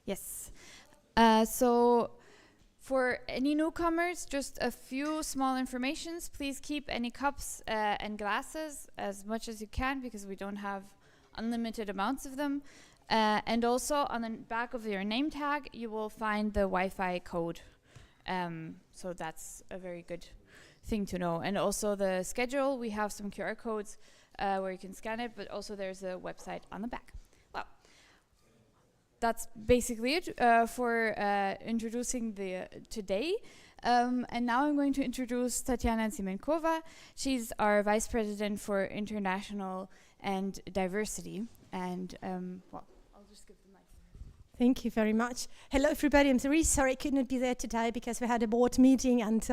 Yes. So for any newcomers, just a few small informations. Please keep any cups and glasses as much as you can, because we don't have unlimited amounts of them. And also on the back of your name tag, you will find the Wi-Fi code. So that's a very good thing to know. And also the schedule, we have some QR codes where you can scan it, but also there's a website on the back. Well, that's basically it for introducing the today. And now I'm going to introduce Tatiana Zimenkova. She's our Vice President for International and Diversity. And well, I'll just give the mic. Thank you very much. Hello, everybody. I'm really sorry I could not be there today because we had a board meeting, and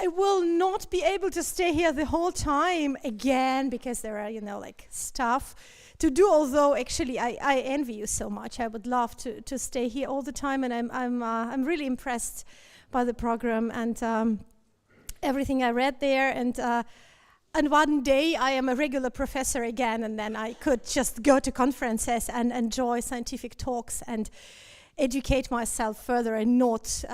I will not be able to stay here the whole time again because there are, like stuff to do. Although actually, I envy you so much. I would love to stay here all the time, and I'm really impressed by the program and everything I read there. And one day I am a regular professor again, and then I could just go to conferences and enjoy scientific talks and educate myself further and not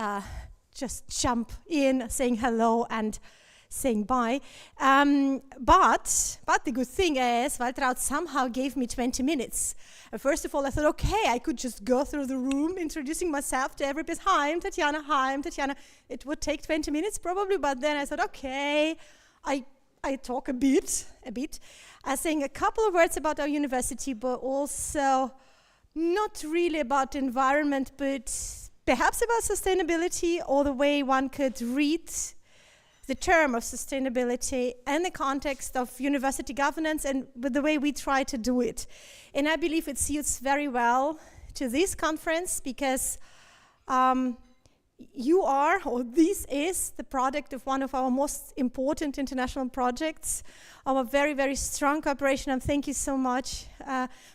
just jump in saying hello and saying bye. But the good thing is, Waltraud somehow gave me 20 minutes. First of all, I thought, okay, I could just go through the room introducing myself to everybody. Hi, I'm Tatiana. Hi, I'm Tatiana. It would take 20 minutes probably, but then I thought, okay, I talk a bit, saying a couple of words about our university, but also not really about environment, but perhaps about sustainability, or the way one could read the term of sustainability in the context of university governance and with the way we try to do it. And I believe it suits very well to this conference because this is the product of one of our most important international projects, our very, very strong cooperation, and thank you so much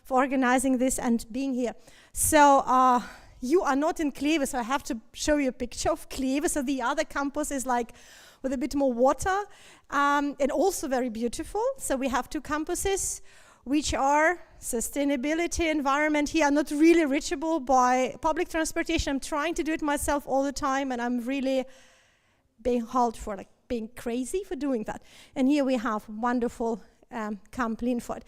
for organizing this and being here. So you are not in Kleve, so I have to show you a picture of Kleve. So the other campus is like with a bit more water and also very beautiful. So we have two campuses which are sustainability, environment here are not really reachable by public transportation. I'm trying to do it myself all the time, and I'm really being hauled for being crazy for doing that. And here we have wonderful Camp Linford.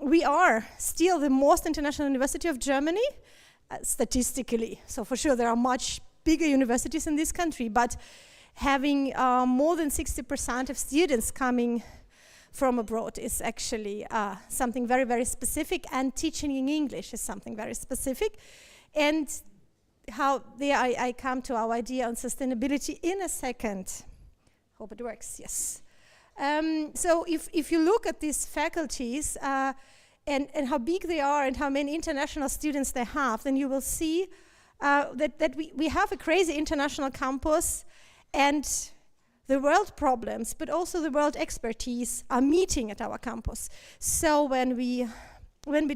We are still the most international university of Germany, statistically. So for sure there are much bigger universities in this country, but having more than 60% of students coming from abroad is actually something very, very specific, and teaching in English is something very specific. And how there I come to our idea on sustainability in a second. Hope it works, yes. So if you look at these faculties and how big they are and how many international students they have, then you will see that we have a crazy international campus, and the world problems, but also the world expertise are meeting at our campus. So when we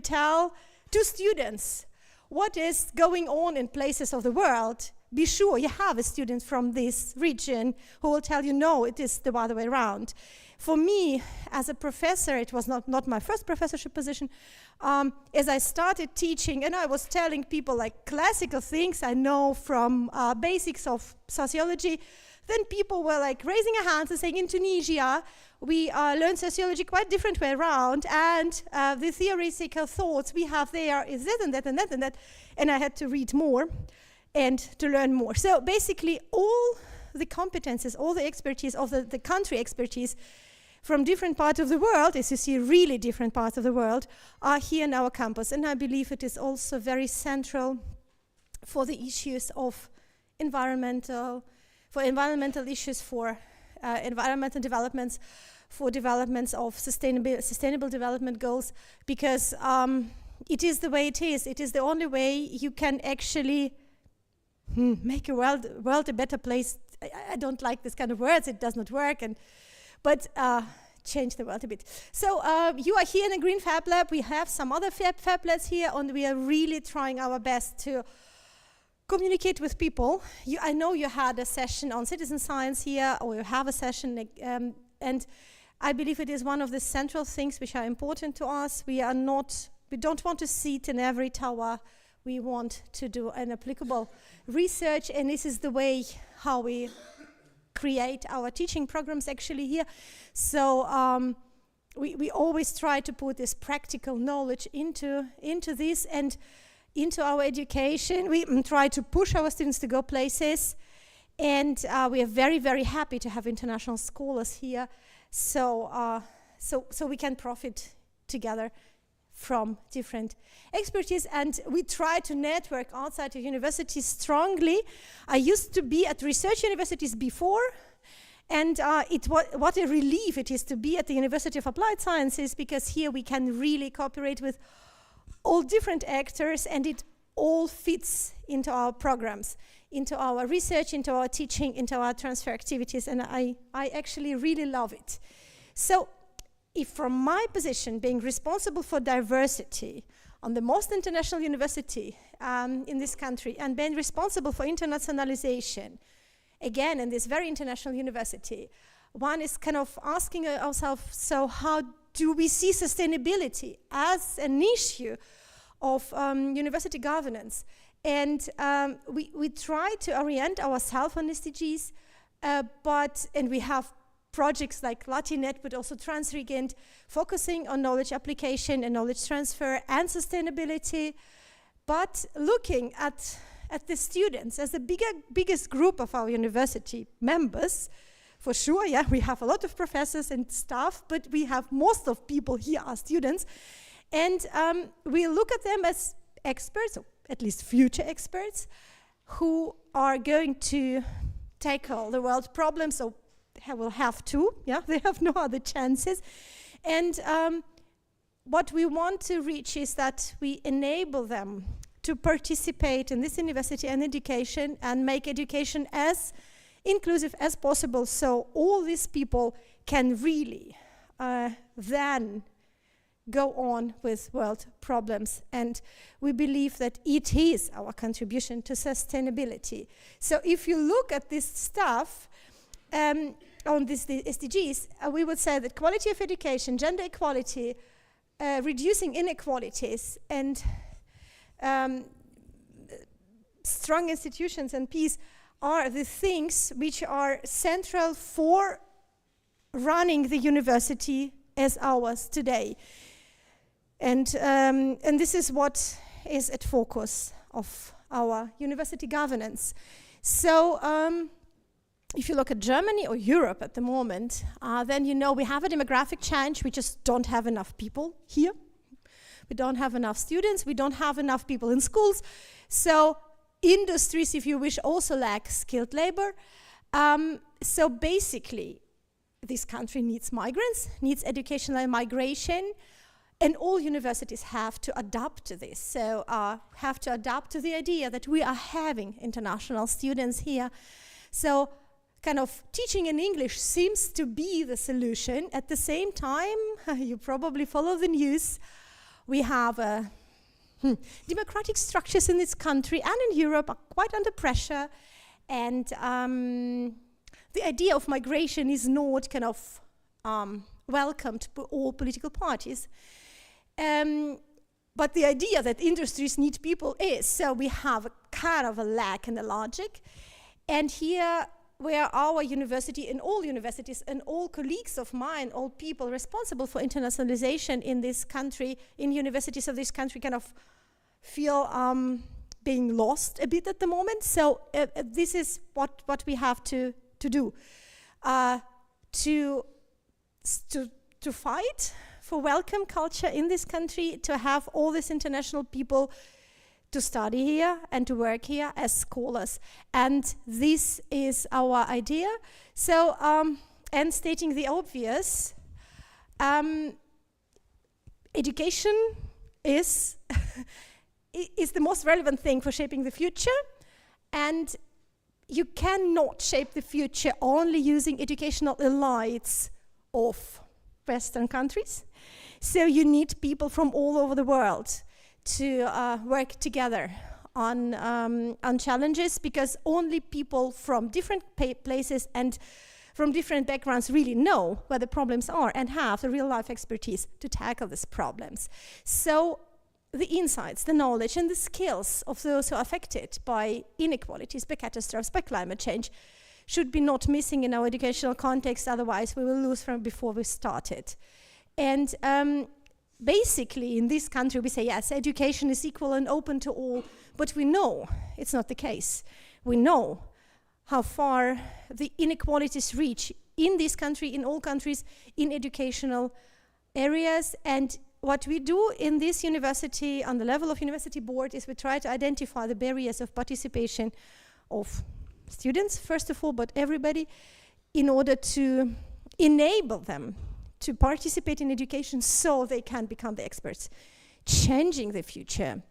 tell to students what is going on in places of the world, be sure you have a student from this region who will tell you, no, it is the other way around. For me, as a professor, it was not my first professorship position. As I started teaching, and I was telling people like classical things I know from basics of sociology, then people were like raising their hands and saying, in Tunisia, we learn sociology quite different way around, and the theoretical thoughts we have there is that and that and that and that. And I had to read more and to learn more. So basically all the competences, all the expertise of the country expertise from different parts of the world, as you see really different parts of the world, are here in our campus. And I believe it is also very central for the issues of environmental issues, for environmental developments, for developments of sustainable development goals, because it is the way it is. It is the only way you can actually make a world a better place. I don't like this kind of words, it does not work, but change the world a bit. So you are here in the Green Fab Lab. We have some other Fab Labs here, and we are really trying our best to communicate with people. I know you had a session on citizen science here, or you have a session, and I believe it is one of the central things which are important to us. We don't want to sit in every tower we want to do an applicable research, and this is the way how we create our teaching programs actually here. So we always try to put this practical knowledge into this and into our education. We try to push our students to go places, and we are very, very happy to have international scholars here. So we can profit together from different expertise, and we try to network outside the university strongly. I used to be at research universities before, and what a relief it is to be at the University of Applied Sciences, because here we can really cooperate with all different actors, and it all fits into our programs, into our research, into our teaching, into our transfer activities, and I actually really love it. So if from my position, being responsible for diversity on the most international university in this country, and being responsible for internationalization, again, in this very international university, one is kind of asking ourselves, so how do we see sustainability as an issue of university governance? And we try to orient ourselves on SDGs, and we have projects like LatiNet, but also Transregent, focusing on knowledge application and knowledge transfer and sustainability, but looking at the students as the biggest group of our university members. For sure, yeah, we have a lot of professors and staff, but we have most of people here are students, and we look at them as experts, or at least future experts, who are going to tackle the world problems, so will have to, yeah, they have no other chances. And what we want to reach is that we enable them to participate in this university and education, and make education as inclusive as possible, so all these people can really then go on with world problems. And we believe that it is our contribution to sustainability. So if you look at this stuff, on the SDGs, we would say that quality of education, gender equality, reducing inequalities, and strong institutions and peace are the things which are central for running the university as ours today. And this is what is at focus of our university governance. So if you look at Germany or Europe at the moment, then you know we have a demographic change. We just don't have enough people here. We don't have enough students. We don't have enough people in schools. So industries, if you wish, also lack skilled labor. So basically, this country needs migrants, needs educational migration, and all universities have to adapt to this. So have to adapt to the idea that we are having international students here. So kind of teaching in English seems to be the solution. At the same time, you probably follow the news, we have democratic structures in this country and in Europe are quite under pressure, and the idea of migration is not kind of welcomed by all political parties. But the idea that industries need people is, so we have a kind of a lack in the logic. And here, where our university and all universities and all colleagues of mine, all people responsible for internationalization in this country, in universities of this country, kind of feel being lost a bit at the moment. So this is what we have to do, to fight for welcome culture in this country, to have all these international people to study here and to work here as scholars. And this is our idea. So, and stating the obvious, education is the most relevant thing for shaping the future, and you cannot shape the future only using educational elites of Western countries. So you need people from all over the world to work together on challenges, because only people from different places and from different backgrounds really know where the problems are and have the real life expertise to tackle these problems. So the insights, the knowledge, and the skills of those who are affected by inequalities, by catastrophes, by climate change, should be not missing in our educational context, otherwise we will lose from before we started. And basically, in this country, we say, yes, education is equal and open to all, but we know it's not the case. We know how far the inequalities reach in this country, in all countries, in educational areas. And what we do in this university, on the level of university board, is we try to identify the barriers of participation of students, first of all, but everybody, in order to enable them to participate in education so they can become the experts, changing the future.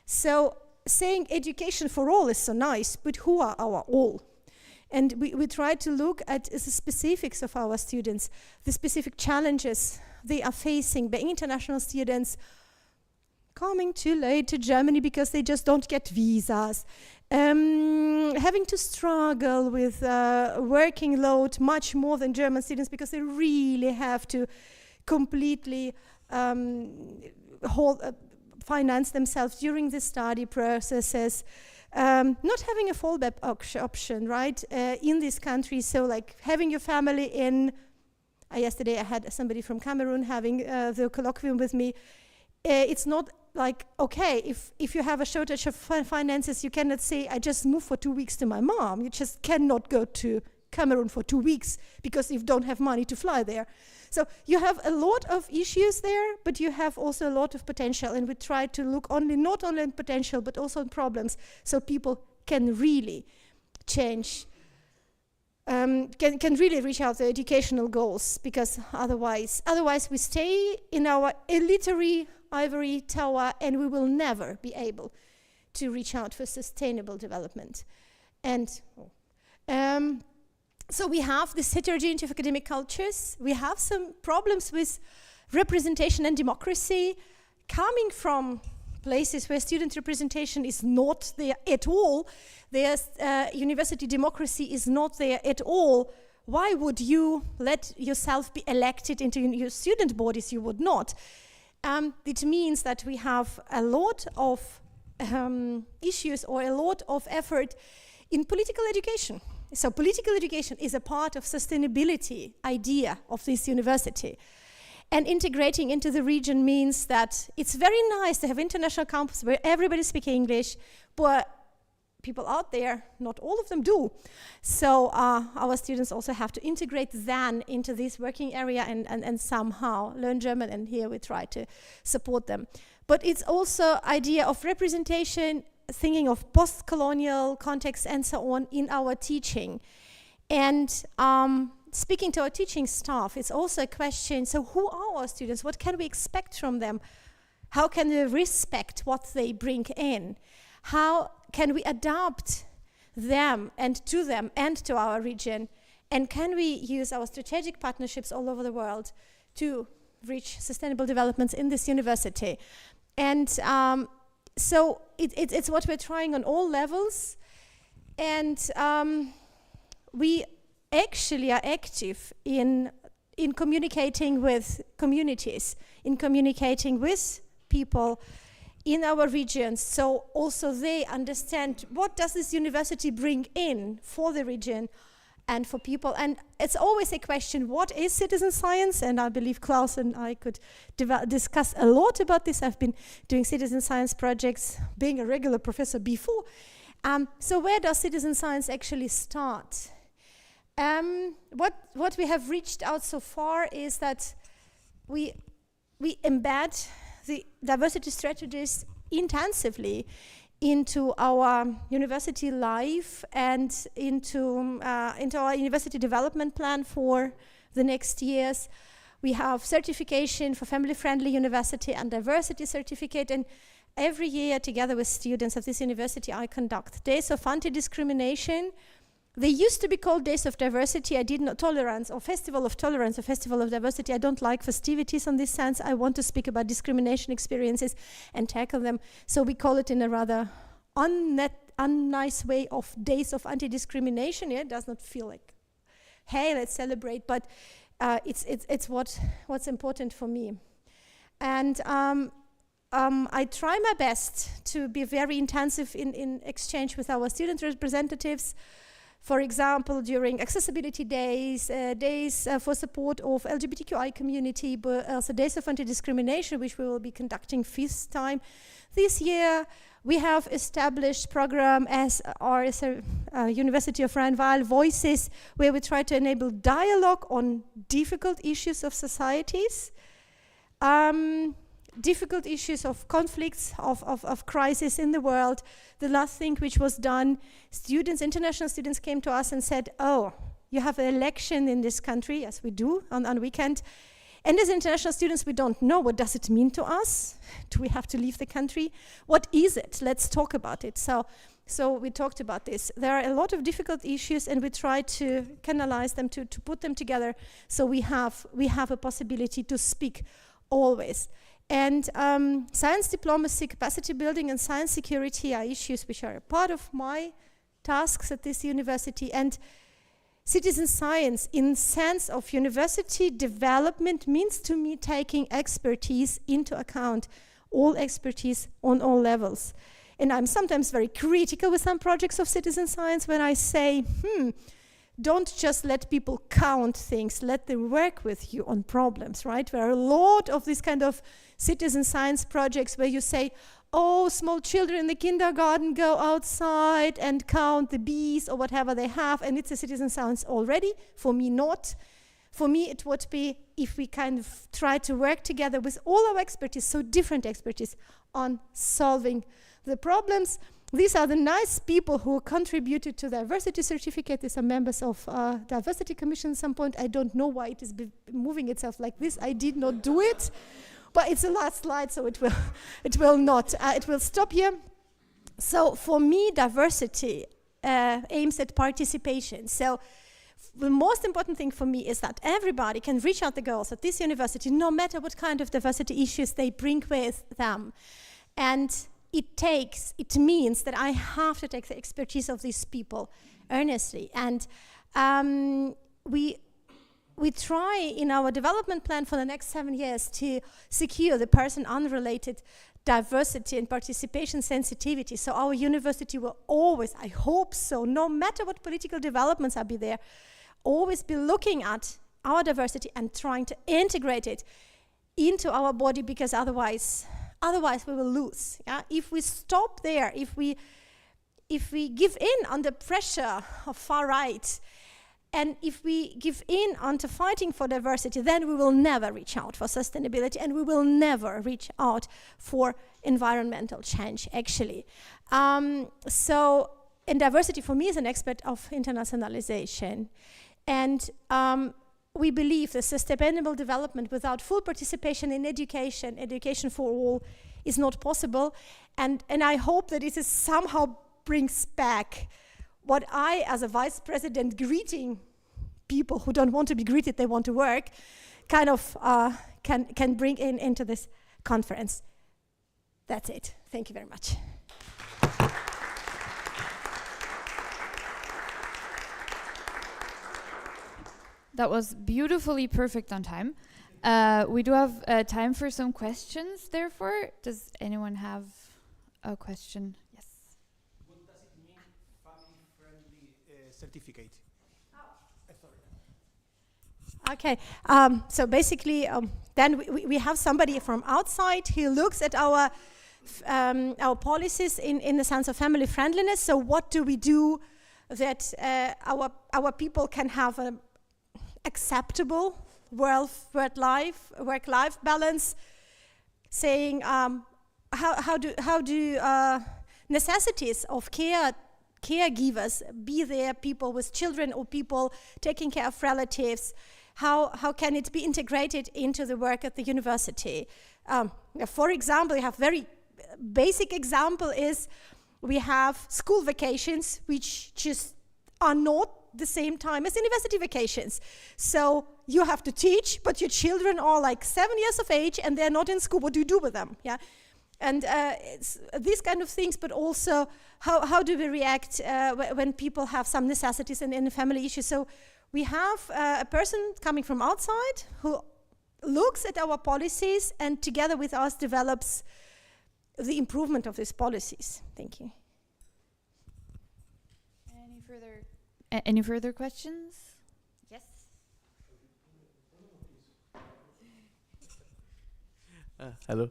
So saying education for all is so nice, but who are our all? And we try to look at the specifics of our students, the specific challenges they are facing, being international students coming too late to Germany because they just don't get visas, having to struggle with working load much more than German students because they really have to completely finance themselves during the study processes, not having a fallback option, right, in this country. So like having your family in, yesterday I had somebody from Cameroon having the colloquium with me. It's not like, okay, if you have a shortage of finances, you cannot say, I just moved for 2 weeks to my mom. You just cannot go to Cameroon for 2 weeks because you don't have money to fly there. So you have a lot of issues there, but you have also a lot of potential, and we try to look not only on potential, but also on problems, so people can really change, can really reach out their educational goals, because otherwise we stay in our elitary ivory tower and we will never be able to reach out for sustainable development. And so we have this heterogeneity of academic cultures. We have some problems with representation and democracy coming from places where student representation is not there at all. There's university democracy is not there at all. Why would you let yourself be elected into your student bodies? You would not. It means that we have a lot of issues or a lot of effort in political education. So political education is a part of sustainability idea of this university. And integrating into the region means that it's very nice to have international campus where everybody speaks English, but people out there, not all of them do. So our students also have to integrate then into this working area and somehow learn German, and here we try to support them. But it's also idea of representation, thinking of post-colonial context and so on in our teaching. And speaking to our teaching staff, it's also a question, so who are our students? What can we expect from them? How can we respect what they bring in? How can we adapt them and to our region? And can we use our strategic partnerships all over the world to reach sustainable developments in this university? And so it's what we're trying on all levels. And we actually are active in communicating with communities, in communicating with people in our regions, so also they understand what does this university bring in for the region and for people. And it's always a question, what is citizen science? And I believe Klaus and I could discuss a lot about this. I've been doing citizen science projects, being a regular professor before. So where does citizen science actually start? What we have reached out so far is that we embed the diversity strategies intensively into our university life and into our university development plan for the next years. We have certification for family-friendly university and diversity certificate, and every year together with students of this university I conduct days of anti-discrimination. They used to be called Days of Diversity. I did not tolerance, or Festival of Tolerance, or Festival of Diversity. I don't like festivities in this sense. I want to speak about discrimination experiences and tackle them. So we call it in a rather unnice way of Days of Anti-Discrimination. Yeah, it does not feel like, hey, let's celebrate, but it's what's important for me. And I try my best to be very intensive in exchange with our student representatives. For example, during accessibility days, days for support of LGBTQI community, but also days of anti-discrimination, which we will be conducting 5th time this year. We have established program as University of Rhine-Waal Voices, where we try to enable dialogue on difficult issues of societies, difficult issues of conflicts, of crisis in the world. The last thing which was done, students, international students came to us and said, oh, you have an election in this country, as we do on weekend. And as international students, we don't know what does it mean to us. Do we have to leave the country? What is it? Let's talk about it. So we talked about this. There are a lot of difficult issues, and we try to canalize them, to put them together, so we have a possibility to speak always. And science diplomacy, capacity building, and science security are issues which are a part of my tasks at this university. And citizen science, in sense of university development, means to me taking expertise into account, all expertise on all levels. And I'm sometimes very critical with some projects of citizen science when I say, don't just let people count things, let them work with you on problems, right? There are a lot of these kind of citizen science projects where you say, oh, small children in the kindergarten go outside and count the bees or whatever they have, and it's a citizen science already. For me, not. For me, it would be if we kind of try to work together with all our expertise, so different expertise, on solving the problems. These are the nice people who contributed to diversity certificate. These are members of diversity commission at some point. I don't know why it is moving itself like this. I did not do it, but it's the last slide, so it will not. It will stop here. So for me, diversity aims at participation. So the most important thing for me is that everybody can reach out the girls at this university, no matter what kind of diversity issues they bring with them. And it means that I have to take the expertise of these people earnestly. And we try in our development plan for the next 7 years to secure the person-unrelated diversity and participation sensitivity. So our university will always, I hope so, no matter what political developments are there, always be looking at our diversity and trying to integrate it into our body, because otherwise we will lose. Yeah? If we stop there, if we give in under pressure of far right, and if we give in onto fighting for diversity, then we will never reach out for sustainability, and we will never reach out for environmental change, actually. And diversity for me is an aspect of internationalization. And we believe that sustainable development without full participation in education for all, is not possible. And I hope that it somehow brings back what I, as a vice president, greeting people who don't want to be greeted, they want to work, kind of can bring into this conference. That's it. Thank you very much. That was beautifully perfect on time. We do have time for some questions, therefore. Does anyone have a question? Yes. What does it mean, family-friendly certificate? Okay, so basically, then we have somebody from outside who looks at our policies in the sense of family friendliness. So what do we do that our people can have a acceptable work-life balance, saying how do necessities of caregivers, be there people with children or people taking care of relatives, how can it be integrated into the work at the university? For example, we have very basic example is we have school vacations which just are not the same time as university vacations. So you have to teach, but your children are like 7 years of age and they're not in school. What do you do with them? Yeah, and it's these kind of things, but also how do we react when people have some necessities and family issues? So we have a person coming from outside who looks at our policies and together with us develops the improvement of these policies. Thank you. Any further questions? Yes. Hello.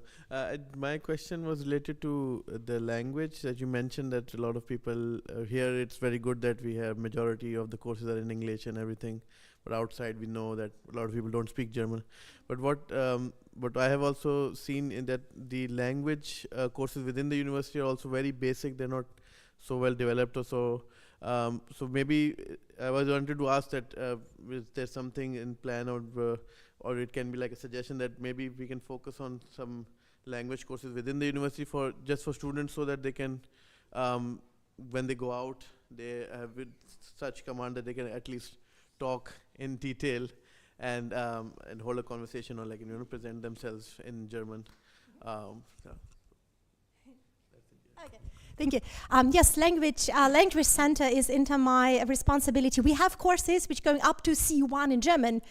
My question was related to the language that you mentioned, that a lot of people here, it's very good that we have majority of the courses are in English and everything, but outside we know that a lot of people don't speak German. But what I have also seen in that the language courses within the university are also very basic. They're not so well developed or so. So maybe I was wanted to ask that is there something in plan, or it can be like a suggestion that maybe we can focus on some language courses within the university for students, so that they can, when they go out, they have such command that they can at least talk in detail and hold a conversation, or like, present themselves in German. Okay. Thank you. Yes, language center is under my responsibility. We have courses which going up to C1 in German,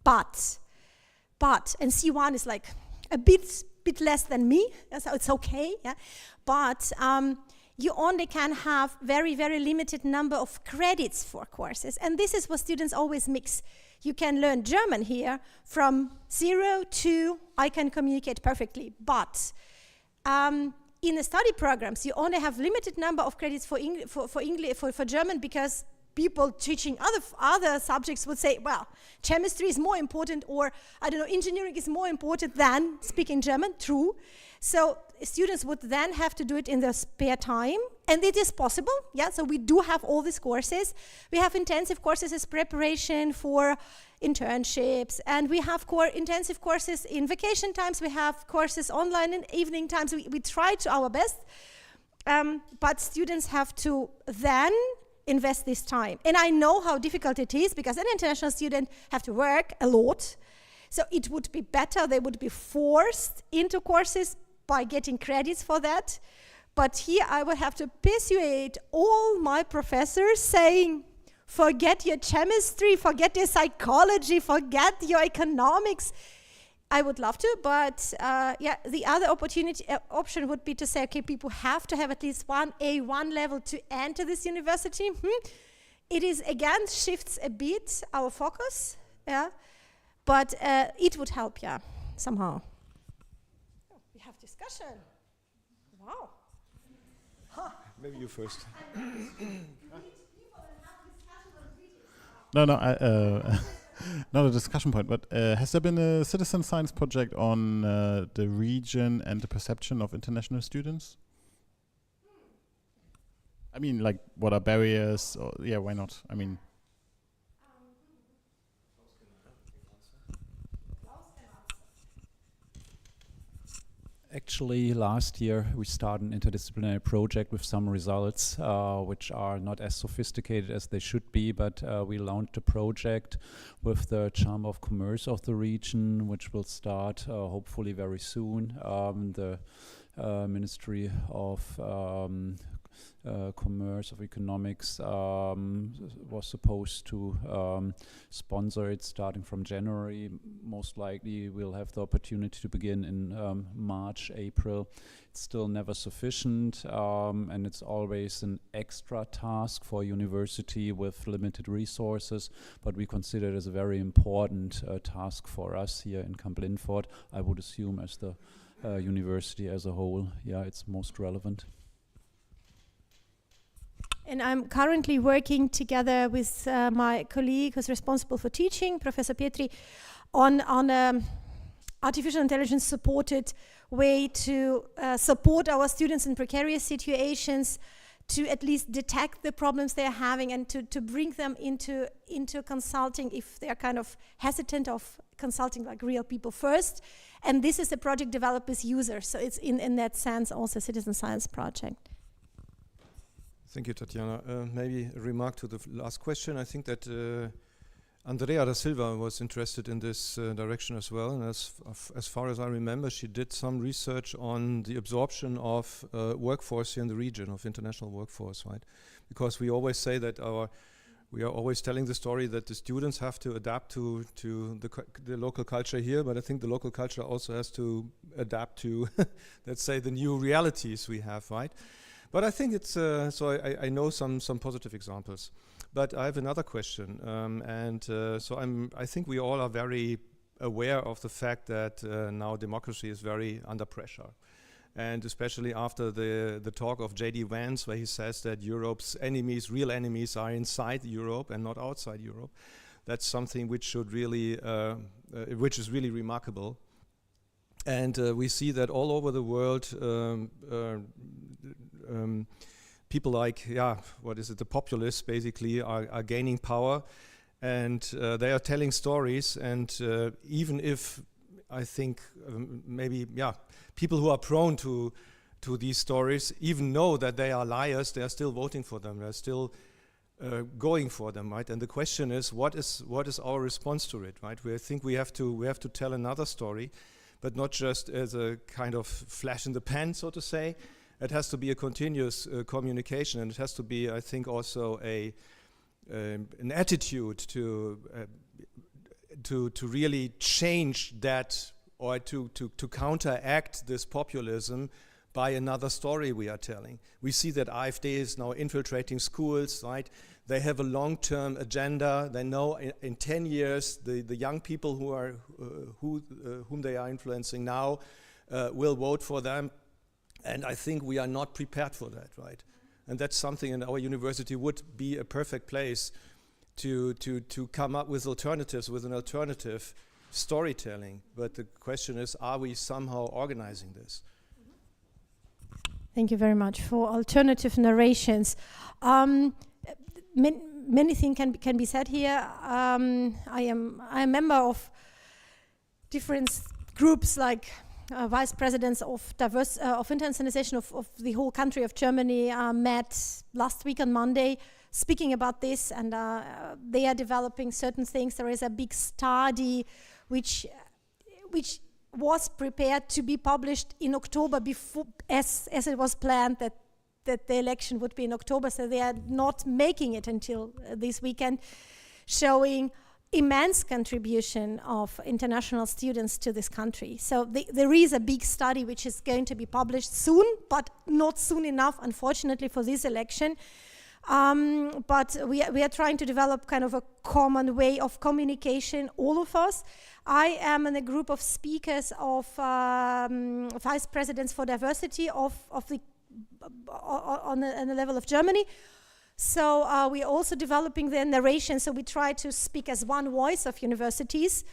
but, and C1 is like a bit less than me, so it's okay, yeah. But you only can have very, very limited number of credits for courses, and this is what students always mix. You can learn German here from 0 to I can communicate perfectly, but in the study programs, you only have limited number of credits for German, because people teaching other subjects would say, well, chemistry is more important, or I don't know, engineering is more important than speaking German. True. So students would then have to do it in their spare time, and it is possible. Yeah. So we do have all these courses. We have intensive courses as preparation for internships, and we have intensive courses in vacation times. We have courses online in evening times. We try to our best, but students have to then invest this time. And I know how difficult it is, because an international student have to work a lot. So it would be better they would be forced into courses by getting credits for that. But here I will have to persuade all my professors saying, forget your chemistry, forget your psychology, forget your economics. I would love to, but yeah, the other option would be to say, okay, people have to have at least one A1 level to enter this university. It is, again, shifts a bit our focus, yeah, but it would help, yeah, somehow. Oh, we have discussion. Wow. Huh. Maybe you first. No, not a discussion point, but has there been a citizen science project on the region and the perception of international students? I mean, like, what are barriers? Or, yeah, why not? I mean, Actually, last year we started an interdisciplinary project with some results which are not as sophisticated as they should be, but we launched a project with the Chamber of Commerce of the region, which will start hopefully very soon. The Ministry of Commerce, of Economics was supposed to sponsor it starting from January. Most likely we'll have the opportunity to begin in March, April. It's still never sufficient, and it's always an extra task for a university with limited resources, but we consider it as a very important task for us here in Kamp-Lintfort. I would assume as the university as a whole, yeah, it's most relevant. And I'm currently working together with my colleague who's responsible for teaching, Professor Petri, on artificial intelligence supported way to support our students in precarious situations, to at least detect the problems they're having, and to bring them into consulting if they're kind of hesitant of consulting like real people first. And this is a project developed with users, so it's in that sense also a citizen science project. Thank you, Tatiana. Maybe a remark to the last question. I think that Andrea da Silva was interested in this direction as well. And as far as I remember, she did some research on the absorption of workforce here in the region, of international workforce, right? Because we always say that our we are always telling the story that the students have to adapt to the local culture here, but I think the local culture also has to adapt to, let's say, the new realities we have, right? But I think it's, so I know some positive examples. But I have another question, so I think we all are very aware of the fact that now democracy is very under pressure. And especially after the talk of J.D. Vance, where he says that Europe's enemies, real enemies, are inside Europe and not outside Europe. That's something which should really, which is really remarkable. And we see that all over the world, people like, the populists basically are gaining power, and they are telling stories. And even if I think people who are prone to these stories even know that they are liars, they are still voting for them, they're still going for them, right? And the question is, what is our response to it, right? I think we have to tell another story, but not just as a kind of flash in the pan, so to say. It has to be a continuous communication, and it has to be, I think, also an attitude to really change that, or to counteract this populism by another story we are telling. We see that AfD is now infiltrating schools, right? They have a long-term agenda. They know in 10 years the young people whom they are influencing now will vote for them, and I think we are not prepared for that, right? And that's something, and our university would be a perfect place to come up with alternatives, with an alternative storytelling. But the question is, are we somehow organizing this? Thank you very much for alternative narrations. Many things can be said here. I am a member of different groups, like vice presidents of internationalization of the whole country of Germany met last week on Monday, speaking about this, and they are developing certain things. There is a big study which was prepared to be published in October, before, as it was planned that the election would be in October, so they are not making it until this weekend, showing immense contribution of international students to this country. So there is a big study which is going to be published soon, but not soon enough, unfortunately, for this election. But we are trying to develop kind of a common way of communication, all of us. I am in a group of speakers of vice presidents for diversity on the level of Germany. So we're also developing the narration, so we try to speak as one voice of universities.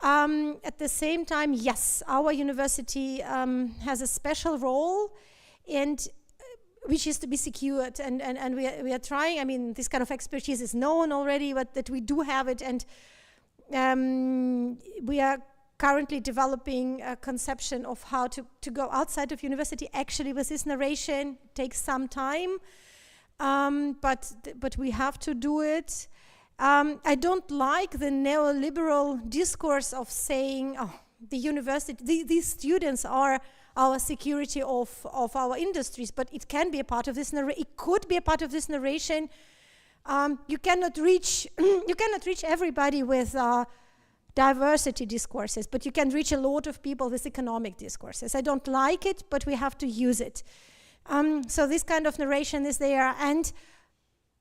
At the same time, yes, our university has a special role, and which is to be secured, and we are trying. I mean, this kind of expertise is known already, but that we do have it, and we are currently developing a conception of how to go outside of university. Actually, with this narration, it takes some time, but we have to do it. I don't like the neoliberal discourse of saying, oh, the university, these students are our security of our industries, but it can be a part of this narration. It could be a part of this narration. You cannot reach everybody with diversity discourses, but you can reach a lot of people with economic discourses. I don't like it, but we have to use it. So this kind of narration is there, and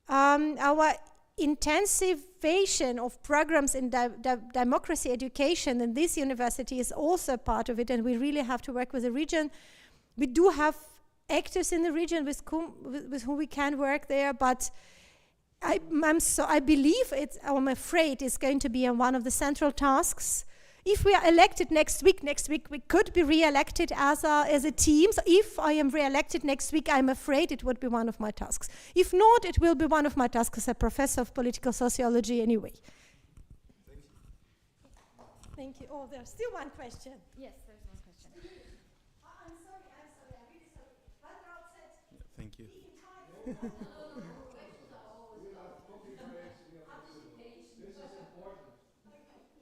our intensivation of programs in democracy education in this university is also part of it, and we really have to work with the region. We do have actors in the region with whom we can work there, but I believe I'm afraid it's going to be one of the central tasks. If we are elected next week we could be re-elected as a team. So if I am re-elected next week, I'm afraid it would be one of my tasks. If not, it will be one of my tasks as a professor of political sociology anyway. Thank you. Oh, there's still one question. Yes, there's one question. I'm sorry, I'm really sorry. Walnut said, thank you.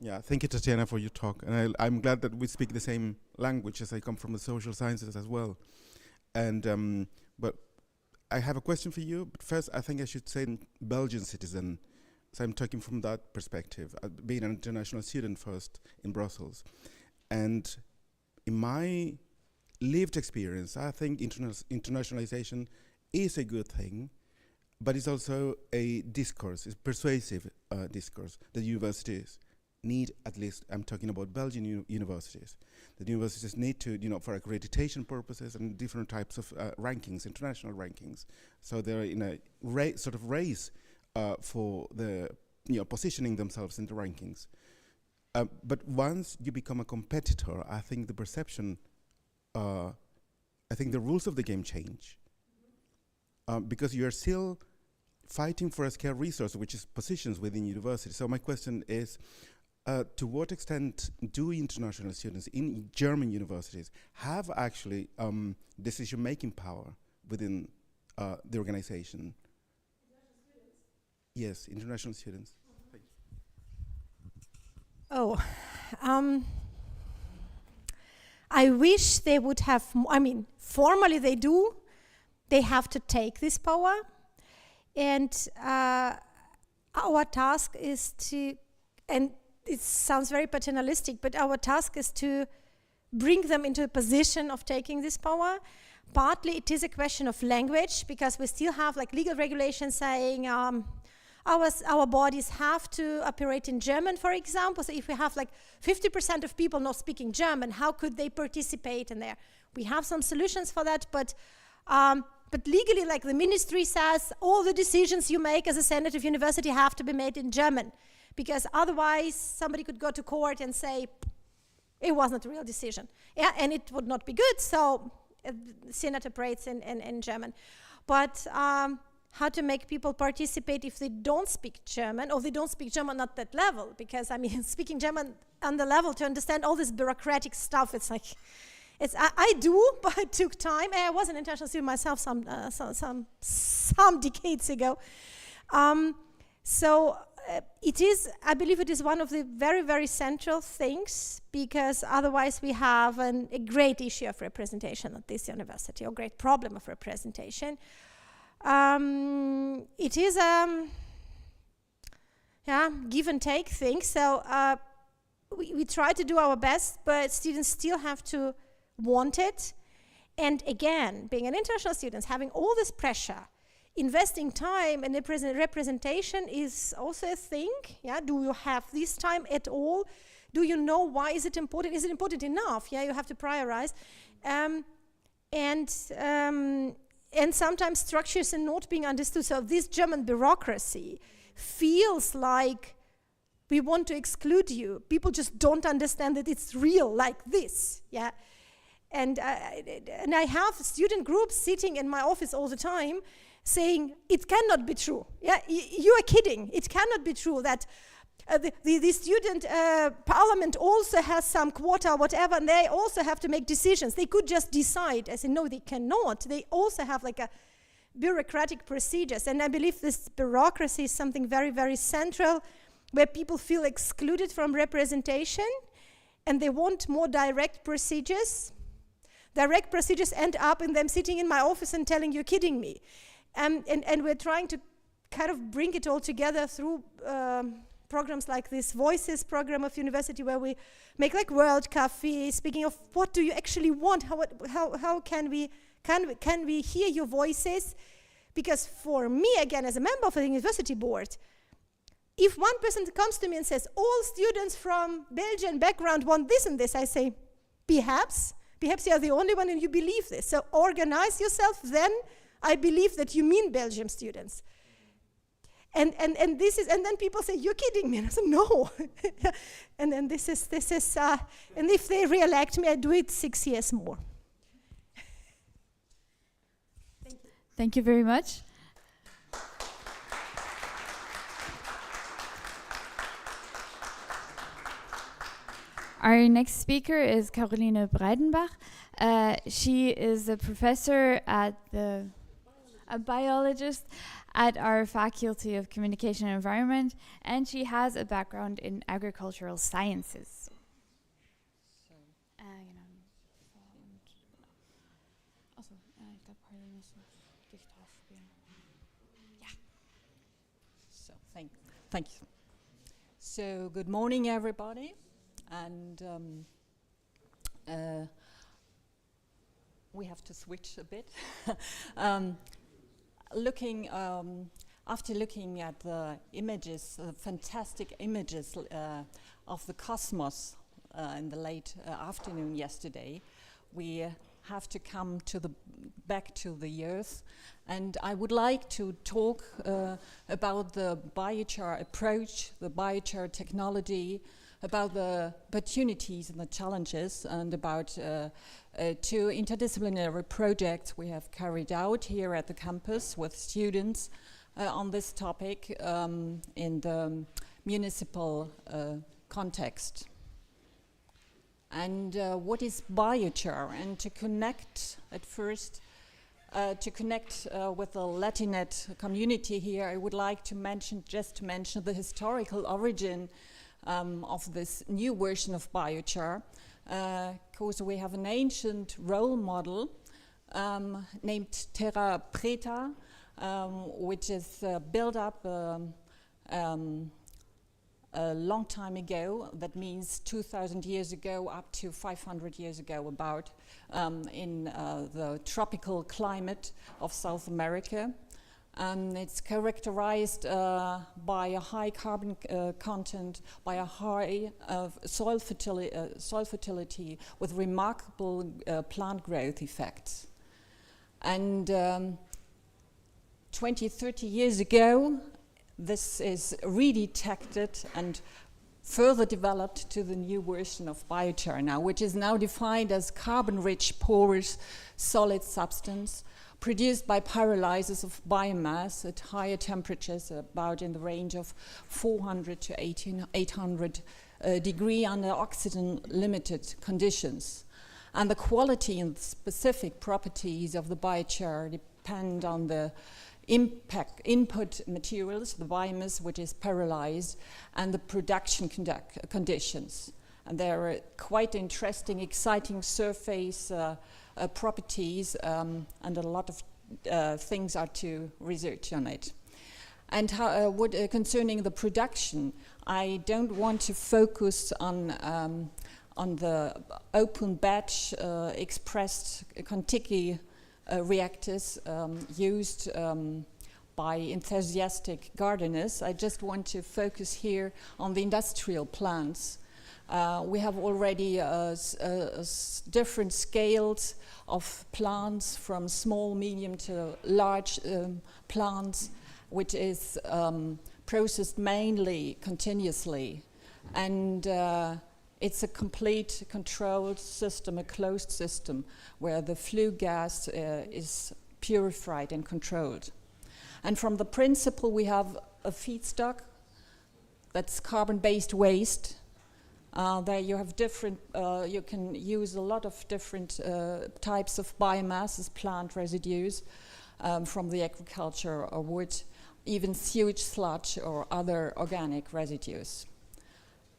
Yeah, thank you, Tatiana, for your talk. And I'm glad that we speak the same language, as I come from the social sciences as well. And but I have a question for you. But first, I think I should say Belgian citizen, So I'm talking from that perspective, being an international student first in Brussels. And in my lived experience, I think internationalization is a good thing, but it's also a discourse, it's persuasive discourse that universities need, at least I'm talking about Belgian universities, that universities need to, for accreditation purposes and different types of rankings, international rankings. So they're in a sort of race for the, positioning themselves in the rankings. But once you become a competitor, I think the perception, I think the rules of the game change. Because you're still fighting for a scarce resource, which is positions within universities. So my question is, to what extent do international students in German universities have actually decision-making power within the organization? Yes, international students. Thank you. Oh, I wish they would have, formally they do. They have to take this power. And our task is to, and it sounds very paternalistic, but our task is to bring them into a position of taking this power. Partly it is a question of language, because we still have legal regulations saying our bodies have to operate in German, for example. So if we have 50% of people not speaking German, how could they participate in there? We have some solutions for that, but legally, the ministry says, all the decisions you make as a senate of university have to be made in German, because otherwise somebody could go to court and say, it wasn't a real decision. Yeah, and it would not be good, so the senate operates in German. But how to make people participate if they don't speak German, or they don't speak German at that level? Because, speaking German on the level to understand all this bureaucratic stuff, it's I do, but it took time. I was an international student myself some decades ago. It is, I believe it is one of the very, very central things, because otherwise we have a great issue of representation at this university, or great problem of representation. It is give and take thing. So we try to do our best, but students still have to want it. And again, being an international student, having all this pressure, investing time in representation is also a thing. Yeah, do you have this time at all? Do you know why is it important? Is it important enough? Yeah, you have to prioritize. And sometimes structures are not being understood. So this German bureaucracy feels like we want to exclude you. People just don't understand that it's real like this. Yeah. And I have student groups sitting in my office all the time saying, it cannot be true. Yeah, you are kidding. It cannot be true that the student parliament also has some quota, whatever, and they also have to make decisions. They could just decide. I say, no, they cannot. They also have a bureaucratic procedures. And I believe this bureaucracy is something very, very central, where people feel excluded from representation, and they want more direct procedures. Direct procedures end up in them sitting in my office and telling, you're kidding me. And we're trying to kind of bring it all together through programs like this Voices program of university, where we make World Cafe, speaking of what do you actually want, how can we hear your voices? Because for me, again, as a member of the university board, if one person comes to me and says, all students from Belgian background want this and this, I say, perhaps you are the only one and you believe this. So organize yourself, then I believe that you mean Belgian students. And this is, and then people say, you're kidding me. And I say, no. And then this is, and if they re-elect me, I do it 6 years more. Thank you. Thank you very much. Our next speaker is Caroline Breidenbach. She is a professor at a biologist at our Faculty of Communication and Environment, and she has a background in agricultural sciences. So thank you. So good morning, everybody, and we have to switch a bit. After looking at the images, the fantastic images of the cosmos in the late afternoon yesterday, we have to come back to the Earth, and I would like to talk about the biochar approach, the biochar technology, about the opportunities and the challenges, and about 2 interdisciplinary projects we have carried out here at the campus with students on this topic in the municipal context. And what is biochar? And to connect at first, with the Latinate community here, I would like to mention the historical origin of this new version of biochar. Because we have an ancient role model named Terra Preta, which is built up a long time ago. That means 2,000 years ago up to 500 years ago about in the tropical climate of South America. It's characterized by a high carbon content, by a high soil fertility with remarkable plant growth effects. And 20, 30 years ago, this is redetected and further developed to the new version of biochar now, which is now defined as carbon-rich, porous, solid substance produced by pyrolysis of biomass at higher temperatures, about in the range of 400 to 800 degree under oxygen-limited conditions. And the quality and specific properties of the biochar depend on the input materials, the biomass which is pyrolyzed, and the production conditions. And there are quite interesting, exciting surface properties, and a lot of things are to research on it. And concerning the production, I don't want to focus on the open batch expressed Contiki reactors used by enthusiastic gardeners. I just want to focus here on the industrial plants. We have already different scales of plants, from small, medium to large plants, which is processed mainly continuously. And it's a complete controlled system, a closed system, where the flue gas is purified and controlled. And from the principle, we have a feedstock that's carbon-based waste. There you have different, you can use a lot of different types of biomass as plant residues from the agriculture or wood, even sewage sludge or other organic residues.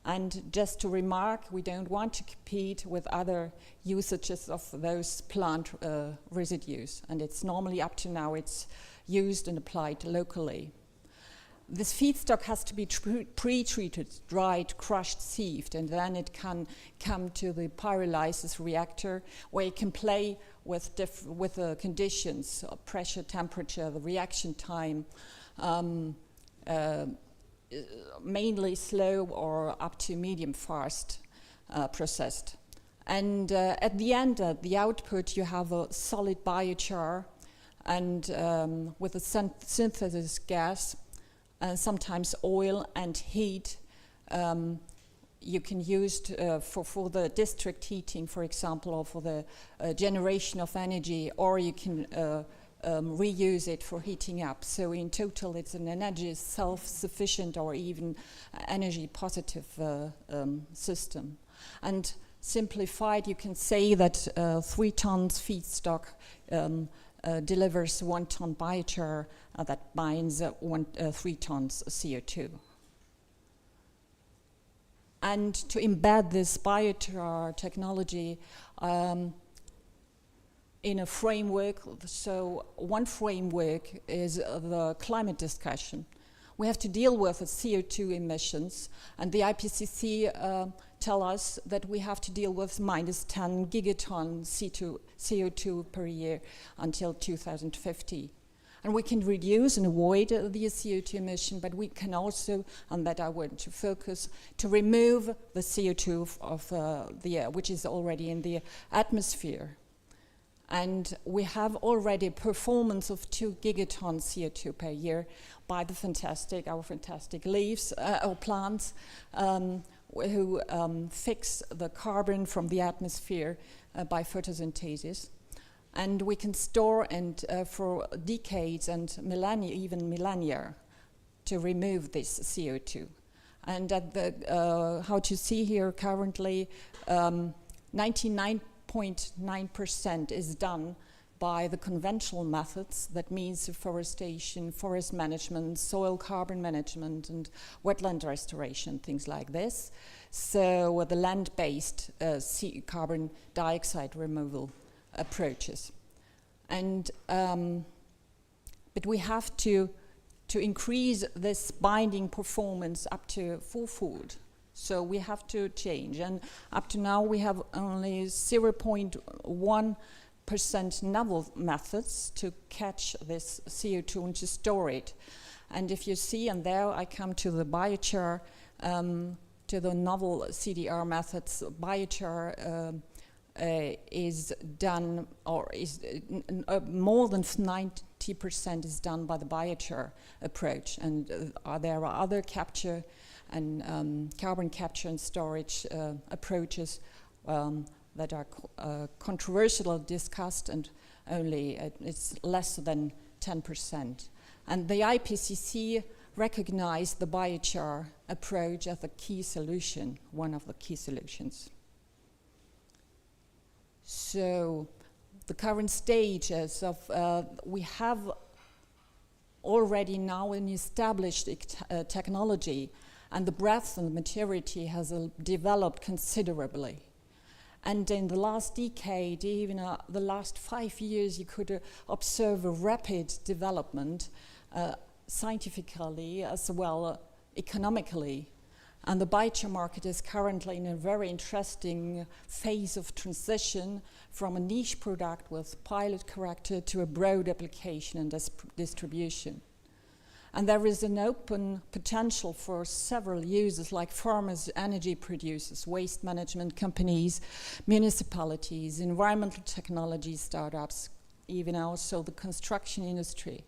And just to remark, we don't want to compete with other usages of those plant residues. And it's normally, up to now, it's used and applied locally. This feedstock has to be pre-treated, dried, crushed, sieved, and then it can come to the pyrolysis reactor, where it can play with the conditions, pressure, temperature, the reaction time, mainly slow or up to medium fast processed. And at the end, at the output, you have a solid biochar, and with a synthesis gas, sometimes oil and heat. You can use for the district heating, for example, or for the generation of energy, or you can reuse it for heating up. So in total, it's an energy self-sufficient or even energy positive system. And simplified, you can say that 3 tons feedstock delivers 1 ton biochar that binds 3 tons CO2. And to embed this biochar technology in a framework, so one framework is the climate discussion, we have to deal with the CO2 emissions, and the IPCC tell us that we have to deal with minus 10 gigaton CO2 per year until 2050. And we can reduce and avoid the CO2 emission, but we can also, on that I want to focus, to remove the CO2 of the air, which is already in the atmosphere. And we have already performance of 2 gigaton CO2 per year by our fantastic leaves or plants who fix the carbon from the atmosphere by photosynthesis. And we can store and for decades and millennia, even millennia, to remove this CO2. And at the, how to see here currently, 99.9% is done by the conventional methods. That means afforestation, forest management, soil carbon management, and wetland restoration, things like this. So the land-based carbon dioxide removal approaches. And but we have to increase this binding performance up to fourfold. So we have to change, and up to now we have only 0.1% novel methods to catch this CO2 and to store it. And if you see, and there I come to the biochar, to the novel CDR methods. Biochar is done, or is more than 90% is done by the biochar approach, and there are other capture and carbon capture and storage approaches that are controversially discussed, and only it's less than 10%. And the IPCC recognized the biochar approach as a key solution, one of the key solutions. So the current stages of, we have already now an established technology, and the breadth and the maturity has developed considerably. And in the last decade, even the last 5 years, you could observe a rapid development scientifically as well economically. And the biochar market is currently in a very interesting phase of transition from a niche product with pilot character to a broad application and distribution. And there is an open potential for several users like farmers, energy producers, waste management companies, municipalities, environmental technology startups, even also the construction industry.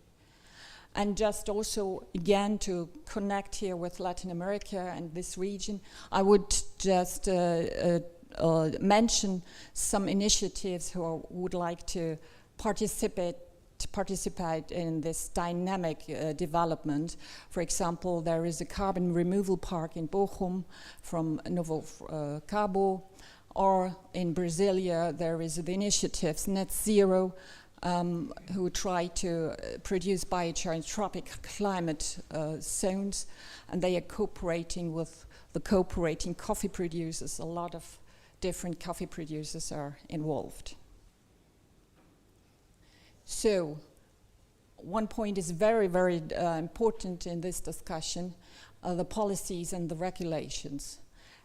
And just also, again, to connect here with Latin America and this region, I would just mention some initiatives who would like to participate in this dynamic development. For example, there is a carbon removal park in Bochum from Novo Cabo, or in Brasilia there is the initiatives Net Zero, who try to produce biochar in tropical climate zones, and they are cooperating with the cooperating coffee producers. A lot of different coffee producers are involved. So, one point is very, very important in this discussion, the policies and the regulations.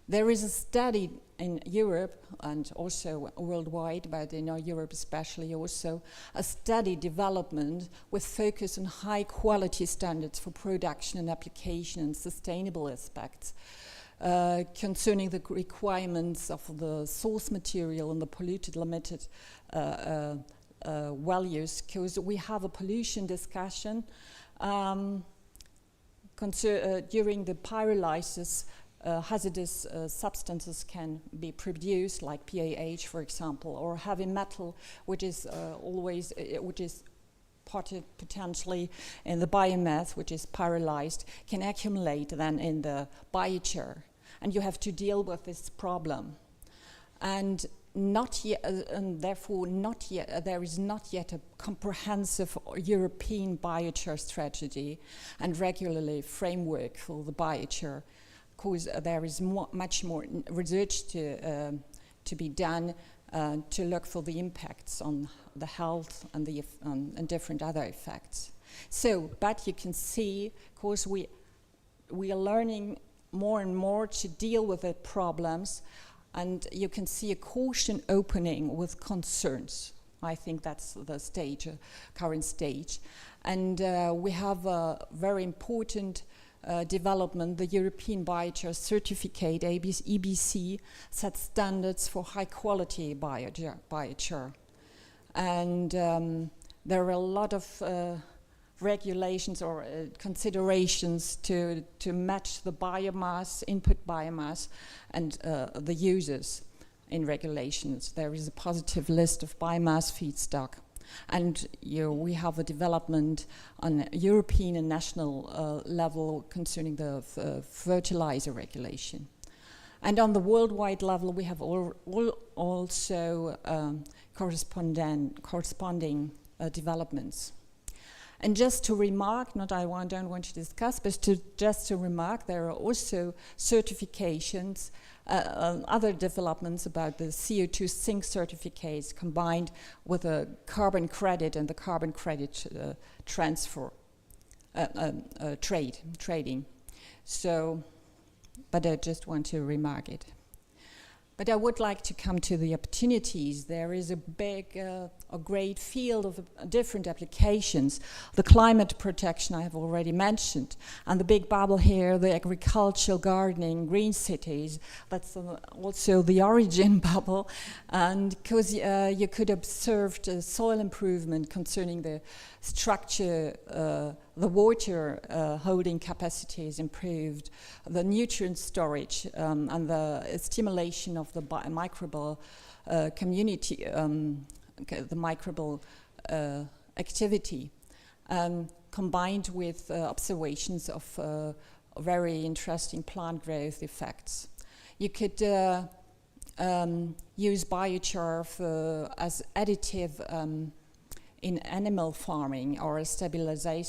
There is a study in Europe and also worldwide, but in Europe especially also, a study development with focus on high quality standards for production and application and sustainable aspects concerning the requirements of the source material and the polluted limited values, because we have a pollution discussion during the pyrolysis. Hazardous substances can be produced, like PAH, for example, or heavy metal, which is potentially in the biomass, which is pyrolyzed, can accumulate then in the biochar, and you have to deal with this problem. And not yet, and therefore not yet, there is not yet a comprehensive European biochar strategy and regularly framework for the biochar. Because there is much more research to be done to look for the impacts on the health and and different other effects. So, but you can see, of course, we are learning more and more to deal with the problems, and you can see a caution opening with concerns. I think that's the stage, current stage. And we have a very important development. The European Biochar certificate, EBC, sets standards for high quality biochar. And there are a lot of regulations or considerations to match the biomass, input biomass, and the users in regulations. There is a positive list of biomass feedstock. And we have a development on European and national level concerning the fertilizer regulation. And on the worldwide level, we have also corresponding developments. And just to remark, I don't want to discuss, but just to remark, there are also certifications, other developments about the CO2 sink certificates combined with a carbon credit and the carbon credit transfer trading. So, but I just want to remark it. But I would like to come to the opportunities. There is a big, a great field of different applications. The climate protection I have already mentioned, and the big bubble here, the agricultural gardening, green cities. That's also the origin bubble, and because you could observe the soil improvement concerning the structure, the water holding capacity is improved, the nutrient storage, and the stimulation of the microbial community, the microbial activity, combined with observations of very interesting plant growth effects. You could use biochar as additive in animal farming, or a stabilizer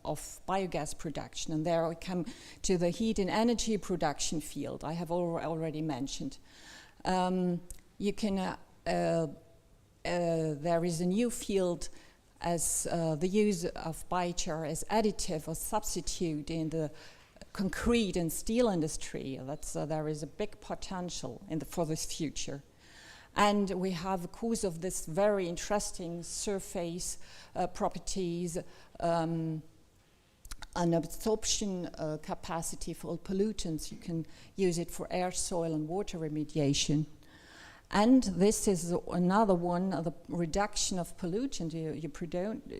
of biogas production. And there we come to the heat and energy production field I have already mentioned. You can, there is a new field as the use of biochar as additive or substitute in the concrete and steel industry. That's, there is a big potential for this future. And we have, of course, of this very interesting surface properties, an absorption capacity for all pollutants. You can use it for air, soil, and water remediation. And this is another one, the reduction of pollutant.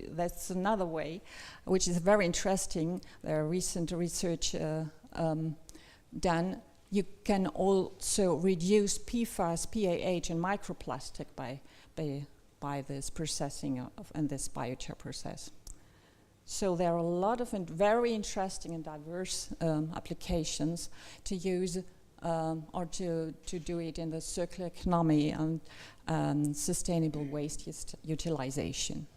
That's another way, which is very interesting. There are recent research done. You can also reduce PFAS, PAH, and microplastic by this processing and this biochar process. So there are a lot of very interesting and diverse applications to use or to do it in the circular economy and sustainable waste utilization.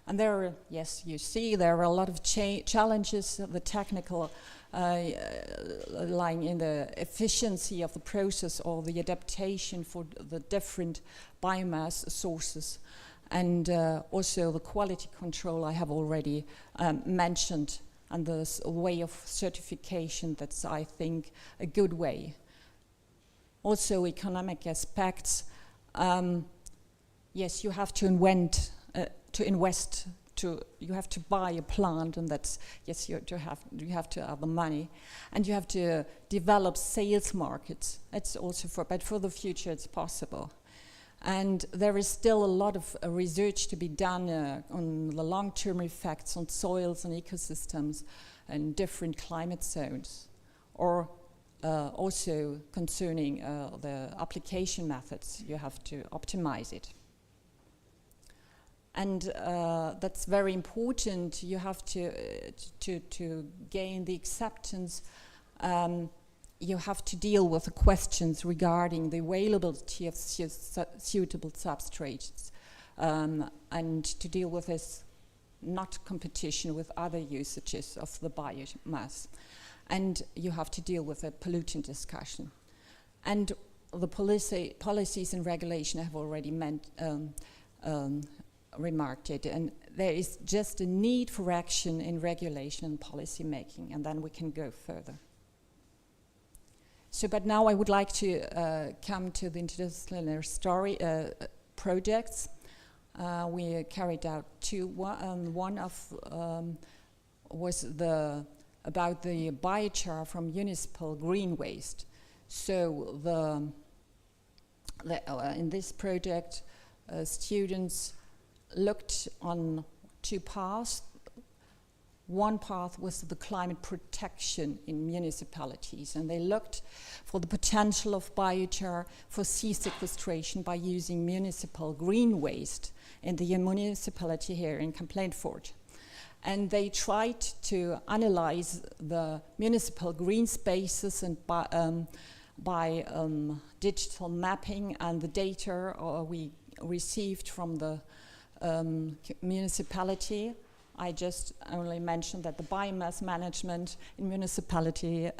And there are, yes, you see, there are a lot of challenges, the technical lying in the efficiency of the process or the adaptation for the different biomass sources, and also the quality control I have already mentioned, and the way of certification. That's, I think, a good way. Also economic aspects. Yes, you have to invest. You have to buy a plant, and that's, yes, you have to have the money, and you have to develop sales markets. It's also but for the future it's possible. And there is still a lot of research to be done on the long-term effects on soils and ecosystems and different climate zones, or also concerning the application methods. You have to optimize it. And that's very important. You have to gain the acceptance. You have to deal with the questions regarding the availability of suitable substrates, and to deal with this not competition with other usages of the biomass. And you have to deal with a pollutant discussion. And the policies and regulation I have already remarked it, and there is just a need for action in regulation and policy making, and then we can go further. So, but now I would like to come to the interdisciplinary projects. We carried out two. One of was about the biochar from municipal green waste. So in this project, students looked on two paths. One path was the climate protection in municipalities, and they looked for the potential of biochar for sea sequestration by using municipal green waste in the municipality here in Complainfort. And they tried to analyze the municipal green spaces and by digital mapping and the data we received from the municipality. I just only mentioned that the biomass management in municipality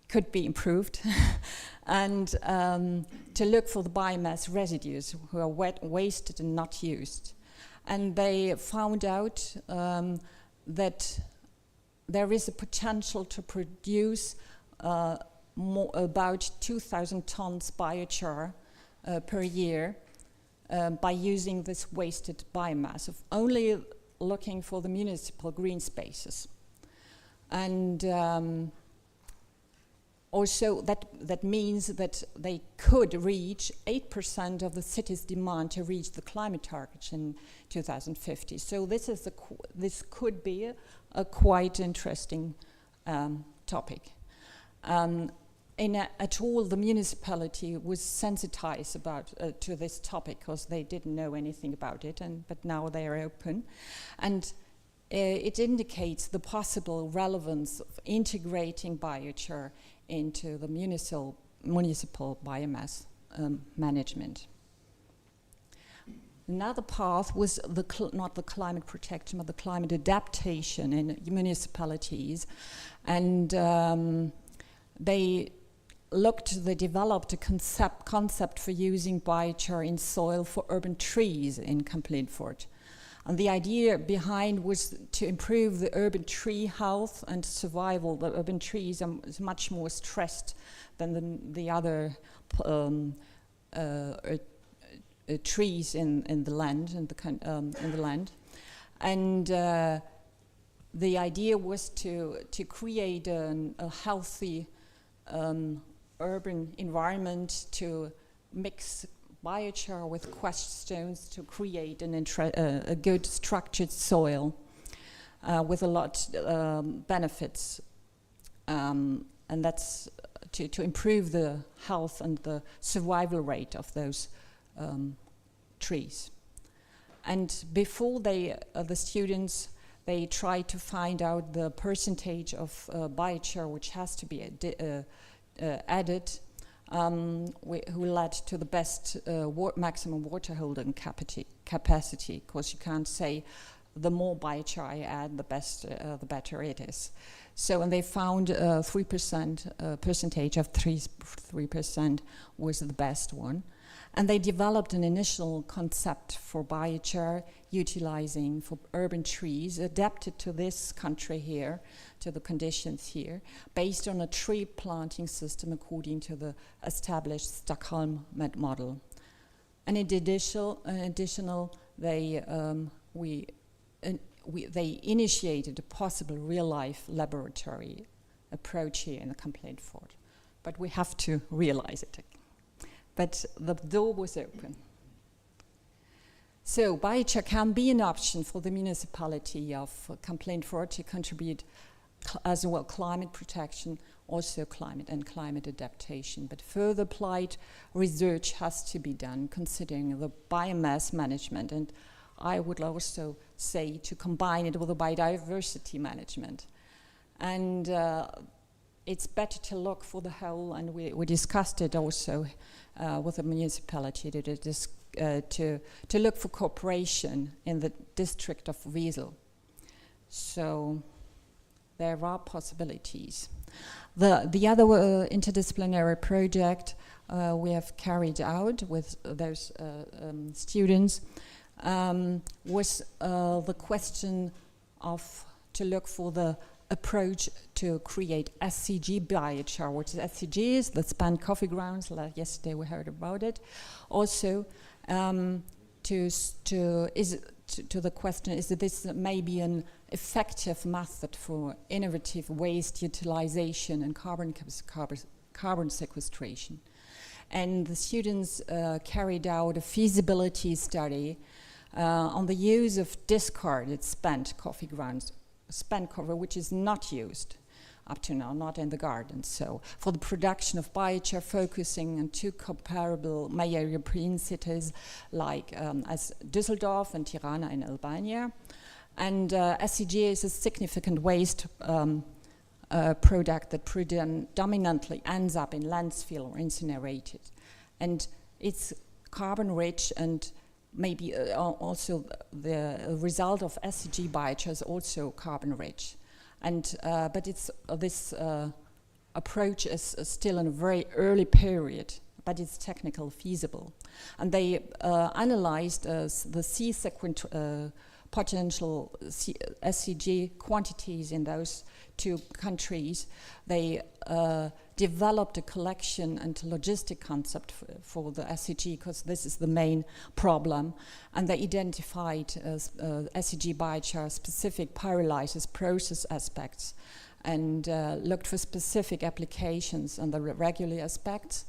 could be improved and to look for the biomass residues who are wasted and not used. And they found out that there is a potential to produce about 2,000 tons biochar per year by using this wasted biomass, of only looking for the municipal green spaces. And also that means that they could reach 8% of the city's demand to reach the climate targets in 2050. So this could be a quite interesting topic. At all, the municipality was sensitized to this topic because they didn't know anything about it, but now they are open. And it indicates the possible relevance of integrating biochar into the municipal biomass management. Another path was not the climate protection, but the climate adaptation in municipalities. And they developed a concept for using biochar in soil for urban trees in Complainfort. And the idea behind was to improve the urban tree health and survival. The urban trees are much more stressed than the other trees in the land, And the idea was to create a healthy urban environment, to mix biochar with quashed stones to create a good structured soil with a lot benefits, and that's to improve the health and the survival rate of those trees. And before the students, they try to find out the percentage of biochar which has to be added, who led to the best maximum water holding capacity, because you can't say the more biochar I add, the better it is. So, and they found 3% percentage of 3% was the best one. And they developed an initial concept for biochar utilizing for urban trees adapted to this country here, to the conditions here, based on a tree planting system according to the established Stockholm model. And in additional, they initiated a possible real-life laboratory approach here in the Complainfort. But we have to realize it. But the door was open. So biochar can be an option for the municipality of Complainfort to contribute as well climate protection, also climate adaptation. But further applied research has to be done considering the biomass management, and I would also say to combine it with the biodiversity management. And it's better to look for the whole, and we discussed it also with the municipality to look for cooperation in the district of Wiesel. So there are possibilities. The other interdisciplinary project we have carried out with those students was the question of to look for the approach to create SCG biochar, which is SCG is the spent coffee grounds. Yesterday we heard about it. Also, to the question, is this maybe an effective method for innovative waste utilization and carbon sequestration? And the students carried out a feasibility study on the use of discarded spent coffee grounds, spent cover which is not used up to now, not in the garden. So for the production of biochar, focusing on two comparable major European cities like as Düsseldorf and Tirana in Albania. And SCG is a significant waste product that predominantly ends up in landfill or incinerated. And it's carbon rich, and maybe also the result of SCG biochar is also carbon rich. And but it's this approach is still in a very early period, but it's technically feasible. And they analyzed the potential SCG quantities in those two countries. They developed a collection and logistic concept for the SCG, because this is the main problem. And they identified SCG biochar specific pyrolysis process aspects, and looked for specific applications on the regular aspects,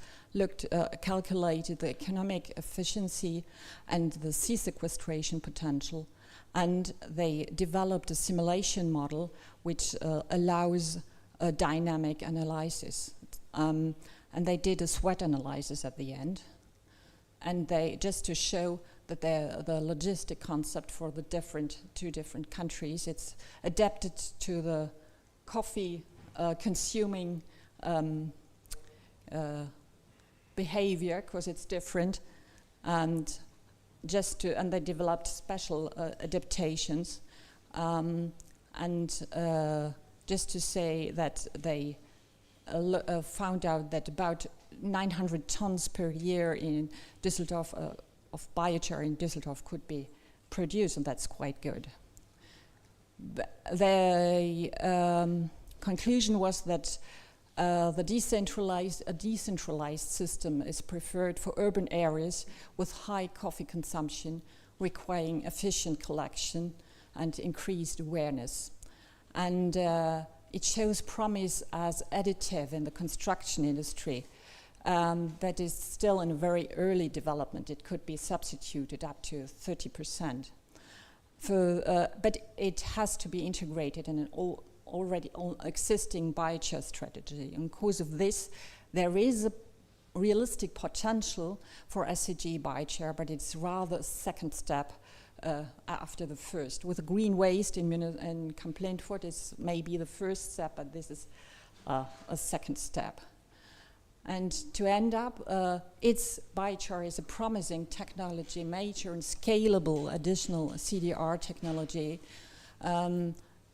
calculated the economic efficiency and the sea sequestration potential. And they developed a simulation model which allows a dynamic analysis. And they did a sweat analysis at the end. And they, just to show that the logistic concept for the two different countries, it's adapted to the coffee consuming behavior, because it's different. And they developed special adaptations, just to say that they found out that about 900 tons per year in Düsseldorf of biochar in Düsseldorf could be produced, and that's quite good. The conclusion was that a decentralized system is preferred for urban areas with high coffee consumption, requiring efficient collection and increased awareness. And it shows promise as additive in the construction industry, that is still in a very early development. It could be substituted up to 30%. But it has to be integrated in an already existing biochar strategy. And because of this, there is a realistic potential for SCG biochar, but it's rather a second step after the first. With green waste in Kamp-Lintfort is maybe the first step, but this is a second step. And to end up, biochar is a promising technology, major and scalable additional CDR technology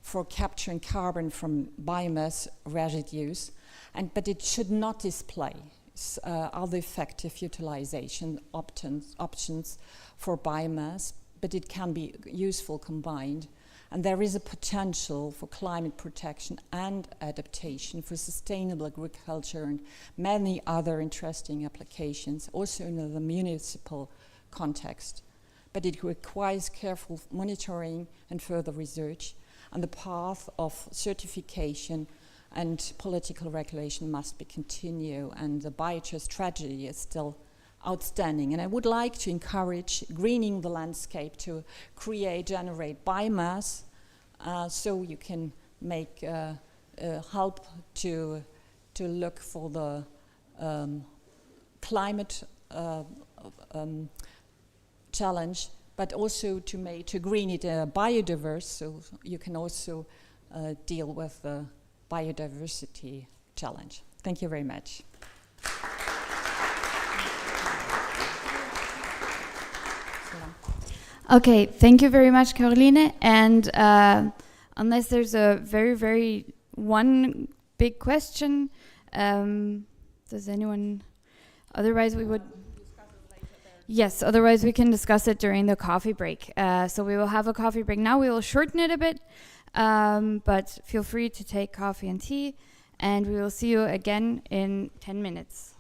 for capturing carbon from biomass residues, but it should not display other effective utilization options for biomass, but it can be useful combined. And there is a potential for climate protection and adaptation, for sustainable agriculture and many other interesting applications, also in the municipal context. But it requires careful monitoring and further research, and the path of certification and political regulation must be continued, and the biochar strategy is still outstanding. And I would like to encourage greening the landscape to generate biomass, so you can make help to look for the climate challenge, but also to green it biodiverse, so you can also deal with the biodiversity challenge. Thank you very much. Okay, thank you very much, Caroline. And unless there's a very one big question, does anyone? Otherwise, we would. Yes, otherwise we can discuss it during the coffee break. So we will have a coffee break now. We will shorten it a bit, but feel free to take coffee and tea, and we will see you again in 10 minutes.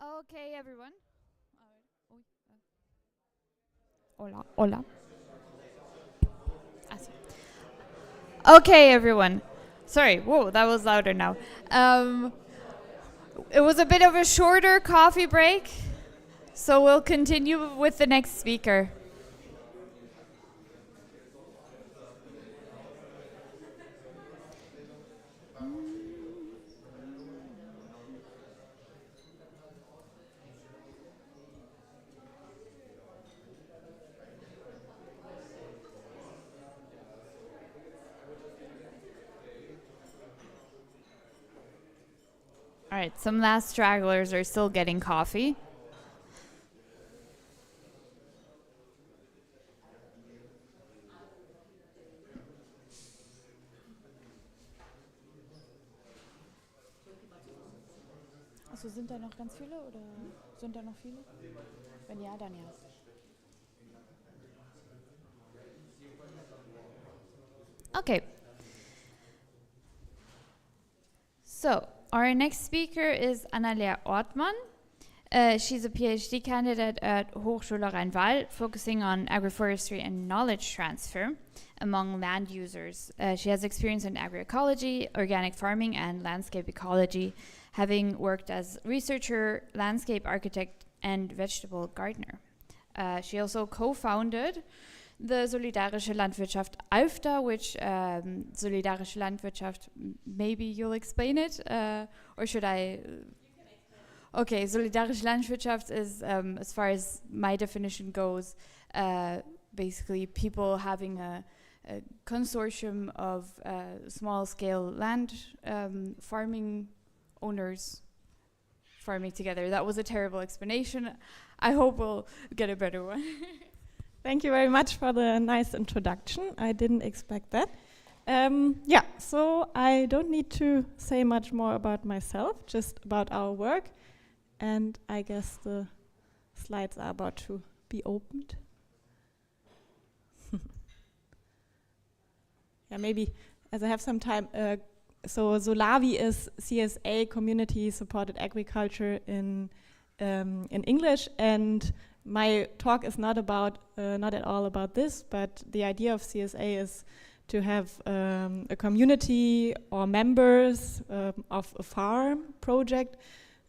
Okay, everyone. Hola, hola. Okay, everyone. Sorry, whoa, that was louder now. It was a bit of a shorter coffee break, so we'll continue with the next speaker. All right, some last stragglers are still getting coffee. Also sind da noch ganz viele oder sind da noch viele? Wenn ja, dann ja. Okay. So, our next speaker is Anna-Lea Ortmann. She's a PhD candidate at Hochschule Rhein-Waal, focusing on agroforestry and knowledge transfer among land users. She has experience in agroecology, organic farming, and landscape ecology, having worked as researcher, landscape architect, and vegetable gardener. She also co-founded the Solidarische Landwirtschaft ALFTA, which Solidarische Landwirtschaft, maybe you'll explain it, or should I? Okay, Solidarische Landwirtschaft is, as far as my definition goes, basically people having a consortium of small-scale land farming owners farming together. That was a terrible explanation. I hope we'll get a better one. Thank you very much for the nice introduction. I didn't expect that. Yeah, so I don't need to say much more about myself, just about our work. And I guess the slides are about to be opened. Yeah, maybe as I have some time. So Solavi is CSA, Community Supported Agriculture in English, and my talk is not at all about this, but the idea of CSA is to have a community or members of a farm project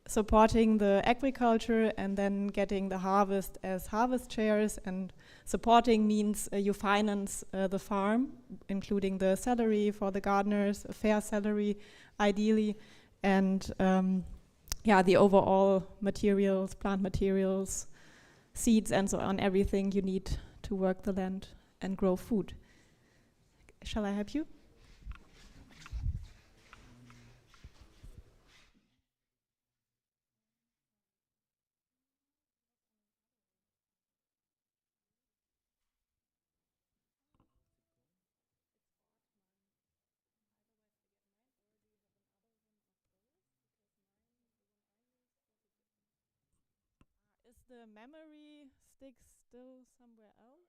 supporting the agriculture and then getting the harvest as harvest shares, and supporting means you finance the farm, including the salary for the gardeners, a fair salary ideally, and yeah, the overall materials, plant materials, seeds and so on, everything you need to work the land and grow food. Shall I help you? Is the memory stick still somewhere else?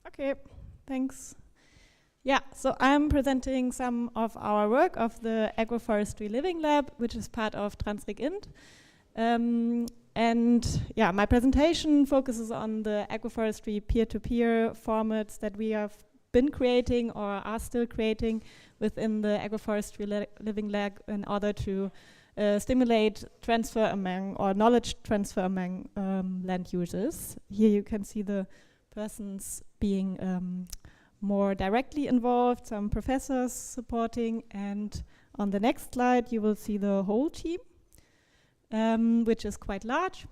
Okay, thanks. Yeah, so I'm presenting some of our work of the Agroforestry Living Lab, which is part of Transreg Int. And yeah, my presentation focuses on the agroforestry peer-to-peer formats that we have been creating or are still creating within the Agroforestry Living Lab in order to stimulate transfer among, or knowledge transfer among land users. Here you can see the persons being more directly involved, some professors supporting, and on the next slide you will see the whole team, which is quite large.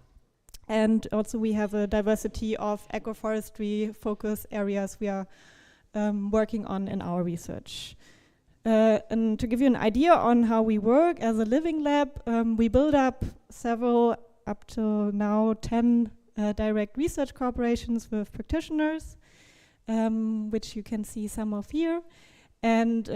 And also we have a diversity of agroforestry focus areas we are working on in our research. And to give you an idea on how we work as a living lab, we build up several, up to now 10 direct research cooperations with practitioners, which you can see some of here. And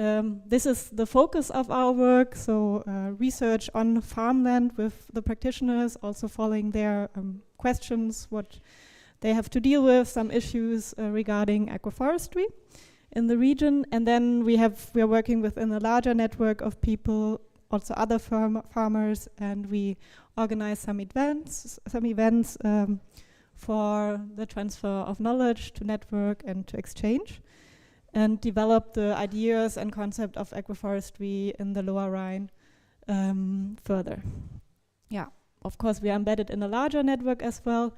this is the focus of our work, so research on farmland with the practitioners, also following their questions, what they have to deal with, some issues regarding agroforestry in the region. And then we are working within a larger network of people, also other farmers, and we organize some events for the transfer of knowledge to network and to exchange, and develop the ideas and concept of agroforestry in the Lower Rhine further. Yeah, of course we are embedded in a larger network as well.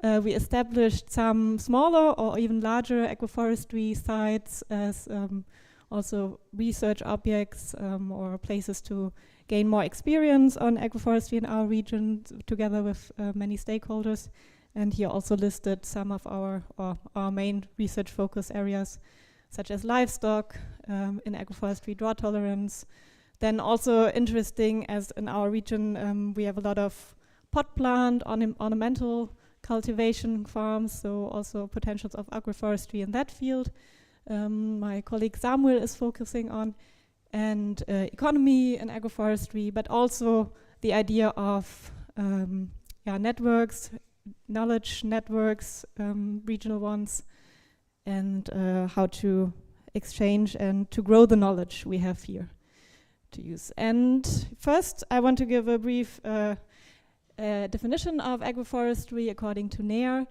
We established some smaller or even larger agroforestry sites as also research objects or places to gain more experience on agroforestry in our region together with many stakeholders. And here also listed some of our main research focus areas, such as livestock, in agroforestry, drought tolerance. Then also interesting, as in our region we have a lot of pot plant, ornamental cultivation farms, so also potentials of agroforestry in that field. My colleague Samuel is focusing on, and economy and agroforestry, but also the idea of networks, knowledge networks, regional ones, and how to exchange and to grow the knowledge we have here to use. And first, I want to give a brief definition of agroforestry according to Nair.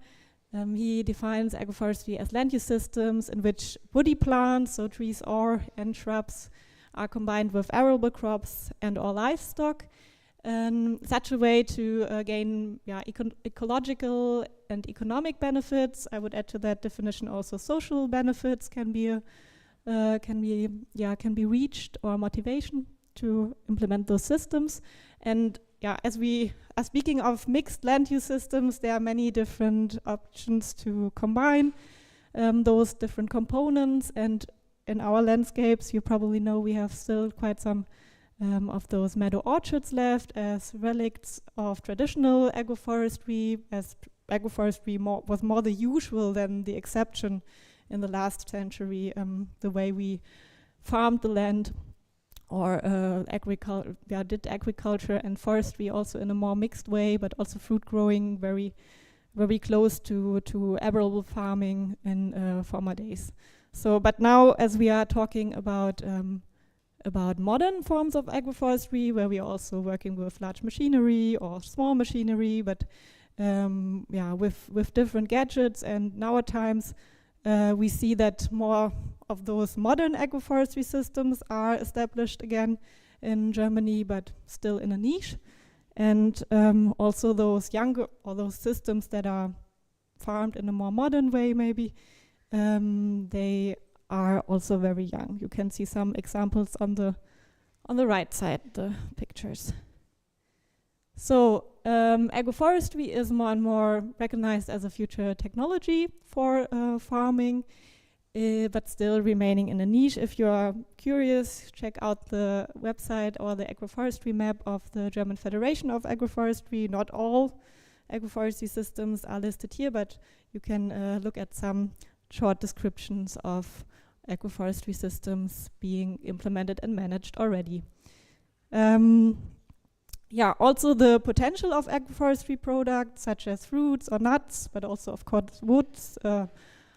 He defines agroforestry as land use systems in which woody plants, so trees and shrubs, are combined with arable crops and or livestock in such a way to gain ecological and economic benefits. I would add to that definition also social benefits can be reached, or motivation to implement those systems. And as we are speaking of mixed land use systems, there are many different options to combine those different components. And in our landscapes, you probably know we have still quite some of those meadow orchards left as relics of traditional agroforestry, as agroforestry was more the usual than the exception in the last century, the way we farmed the land, or did agriculture and forestry also in a more mixed way, but also fruit growing very, very close to arable farming in former days. So, but now as we are talking about modern forms of agroforestry, where we are also working with large machinery or small machinery, but with different gadgets, and nowadays we see that more of those modern agroforestry systems are established again in Germany, but still in a niche. And also those younger, or those systems that are farmed in a more modern way maybe, they are also very young. You can see some examples on the right side, the pictures. So agroforestry is more and more recognized as a future technology for farming, but still remaining in a niche. If you are curious, check out the website or the agroforestry map of the German Federation of Agroforestry. Not all agroforestry systems are listed here, but you can look at some short descriptions of agroforestry systems being implemented and managed already. Also the potential of agroforestry products such as fruits or nuts, but also of course woods,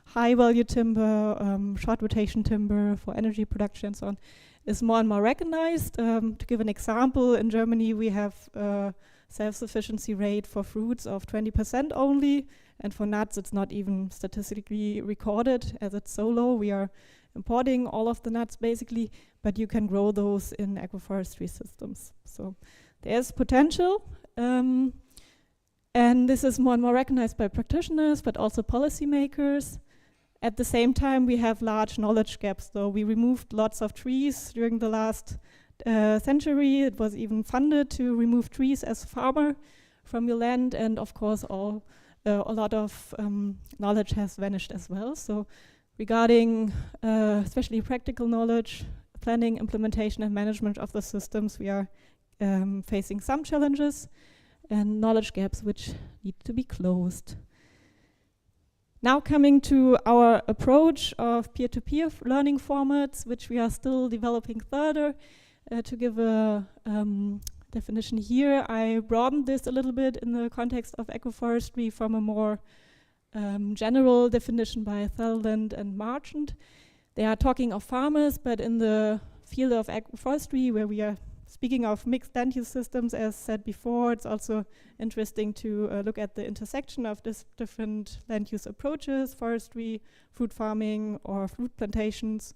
high value timber, short rotation timber for energy production and so on, is more and more recognized. To give an example, in Germany we have a self-sufficiency rate for fruits of 20% only, and for nuts it's not even statistically recorded as it's so low. We are importing all of the nuts basically, but you can grow those in agroforestry systems. So there's potential. And this is more and more recognized by practitioners, but also policymakers. At the same time, we have large knowledge gaps. So we removed lots of trees during the last century. It was even funded to remove trees as a farmer from your land. And of course, a lot of knowledge has vanished as well. So regarding especially practical knowledge, planning, implementation, and management of the systems, we are facing some challenges and knowledge gaps which need to be closed. Now coming to our approach of peer-to-peer learning formats, which we are still developing further. To give a definition here, I broadened this a little bit in the context of agroforestry from a more general definition by Sutherland and Marchant. They are talking of farmers, but in the field of agroforestry, where we are speaking of mixed land use systems, as said before, it's also interesting to look at the intersection of these different land use approaches, forestry, fruit farming, or fruit plantations,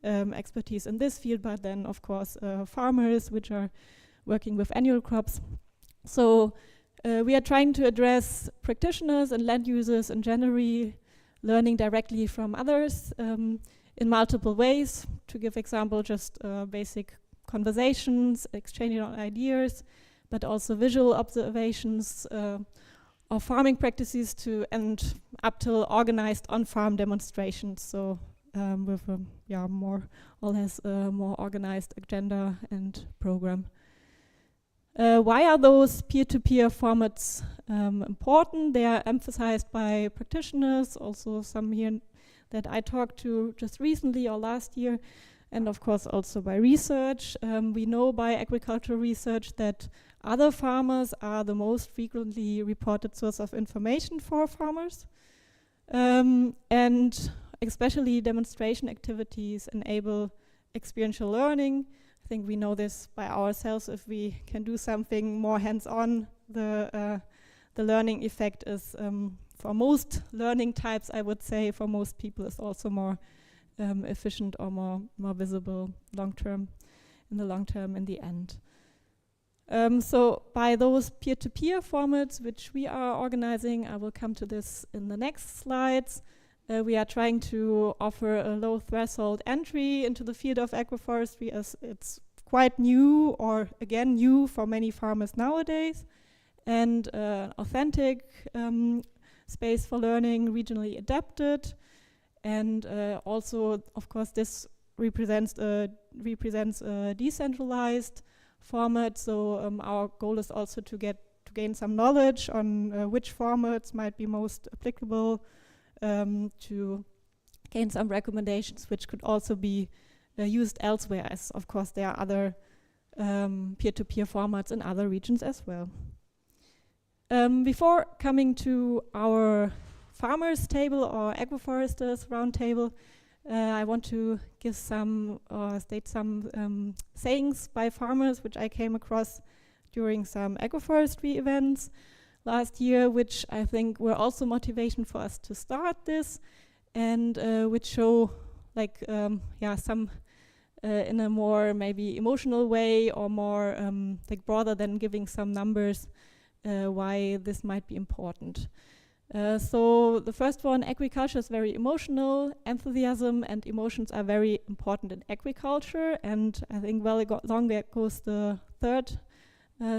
expertise in this field, but then, of course, farmers, which are working with annual crops. So we are trying to address practitioners and land users in general, learning directly from others in multiple ways. To give example, just basic conversations, exchanging ideas, but also visual observations of farming practices and up till organized on-farm demonstrations. So with a more or less more organized agenda and program. Why are those peer-to-peer formats important? They are emphasized by practitioners, also some here that I talked to just recently or last year, and of course also by research. We know by agricultural research that other farmers are the most frequently reported source of information for farmers. And especially demonstration activities enable experiential learning. I think we know this by ourselves. If we can do something more hands-on, the learning effect is, for most learning types, I would say, for most people is also more efficient or more visible in the long term in the end. So by those peer-to-peer formats which we are organizing, I will come to this in the next slides. We are trying to offer a low threshold entry into the field of agroforestry, as it's quite new, or again new for many farmers nowadays, and authentic space for learning, regionally adapted. And also, of course, this represents a decentralized format. So our goal is also to gain some knowledge on which formats might be most applicable, to gain some recommendations which could also be used elsewhere, as of course there are other peer-to-peer formats in other regions as well. Before coming to our farmers table or agroforesters roundtable, I want to give some state some sayings by farmers which I came across during some agroforestry events last year, which I think were also motivation for us to start this, and which show like some in a more maybe emotional way, or more like broader than giving some numbers, why this might be important. So the first one, agriculture is very emotional. Enthusiasm and emotions are very important in agriculture, and I think along there goes the third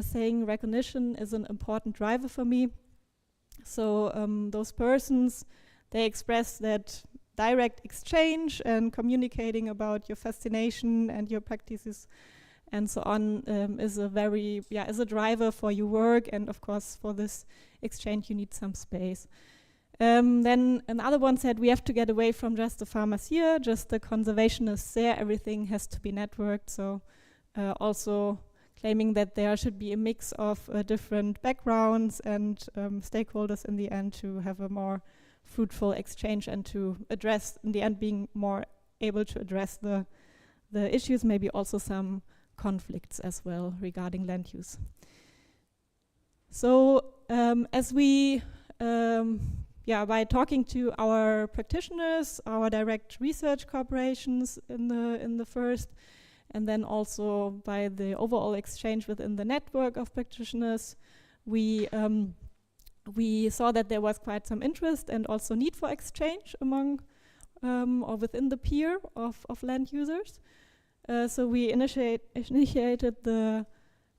saying, recognition is an important driver for me. So those persons, they express that direct exchange and communicating about your fascination and your practices and so on is a driver for your work, and of course for this exchange you need some space. Then another one said we have to get away from just the farmers here, just the conservationists there, everything has to be networked. So also claiming that there should be a mix of different backgrounds and stakeholders in the end to have a more fruitful exchange, and to address, in the end, being more able to address the issues, maybe also some conflicts as well regarding land use. So as we, by talking to our practitioners, our direct research corporations in the first, and then also by the overall exchange within the network of practitioners, we saw that there was quite some interest and also need for exchange among or within the peer of land users. So we initiated the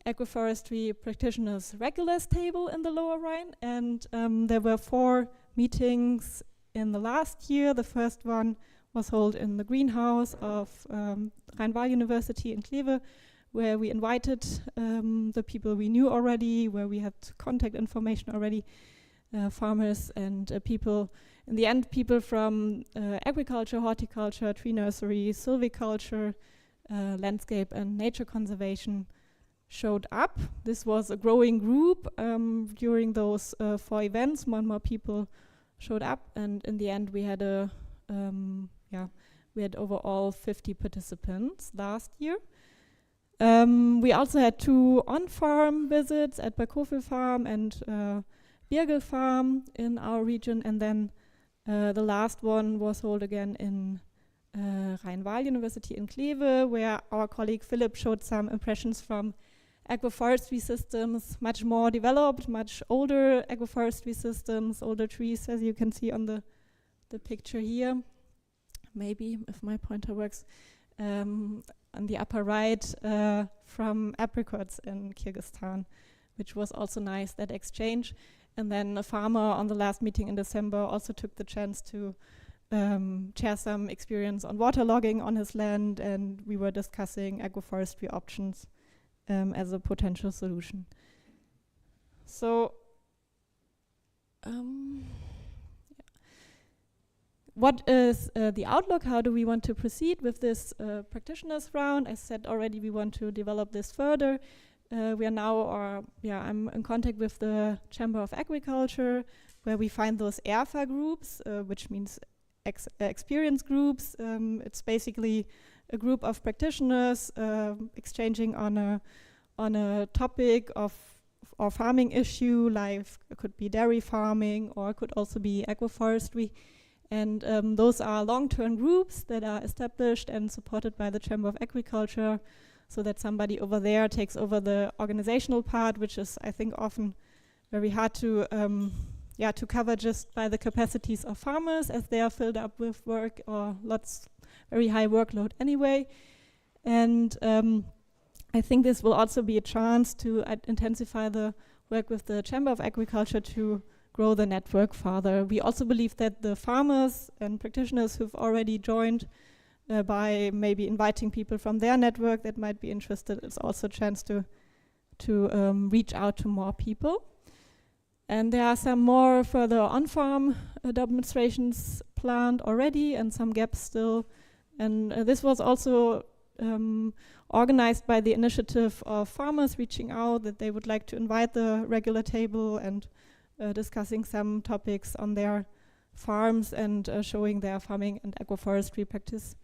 Agroforestry Practitioners Regulars Table in the Lower Rhine, and there were 4 meetings in the last year. The first one was held in the greenhouse of Rhein-Waal University in Kleve, where we invited the people we knew already, where we had contact information already, farmers and people. In the end, people from agriculture, horticulture, tree nursery, silviculture, landscape and nature conservation showed up. This was a growing group. During those 4 events, more and more people showed up, and in the end we had we had overall 50 participants last year. We also had 2 on-farm visits at Berkofel Farm and Birgel Farm in our region, and then the last one was held again in Rhein-Waal University in Kleve, where our colleague Philip showed some impressions from agroforestry systems, much more developed, much older agroforestry systems, older trees, as you can see on the picture here. Maybe, if my pointer works, on the upper right, from apricots in Kyrgyzstan, which was also nice, that exchange. And then a farmer on the last meeting in December also took the chance to share some experience on waterlogging on his land, and we were discussing agroforestry options as a potential solution. So, what is the outlook? How do we want to proceed with this practitioners round? I said already we want to develop this further. We are now, I'm in contact with the Chamber of Agriculture, where we find those ERFA groups, which means experience groups. It's basically a group of practitioners exchanging on a topic of or farming issue, like it could be dairy farming or it could also be agroforestry. And those are long-term groups that are established and supported by the Chamber of Agriculture, so that somebody over there takes over the organizational part, which is, I think, often very hard to cover just by the capacities of farmers, as they are filled up with work or very high workload anyway. And I think this will also be a chance to intensify the work with the Chamber of Agriculture to grow the network further. We also believe that the farmers and practitioners who've already joined by maybe inviting people from their network that might be interested, it's also a chance to reach out to more people. And there are some more further on-farm demonstrations planned already and some gaps still. And this was also organized by the initiative of farmers reaching out that they would like to invite the regular table and discussing some topics on their farms and showing their farming and agroforestry practice.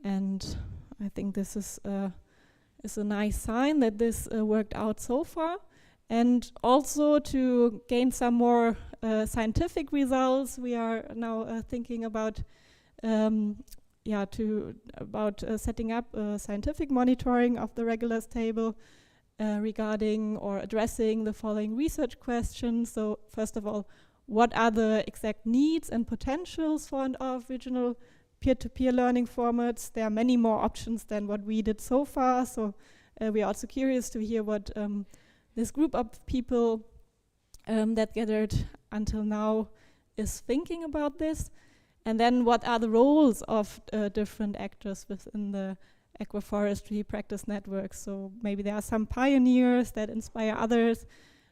And I think this is a nice sign that this worked out so far. And also to gain some more scientific results, we are now thinking about setting up scientific monitoring of the regulars table regarding or addressing the following research questions. So first of all, what are the exact needs and potentials for and of regional peer-to-peer learning formats? There are many more options than what we did so far. So we are also curious to hear what this group of people that gathered until now is thinking about this. And then what are the roles of different actors within the agroforestry practice network? So maybe there are some pioneers that inspire others,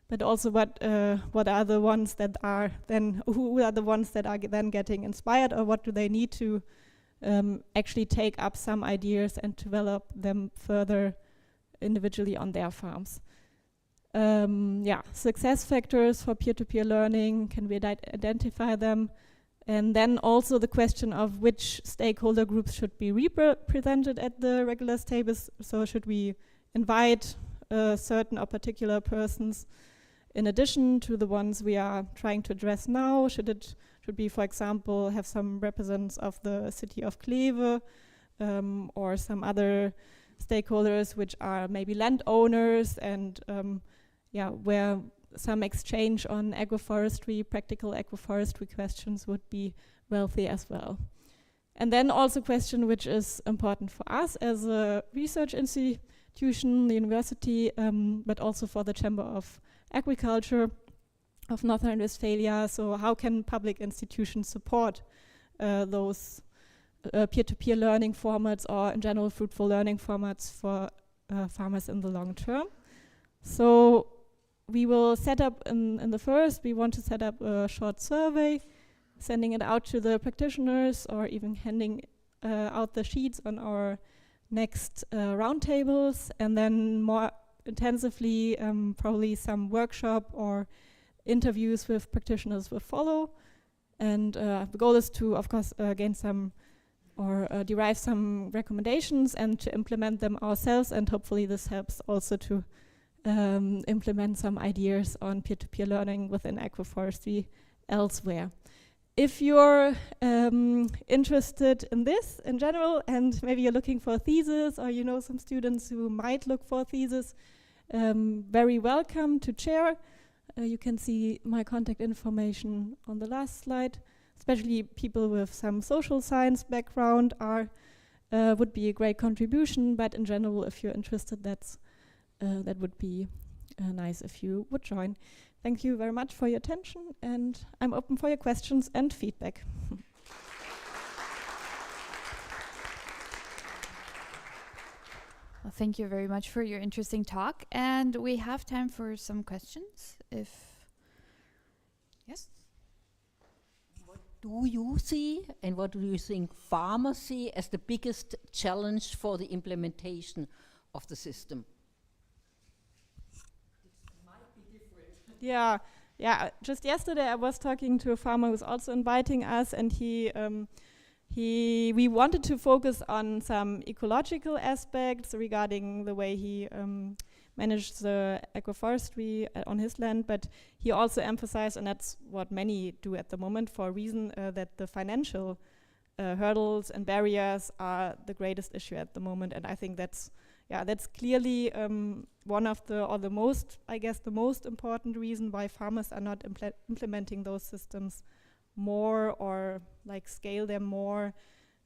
but also what are the ones that are then, who are the ones that are then getting inspired, or what do they need to actually take up some ideas and develop them further individually on their farms. Success factors for peer-to-peer learning, can we identify them? And then also the question of which stakeholder groups should be represented at the regulars tables. So should we invite certain or particular persons in addition to the ones we are trying to address now? Should we, for example, have some representatives of the city of Kleve or some other stakeholders, which are maybe landowners, and where some exchange on agroforestry, practical agroforestry questions would be wealthy as well. And then also a question which is important for us as a research institution, the university, but also for the Chamber of Agriculture of North Rhine-Westphalia. So how can public institutions support those peer-to-peer learning formats, or in general fruitful learning formats for farmers in the long term? So we will set up in the first, we want to set up a short survey, sending it out to the practitioners, or even handing out the sheets on our next roundtables, and then more intensively probably some workshop or interviews with practitioners will follow. And the goal is to, of course, gain some or derive some recommendations and to implement them ourselves, and hopefully this helps also to implement some ideas on peer-to-peer learning within agroforestry elsewhere. If you're interested in this in general, and maybe you're looking for a thesis, or you know some students who might look for a thesis, very welcome to chair. You can see my contact information on the last slide. Especially people with some social science background would be a great contribution, but in general, if you're interested, that would be nice if you would join. Thank you very much for your attention, and I'm open for your questions and feedback. Well, thank you very much for your interesting talk, and we have time for some questions. Yes? What do you see, and what do you think farmers see as the biggest challenge for the implementation of the system? Yeah. Just yesterday, I was talking to a farmer who's also inviting us, and we wanted to focus on some ecological aspects regarding the way he managed the agroforestry on his land, but he also emphasized, and that's what many do at the moment, for a reason that the financial hurdles and barriers are the greatest issue at the moment, and I think that's clearly one of the most important reason why farmers are not implementing those systems more, or like scale them more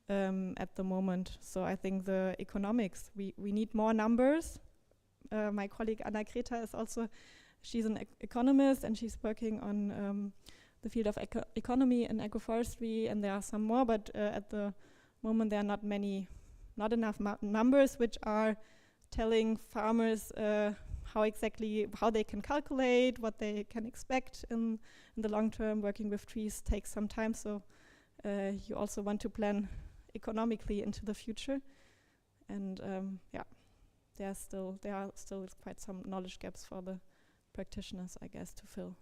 at the moment. So I think the economics, we need more numbers. My colleague Anna-Greta is also, she's an economist, and she's working on the field of economy and agroforestry, and there are some more, but at the moment there are not enough numbers which are telling farmers how they can calculate, what they can expect in the long term. Working with trees takes some time, so you also want to plan economically into the future. And there are still quite some knowledge gaps for the practitioners, I guess, to fill.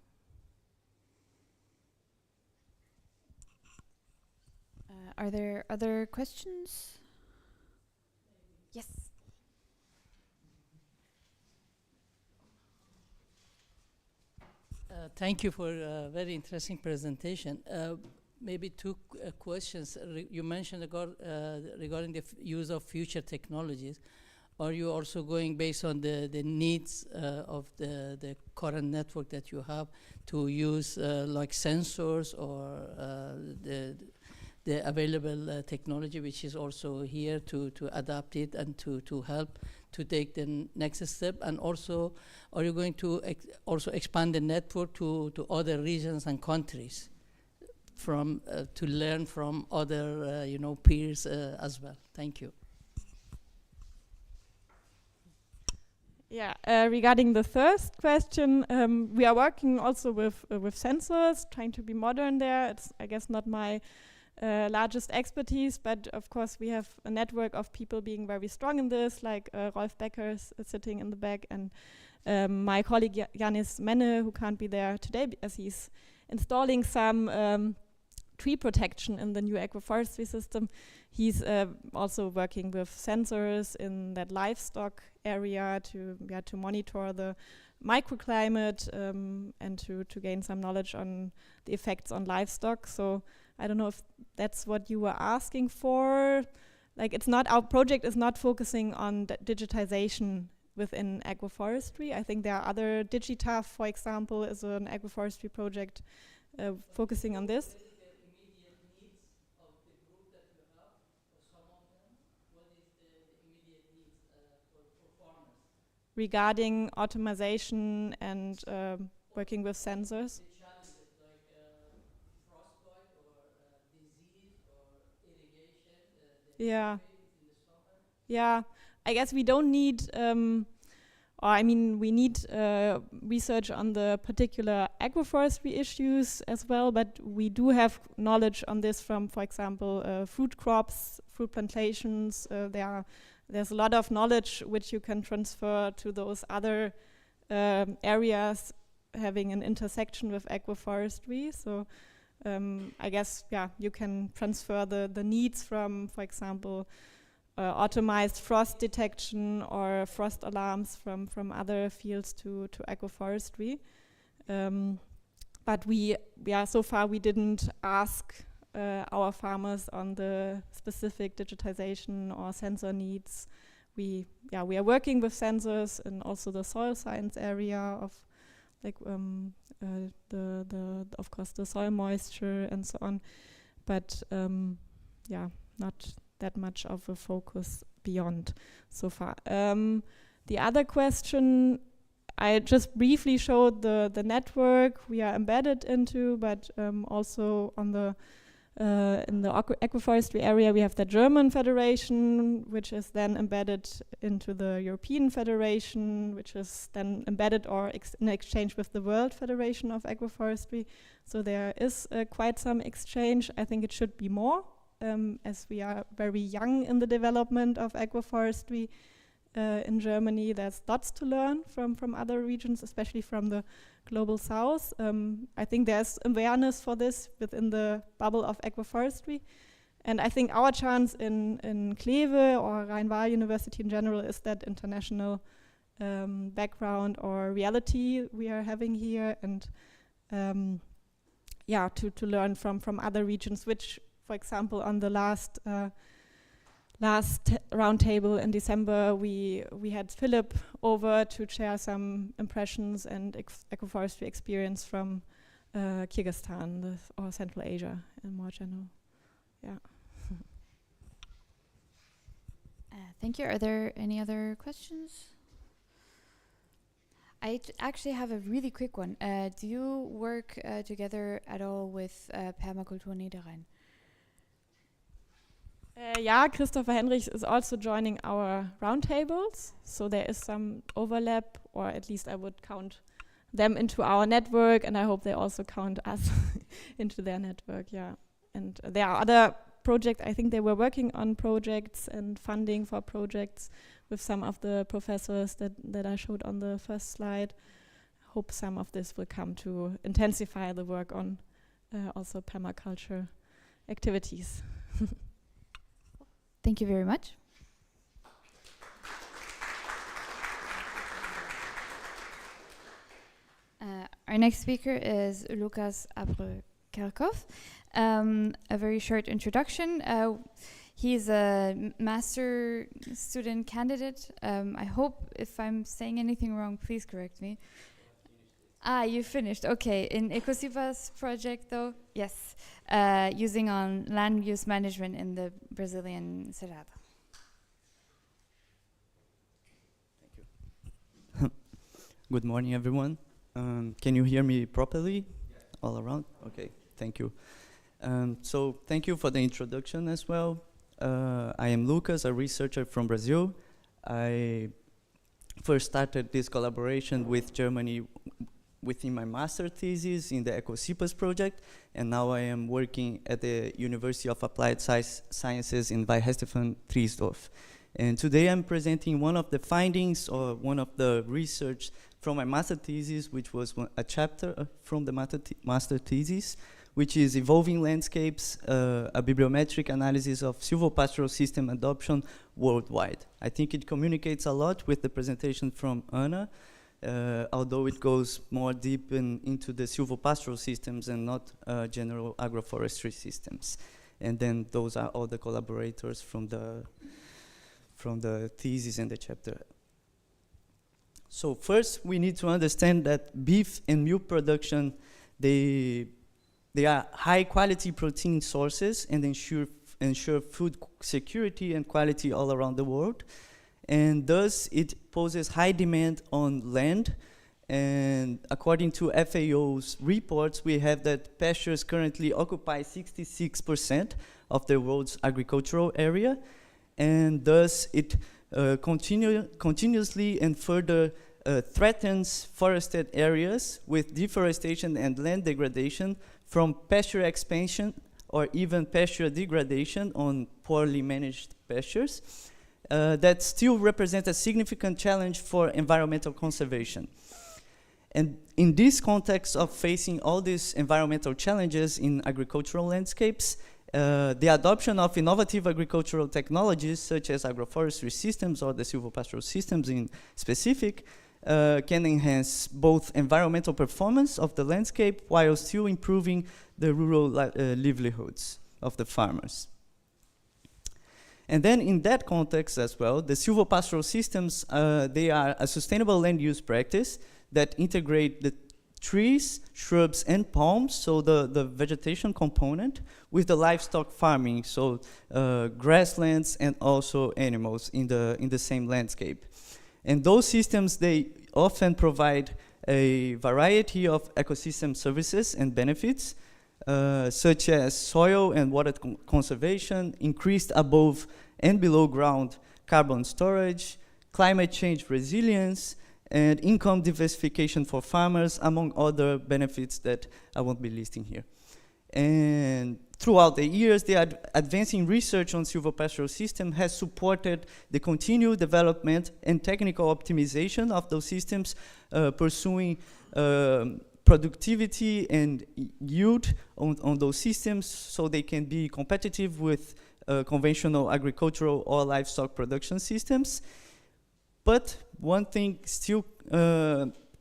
Are there other questions? Yes. Thank you for a very interesting presentation. Maybe two questions. You mentioned regarding the use of future technologies. Are you also going based on the needs of the current network that you have to use like sensors, or the available technology which is also here to adapt it and to help to take the next step? And also, are you going to also expand the network to other regions and countries from to learn from other peers as well? Thank you. Yeah, regarding the first question, we are working also with sensors, trying to be modern there. It's, I guess, not my largest expertise, but of course we have a network of people being very strong in this, like Rolf Becker is sitting in the back, and my colleague Janis Menne, who can't be there today as he's installing some tree protection in the new agroforestry system. He's also working with sensors in that livestock area to monitor the microclimate and to gain some knowledge on the effects on livestock. So I don't know if that's what you were asking for. like it's not, our project is not focusing on digitization within agroforestry. I think there are other, DigiTAF, for example, is an agroforestry project focusing on this. Regarding automation and working with sensors. Yeah. Yeah, I guess we don't need, we need research on the particular agroforestry issues as well, but we do have knowledge on this from, for example, fruit crops, fruit plantations. There's a lot of knowledge which you can transfer to those other areas having an intersection with agroforestry. So I guess, yeah, you can transfer the needs from, for example, automized frost detection or frost alarms from other fields to agroforestry. But so far we didn't ask our farmers on the specific digitization or sensor needs. We are working with sensors and also the soil science area of like of course the soil moisture and so on, but not that much of a focus beyond so far. The other question, I just briefly showed the network we are embedded into, but also on the in the agroforestry area we have the German Federation, which is then embedded into the European Federation, which is then embedded or in exchange with the World Federation of Agroforestry. So there is quite some exchange. I think it should be more, as we are very young in the development of agroforestry in Germany. There's lots to learn from other regions, especially from the global south. I think there's awareness for this within the bubble of agroforestry. And I think our chance in Kleve or Rhein-Waal University in general is that international background or reality we are having here, and to learn from other regions, which, for example, on the last roundtable in December, we had Philip over to share some impressions and agroforestry experience from Kyrgyzstan or Central Asia in more general. Yeah. Thank you. Are there any other questions? I actually have a really quick one. Do you work together at all with Permakultur Niederrhein? Christopher Henrichs is also joining our roundtables, so there is some overlap, or at least I would count them into our network, and I hope they also count us into their network. Yeah, and there are other projects. I think they were working on projects and funding for projects with some of the professors that I showed on the first slide. Hope some of this will come to intensify the work on also permaculture activities. Thank you very much. Our next speaker is Lukas Abreu Kerckhoff. A very short introduction. He's a master student candidate. I hope if I'm saying anything wrong, please correct me. You finished. Okay. In Ecosipa's project, though, yes, using on land use management in the Brazilian Cerrado. Thank you. Good morning, everyone. Can you hear me properly? Yes. All around? Okay. Thank you. So thank you for the introduction as well. I am Lucas, a researcher from Brazil. I first started this collaboration with Germany within my master thesis in the Ecosipas project, and now I am working at the University of Applied Sciences in Weihesteffen-Triesdorf. And today I'm presenting one of the findings or one of the research from my master thesis, which was a chapter from the master thesis, which is Evolving Landscapes, a bibliometric analysis of silvopastoral system adoption worldwide. I think it communicates a lot with the presentation from Anna, although it goes more deep into the silvopastoral systems and not general agroforestry systems. And then those are all the collaborators from the thesis and the chapter. So first, we need to understand that beef and milk production, they are high-quality protein sources and ensure food security and quality all around the world. And thus, it poses high demand on land. And according to FAO's reports, we have that pastures currently occupy 66% of the world's agricultural area. And thus, it continuously and further threatens forested areas with deforestation and land degradation from pasture expansion or even pasture degradation on poorly managed pastures that still represent a significant challenge for environmental conservation. And in this context of facing all these environmental challenges in agricultural landscapes, the adoption of innovative agricultural technologies such as agroforestry systems or the silvopastoral systems in specific can enhance both environmental performance of the landscape while still improving the rural livelihoods of the farmers. And then in that context as well, the silvopastoral systems, they are a sustainable land use practice that integrate the trees, shrubs, and palms, so the vegetation component, with the livestock farming, so grasslands and also animals in the same landscape. And those systems, they often provide a variety of ecosystem services and benefits, such as soil and water conservation, increased above and below ground carbon storage, climate change resilience, and income diversification for farmers, among other benefits that I won't be listing here. And throughout the years, the advancing research on silvopastoral system has supported the continued development and technical optimization of those systems, pursuing productivity and yield on those systems so they can be competitive with conventional agricultural or livestock production systems. But one thing still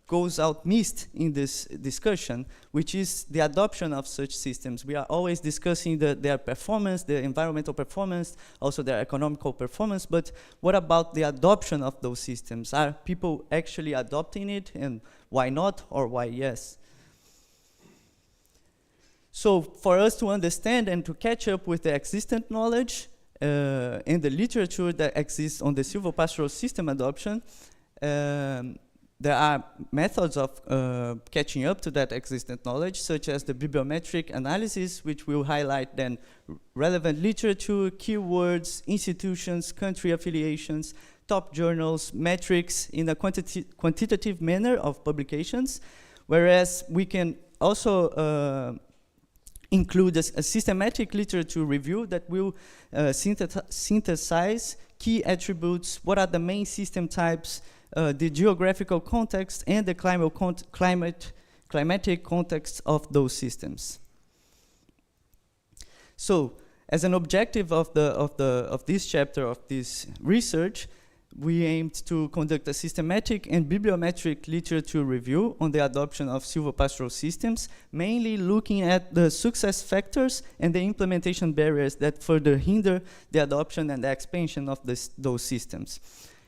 goes out missed in this discussion, which is the adoption of such systems. We are always discussing their performance, their environmental performance, also their economical performance, but what about the adoption of those systems? Are people actually adopting it, and why not, or why yes? So for us to understand and to catch up with the existent knowledge and the literature that exists on the silvopastoral system adoption, there are methods of catching up to that existent knowledge, such as the bibliometric analysis, which will highlight then relevant literature, keywords, institutions, country affiliations, top journals, metrics in a quantitative manner of publications, whereas we can also include a systematic literature review that will synthesize key attributes, what are the main system types, the geographical context, and the climatic context of those systems. So, as an objective of this chapter of this research, we aimed to conduct a systematic and bibliometric literature review on the adoption of silvopastoral systems, mainly looking at the success factors and the implementation barriers that further hinder the adoption and the expansion of those systems.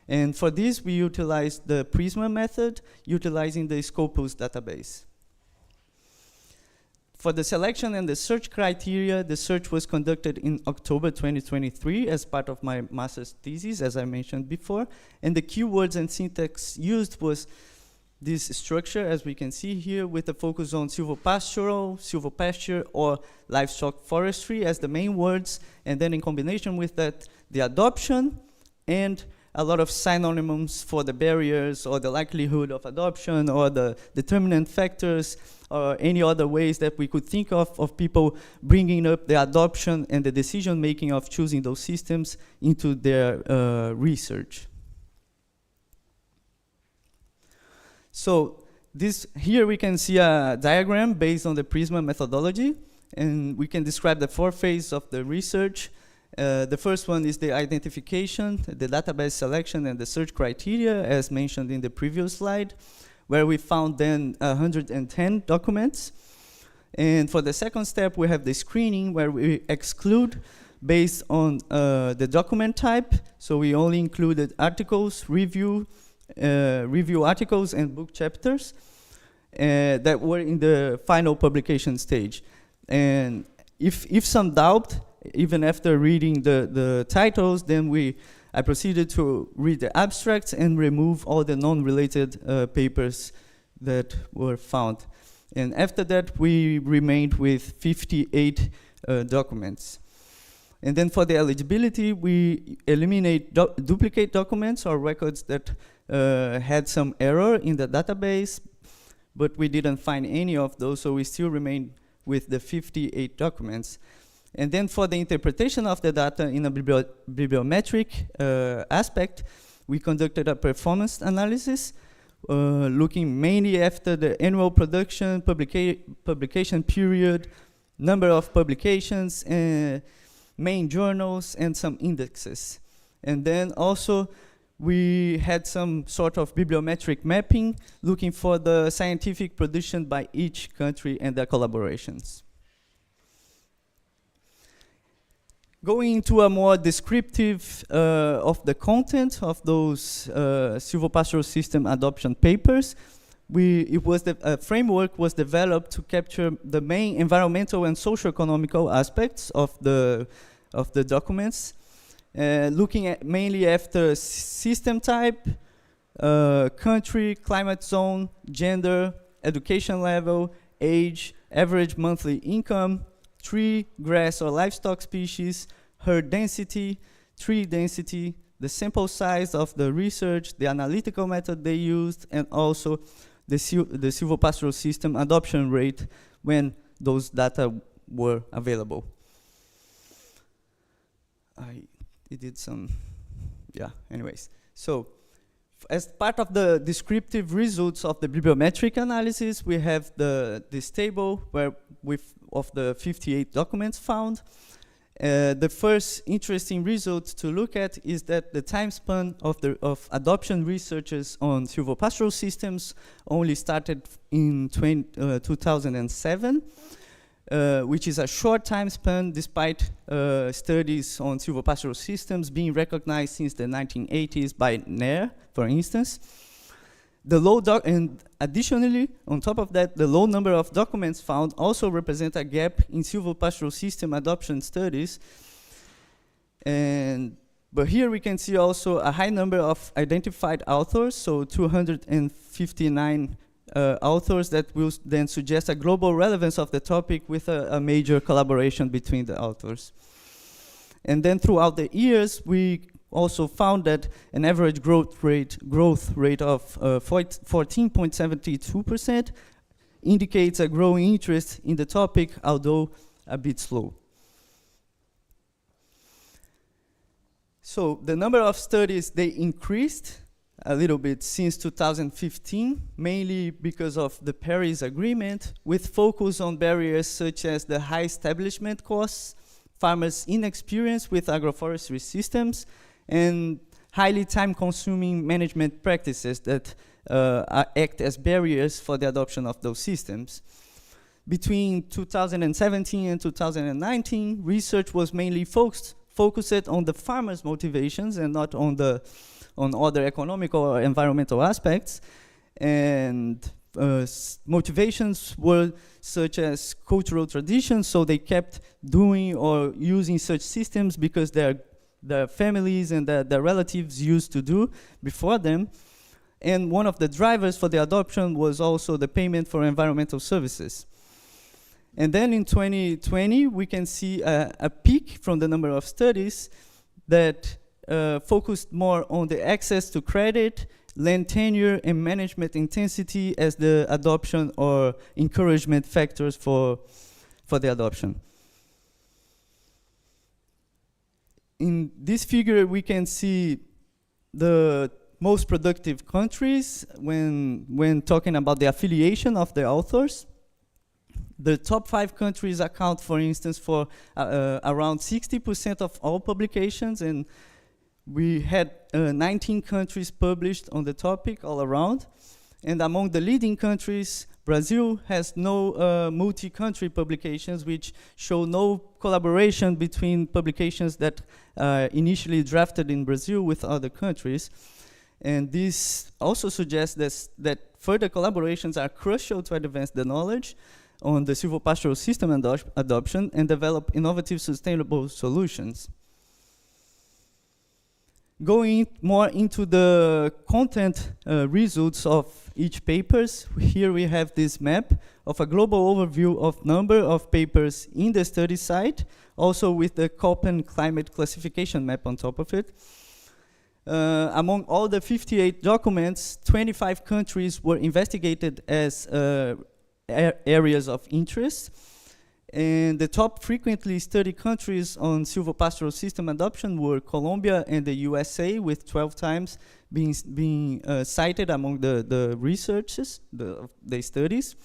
And for this, we utilized the PRISMA method, utilizing the Scopus database. For the selection and the search criteria, the search was conducted in October 2023 as part of my master's thesis, as I mentioned before. And the keywords and syntax used was this structure, as we can see here, with a focus on silvopastoral, silvopasture, or livestock forestry as the main words. And then in combination with that, the adoption and a lot of synonyms for the barriers or the likelihood of adoption or the determinant factors or any other ways that we could think of people bringing up the adoption and the decision making of choosing those systems into their research. So here we can see a diagram based on the PRISMA methodology, and we can describe the 4 phases of the research. The first one is the identification, the database selection, and the search criteria, as mentioned in the previous slide, where we found then 110 documents. And for the second step, we have the screening, where we exclude based on the document type. So we only included articles, review articles, and book chapters that were in the final publication stage. And if some doubt, even after reading the titles, then I proceeded to read the abstracts and remove all the non-related papers that were found. And after that, we remained with 58 documents. And then for the eligibility, we eliminate duplicate documents or records that had some error in the database, but we didn't find any of those, so we still remain with the 58 documents. And then for the interpretation of the data in a bibliometric aspect, we conducted a performance analysis, looking mainly after the annual production, publication period, number of publications, main journals, and some indexes. And then also we had some sort of bibliometric mapping, looking for the scientific production by each country and their collaborations. Going into a more descriptive of the content of those silvopastoral system adoption papers, a framework was developed to capture the main environmental and socio-economical aspects of the documents, looking at mainly after system type, country, climate zone, gender, education level, age, average monthly income, tree, grass, or livestock species, herd density, tree density, the sample size of the research, the analytical method they used, and also the silvopastoral system adoption rate when those data were available. Anyways. So, as part of the descriptive results of the bibliometric analysis, we have this table of the 58 documents found. The first interesting result to look at is that the time span of adoption researches on silvopastoral systems only started in 2007, which is a short time span despite studies on silvopastoral systems being recognized since the 1980s by NER, for instance. And additionally, on top of that, the low number of documents found also represent a gap in silvopastoral system adoption studies. But here we can see also a high number of identified authors, so 259 authors that will then suggest a global relevance of the topic with a major collaboration between the authors. And then throughout the years, we also found that an average growth rate of 14.72% indicates a growing interest in the topic, although a bit slow. So the number of studies, they increased a little bit since 2015, mainly because of the Paris Agreement, with focus on barriers such as the high establishment costs, farmers' inexperience with agroforestry systems, and highly time-consuming management practices that act as barriers for the adoption of those systems. Between 2017 and 2019, research was mainly focused on the farmers' motivations and not on other economical or environmental aspects. And motivations were such as cultural traditions, so they kept doing or using such systems because their families and their relatives used to do before them. And one of the drivers for the adoption was also the payment for environmental services. And then in 2020, we can see a peak from the number of studies that focused more on the access to credit, land tenure, and management intensity as the adoption or encouragement factors for the adoption. In this figure, we can see the most productive countries when talking about the affiliation of the authors. The top 5 countries account, for instance, for around 60% of all publications, and we had 19 countries published on the topic all around. And among the leading countries, Brazil has no multi-country publications, which show no collaboration between publications that initially drafted in Brazil with other countries. And this also suggests that further collaborations are crucial to advance the knowledge on the silvopastoral system adoption and develop innovative, sustainable solutions. Going more into the content results of each papers, here we have this map of a global overview of number of papers in the study site, also with the Köppen climate classification map on top of it. Among all the 58 documents, 25 countries were investigated as areas of interest. And the top frequently studied countries on silvopastoral system adoption were Colombia and the USA, with 12 times being cited among the researches, the studies.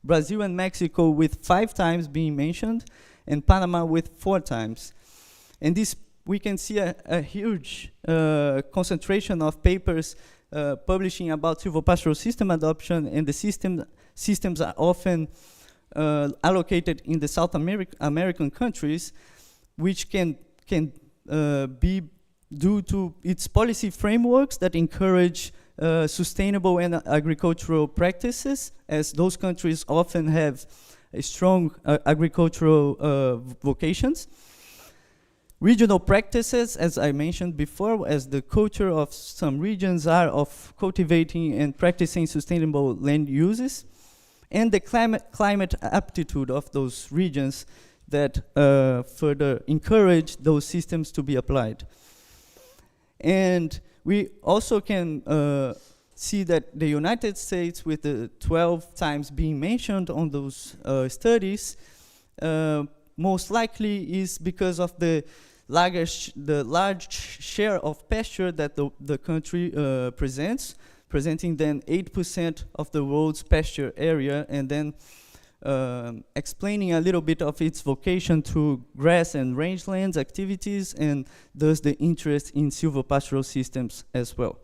Brazil and Mexico with 5 times being mentioned, and Panama with 4 times. And this, we can see a huge concentration of papers publishing about silvopastoral system adoption, and the systems are often allocated in the South American countries, which can be due to its policy frameworks that encourage sustainable and agricultural practices, as those countries often have a strong agricultural vocations. Regional practices, as I mentioned before, as the culture of some regions are of cultivating and practicing sustainable land uses, and the climate aptitude of those regions that further encourage those systems to be applied. And we also can see that the United States, with the 12 times being mentioned on those studies, most likely is because of the large share of pasture that the country presents, presenting then 8% of the world's pasture area, and then explaining a little bit of its vocation to grass and rangelands activities, and thus the interest in silvopastoral systems as well.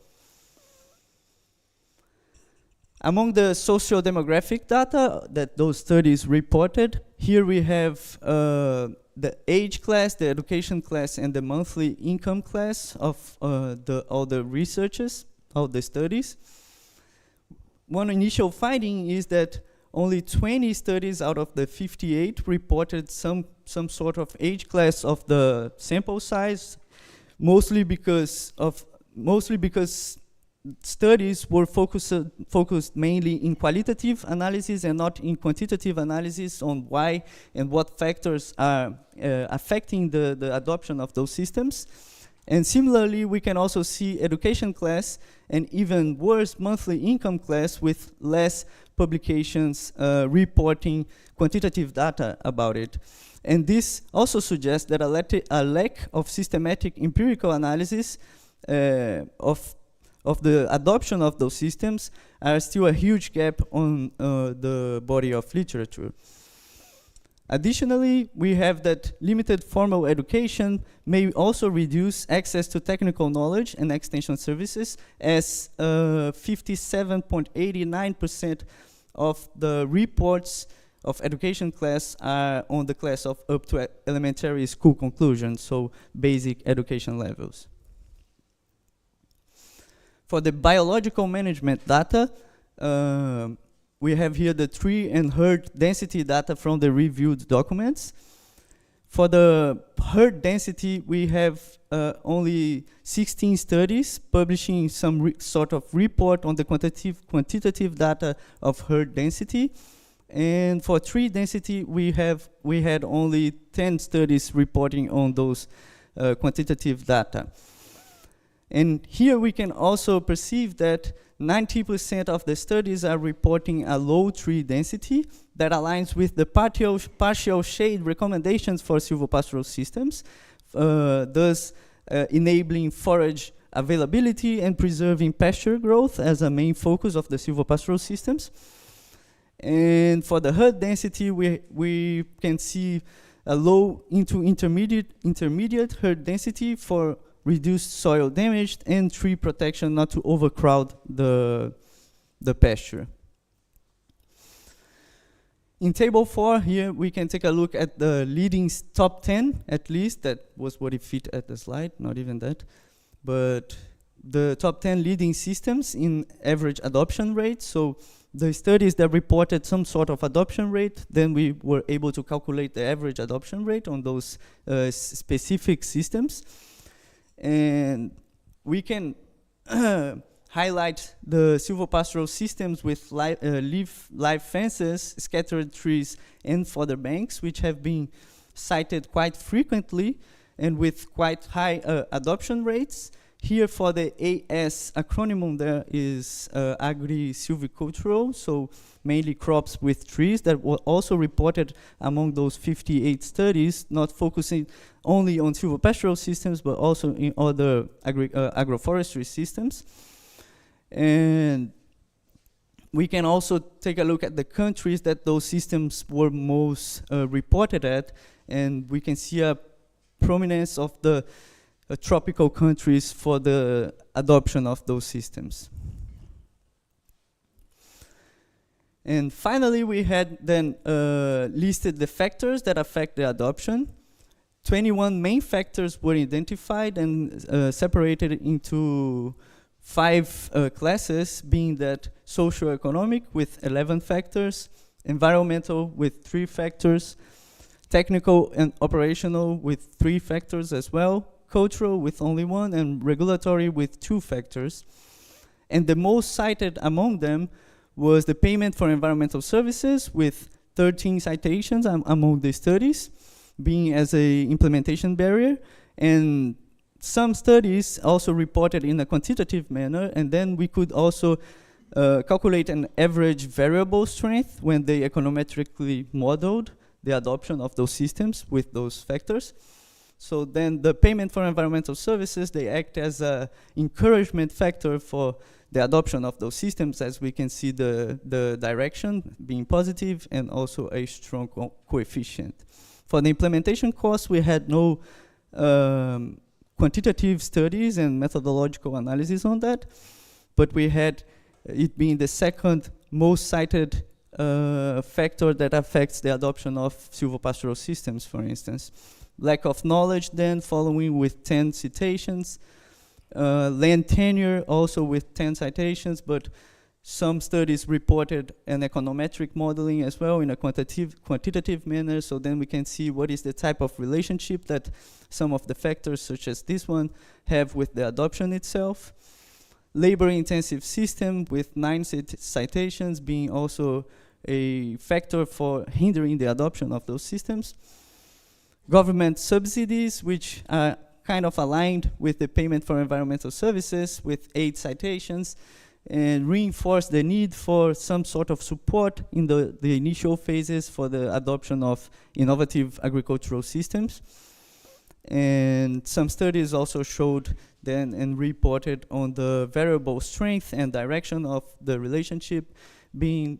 Among the socio-demographic data that those studies reported, here we have the age class, the education class, and the monthly income class of all the researchers, all the studies. One initial finding is that only 20 studies out of the 58 reported some sort of age class of the sample size, mostly because studies were focused mainly in qualitative analysis and not in quantitative analysis on why and what factors are affecting the adoption of those systems. And similarly, we can also see education class and even worse, monthly income class, with less publications reporting quantitative data about it. And this also suggests that a lack of systematic empirical analysis of the adoption of those systems are still a huge gap on the body of literature. Additionally, we have that limited formal education may also reduce access to technical knowledge and extension services, as 57.89% of the reports of education class are on the class of up to elementary school conclusion, so basic education levels. For the biological management data, we have here the tree and herd density data from the reviewed documents. For the herd density, we have only 16 studies publishing some sort of report on the quantitative data of herd density. And for tree density, we had only 10 studies reporting on those quantitative data. And here we can also perceive that 90% of the studies are reporting a low tree density that aligns with the partial shade recommendations for silvopastoral systems, thus enabling forage availability and preserving pasture growth as a main focus of the silvopastoral systems. And for the herd density, we can see a low into intermediate herd density for reduced soil damage and tree protection not to overcrowd the pasture. In table 4 here, we can take a look at the leading top 10, at least. That was what it fit at the slide, not even that. But the top 10 leading systems in average adoption rate. So the studies that reported some sort of adoption rate, then we were able to calculate the average adoption rate on those specific systems. And we can highlight the silvopastoral systems with live fences, scattered trees, and fodder banks, which have been cited quite frequently and with quite high adoption rates. Here for the AS acronym there is agri-silvicultural, so mainly crops with trees that were also reported among those 58 studies, not focusing only on silvopastoral systems, but also in other agroforestry systems. And we can also take a look at the countries that those systems were most reported at, and we can see a prominence of the tropical countries for the adoption of those systems. And finally, we had then listed the factors that affect the adoption. 21 main factors were identified and separated into 5 classes, being that socio-economic with 11 factors, environmental with 3 factors, technical and operational with 3 factors as well, cultural with only 1, and regulatory with 2 factors. And the most cited among them was the payment for environmental services with 13 citations among the studies, being as an implementation barrier. And some studies also reported in a quantitative manner, and then we could also calculate an average variable strength when they econometrically modeled the adoption of those systems with those factors. So then the payment for environmental services, they act as an encouragement factor for the adoption of those systems, as we can see the direction being positive and also a strong coefficient. For the implementation costs, we had no quantitative studies and methodological analysis on that, but we had it being the second most cited factor that affects the adoption of silvopastoral systems, for instance. Lack of knowledge then, following with 10 citations. Land tenure also with 10 citations, but some studies reported an econometric modeling as well in a quantitative manner, so then we can see what is the type of relationship that some of the factors, such as this one, have with the adoption itself. Labor-intensive system with 9 citations being also a factor for hindering the adoption of those systems. Government subsidies, which are kind of aligned with the payment for environmental services with 8 citations, and reinforce the need for some sort of support in the initial phases for the adoption of innovative agricultural systems. And some studies also showed then and reported on the variable strength and direction of the relationship being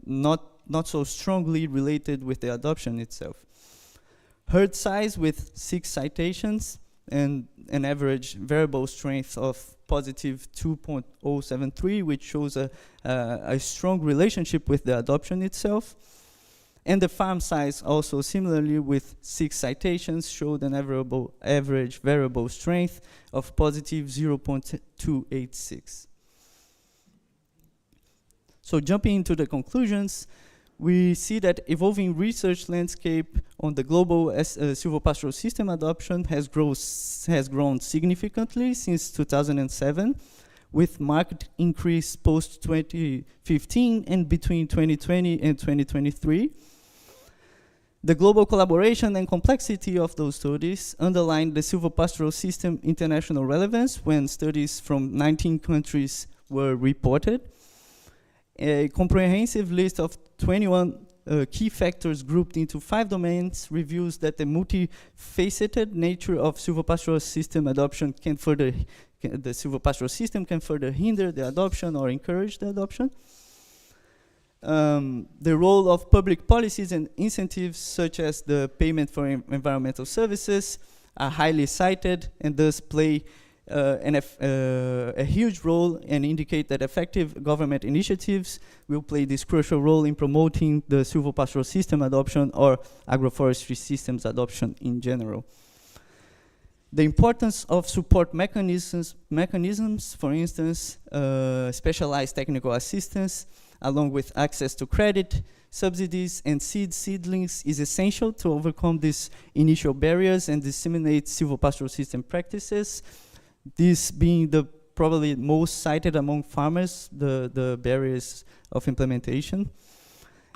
not so strongly related with the adoption itself. Herd size with 6 citations and an average variable strength of positive 2.073, which shows a strong relationship with the adoption itself. And the farm size also similarly with 6 citations showed an average variable strength of positive 0.286. So jumping into the conclusions, we see that evolving research landscape on the global silvopastoral system adoption has grown significantly since 2007, with marked increase post-2015 and between 2020 and 2023. The global collaboration and complexity of those studies underlined the silvopastoral system international relevance when studies from 19 countries were reported. A comprehensive list of 21 key factors grouped into 5 domains reveals that the multifaceted nature of silvopastoral system adoption the silvopastoral system can further hinder the adoption or encourage the adoption. The role of public policies and incentives, such as the payment for environmental services, are highly cited and thus play a huge role and indicate that effective government initiatives will play this crucial role in promoting the silvopastoral system adoption or agroforestry systems adoption in general. The importance of support mechanisms, for instance, specialized technical assistance, along with access to credit, subsidies, and seedlings is essential to overcome these initial barriers and disseminate silvopastoral system practices. This being the probably most cited among farmers, the barriers of implementation.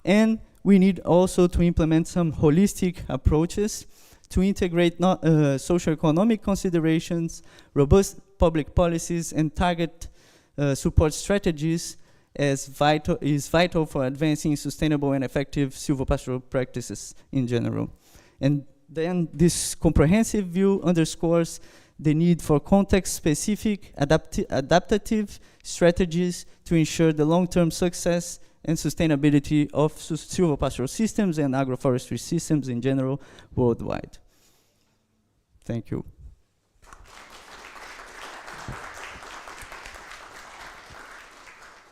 And we need also to implement some holistic approaches to integrate socio-economic considerations, robust public policies, and target support strategies is vital for advancing sustainable and effective silvopastoral practices in general. And then this comprehensive view underscores the need for context-specific adaptive strategies to ensure the long-term success and sustainability of silvopastoral systems and agroforestry systems in general worldwide. Thank you.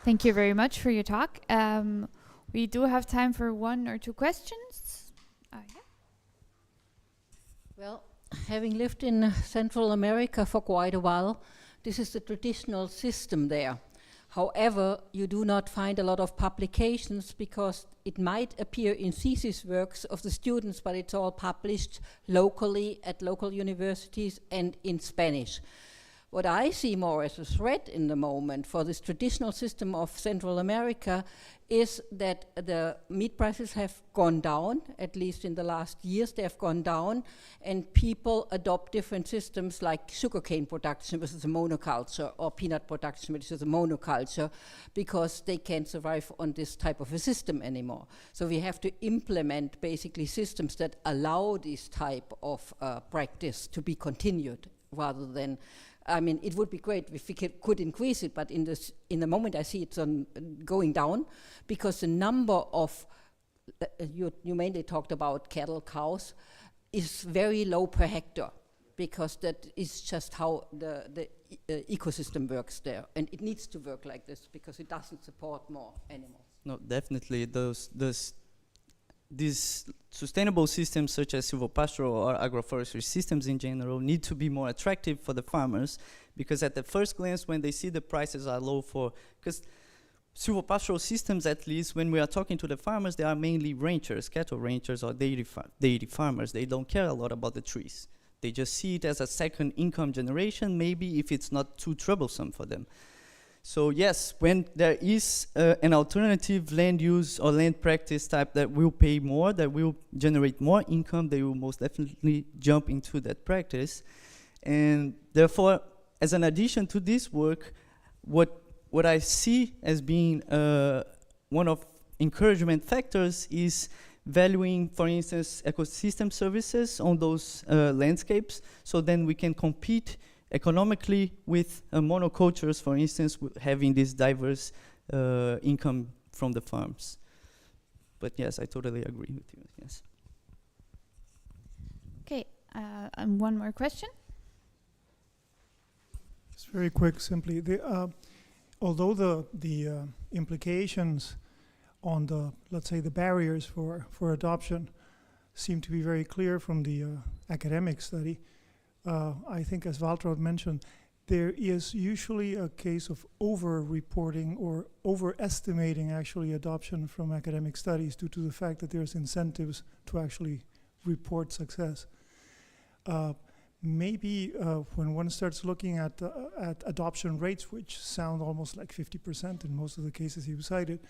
Thank you very much for your talk. We do have time for 1 or 2 questions. Yeah. Well, having lived in Central America for quite a while, this is the traditional system there. However, you do not find a lot of publications because it might appear in thesis works of the students, but it's all published locally at local universities and in Spanish. What I see more as a threat in the moment for this traditional system of Central America is that the meat prices have gone down, at least in the last years they have gone down, and people adopt different systems like sugarcane production, which is a monoculture, or peanut production, which is a monoculture, because they can't survive on this type of a system anymore. So we have to implement basically systems that allow this type of practice to be continued rather than I mean, it would be great if we could increase it, but in the moment I see it's going down because the number of, you mainly talked about cattle, cows, is very low per hectare because that is just how the ecosystem works there. And it needs to work like this because it doesn't support more animals. No, definitely these sustainable systems such as silvopastoral or agroforestry systems in general need to be more attractive for the farmers because at the first glance when they see the prices are low because silvopastoral systems, at least when we are talking to the farmers, they are mainly ranchers, cattle ranchers or dairy farmers. They don't care a lot about the trees. They just see it as a second income generation, maybe if it's not too troublesome for them. So yes, when there is an alternative land use or land practice type that will pay more, that will generate more income, they will most definitely jump into that practice. And therefore, as an addition to this work, what I see as being one of encouragement factors is valuing, for instance, ecosystem services on those landscapes, so then we can compete economically with monocultures, for instance, having this diverse income from the farms. But yes, I totally agree with you, yes. Okay, and 1 more question. It's very quick, simply. Although the implications on the, let's say, the barriers for adoption seem to be very clear from the academic study, I think, as Waltraud mentioned, there is usually a case of over-reporting or overestimating actually adoption from academic studies due to the fact that there's incentives to actually report success. Maybe when one starts looking at adoption rates, which sound almost like 50% in most of the cases you cited,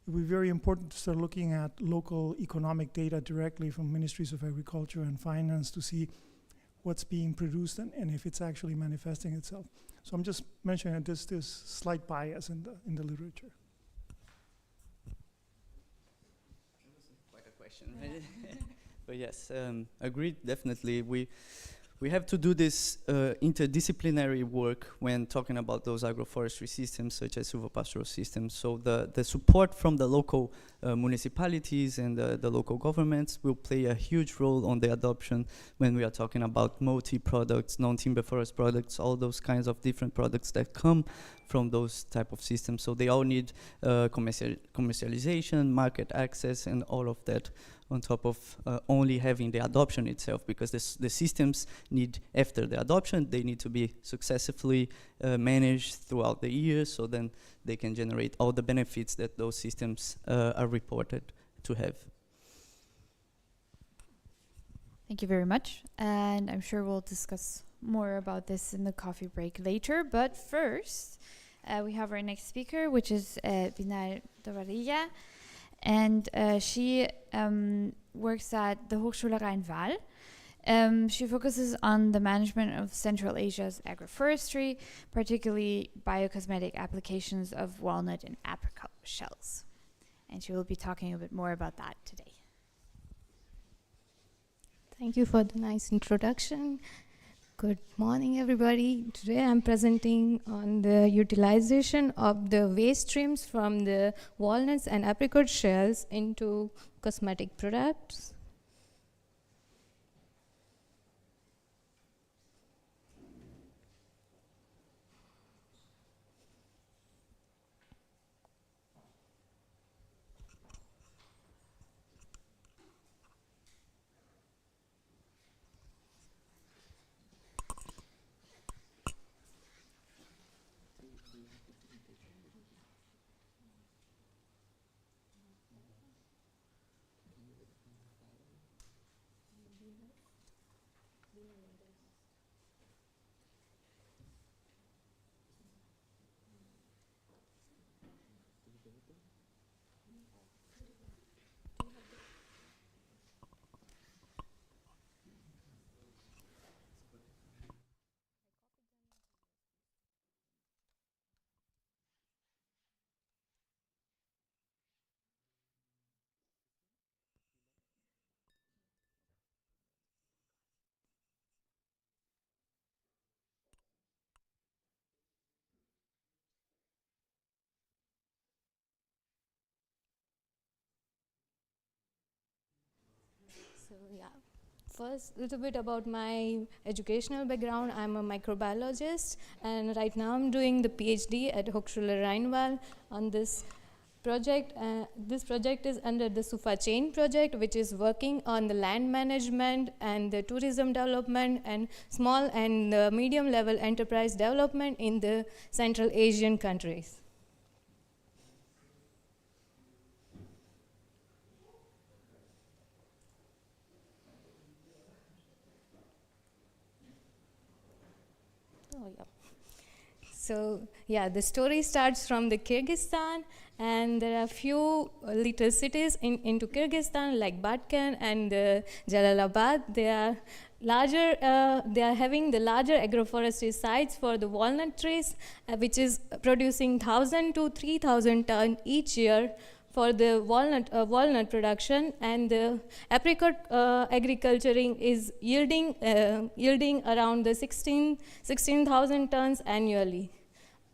it would be very important to start looking at local economic data directly from ministries of agriculture and finance to see what's being produced and if it's actually manifesting itself. So I'm just mentioning that there's slight bias in the literature. Quite a question, right? But yes, agreed, definitely. we have to do this interdisciplinary work when talking about those agroforestry systems such as silvopastoral systems. So the support from the local municipalities and the local governments will play a huge role on the adoption when we are talking about multi-products, non-timber forest products, all those kinds of different products that come from those type of systems. So they all need commercialization, market access, and all of that on top of only having the adoption itself, because the systems need, after the adoption, they need to be successfully managed throughout the year, so then they can generate all the benefits that those systems are reported to have. Thank you very much. And I'm sure we'll discuss more about this in the coffee break later. But first, we have our next speaker, which is Binal Dobariya. And she works at the Hochschule Rhein-Waal. She focuses on the management of Central Asia's agroforestry, particularly biocosmetic applications of walnut and apricot shells. And she will be talking a bit more about that today. Thank you for the nice introduction. Good morning, everybody. Today I'm presenting on the utilization of the waste streams from the walnuts and apricot shells into cosmetic products. So yeah, first a little bit about my educational background. I'm a microbiologist, and right now I'm doing the PhD at Hochschule Rhein-Waal on this project. This project is under the SUFA chain project, which is working on the land management and the tourism development and small and medium level enterprise development in the Central Asian countries. So yeah, the story starts from the Kyrgyzstan, and there are a few little cities into Kyrgyzstan like Batken and Jalalabad. They are larger. They are having the larger agroforestry sites for the walnut trees, which is producing 1,000 to 3,000 tons each year for the walnut production, and the apricot agriculturing is yielding around the 16,000 tons annually.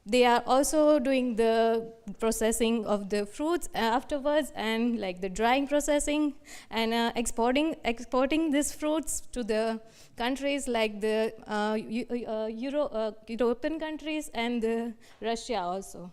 They are also doing the processing of the fruits afterwards, and like the drying processing, and exporting these fruits to the countries like the European countries and Russia also.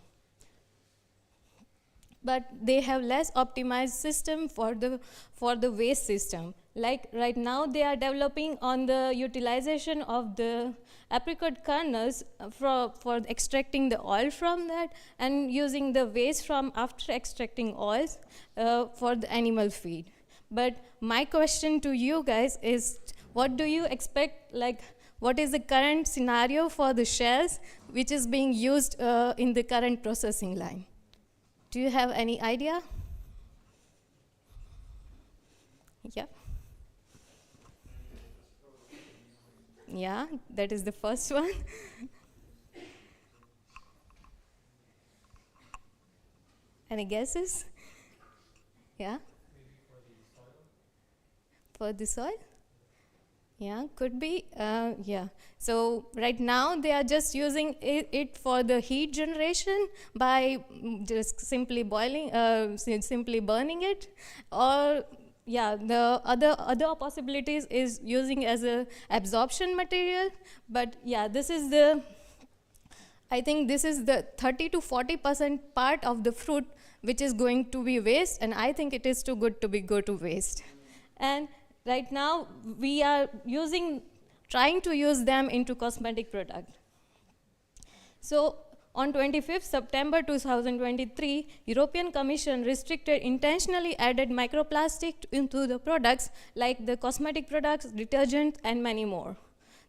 But they have less optimized system for the waste system. Like right now, they are developing on the utilization of the apricot kernels for extracting the oil from that, and using the waste from after extracting oils for the animal feed. But my question to you guys is, what do you expect, like what is the current scenario for the shells which is being used in the current processing line? Do you have any idea? Yeah. Yeah, that is the first one. Any guesses? Yeah? For the soil? Yeah, could be. Yeah. So right now they are just using it for the heat generation by just simply boiling, simply burning it, or yeah, the other possibilities is using as a absorption material. But yeah, this is the, I think this is the 30 to 40% part of the fruit which is going to be waste, and I think it is too good to go to waste. And right now we are trying to use them into cosmetic product. So on 25th September 2023, European Commission intentionally added microplastic into the products like the cosmetic products, detergent, and many more.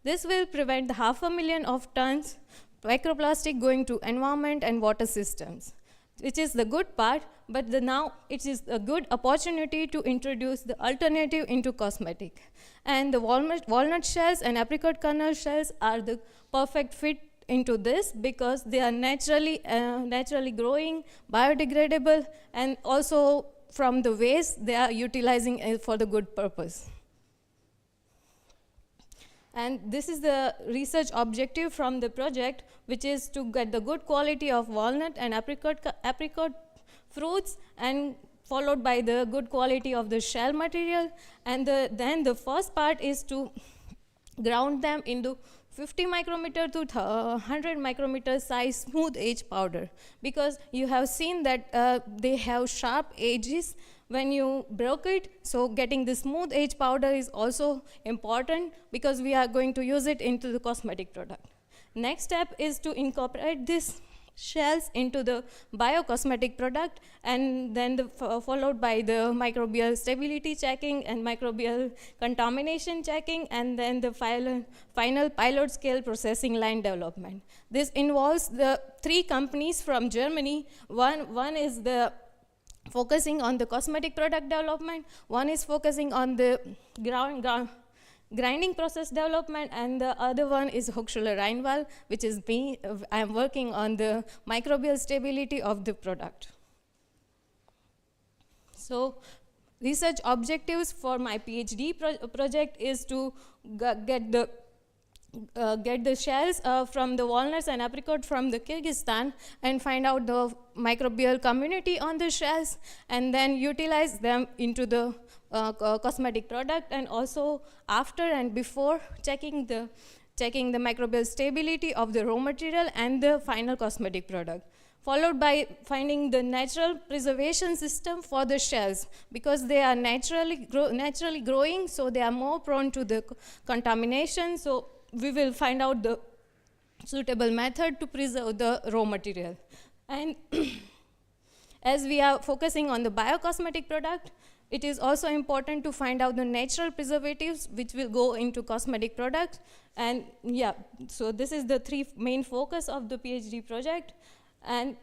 This will prevent 500,000 of tons microplastic going to environment and water systems, which is the good part, but now it is a good opportunity to introduce the alternative into cosmetic. And the walnut shells and apricot kernel shells are the perfect fit into this because they are naturally growing, biodegradable, and also from the waste they are utilizing it for the good purpose. And this is the research objective from the project, which is to get the good quality of walnut and apricot fruits, and followed by the good quality of the shell material. And then the first part is to ground them into 50 micrometer to 100 micrometer size smooth edge powder, because you have seen that they have sharp edges when you broke it. So getting the smooth edge powder is also important because we are going to use it into the cosmetic product. Next step is to incorporate these shells into the biocosmetic product, and then followed by the microbial stability checking and microbial contamination checking, and then the final pilot scale processing line development. This involves the 3 companies from Germany. One is the focusing on the cosmetic product development, one is focusing on the grinding process development, and the other one is Hochschule Rheinwald, which is me. I'm working on the microbial stability of the product. So research objectives for my PhD project is to get the shells from the walnuts and apricot from the Kyrgyzstan and find out the microbial community on the shells, and then utilize them into the cosmetic product, and also after and before checking the microbial stability of the raw material and the final cosmetic product, followed by finding the natural preservation system for the shells, because they are naturally growing, so they are more prone to the contamination. So we will find out the suitable method to preserve the raw material. And as we are focusing on the biocosmetic product, it is also important to find out the natural preservatives which will go into cosmetic products. And yeah, so this is the 3 main focus of the PhD project. And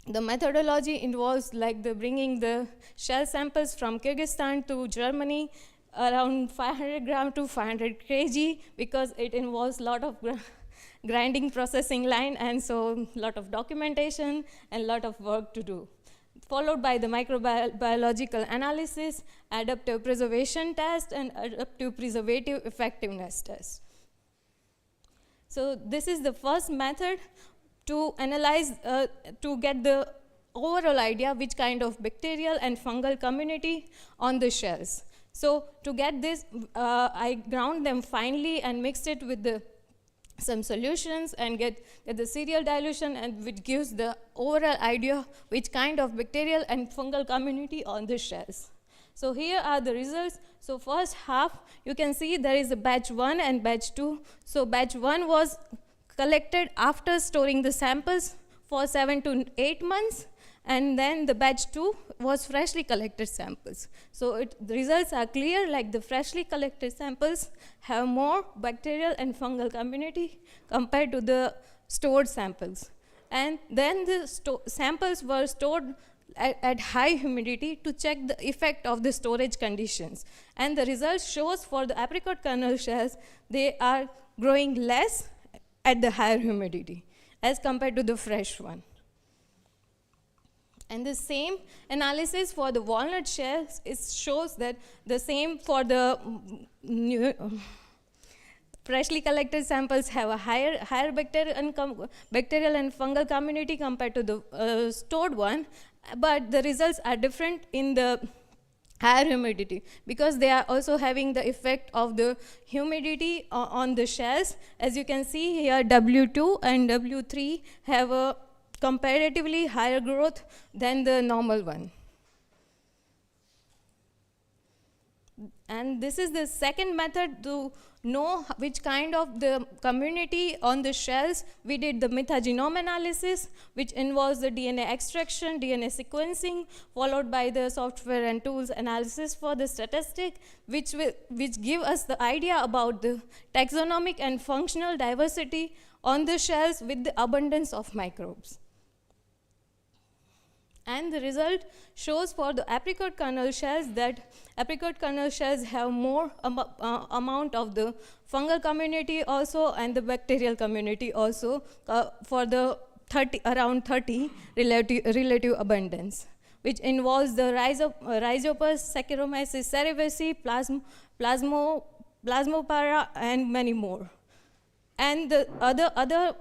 the methodology involves like bringing the shell samples from Kyrgyzstan to Germany, around 500 gram to 500 kg, because it involves a lot of grinding processing line, and so a lot of documentation and a lot of work to do. Followed by the microbiological analysis, adaptive preservation test, and adaptive preservative effectiveness test. So this is the first method to analyze, to get the overall idea which kind of bacterial and fungal community on the shells. So to get this, I ground them finely and mixed it with some solutions and get the cereal dilution, and which gives the overall idea which kind of bacterial and fungal community on the shells. So here are the results. So first half, you can see there is a batch 1 and batch 2. So batch 1 was collected after storing the samples for 7 to 8 months. And then the batch 2 was freshly collected samples. So the results are clear, like the freshly collected samples have more bacterial and fungal community compared to the stored samples. And then the samples were stored at high humidity to check the effect of the storage conditions. And the results shows for the apricot kernel shells, they are growing less at the higher humidity as compared to the fresh one. And the same analysis for the walnut shells, it shows that the same for the freshly collected samples have a higher bacterial and fungal community compared to the stored one, but the results are different in the higher humidity, because they are also having the effect of the humidity on the shells. As you can see here, W2 and W3 have a comparatively higher growth than the normal one. And this is the second method to know which kind of the community on the shells. We did the metagenome analysis, which involves the DNA extraction, DNA sequencing, followed by the software and tools analysis for the statistic, which give us the idea about the taxonomic and functional diversity on the shells with the abundance of microbes. And the result shows for the apricot kernel shells that apricot kernel shells have more amount of the fungal community also and the bacterial community also for the around 30 relative abundance, which involves the Rhizopus, Saccharomyces cerevisiae, Plasmopara, and many more. And the other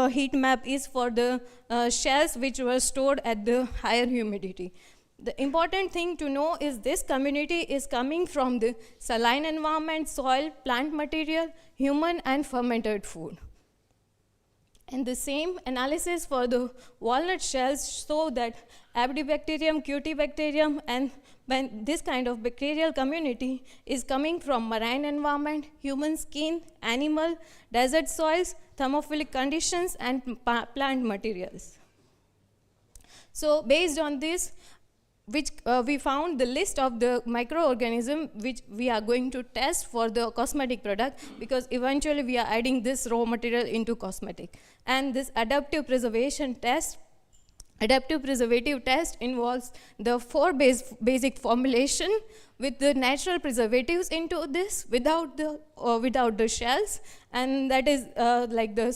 heat map is for the shells which were stored at the higher humidity. The important thing to know is this community is coming from the saline environment, soil, plant material, human and fermented food. And the same analysis for the walnut shells show that Abribacterium, Cutibacterium, and when this kind of bacterial community is coming from marine environment, human skin, animal, desert soils, thermophilic conditions, and plant materials. So based on this, we found the list of the microorganisms which we are going to test for the cosmetic product, because eventually we are adding this raw material into cosmetic. And this adaptive preservative test involves the 4 basic formulation with the natural preservatives into this without the shells, and that is like the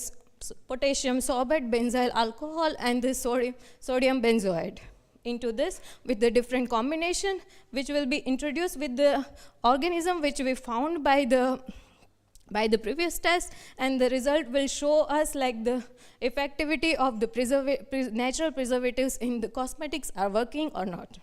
potassium sorbate, benzyl alcohol, and the sodium benzoate into this with the different combination, which will be introduced with the organism which we found by the previous test, and the result will show us like the effectivity of the natural preservatives in the cosmetics are working or not.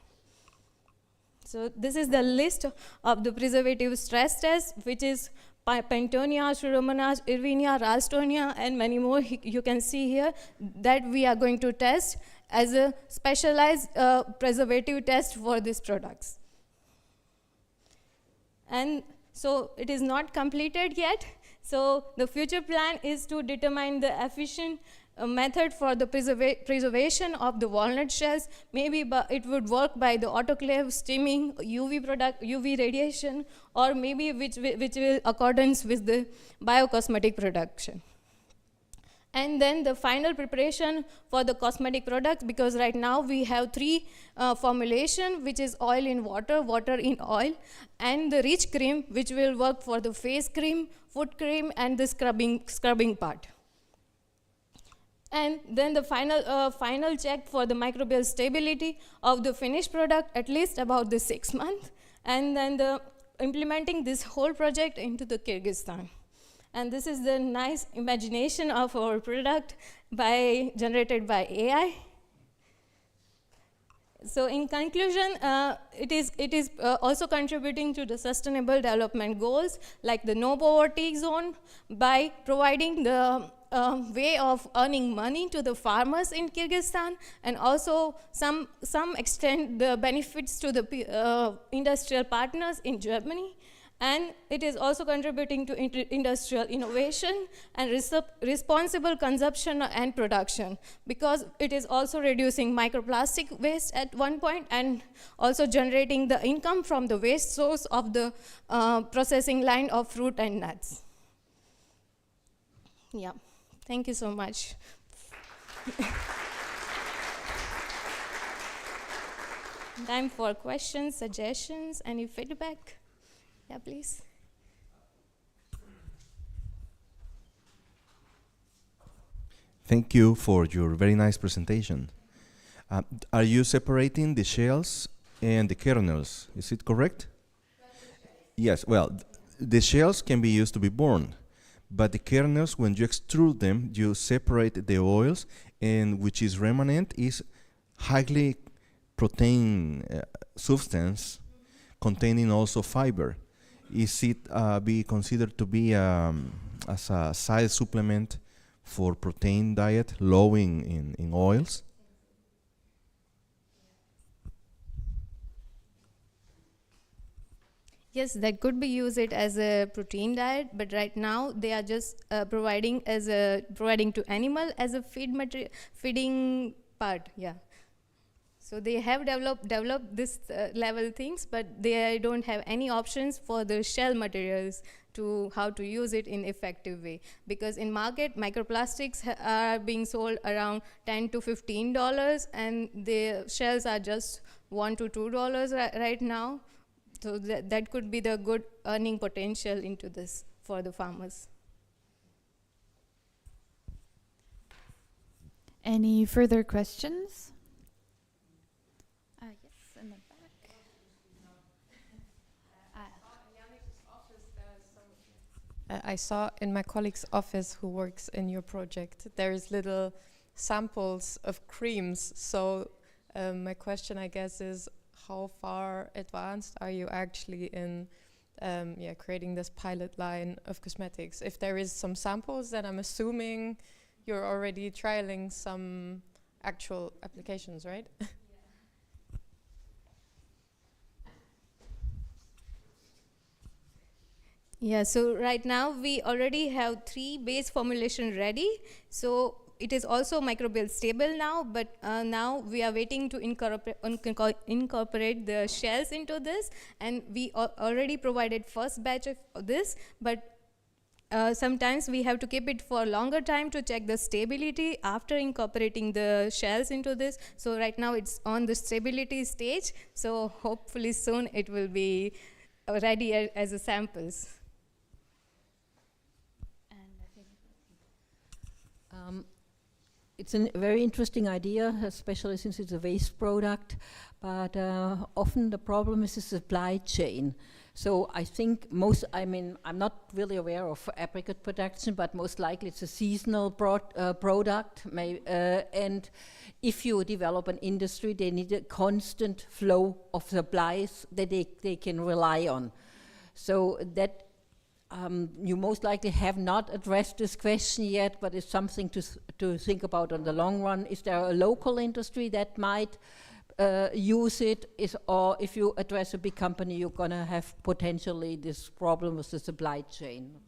So this is the list of the preservative stress tests, which is Pentonia, Pseudomonas, Irvinia, Ralstonia, and many more. You can see here that we are going to test as a specialized preservative test for these products. And so it is not completed yet. So the future plan is to determine the efficient method for the preservation of the walnut shells. Maybe it would work by the autoclave, steaming, UV radiation, or maybe which will accordance with the biocosmetic production. And then the final preparation for the cosmetic products, because right now we have 3 formulation, which is oil in water, water in oil, and the rich cream, which will work for the face cream, foot cream, and the scrubbing part. And then the final check for the microbial stability of the finished product, at least about the 6 months, and then the implementing this whole project into the Kyrgyzstan. And this is the nice imagination of our product generated by AI. So in conclusion, it is also contributing to the sustainable development goals, like the no poverty zone, by providing the way of earning money to the farmers in Kyrgyzstan, and also some extent the benefits to the industrial partners in Germany. And it is also contributing to industrial innovation and responsible consumption and production, because it is also reducing microplastic waste at one point and also generating the income from the waste source of the processing line of fruit and nuts. Yeah, thank you so much. Time for questions, suggestions, any feedback? Yeah, please. Thank you for your very nice presentation. Are you separating the shells and the kernels? Is it correct? Yes, well, the shells can be used to be born, but the kernels, when you extrude them, you separate the oils, and which is remnant is highly protein substance containing also fiber. Is it be considered to be as a side supplement for protein diet, low in oils? Yes, that could be used as a protein diet, but right now they are just providing to animal as a feeding part. Yeah. So they have developed this level things, but they don't have any options for the shell materials to how to use it in effective way. Because in market, microplastics are being sold around $10 to $15, and the shells are just $1 to $2 right now. So that could be the good earning potential into this for the farmers. Any further questions? Yes, in the back. I saw in my colleague's office who works in your project, there is little samples of creams. So my question, I guess, is how far advanced are you actually in creating this pilot line of cosmetics? If there is some samples, then I'm assuming you're already trialing some actual applications, right? Yeah, so right now we already have 3 base formulation ready. So it is also microbial stable now, but now we are waiting to incorporate the shells into this, and we already provided first batch of this, but sometimes we have to keep it for a longer time to check the stability after incorporating the shells into this. So right now it's on the stability stage, so hopefully soon it will be ready as a samples. It's a very interesting idea, especially since it's a waste product, but often the problem is the supply chain. So I think I'm not really aware of apricot production, but most likely it's a seasonal product. And if you develop an industry, they need a constant flow of supplies that they can rely on. So that you most likely have not addressed this question yet, but it's something to think about on the long run. Is there a local industry that might use it? Or if you address a big company, you're going to have potentially this problem with the supply chain?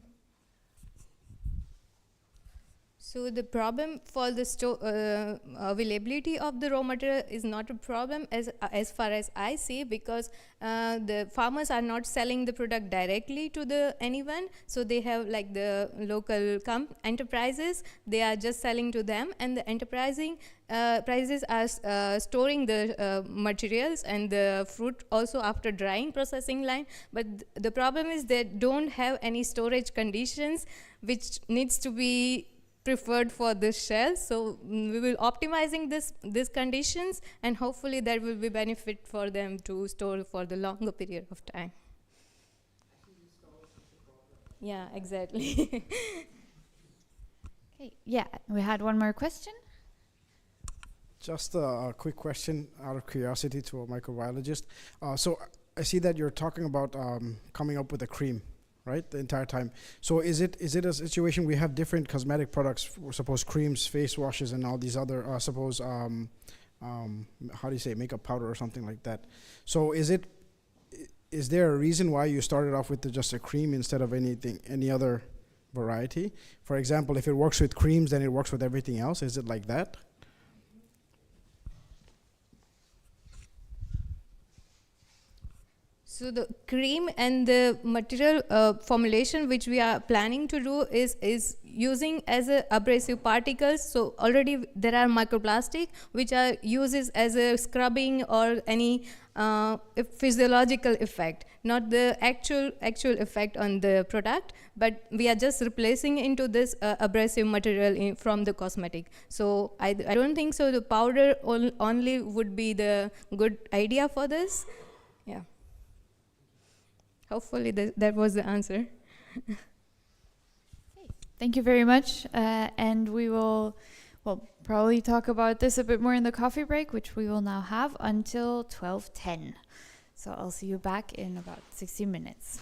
So the problem for the availability of the raw material is not a problem as far as I see, because the farmers are not selling the product directly to anyone. So they have like the local enterprises, they are just selling to them, and the enterprises are storing the materials and the fruit also after drying processing line. But the problem is they don't have any storage conditions which needs to be preferred for this shell. So we will optimizing these conditions, and hopefully that will be benefit for them to store for the longer period of time. Yeah, exactly. Okay, yeah, we had one more question. Just a quick question out of curiosity to a microbiologist. So I see that you're talking about coming up with a cream, right, the entire time. So is it a situation we have different cosmetic products, suppose creams, face washes, and all these other, suppose, how do you say, makeup powder or something like that. So is there a reason why you started off with just a cream instead of any other variety? For example, if it works with creams, then it works with everything else. Is it like that? So the cream and the material formulation which we are planning to do is using as a abrasive particles. So already there are microplastic which are uses as a scrubbing or any physiological effect, not the actual effect on the product, but we are just replacing into this abrasive material from the cosmetic. So I don't think so the powder only would be the good idea for this. Yeah. Hopefully that was the answer. Okay, Thank you very much. And we will probably talk about this a bit more in the coffee break, which we will now have until 12:10. So I'll see you back in about 60 minutes.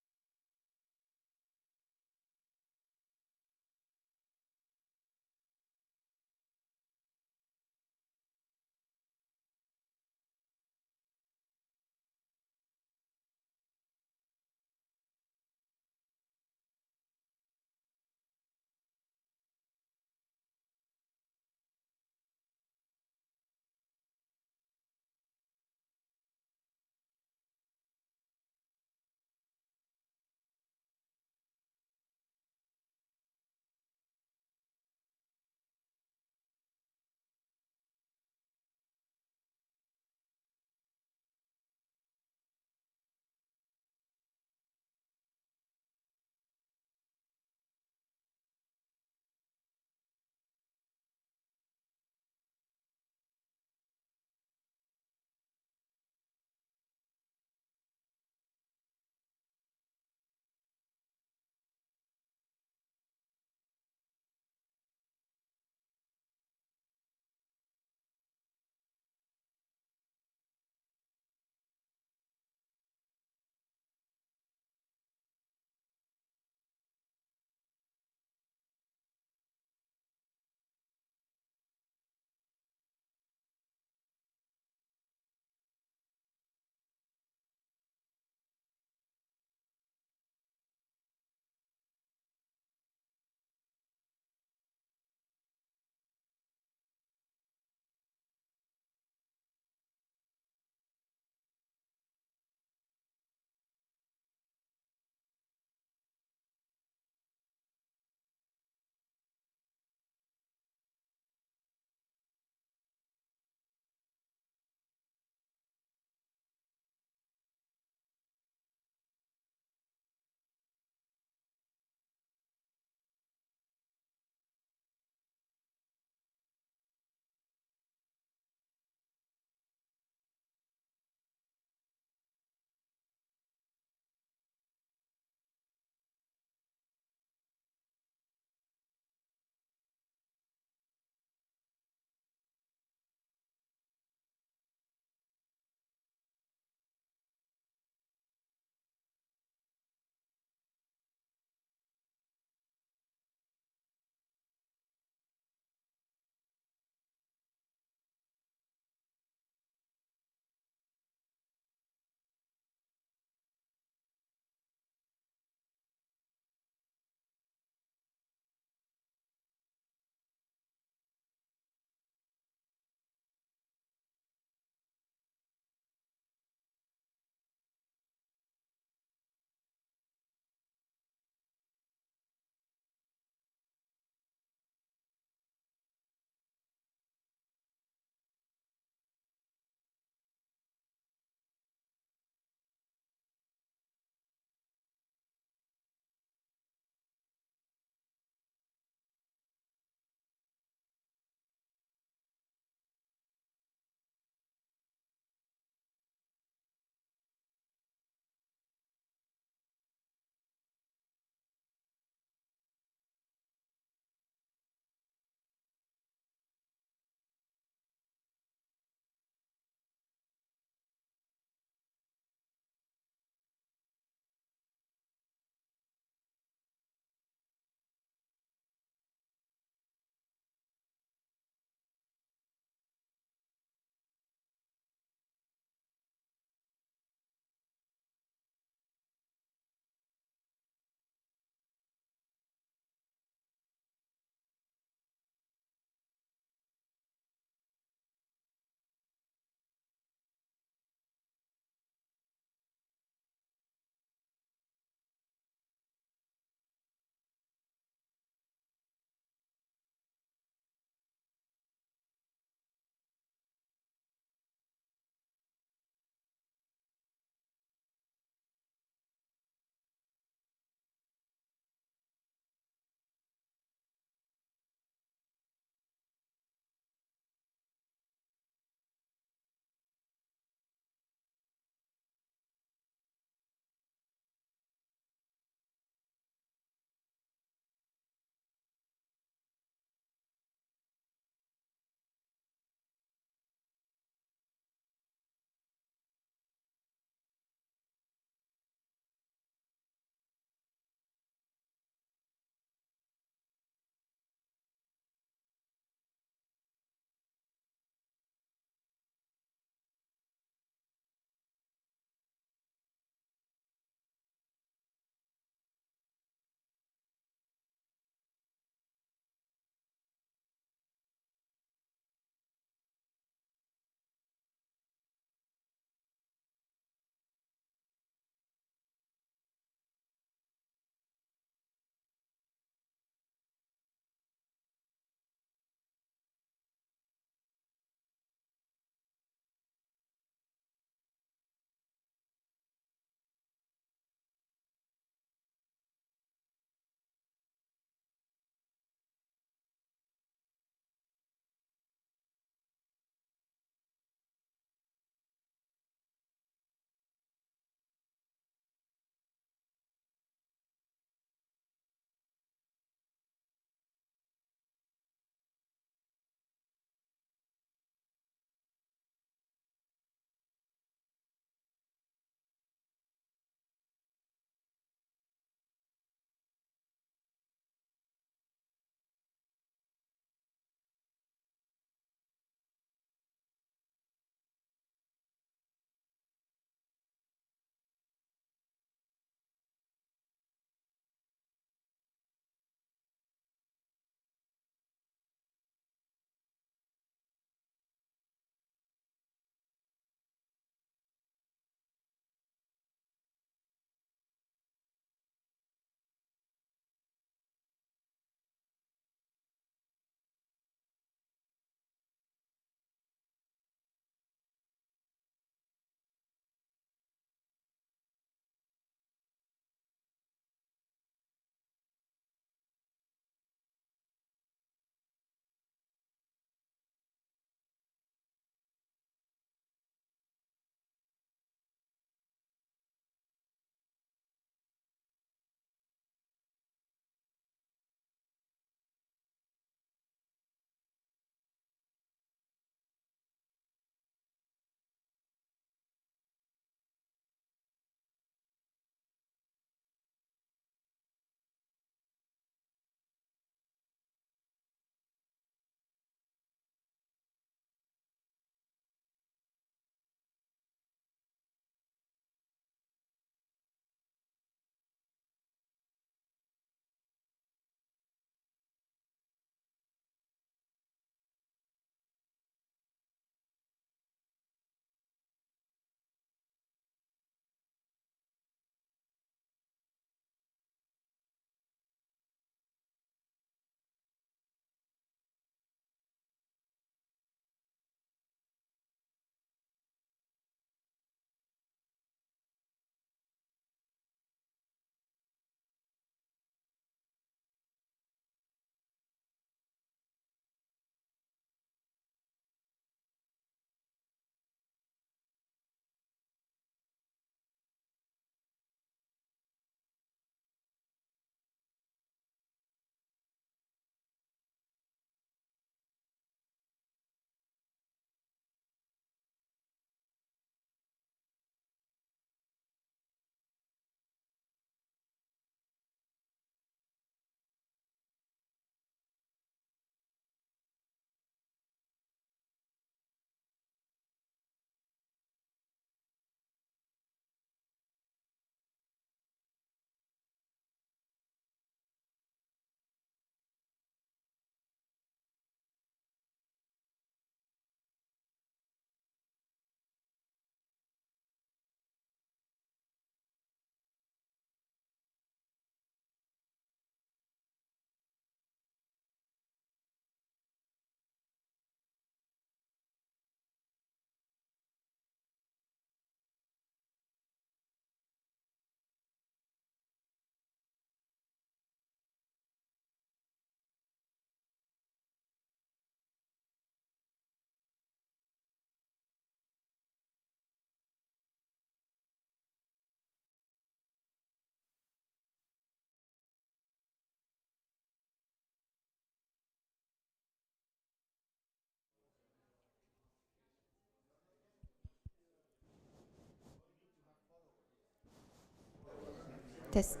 Test.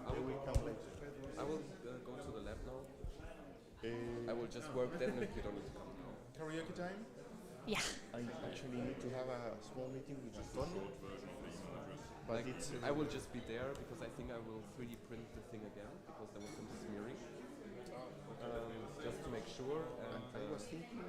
I will go to the lab now. I will just work then if you don't need to come. Karaoke time? Yeah. I actually need to have a small meeting with my colleague. But Like, I will just be there because I think I will 3D print the thing again because there was some smearing. Just to make sure. And I was thinking.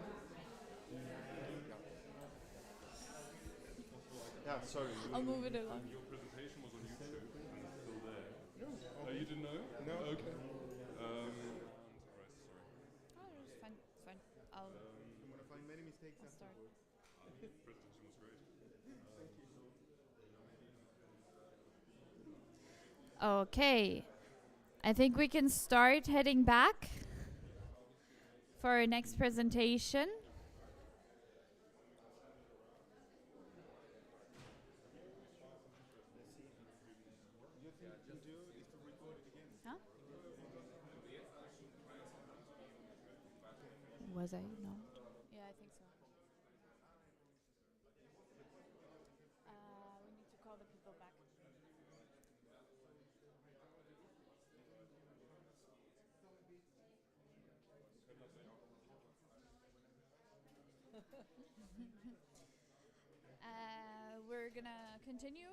Yeah, sorry. I'll move it along. Your presentation was on YouTube and it's still there. No. You didn't know? No. Okay. Oh, it's fine. It's fine. I'm gonna find many mistakes afterwards. The presentation was great. Thank you. Okay. I think we can start heading back for our next presentation. Huh? Was I? No. Yeah, I think so. We need to call the people back. We're gonna continue.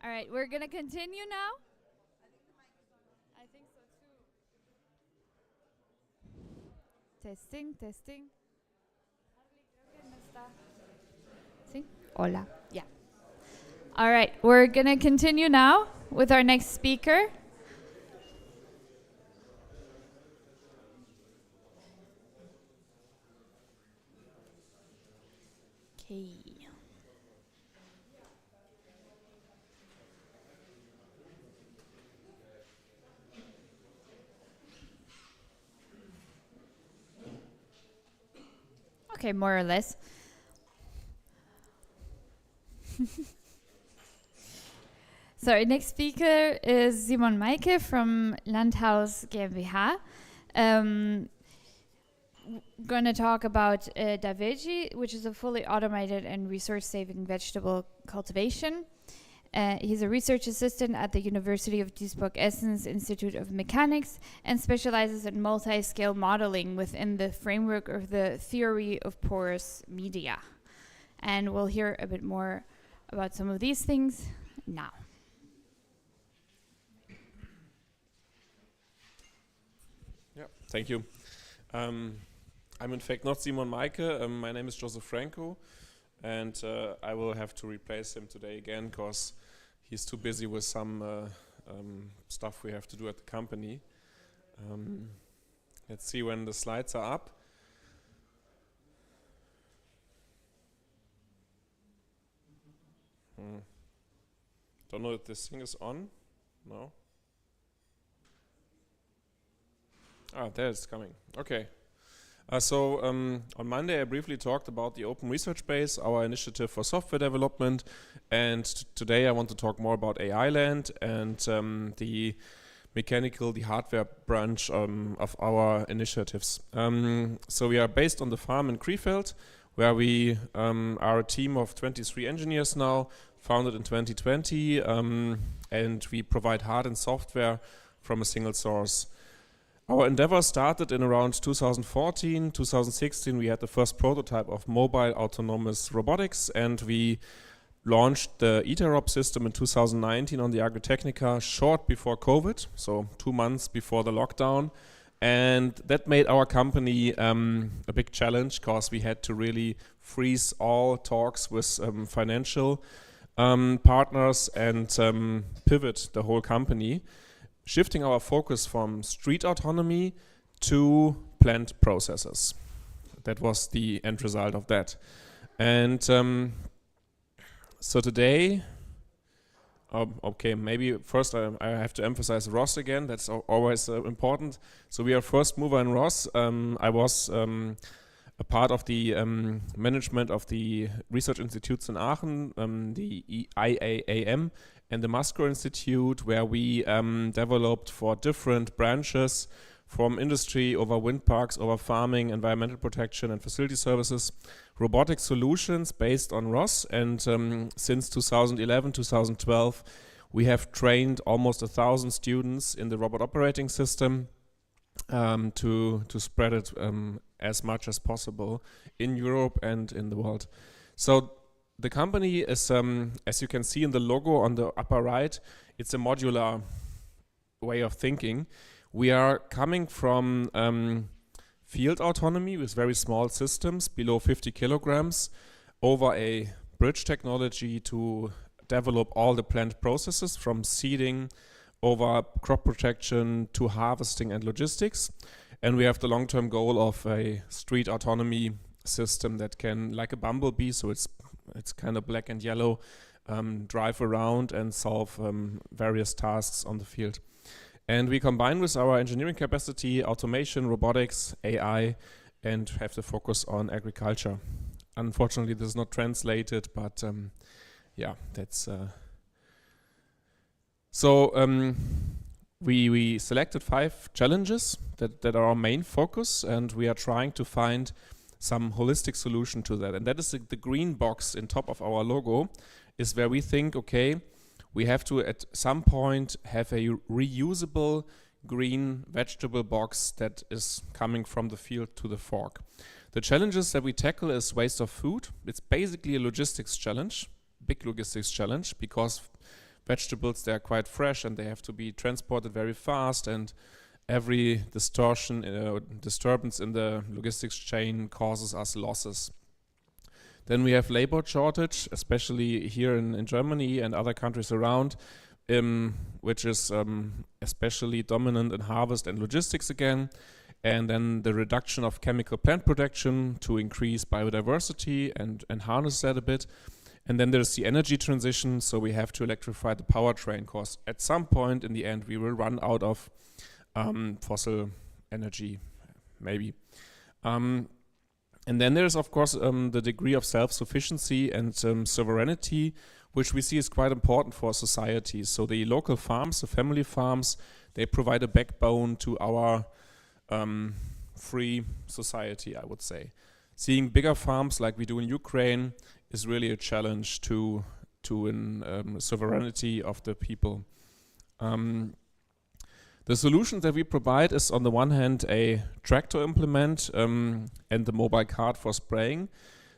All right, we're gonna continue now. I think so too. Testing, testing. See? Hola. Yeah. All right, we're gonna continue now with our next speaker. Okay, more or less. So our next speaker is Simon Maike from Landhouz GmbH. Going to talk about DaVegi, which is a fully automated and resource-saving vegetable cultivation. He's a research assistant at the University of Duisburg-Essen's Institute of Mechanics and specializes in multi-scale modeling within the framework of the theory of porous media. And we'll hear a bit more about some of these things now. Yeah, thank you. I'm in fact not Simon Maike. My name is Joseph Franco, and I will have to replace him today again because he's too busy with some stuff we have to do at the company. Let's see when the slides are up. Don't know if this thing is on. No. Ah, there it's coming. Okay. So on Monday I briefly talked about the Open Research Base, our initiative for software development, and today I want to talk more about AI Land and the hardware branch of our initiatives. So we are based on the farm in Krefeld, where we are a team of 23 engineers now, founded in 2020, and we provide hard and software from a single source. Our endeavor started in around 2014, 2016. We had the first prototype of mobile autonomous robotics, and we launched the ITEROP system in 2019 on the Agritechnica short before COVID, so 2 months before the lockdown. And that made our company a big challenge because we had to really freeze all talks with financial partners and pivot the whole company, shifting our focus from street autonomy to plant processes. That was the end result of that. And so today, okay, maybe first I have to emphasize ROS again. That's always important. So we are first mover in ROS. I was a part of the management of the research institutes in Aachen, the IAAM, and the Musco Institute, where we developed for different branches from industry over wind parks, over farming, environmental protection and facility services, robotic solutions based on ROS. And since 2011, 2012, we have trained almost 1,000 students in the robot operating system to spread it as much as possible in Europe and in the world. So the company is, as you can see in the logo on the upper right, it's a modular way of thinking. We are coming from field autonomy with very small systems below 50 kilograms over a bridge technology to develop all the plant processes from seeding over crop protection to harvesting and logistics. And we have the long-term goal of a street autonomy system that can, like a bumblebee, so it's kind of black and yellow, drive around and solve various tasks on the field. And we combine with our engineering capacity, automation, robotics, AI, and have the focus on agriculture. Unfortunately, this is not translated, but yeah, that's... We selected 5 challenges that are our main focus, and we are trying to find some holistic solution to that. And that is the green box in top of our logo, is where we think, okay, we have to at some point have a reusable green vegetable box that is coming from the field to the fork. The challenges that we tackle is waste of food. It's basically a logistics challenge, big logistics challenge, because vegetables, they are quite fresh and they have to be transported very fast, and every disturbance in the logistics chain causes us losses. Then we have labor shortage, especially here in Germany and other countries around, which is especially dominant in harvest and logistics again. And then the reduction of chemical plant production to increase biodiversity and harness that a bit. And then there's the energy transition, so we have to electrify the powertrain, because at some point in the end we will run out of fossil energy, maybe. And then there's, of course, the degree of self-sufficiency and sovereignty, which we see is quite important for society. So the local farms, the family farms, they provide a backbone to our free society, I would say. Seeing bigger farms like we do in Ukraine is really a challenge to sovereignty of the people. The solution that we provide is, on the one hand, a tractor implement and the mobile cart for spraying.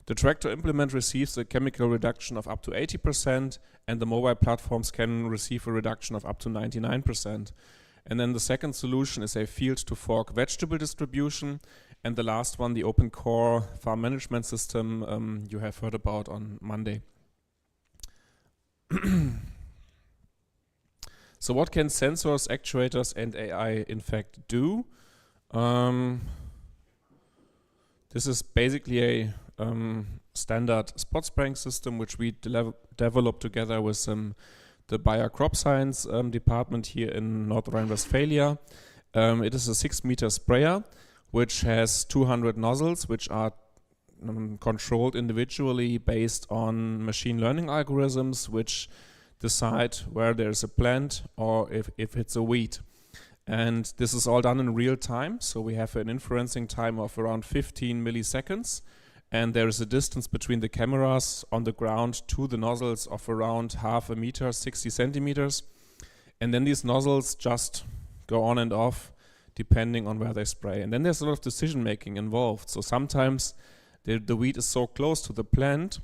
The tractor implement receives a chemical reduction of up to 80%, and the mobile platforms can receive a reduction of up to 99%. And then the second solution is a field-to-fork vegetable distribution, and the last one, the open core farm management system you have heard about on Monday. So what can sensors, actuators and AI in fact do? This is basically a standard spot spraying system which we developed together with the Bayer crop science department here in North Rhine-Westphalia. It is a 6-meter sprayer which has 200 nozzles which are controlled individually based on machine learning algorithms which decide where there's a plant or if it's a weed. And this is all done in real time, so we have an inferencing time of around 15 milliseconds, and there is a distance between the cameras on the ground to the nozzles of around half a meter, 60 centimeters, and then these nozzles just go on and off depending on where they spray. And then there's a lot of decision making involved, so sometimes the weed is so close to the plant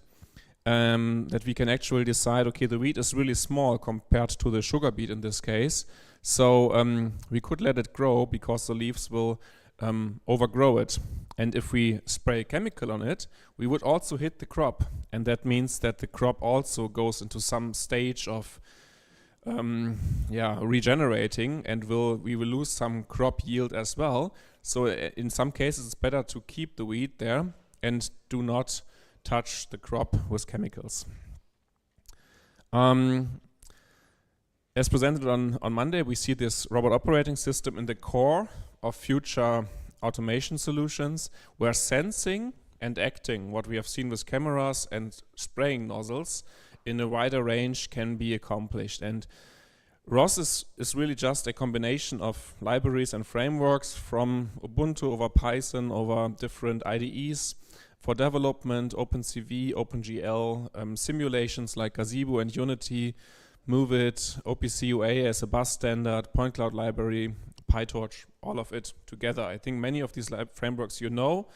that we can actually decide, okay, the weed is really small compared to the sugar beet in this case, so we could let it grow because the leaves will overgrow it. And if we spray chemical on it, we would also hit the crop, and that means that the crop also goes into some stage of regenerating, and we will lose some crop yield as well. So in some cases it's better to keep the weed there and do not touch the crop with chemicals. As presented on Monday, we see this robot operating system in the core of future automation solutions, where sensing and acting, what we have seen with cameras and spraying nozzles, in a wider range can be accomplished. And ROS is really just a combination of libraries and frameworks from Ubuntu over Python over different IDEs for development, OpenCV, OpenGL, simulations like Gazebo and Unity, MoveIt, OPCUA as a bus standard, Point Cloud library, PyTorch, all of it together. I think many of these frameworks you know.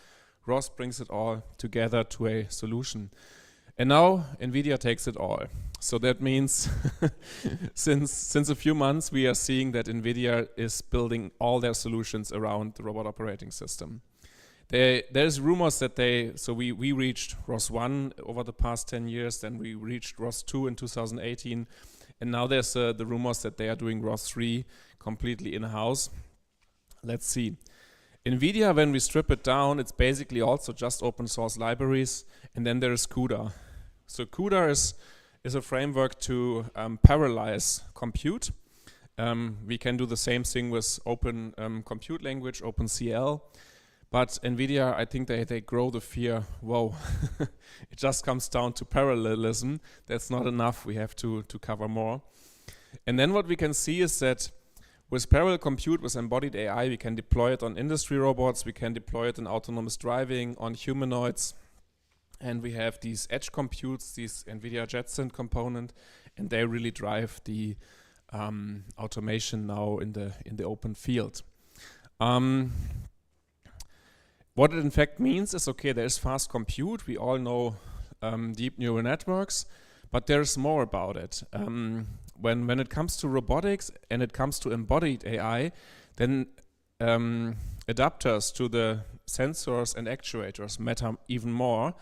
ROS brings it all together to a solution. And now NVIDIA takes it all. So that means since a few months we are seeing that NVIDIA is building all their solutions around the robot operating system. There's rumors that we reached ROS 1 over the past 10 years, then we reached ROS 2 in 2018, and now there's the rumors that they are doing ROS 3 completely in-house. Let's see. NVIDIA, when we strip it down, it's basically also just open source libraries, and then there is CUDA. So CUDA is a framework to parallelize compute. We can do the same thing with open compute language, OpenCL, but NVIDIA, I think they grow the fear, whoa, it just comes down to parallelism. That's not enough, we have to cover more. And then what we can see is that with parallel compute, with embodied AI, we can deploy it on industry robots, we can deploy it in autonomous driving, on humanoids, and we have these edge computes, these NVIDIA Jetson component, and they really drive the automation now in the open field. What it in fact means is, okay, there's fast compute, we all know deep neural networks, but there's more about it. When it comes to robotics and it comes to embodied AI, then adapters to the sensors and actuators matter even more,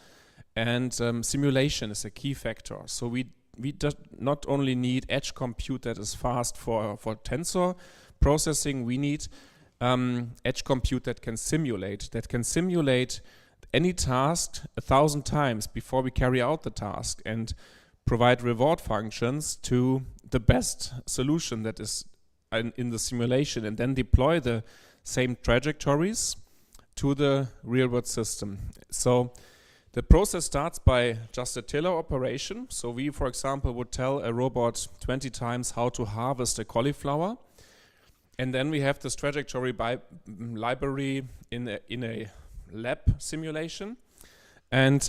and simulation is a key factor. So we not only need edge compute that is fast for tensor processing, we need edge compute that can simulate any task 1,000 times before we carry out the task, and provide reward functions to the best solution that is in the simulation, and then deploy the same trajectories to the real-world system. So the process starts by just a tiller operation. So we, for example, would tell a robot 20 times how to harvest a cauliflower, and then we have this trajectory library in a lab simulation, and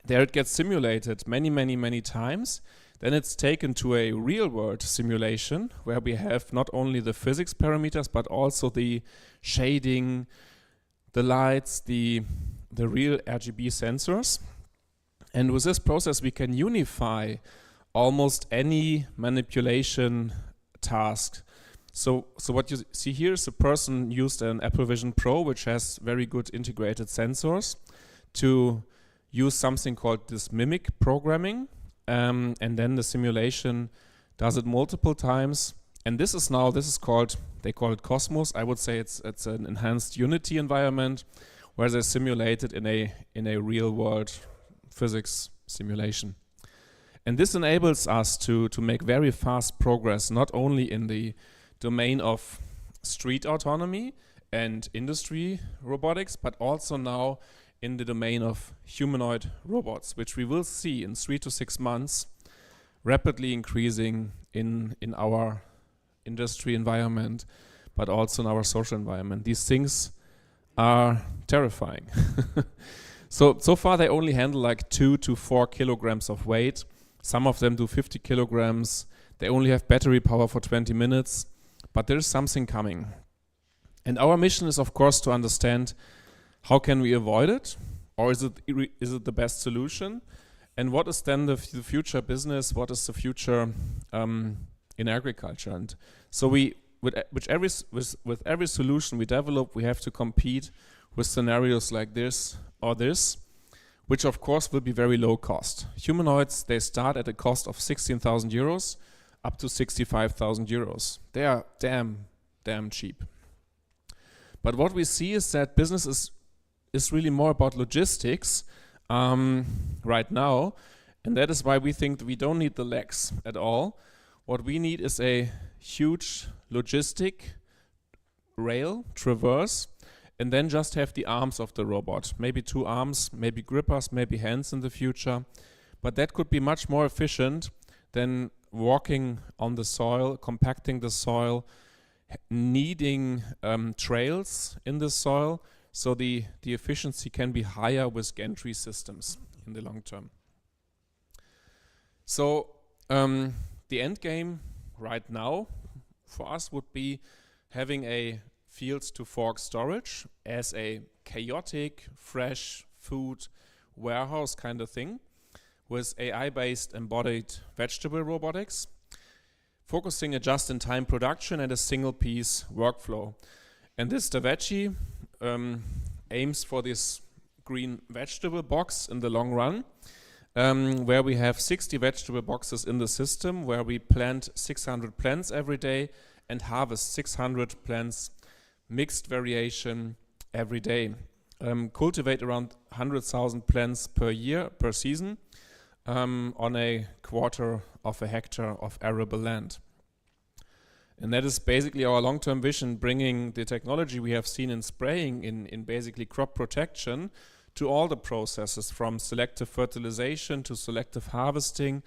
there it gets simulated many times. Then it's taken to a real-world simulation where we have not only the physics parameters but also the shading, the lights, the real RGB sensors. And with this process we can unify almost any manipulation task. So what you see here is a person used an Apple Vision Pro, which has very good integrated sensors, to use something called this mimic programming, and then the simulation does it multiple times. And this is called, they call it Cosmos. I would say it's an enhanced Unity environment where they simulate it in a real world physics simulation. And this enables us to make very fast progress, not only in the domain of street autonomy and industry robotics, but also now in the domain of humanoid robots, which we will see in 3 to 6 months rapidly increasing in our industry environment, but also in our social environment. These things are terrifying. So far they only handle like 2 to 4 kilograms of weight. Some of them do 50 kilograms. They only have battery power for 20 minutes, but there is something coming. And our mission is, of course, to understand how can we avoid it, or is it the best solution? And what is then the future business? What is the future in agriculture? And so with every solution we develop, we have to compete with scenarios like this or this, which of course will be very low cost. Humanoids, they start at a cost of 16,000 euros up to 65,000 euros. They are damn cheap. But what we see is that business is really more about logistics right now, and that is why we think that we don't need the legs at all. What we need is a huge logistic rail traverse, and then just have the arms of the robot. Maybe 2 arms, maybe grippers, maybe hands in the future. But that could be much more efficient than walking on the soil, compacting the soil, needing trails in the soil, so the efficiency can be higher with gantry systems in the long term. So the end game right now for us would be having a fields to fork storage as a chaotic, fresh food warehouse kind of thing with AI-based embodied vegetable robotics, focusing a just-in-time production and a single-piece workflow. And this DaVegi aims for this green vegetable box in the long run, where we have 60 vegetable boxes in the system, where we plant 600 plants every day and harvest 600 plants, mixed variation every day. Cultivate around 100,000 plants per year, per season, on a quarter of a hectare of arable land. And that is basically our long-term vision, bringing the technology we have seen in spraying in basically crop protection to all the processes, from selective fertilization to selective harvesting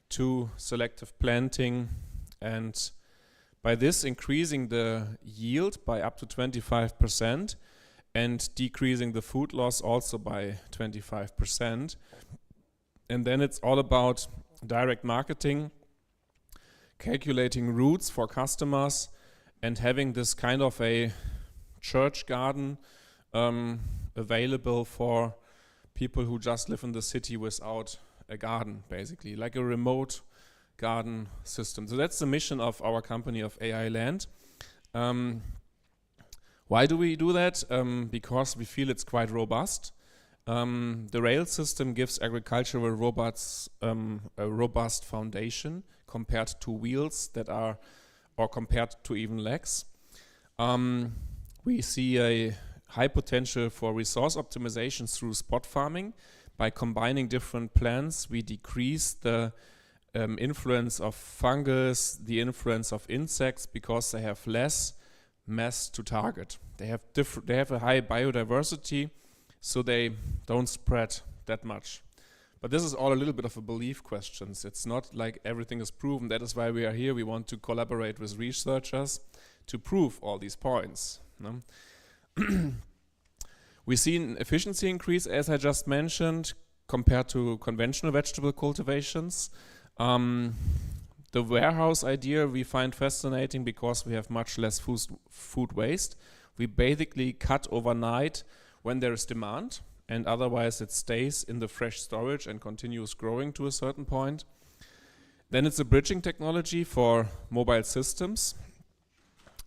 to selective planting, and by this increasing the yield by up to 25% and decreasing the food loss also by 25%. And then it's all about direct marketing, calculating routes for customers, and having this kind of a church garden available for people who just live in the city without a garden, basically, like a remote garden system. So that's the mission of our company of AI Land. Why do we do that? Because we feel it's quite robust. The rail system gives agricultural robots a robust foundation compared to wheels that are, or compared to even legs. We see a high potential for resource optimization through spot farming. By combining different plants, we decrease the influence of fungus, the influence of insects, because they have less mass to target. They have a high biodiversity, so they don't spread that much. But this is all a little bit of a belief question. It's not like everything is proven. That is why we are here. We want to collaborate with researchers to prove all these points. No? We see an efficiency increase, as I just mentioned, compared to conventional vegetable cultivations. The warehouse idea we find fascinating because we have much less food waste. We basically cut overnight when there is demand, and otherwise it stays in the fresh storage and continues growing to a certain point. Then it's a bridging technology for mobile systems.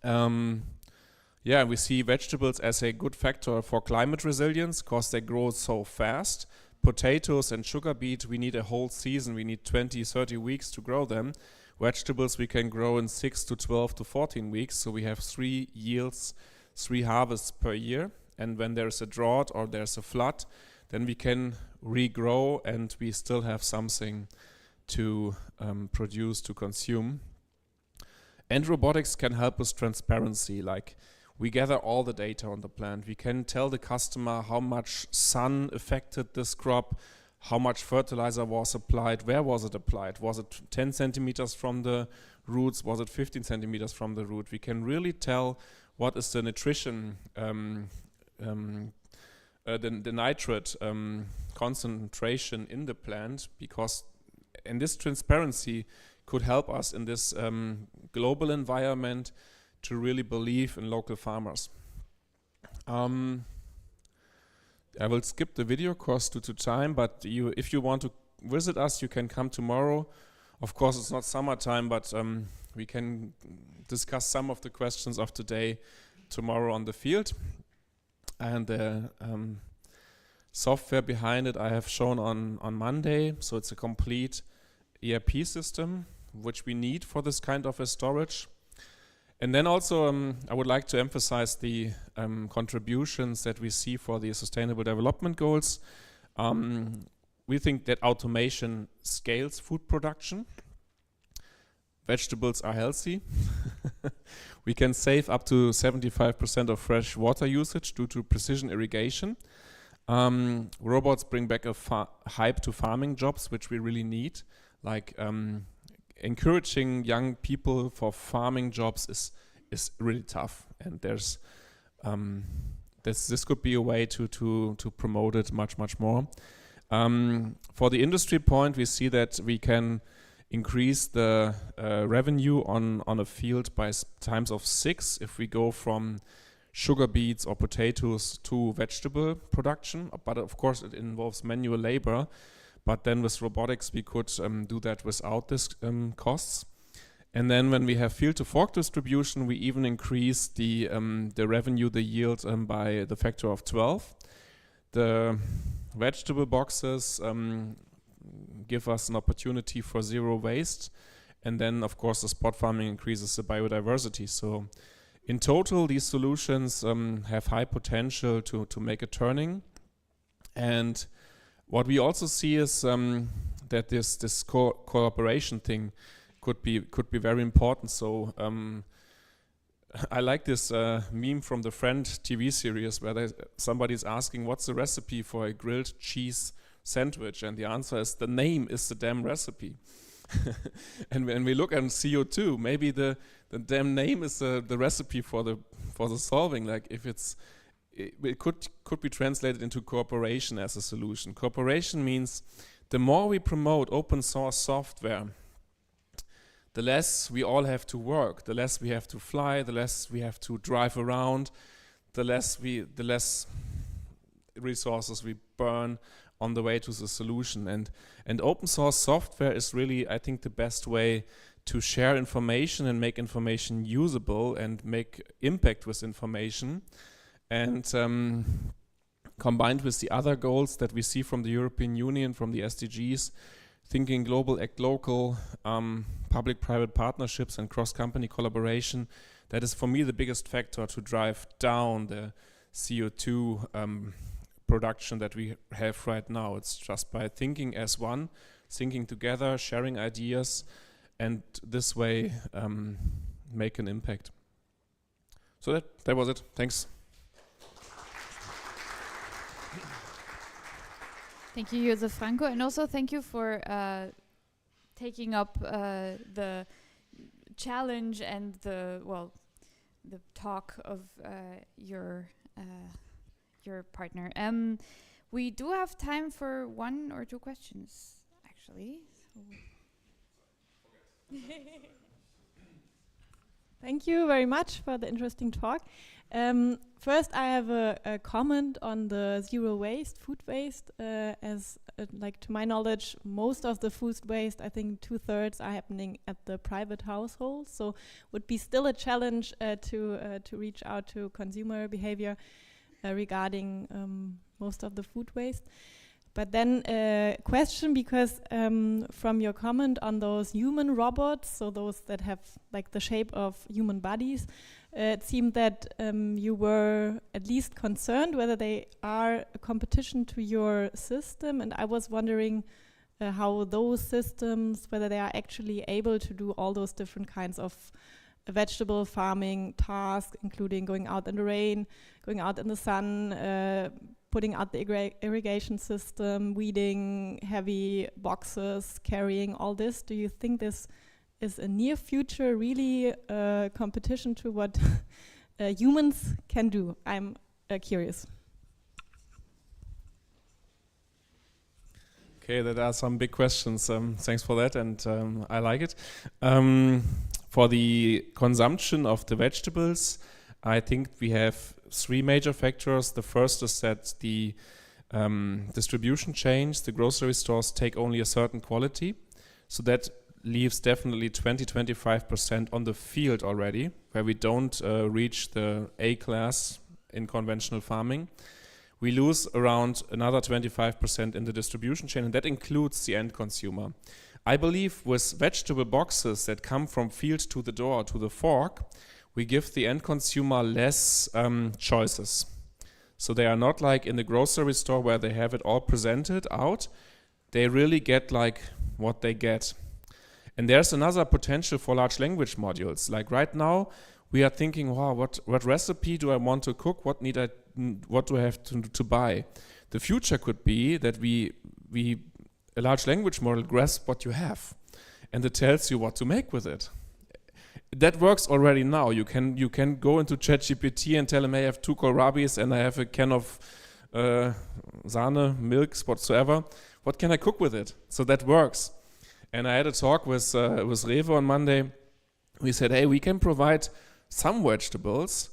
We see vegetables as a good factor for climate resilience because they grow so fast. Potatoes and sugar beet, we need a whole season. We need 20, 30 weeks to grow them. Vegetables we can grow in 6 to 12 to 14 weeks. So we have 3 yields, 3 harvests per year. And when there's a drought or there's a flood, then we can regrow and we still have something to produce, to consume. And robotics can help with transparency, like we gather all the data on the plant. We can tell the customer how much sun affected this crop, how much fertilizer was applied, where was it applied? Was it 10 centimeters from the roots? Was it 15 centimeters from the root? We can really tell what is the nutrition, the nitrate concentration in the plant, and this transparency could help us in this global environment to really believe in local farmers. I will skip the video course due to time, but if you want to visit us, you can come tomorrow. Of course, it's not summertime, but we can discuss some of the questions of today tomorrow on the field. And the software behind it I have shown on Monday. So it's a complete ERP system, which we need for this kind of a storage. And then also I would like to emphasize the contributions that we see for the Sustainable Development Goals. We think that automation scales food production. Vegetables are healthy. We can save up to 75% of fresh water usage due to precision irrigation. Robots bring back a hype to farming jobs, which we really need, like encouraging young people for farming jobs is really tough, and there's this could be a way to promote it much more. For the industry point, we see that we can increase the revenue on a field by times of 6 if we go from sugar beets or potatoes to vegetable production. But of course it involves manual labor, but then with robotics we could do that without this costs. And then when we have field to fork distribution, we even increase the revenue, the yield by the factor of 12. The vegetable boxes give us an opportunity for zero waste, and then of course the spot farming increases the biodiversity. So in total these solutions have high potential to make a turning. And what we also see is that this cooperation thing could be very important. So I like this meme from the Friend TV series where somebody's asking what's the recipe for a grilled cheese sandwich, and the answer is the name is the damn recipe. And when we look at CO2, maybe the damn name is the recipe for the solving. Like if it could be translated into cooperation as a solution. Cooperation means the more we promote open source software, the less we all have to work, the less we have to fly, the less we have to drive around, the less resources we burn on the way to the solution. And open source software is really, I think, the best way to share information and make information usable and make impact with information. And combined with the other goals that we see from the European Union, from the SDGs, thinking global, act local, public-private partnerships and cross-company collaboration, that is for me the biggest factor to drive down the CO2 production that we have right now. It's just by thinking as one, thinking together, sharing ideas, and this way make an impact. So that was it. Thanks. Thank you, Josef Franco, and also thank you for taking up the challenge and the talk of your partner. We do have time for 1 or 2 questions, actually. Thank you very much for the interesting talk. First, I have a comment on the zero waste, food waste. Like to my knowledge, most of the food waste, I think 2/3 are happening at the private household. So, would be still a challenge to reach out to consumer behavior regarding most of the food waste. But then a question, because from your comment on those human robots, so those that have like the shape of human bodies, it seemed that you were at least concerned whether they are a competition to your system. And I was wondering how those systems, whether they are actually able to do all those different kinds of vegetable farming tasks, including going out in the rain, going out in the sun, putting out the irrigation system, weeding heavy boxes, carrying all this. Do you think this is a near future really competition to what humans can do? I'm curious. Okay, that are some big questions. Thanks for that, and I like it. For the consumption of the vegetables, I think we have 3 major factors. The first is that the distribution chains, the grocery stores, take only a certain quality. So that leaves definitely 20-25% on the field already, where we don't reach the A class in conventional farming. We lose around another 25% in the distribution chain, and that includes the end consumer. I believe with vegetable boxes that come from field to the door, to the fork, we give the end consumer less choices. So they are not like in the grocery store where they have it all presented out. They really get like what they get. And there's another potential for large language modules. Like right now, we are thinking, wow, what recipe do I want to cook? What do I have to buy? The future could be that a large language model grasps what you have. and it tells you what to make with it. That works already now. You can go into ChatGPT and tell him, hey, I have 2 kohlrabis and I have a can of sahne, milks, whatsoever. What can I cook with it? So that works. And I had a talk with Rewe on Monday. We said, hey, we can provide some vegetables.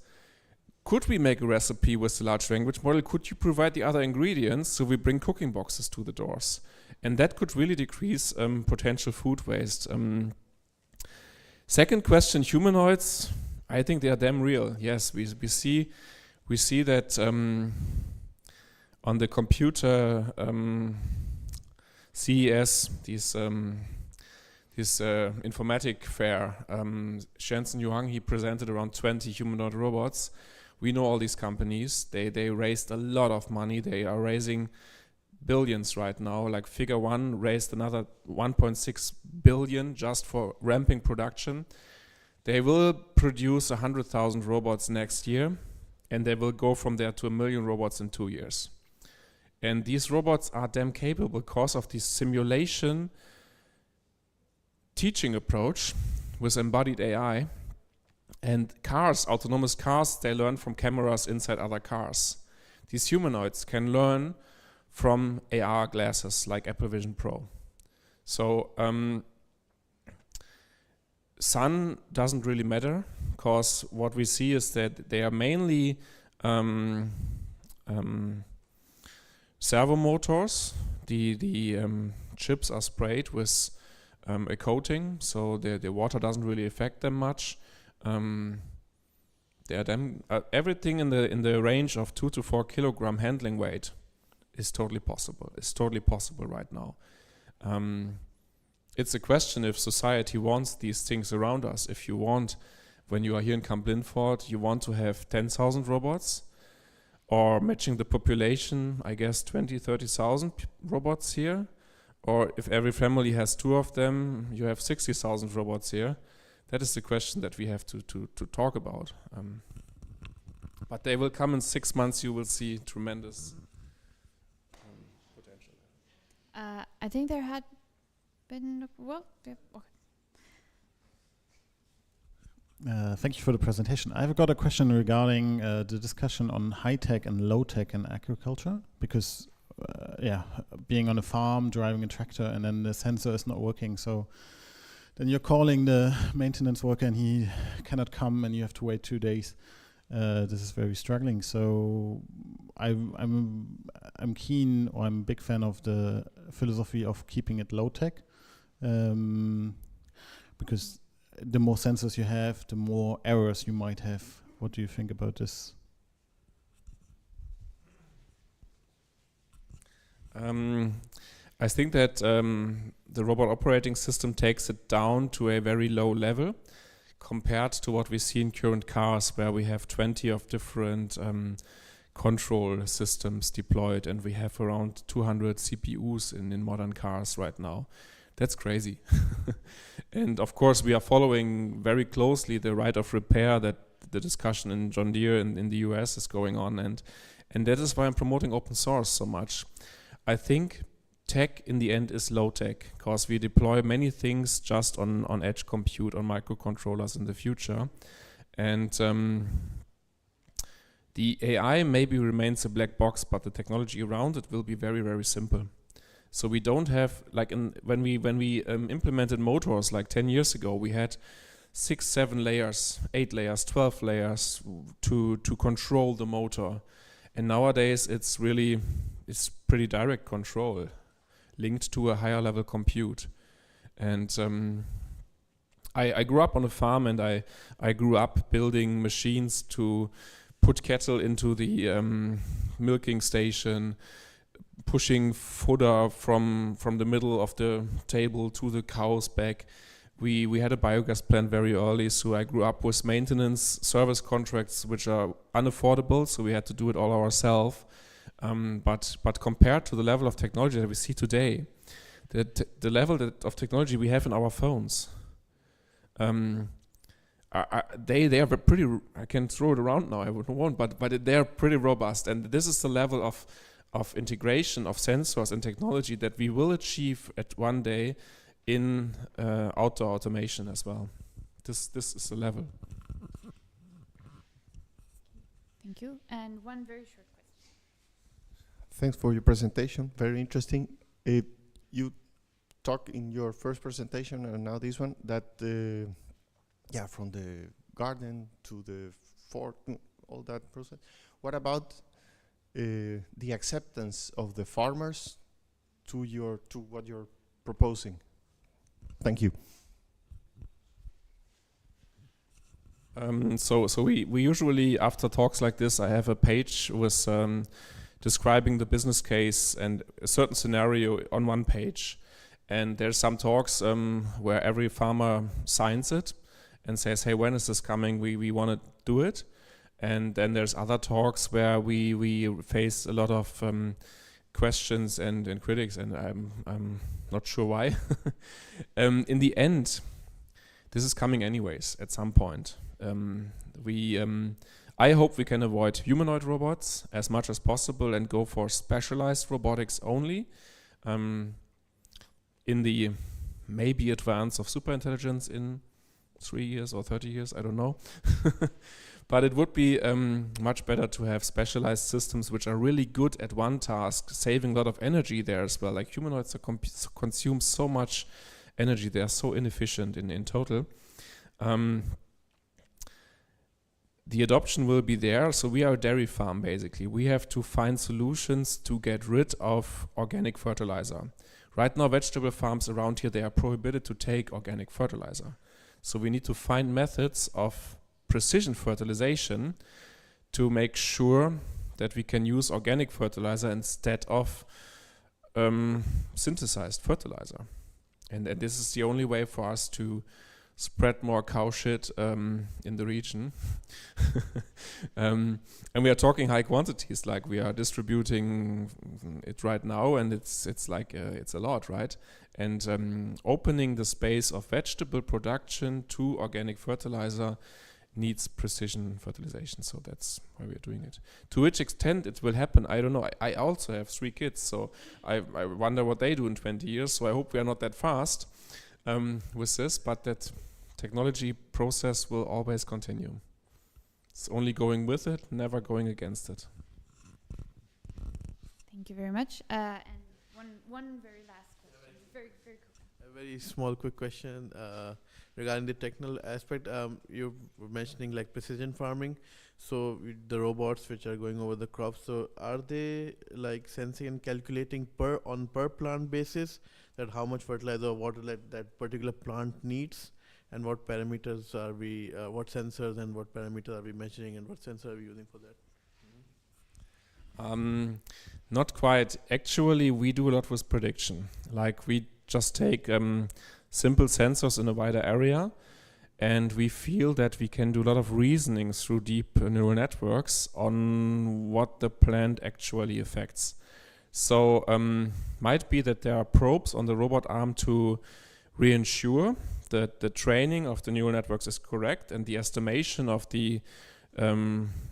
Could we make a recipe with the large language model? Could you provide the other ingredients so we bring cooking boxes to the doors? And that could really decrease potential food waste. Second question, humanoids. I think they are damn real. Yes, we see that on the computer CES, this informatic fair, Shensen Yuang, he presented around 20 humanoid robots. We know all these companies. They raised a lot of money. They are raising billions right now. Like Figure One raised another 1.6 billion just for ramping production. They will produce 100,000 robots next year, and they will go from there to 1 million robots in 2 years. And these robots are damn capable because of this simulation teaching approach with embodied AI. And cars, autonomous cars, they learn from cameras inside other cars. These humanoids can learn from AR glasses like Apple Vision Pro. So sun doesn't really matter, because what we see is that they are mainly servo motors. The chips are sprayed with a coating, so the water doesn't really affect them much. Everything in the range of 2 to 4 kilogram handling weight is totally possible. It's totally possible right now. It's a question if society wants these things around us. If you want, when you are here in Camp Lindford, you want to have 10,000 robots, or matching the population, I guess 20, 30,000 robots here. Or if every family has 2 of them, you have 60,000 robots here. That is the question that we have to talk about. But they will come in 6 months. You will see tremendous potential. I think there had been, well, yeah, okay. Thank you for the presentation. I've got a question regarding the discussion on high-tech and low-tech in agriculture, because being on a farm, driving a tractor, and then the sensor is not working, so then you're calling the maintenance worker and he cannot come and you have to wait 2 days. This is very struggling. So I'm keen, or I'm a big fan of the philosophy of keeping it low-tech, because the more sensors you have, the more errors you might have. What do you think about this? I think that the robot operating system takes it down to a very low level compared to what we see in current cars, where we have 20 of different control systems deployed, and we have around 200 CPUs in modern cars right now. That's crazy. And of course, we are following very closely the right of repair, that the discussion in John Deere in the US is going on, and that is why I'm promoting open source so much. I think tech in the end is low tech, because we deploy many things just on edge compute, on microcontrollers in the future. And the AI maybe remains a black box, but the technology around it will be very, very simple. So we don't have, like when we implemented motors like 10 years ago, we had 6, 7 layers, 8 layers, 12 layers to control the motor. And nowadays it's pretty direct control linked to a higher level compute. And I grew up on a farm, and I grew up building machines to put cattle into the milking station, pushing fodder from the middle of the table to the cow's back. We had a biogas plant very early, so I grew up with maintenance service contracts which are unaffordable, so we had to do it all ourselves. But compared to the level of technology that we see today, the level of technology we have in our phones, they are pretty. I can throw it around now. I won't, but they are pretty robust, and this is the level of integration of sensors and technology that we will achieve at one day in outdoor automation as well. This is the level. Thank you. And one very short question. Thanks for your presentation. Very interesting. You talked in your first presentation and now this one that from the garden to the fort, all that process. What about the acceptance of the farmers to what you're proposing? Thank you. So we usually, after talks like this, I have a page with describing the business case and a certain scenario on one page. And there's some talks where every farmer signs it and says, hey, when is this coming? We want to do it. And then there's other talks where we face a lot of questions and critics, and I'm not sure why. In the end, this is coming anyways at some point. I hope we can avoid humanoid robots as much as possible and go for specialized robotics only. In the maybe advance of superintelligence in 3 years or 30 years, I don't know. But it would be much better to have specialized systems which are really good at one task, saving a lot of energy there as well. Like humanoids consume so much energy, they are so inefficient in total. The adoption will be there, so we are a dairy farm basically. We have to find solutions to get rid of organic fertilizer. Right now vegetable farms around here, they are prohibited to take organic fertilizer. So we need to find methods of precision fertilization to make sure that we can use organic fertilizer instead of synthesized fertilizer. And this is the only way for us to spread more cow shit in the region. And we are talking high quantities, like we are distributing it right now, and it's like it's a lot, right? And opening the space of vegetable production to organic fertilizer needs precision fertilization, so that's why we are doing it. To which extent it will happen, I don't know. I also have 3 kids, so I wonder what they do in 20 years, so I hope we are not that fast with this, but that technology process will always continue. It's only going with it, never going against it. Thank you very much. And one very last question. Very quick. A very small, quick question regarding the technical aspect. You were mentioning like precision farming. So the robots which are going over the crops, so are they like sensing and calculating per plant basis that how much fertilizer or water that particular plant needs? And what parameters are we, what sensors and what parameters are we measuring, and what sensor are we using for that? Not quite. Actually, we do a lot with prediction. Like we just take simple sensors in a wider area, and we feel that we can do a lot of reasoning through deep neural networks on what the plant actually affects. So might be that there are probes on the robot arm to reassure that the training of the neural networks is correct and the estimation of the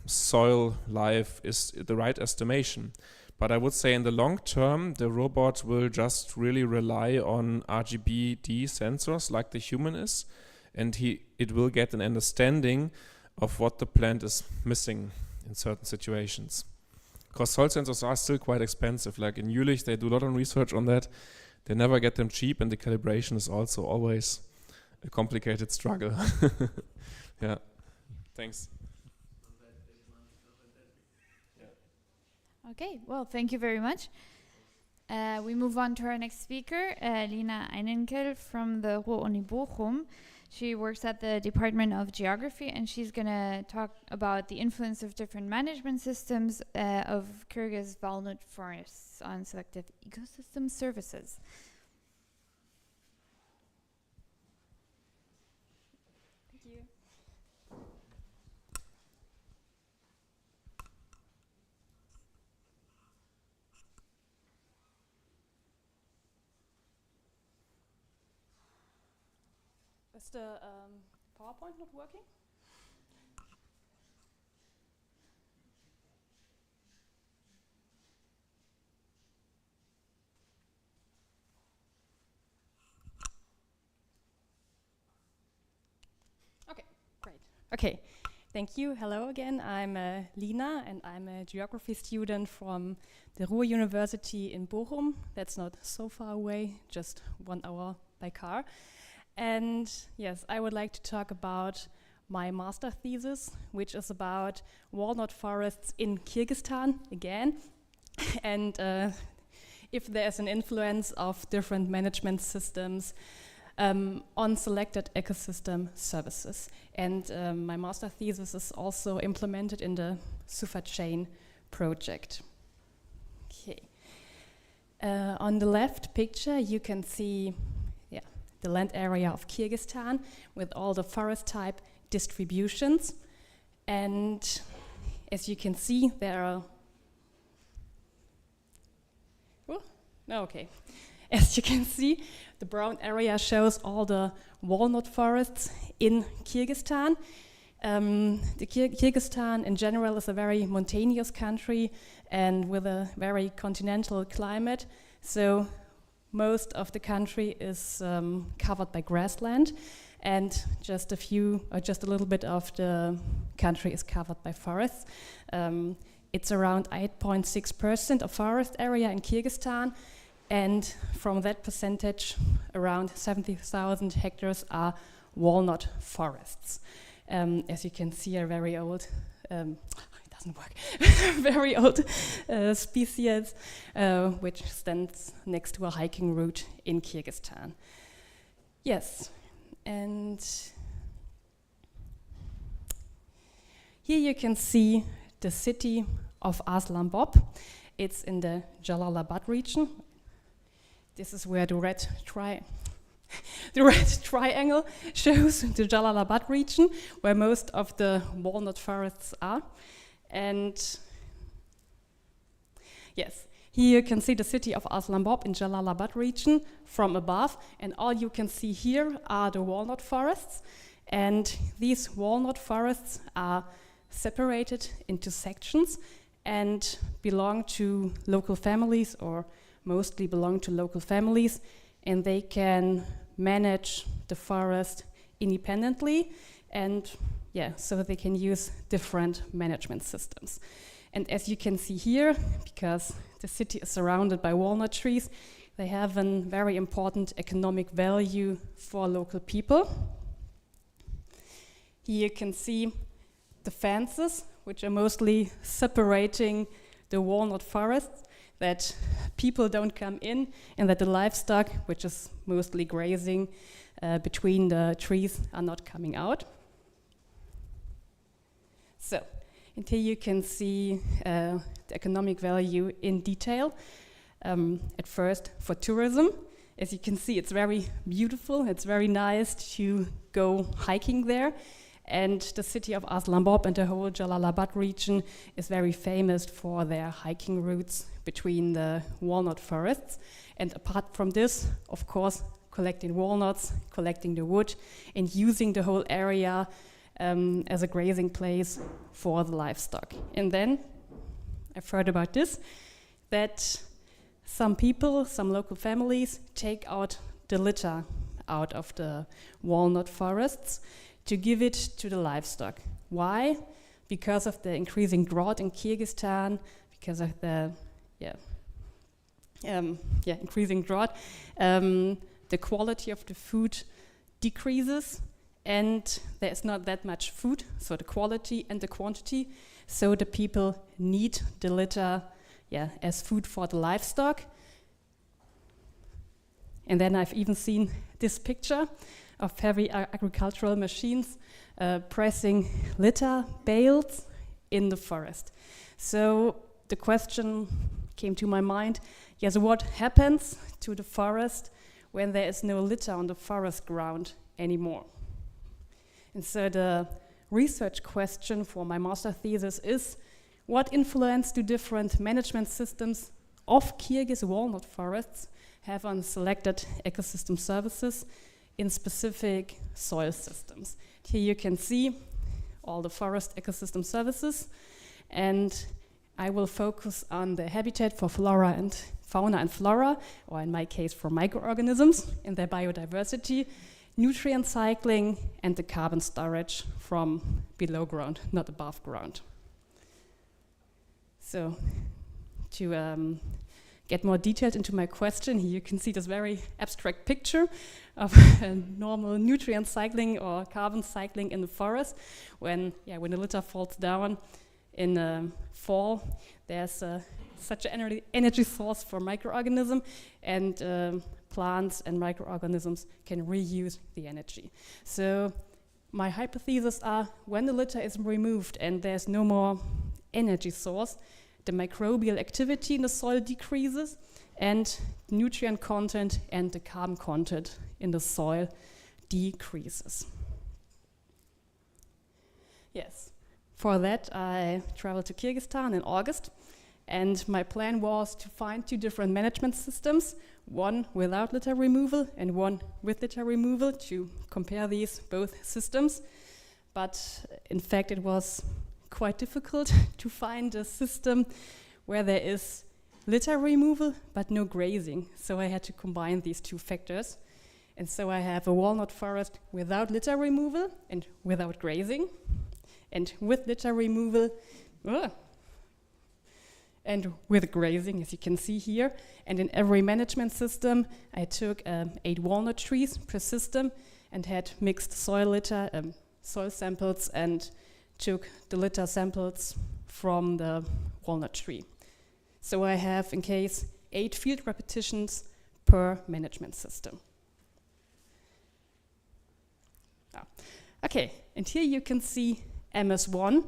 soil life is the right estimation. But I would say in the long term, the robot will just really rely on RGBD sensors like the human is, and it will get an understanding of what the plant is missing in certain situations. Because soil sensors are still quite expensive. Like in Jülich, they do a lot of research on that. They never get them cheap, and the calibration is also always a complicated struggle. Yeah, thanks. Okay, well, thank you very much. We move on to our next speaker, Lina Einenkel from the Ruhr-Uni Bochum. She works at the Department of Geography, and she's going to talk about the influence of different management systems of Kyrgyz walnut forests on selective ecosystem services. Thank you. Is the PowerPoint not working? Great. Okay. Thank you. Hello again. I'm Lina, and I'm a geography student from the Ruhr University in Bochum. That's not so far away, just 1 hour by car. And yes, I would like to talk about my master thesis, which is about walnut forests in Kyrgyzstan again, and if there's an influence of different management systems on selected ecosystem services. And my master thesis is also implemented in the SUFA chain project. Okay. On the left picture, you can see the land area of Kyrgyzstan with all the forest type distributions. And as you can see, there are... As you can see, the brown area shows all the walnut forests in Kyrgyzstan. Kyrgyzstan in general is a very mountainous country and with a very continental climate. So most of the country is covered by grassland, and just a little bit of the country is covered by forests. It's around 8.6% of forest area in Kyrgyzstan. And from that percentage, around 70,000 hectares are walnut forests. As you can see, a very old, it doesn't work, very old species, which stands next to a hiking route in Kyrgyzstan. Yes, and here you can see the city of Aslanbop. It's in the Jalalabad region. This is where the red triangle shows the Jalalabad region, where most of the walnut forests are. And yes, here you can see the city of Aslanbop in Jalalabad region from above, and all you can see here are the walnut forests. And these walnut forests are separated into sections and belong to local families, or mostly belong to local families, and they can manage the forest independently, and so they can use different management systems. And as you can see here, because the city is surrounded by walnut trees, they have a very important economic value for local people. Here you can see the fences, which are mostly separating the walnut forests, that people don't come in, and that the livestock, which is mostly grazing between the trees, are not coming out. So, and here you can see the economic value in detail. At first, for tourism. As you can see, it's very beautiful, it's very nice to go hiking there. And the city of Aslanbop and the whole Jalalabad region is very famous for their hiking routes between the walnut forests. And apart from this, of course, collecting walnuts, collecting the wood, and using the whole area as a grazing place for the livestock. And then I've heard about this, that some people, some local families, take out the litter out of the walnut forests to give it to the livestock. Why? Because of the increasing drought in Kyrgyzstan, because of the increasing drought, the quality of the food decreases, and there's not that much food, so the quality and the quantity, so the people need the litter as food for the livestock. And then I've even seen this picture of heavy agricultural machines pressing litter bales in the forest. So the question came to my mind, yes, what happens to the forest when there is no litter on the forest ground anymore? And so the research question for my master thesis is, what influence do different management systems of Kyrgyz walnut forests have on selected ecosystem services in specific soil systems? Here you can see all the forest ecosystem services, and I will focus on the habitat for flora and fauna and flora, or in my case for microorganisms and their biodiversity, nutrient cycling, and the carbon storage from below ground, not above ground. So to get more detailed into my question, here you can see this very abstract picture of a normal nutrient cycling or carbon cycling in the forest. When the litter falls down in fall, there's such an energy source for microorganisms, and plants and microorganisms can reuse the energy. So my hypothesis are, when the litter is removed and there's no more energy source, the microbial activity in the soil decreases, and nutrient content and the carbon content in the soil decreases. Yes, for that I traveled to Kyrgyzstan in August, and my plan was to find 2 different management systems, one without litter removal and one with litter removal, to compare these both systems. But in fact it was quite difficult to find a system where there is litter removal but no grazing. So I had to combine these 2 factors. And so I have a walnut forest without litter removal and without grazing, and with litter removal and with grazing, as you can see here. And in every management system, I took 8 walnut trees per system and had mixed soil litter, soil samples, and took the litter samples from the walnut tree. So I have, in case, 8 field repetitions per management system. Okay, and here you can see MS1,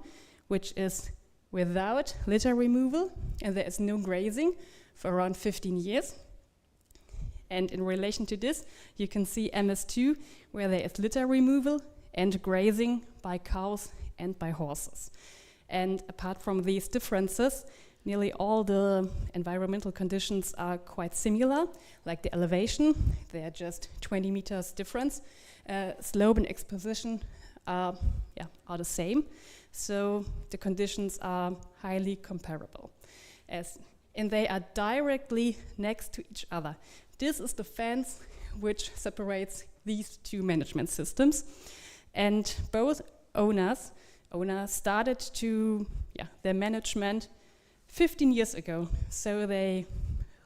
which is without litter removal, and there is no grazing for around 15 years. And in relation to this, you can see MS2, where there is litter removal and grazing by cows and by horses. And apart from these differences, nearly all the environmental conditions are quite similar, like the elevation, they are just 20 meters difference. Slope and exposition are the same. So the conditions are highly comparable, and they are directly next to each other. This is the fence which separates these 2 management systems, and both owners started to their management 15 years ago. So they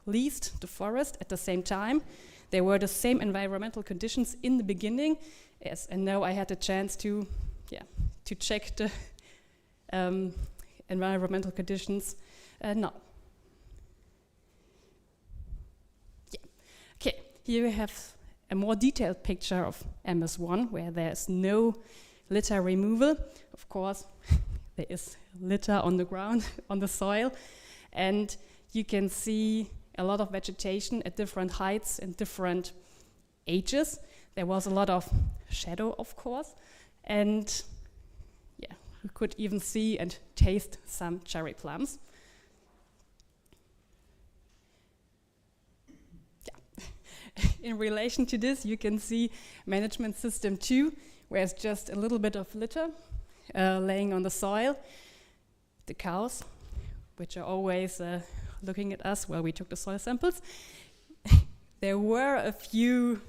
leased the forest at the same time. There were the same environmental conditions in the beginning, and now I had the chance to check the environmental conditions now. Okay, here we have a more detailed picture of MS1, where there's no litter removal. Of course, there is litter on the ground, on the soil, and you can see a lot of vegetation at different heights and different ages. There was a lot of shadow, of course, and you could even see and taste some cherry plums. In relation to this, you can see management system 2, where it's just a little bit of litter laying on the soil. The cows, which are always looking at us while we took the soil samples. There were a few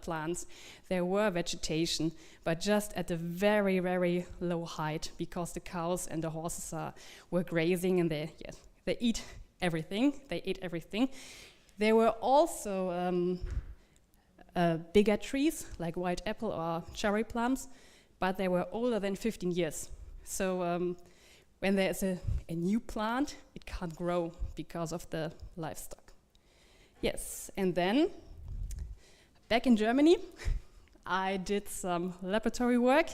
plants, there were vegetation, but just at a very, very low height, because the cows and the horses were grazing, and they eat everything. They ate everything. There were also bigger trees, like white apple or cherry plums, but they were older than 15 years. So when there is a new plant, it can't grow because of the livestock. Yes, and then back in Germany, I did some laboratory work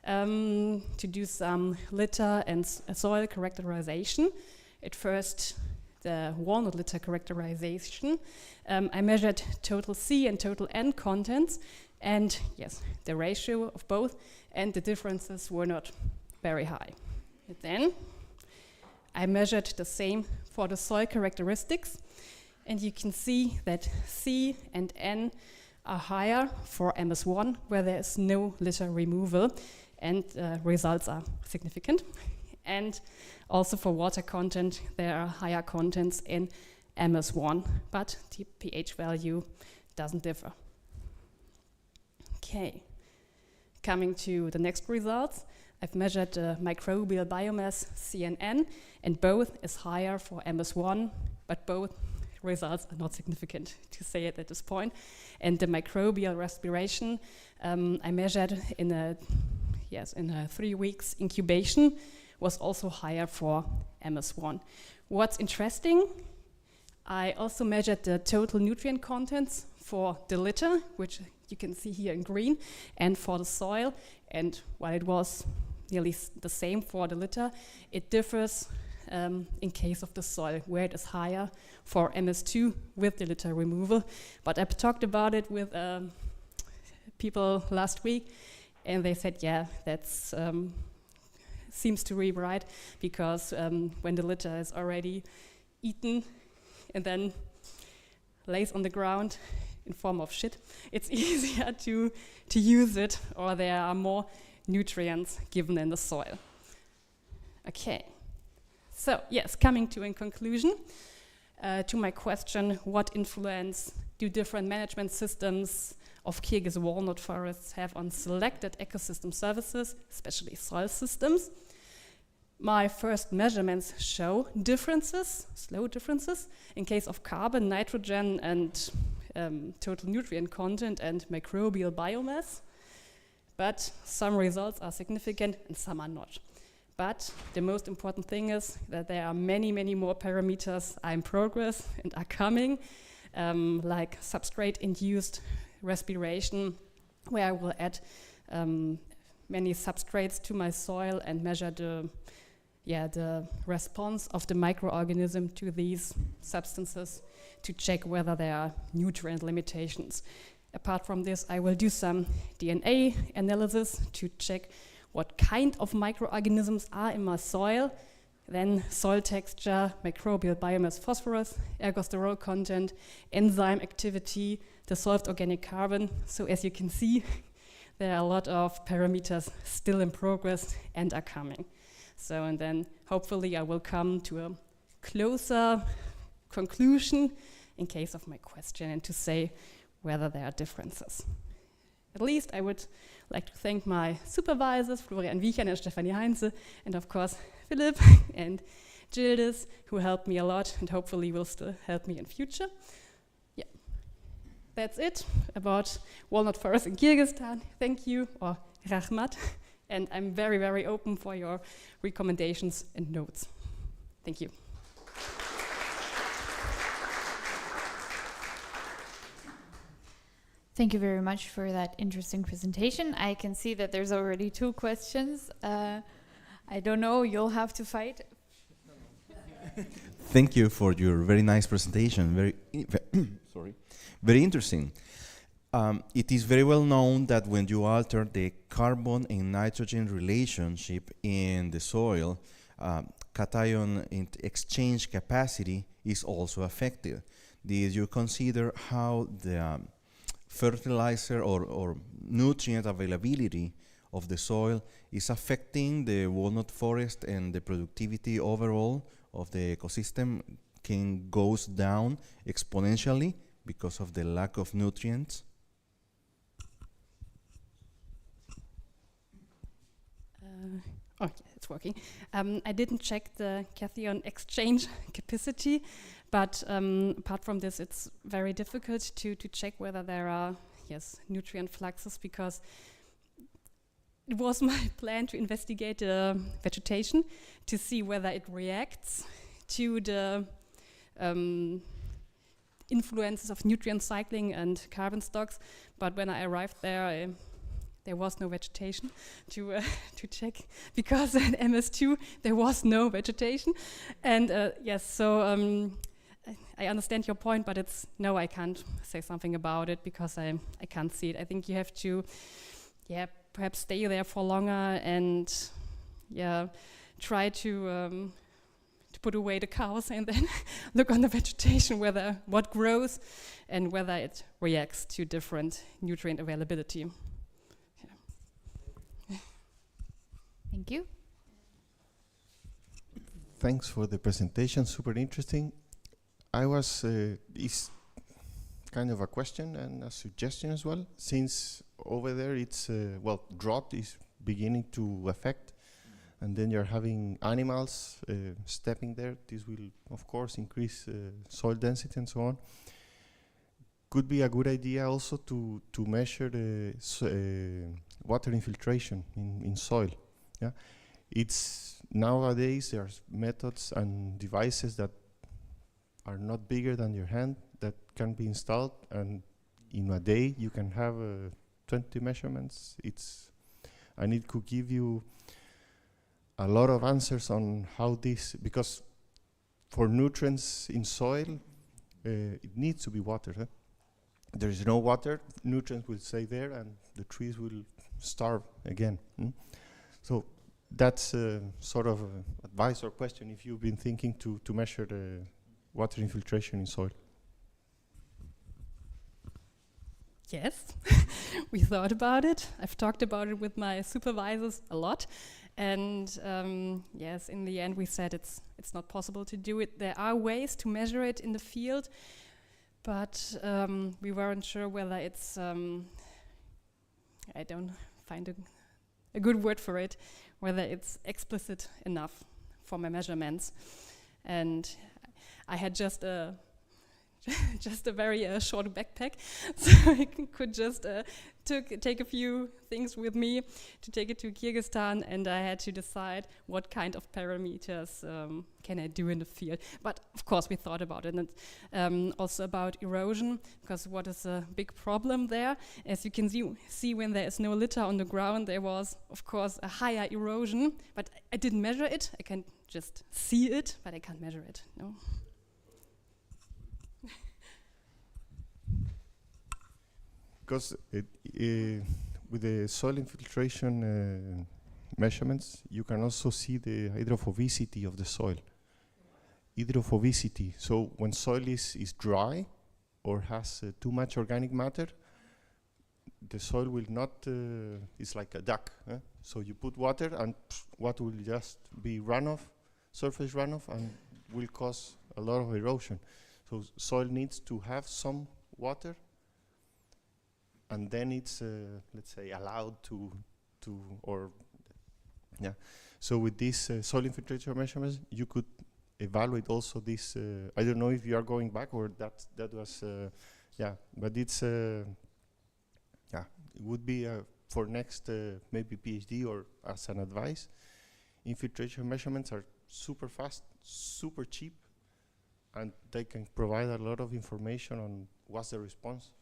to do some litter and soil characterization. At first, the walnut litter characterization. I measured total C and total N contents, and yes, the ratio of both, and the differences were not very high. And then I measured the same for the soil characteristics, and you can see that C and N are higher for MS1, where there is no litter removal, and results are significant. And also for water content, there are higher contents in MS1, but the pH value doesn't differ. Okay, coming to the next results, I've measured the microbial biomass CNN, and both is higher for MS1, but both results are not significant, to say it at this point. And the microbial respiration I measured in a 3 weeks incubation was also higher for MS1. What's interesting, I also measured the total nutrient contents for the litter, which you can see here in green, and for the soil. And while it was nearly the same for the litter, it differs in case of the soil, where it is higher for MS2 with the litter removal. But I've talked about it with people last week, and they said, yeah, that's seems to be right, because when the litter is already eaten and then lays on the ground in form of shit, it's easier to use it, or there are more nutrients given in the soil. Okay, so yes, coming to a conclusion to my question, what influence do different management systems of Kyrgyz walnut forests have on selected ecosystem services, especially soil systems? My first measurements show differences, slow differences, in case of carbon, nitrogen, and total nutrient content and microbial biomass. But some results are significant and some are not. But the most important thing is that there are many, many more parameters are in progress and are coming, like substrate-induced respiration, where I will add many substrates to my soil and measure the response of the microorganism to these substances to check whether there are nutrient limitations. Apart from this, I will do some DNA analysis to check what kind of microorganisms are in my soil, then soil texture, microbial biomass phosphorus, ergosterol content, enzyme activity, dissolved organic carbon. So as you can see, there are a lot of parameters still in progress and are coming. So, and then hopefully I will come to a closer conclusion in case of my question and to say whether there are differences. At least I would like to thank my supervisors, Florian Wiechern and Stefanie Heinze, and of course Philipp and Gildas, who helped me a lot and hopefully will still help me in future. Yeah, that's it about walnut forests in Kyrgyzstan. Thank you, or Rahmat. And I'm very, very open for your recommendations and notes. Thank you. Thank you very much for that interesting presentation. I can see that there's already 2 questions. I don't know, you'll have to fight. Thank you for your very nice presentation. Very interesting. It is very well known that when you alter the carbon and nitrogen relationship in the soil, cation exchange capacity is also affected. Did you consider how the fertilizer or nutrient availability of the soil is affecting the walnut forest, and the productivity overall of the ecosystem goes down exponentially because of the lack of nutrients? Oh, it's working. I didn't check the cation exchange capacity, but apart from this, it's very difficult to check whether there are nutrient fluxes, because it was my plan to investigate vegetation to see whether it reacts to the influences of nutrient cycling and carbon stocks. But when I arrived there, there was no vegetation to check, because in MS2 there was no vegetation. And I understand your point, but I can't say something about it because I can't see it. I think you have to perhaps stay there for longer and try to put away the cows and then look on the vegetation, whether what grows and whether it reacts to different nutrient availability. Thank you. Thanks for the presentation, super interesting. I was, it's kind of a question and a suggestion as well, since over there it's, well, drought is beginning to affect, and then you're having animals stepping there. This will, of course, increase soil density and so on. Could be a good idea also to measure the water infiltration in soil. Yeah, it's nowadays there's methods and devices that are not bigger than your hand that can be installed, and in a day you can have 20 measurements. And it could give you a lot of answers on how this, because for nutrients in soil, it needs to be watered. There is no water, nutrients will stay there and the trees will starve again. So that's sort of advice or question if you've been thinking to measure the water infiltration in soil. Yes, we thought about it. I've talked about it with my supervisors a lot. And yes, in the end we said it's not possible to do it. There are ways to measure it in the field, but we weren't sure whether it's, I don't find a good word for it, whether it's explicit enough for my measurements. And I had just a very short backpack, so I could just take a few things with me to take it to Kyrgyzstan, and I had to decide what kind of parameters can I do in the field. But of course we thought about it, and also about erosion, because what is a big problem there? As you can see when there is no litter on the ground, there was of course a higher erosion, but I didn't measure it. I can just see it, but I can't measure it. No. Because with the soil infiltration measurements, you can also see the hydrophobicity of the soil. Hydrophobicity, so when soil is dry or has too much organic matter, the soil will not, it's like a duck. So you put water and water will just be runoff, surface runoff, and will cause a lot of erosion. So soil needs to have some water, and then it's, let's say, allowed to, or, yeah. So with these soil infiltration measurements, you could evaluate also this, I don't know if you are going back or that was, yeah, but it's, yeah, it would be for next, maybe PhD or as an advice. Infiltration measurements are super fast, super cheap, and they can provide a lot of information on what's the response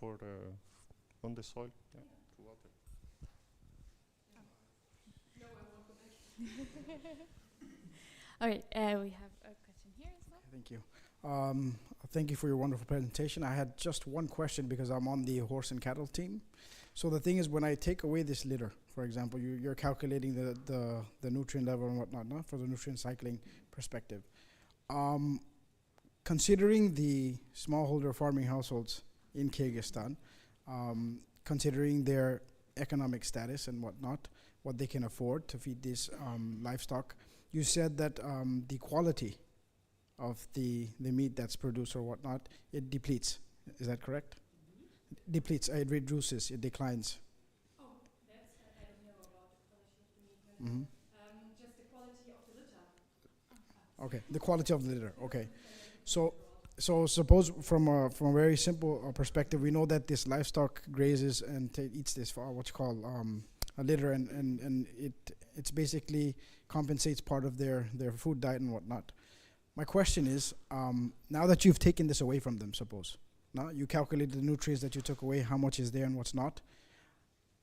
for on the soil, yeah, to water. No, I won't go back. All right, we have a question here as well. Thank you. Thank you for your wonderful presentation. I had just one question because I'm on the horse and cattle team. So the thing is, when I take away this litter, for example, you're calculating the nutrient level and whatnot, for the nutrient cycling perspective. Considering the smallholder farming households in Kyrgyzstan, considering their economic status and whatnot, what they can afford to feed these livestock, you said that the quality of the meat that's produced or whatnot, it depletes. Is that correct? Mm-hmm. Depletes, it reduces, it declines. Oh, that's, I don't know about the quality of the meat. Mm-hmm. Just the quality of the litter. Okay, the quality of the litter, okay. So suppose from a very simple perspective, we know that this livestock grazes and eats this what you call a litter, and it's basically compensates part of their food diet and whatnot. My question is, now that you've taken this away from them, suppose, now you calculate the nutrients that you took away, how much is there and what's not,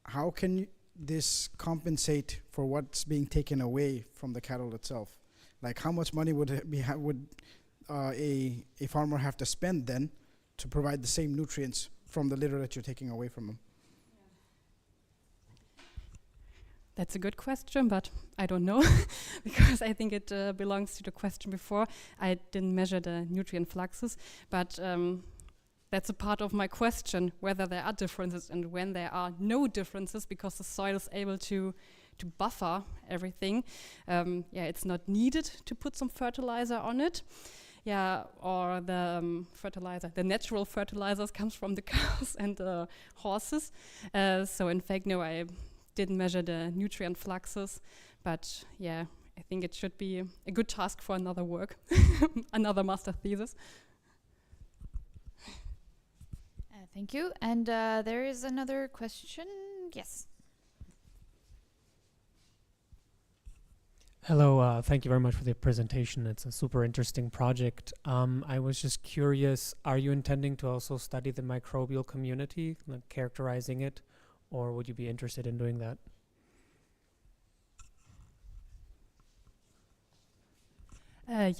how can this compensate for what's being taken away from the cattle itself? Like how much money would a farmer have to spend then to provide the same nutrients from the litter that you're taking away from them? That's a good question, but I don't know because I think it belongs to the question before. I didn't measure the nutrient fluxes, but that's a part of my question, whether there are differences and when there are no differences because the soil is able to buffer everything. Yeah, it's not needed to put some fertilizer on it. Yeah, or the fertilizer, the natural fertilizers comes from the cows and the horses. So in fact, no, I didn't measure the nutrient fluxes, but yeah, I think it should be a good task for another work, another master thesis. Thank you. And there is another question. Yes. Hello, thank you very much for the presentation. It's a super interesting project. I was just curious, are you intending to also study the microbial community, like characterizing it, or would you be interested in doing that?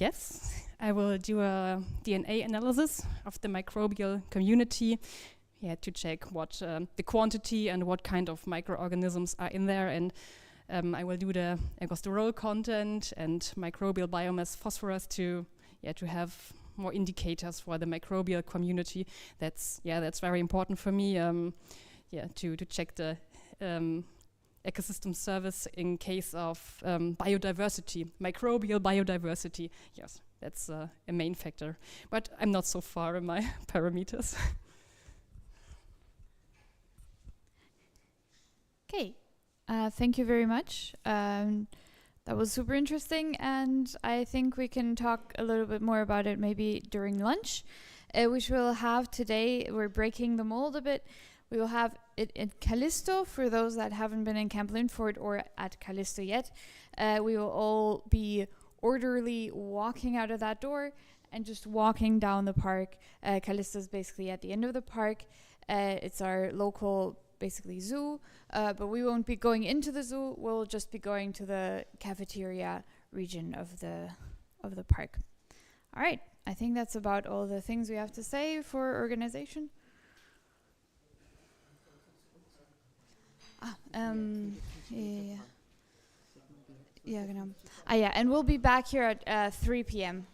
Yes, I will do a DNA analysis of the microbial community, to check what the quantity and what kind of microorganisms are in there, and I will do the ergosterol content and microbial biomass phosphorus to have more indicators for the microbial community. That's very important for me. To check the ecosystem service in case of biodiversity, microbial biodiversity. Yes, that's a main factor. But I'm not so far in my parameters. Okay. Thank you very much. That was super interesting, and I think we can talk a little bit more about it maybe during lunch, which we'll have today. We're breaking the mold a bit. We will have it in Callisto for those that haven't been in Camp Lindford or at Callisto yet. We will all be orderly walking out of that door and just walking down the park. Callisto is basically at the end of the park. It's our local basically zoo, but we won't be going into the zoo. We'll just be going to the cafeteria region of the park. All right, I think that's about all the things we have to say for organization. Genau. And we'll be back here at 3 p.m.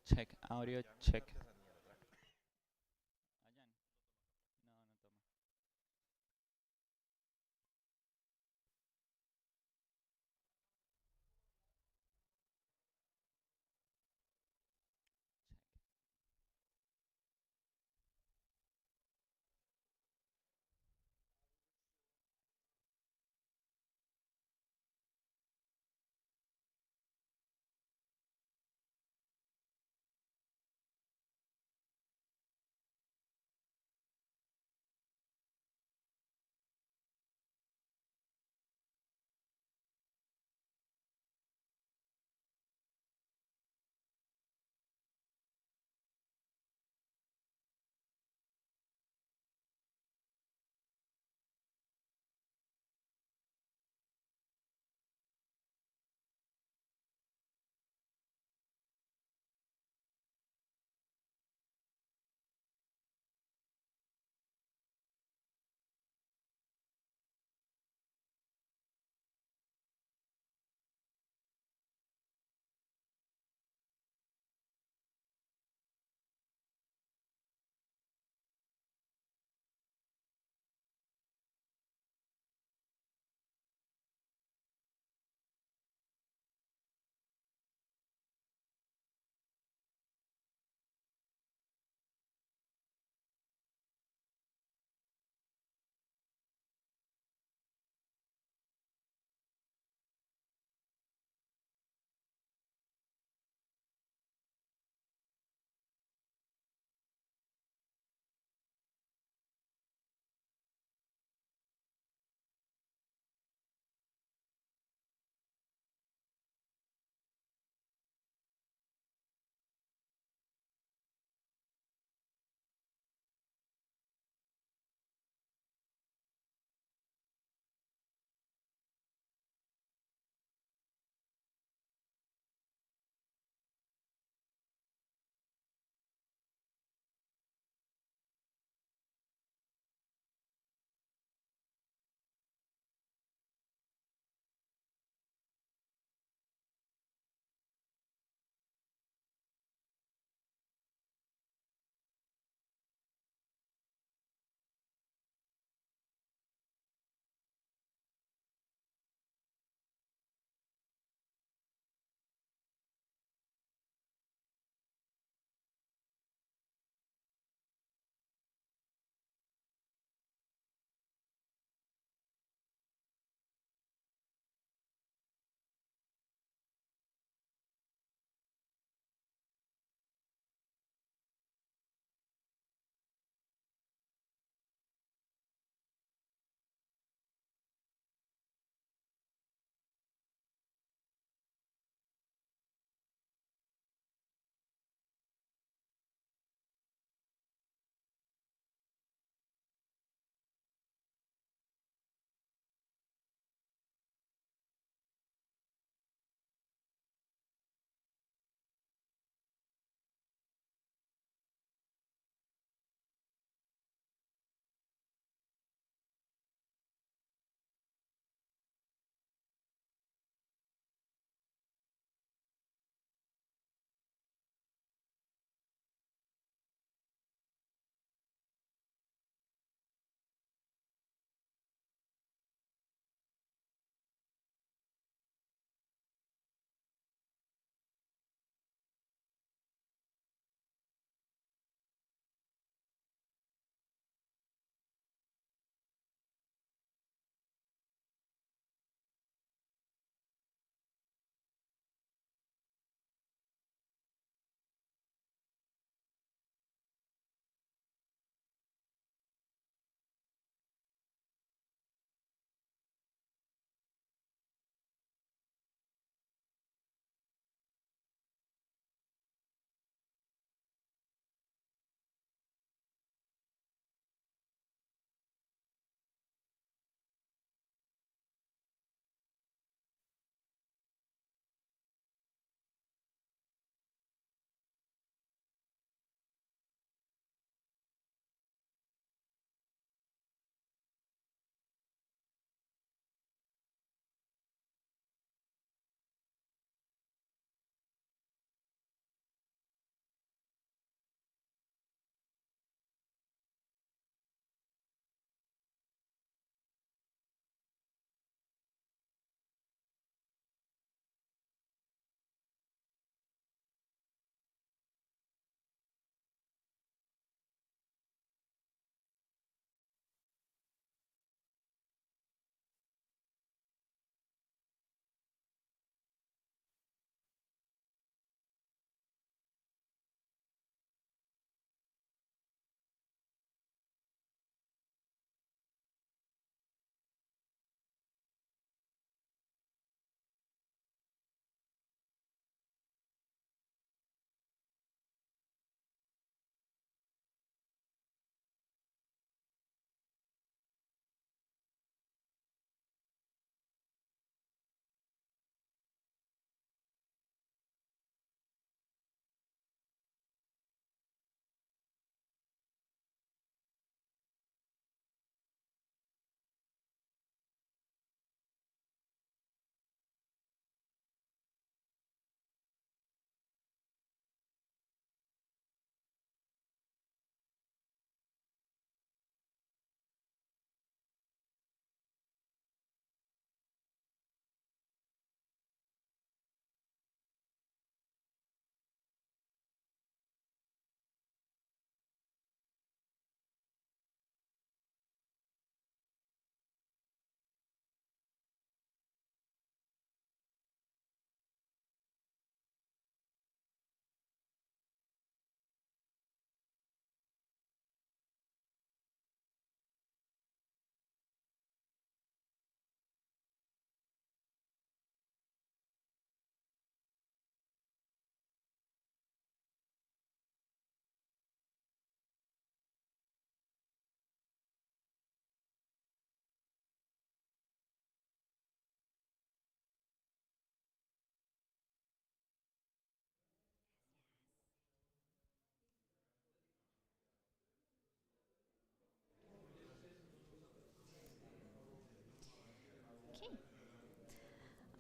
Check. Audio check.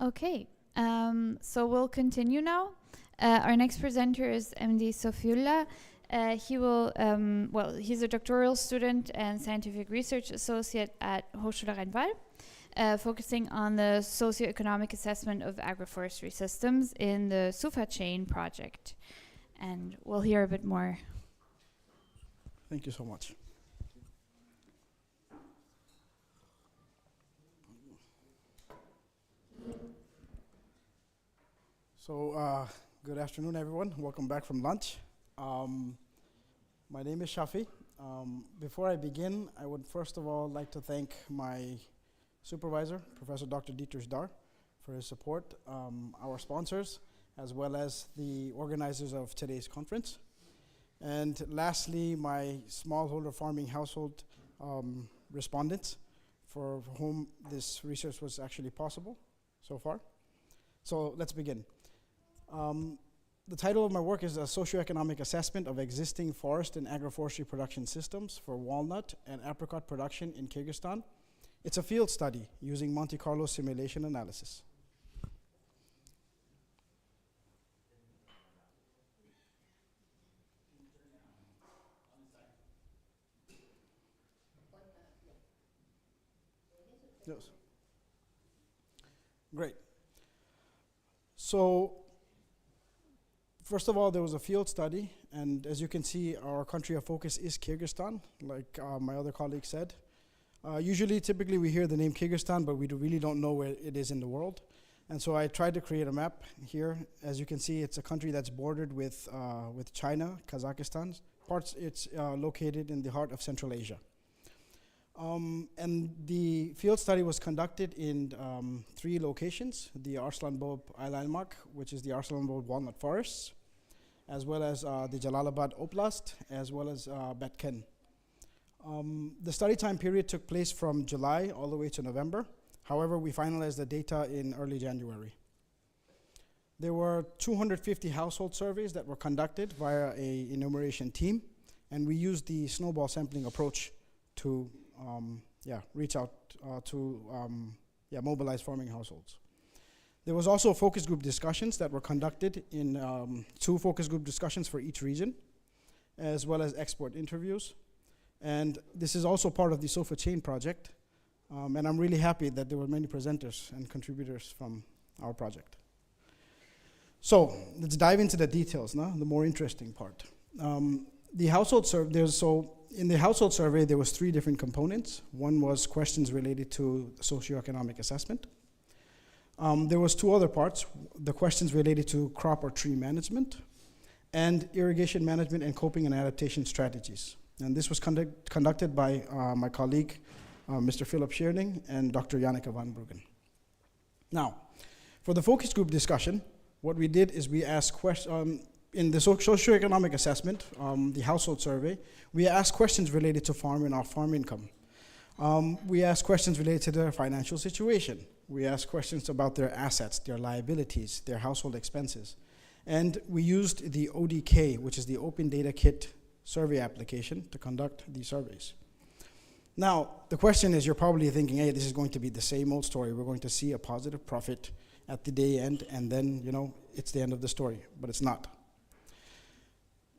Okay, so we'll continue now. Our next presenter is MD Sofiullah. He will, he's a doctoral student and scientific research associate at Hochschule Rhein-Waal, focusing on the socio-economic assessment of agroforestry systems in the SUFA chain project. And we'll hear a bit more. Thank you so much. So, good afternoon, everyone. Welcome back from lunch. My name is Shafi. Before I begin, I would first of all like to thank my supervisor, Professor Dr. Dietrich Dar, for his support, our sponsors, as well as the organizers of today's conference. And lastly, my smallholder farming household respondents, for whom this research was actually possible so far. So let's begin. The title of my work is a socio-economic assessment of existing forest and agroforestry production systems for walnut and apricot production in Kyrgyzstan. It's a field study using Monte Carlo simulation analysis. Yes. Great. So, first of all, there was a field study, and as you can see, our country of focus is Kyrgyzstan, like my other colleague said. Typically we hear the name Kyrgyzstan, but we really don't know where it is in the world. And so I tried to create a map here. As you can see, it's a country that's bordered with China, Kazakhstan. It's located in the heart of Central Asia. And the field study was conducted in 3 locations: the Arslanbob Aylanmak, which is the Arslanbob walnut forests, as well as the Jalalabad Oblast, as well as Batken. The study time period took place from July all the way to November. However, we finalized the data in early January. There were 250 household surveys that were conducted via an enumeration team, and we used the snowball sampling approach to reach out to mobilize farming households. There was also focus group discussions that were conducted in 2 focus group discussions for each region, as well as expert interviews. And this is also part of the SOFA chain project. And I'm really happy that there were many presenters and contributors from our project. So let's dive into the details now, the more interesting part. The household in the household survey, there was 3 different components. One was questions related to socio-economic assessment. There was 2 other parts, the questions related to crop or tree management, and irrigation management and coping and adaptation strategies. And this was conducted by my colleague, Mr. Philip Sheerding and Dr. Janneke van Bruggen. Now, for the focus group discussion, what we did is we asked questions, in the socioeconomic assessment, the household survey, we asked questions related to farm and off-farm income. We asked questions related to their financial situation. We asked questions about their assets, their liabilities, their household expenses. And we used the ODK, which is the Open Data Kit survey application, to conduct these surveys. Now, the question is, you're probably thinking, hey, this is going to be the same old story. We're going to see a positive profit at the day end, and then, it's the end of the story, but it's not.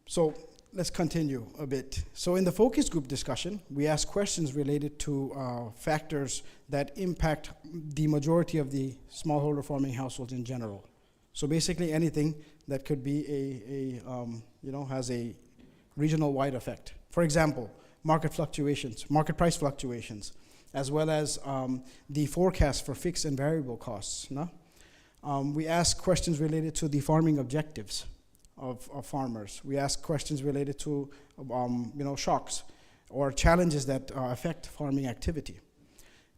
So let's continue a bit. So in the focus group discussion, we asked questions related to factors that impact the majority of the smallholder farming households in general. So basically anything that could be has a regional wide effect. For example, market price fluctuations, as well as the forecast for fixed and variable costs. We ask questions related to the farming objectives of farmers. We ask questions related to shocks or challenges that affect farming activity,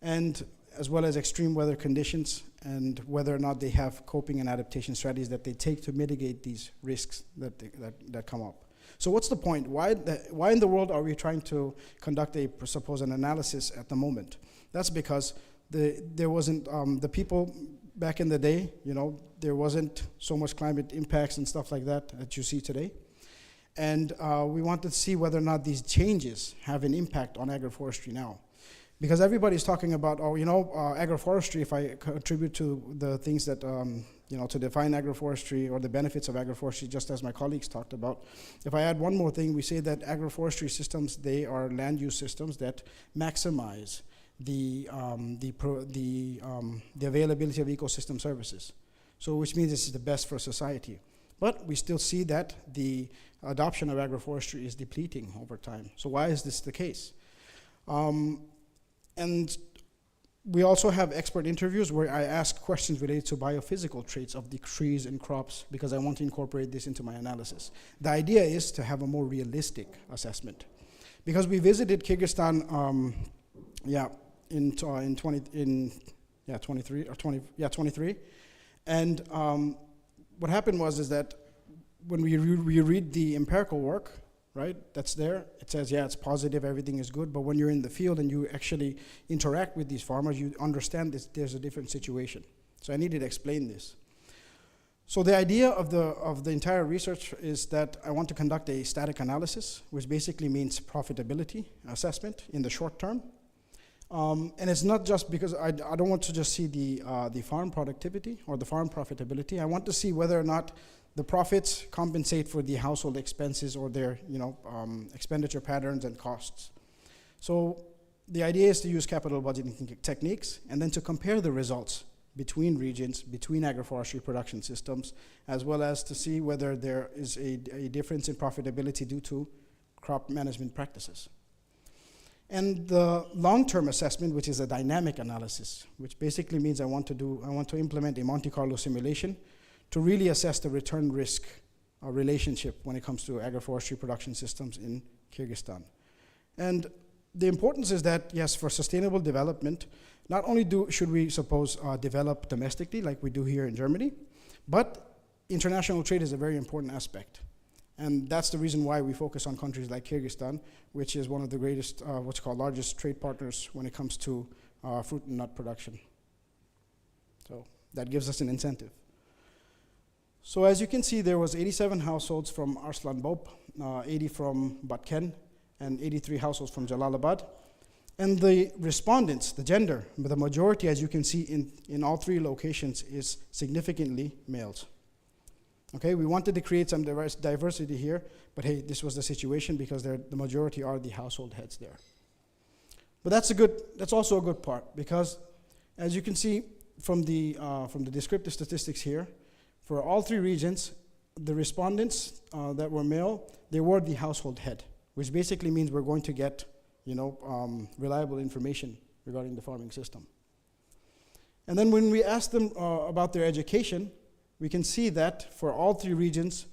and as well as extreme weather conditions and whether or not they have coping and adaptation strategies that they take to mitigate these risks that come up. So what's the point? Why in the world are we trying to conduct an analysis at the moment? That's because there wasn't the people back in the day, there wasn't so much climate impacts and stuff like that you see today. And we wanted to see whether or not these changes have an impact on agroforestry now. Because everybody's talking about, oh, agroforestry, if I contribute to the things that, to define agroforestry or the benefits of agroforestry, just as my colleagues talked about. If I add one more thing, we say that agroforestry systems, they are land use systems that maximize the availability of ecosystem services. So which means it's the best for society. But we still see that the adoption of agroforestry is depleting over time. So why is this the case? And we also have expert interviews where I ask questions related to biophysical traits of the trees and crops because I want to incorporate this into my analysis. The idea is to have a more realistic assessment. Because we visited Kyrgyzstan, 23, and what happened is that when we read the empirical work, right, that's there, it says, yeah, it's positive, everything is good, but when you're in the field and you actually interact with these farmers, you understand there's a different situation. So I needed to explain this. So the idea of the entire research is that I want to conduct a static analysis, which basically means profitability assessment in the short term. And it's not just because I don't want to just see the farm productivity or the farm profitability. I want to see whether or not the profits compensate for the household expenses or their expenditure patterns and costs. So the idea is to use capital budgeting techniques and then to compare the results between regions, between agroforestry production systems, as well as to see whether there is a difference in profitability due to crop management practices. And the long-term assessment, which is a dynamic analysis, which basically means I want to implement a Monte Carlo simulation to really assess the return-risk relationship when it comes to agroforestry production systems in Kyrgyzstan. And the importance is that, yes, for sustainable development, not only should we develop domestically like we do here in Germany, but international trade is a very important aspect. And that's the reason why we focus on countries like Kyrgyzstan, which is one of the greatest, what's called largest trade partners when it comes to fruit and nut production. So that gives us an incentive. So as you can see, there was 87 households from Arslan Bop, 80 from Batken, and 83 households from Jalalabad. And the respondents, the gender, the majority, as you can see in all three locations, is significantly males. Okay, we wanted to create some diversity here, but hey, this was the situation because the majority are the household heads there. But that's also a good part because, as you can see from the descriptive statistics here, for all three regions, the respondents that were male, they were the household head, which basically means we're going to get, reliable information regarding the farming system. And then when we asked them about their education, we can see that for all three regions,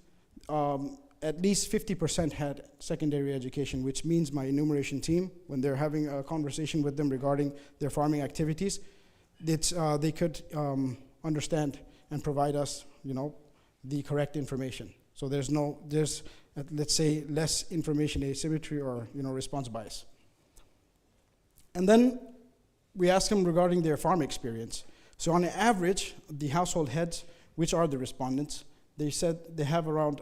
at least 50% had secondary education, which means my enumeration team, when they're having a conversation with them regarding their farming activities, they could understand and provide us, the correct information. So there's let's say, less information asymmetry or, response bias. And then we ask them regarding their farm experience. So on average, the household heads, which are the respondents, they said they have around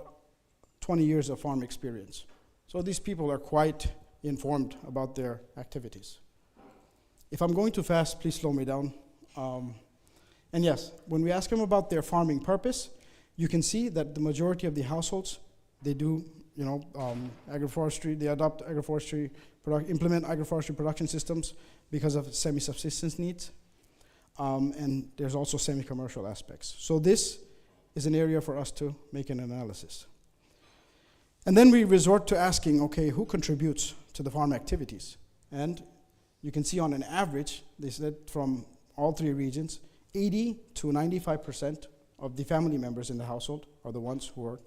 20 years of farm experience. So these people are quite informed about their activities. If I'm going too fast, please slow me down. And yes, when we ask them about their farming purpose, you can see that the majority of the households, they do, agroforestry, they adopt agroforestry, implement agroforestry production systems because of semi-subsistence needs. And there's also semi-commercial aspects. So this is an area for us to make an analysis. And then we resort to asking, okay, who contributes to the farm activities? And you can see on an average, they said from all three regions, 80 to 95% of the family members in the household are the ones who are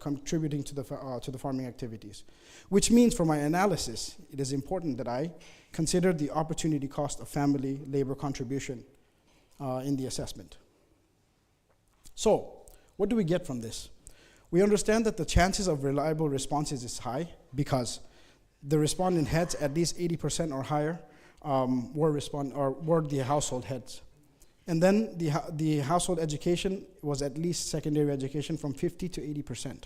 contributing to the farming activities. Which means for my analysis, it is important that I consider the opportunity cost of family labor contribution in the assessment. So, what do we get from this? We understand that the chances of reliable responses is high because the respondent heads, at least 80% or higher, were the household heads. And then the household education was at least secondary education from 50 to 80%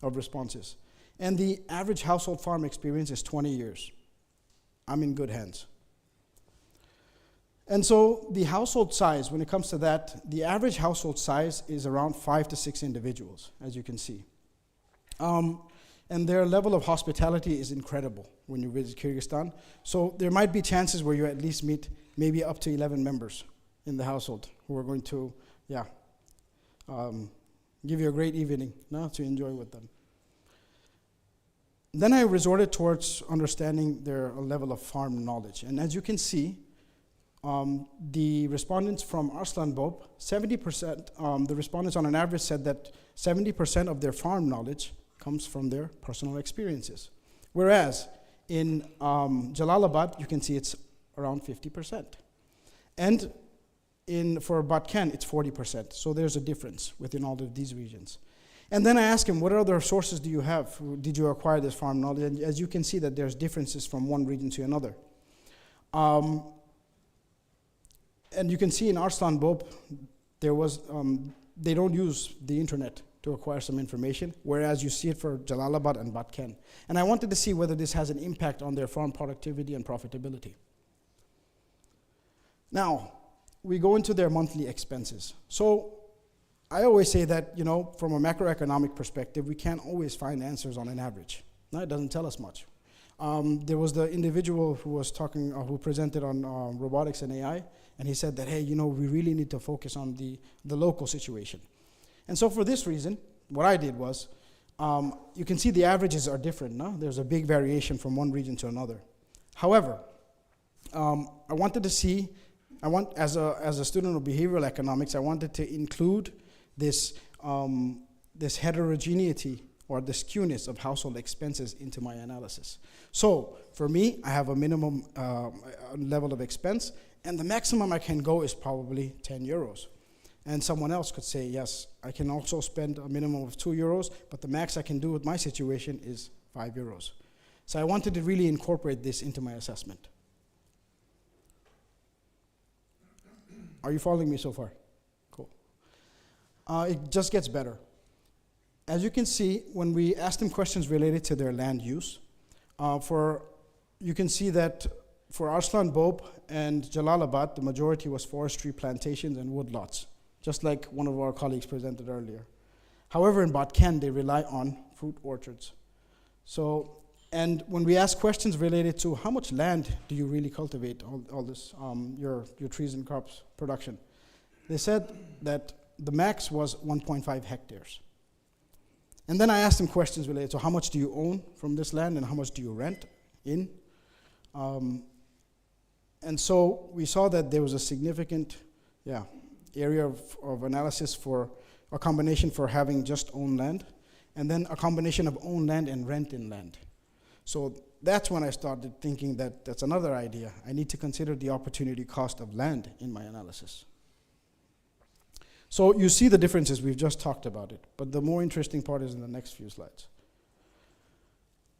of responses. And the average household farm experience is 20 years. I'm in good hands. And so the household size, when it comes to that, the average household size is around 5 to 6 individuals, as you can see. And their level of hospitality is incredible when you visit Kyrgyzstan. So there might be chances where you at least meet maybe up to 11 members in the household who are going to, give you a great evening to enjoy with them. Then I resorted towards understanding their level of farm knowledge. And as you can see, the respondents from Arslanbop, 70%, the respondents on an average said that 70% of their farm knowledge comes from their personal experiences. Whereas in Jalalabad, you can see it's around 50%. And for Batken, it's 40%. So there's a difference within all of these regions. And then I asked him, what other sources do you have? Did you acquire this farm knowledge? And as you can see that there's differences from one region to another. And you can see in Arslanbop, there was, they don't use the internet to acquire some information, whereas you see it for Jalalabad and Batken. And I wanted to see whether this has an impact on their farm productivity and profitability. Now, we go into their monthly expenses. So I always say that, from a macroeconomic perspective, we can't always find answers on an average. No, it doesn't tell us much. There was the individual who was talking, who presented on robotics and AI, and he said that, hey, we really need to focus on the local situation. And so for this reason, what I did was, you can see the averages are different, no? There's a big variation from one region to another. However, I wanted to see, as a student of behavioral economics, I wanted to include this heterogeneity or the skewness of household expenses into my analysis. So for me, I have a minimum level of expense, and the maximum I can go is probably 10 euros. And someone else could say, yes, I can also spend a minimum of 2 euros, but the max I can do with my situation is 5 euros. So I wanted to really incorporate this into my assessment. Are you following me so far? Cool. It just gets better. As you can see, when we asked them questions related to their land use, you can see that for Arslanbop and Jalalabad, the majority was forestry, plantations, and woodlots, just like one of our colleagues presented earlier. However, in Batken, they rely on fruit orchards. So, and when we ask questions related to how much land do you really cultivate, all this, your trees and crops production, they said that the max was 1.5 hectares. And then I asked them questions related to how much do you own from this land and how much do you rent in. And so we saw that there was a significant area of analysis for a combination for having just owned land, and then a combination of owned land and rent in land. So that's when I started thinking that that's another idea. I need to consider the opportunity cost of land in my analysis. So you see the differences, we've just talked about it, but the more interesting part is in the next few slides.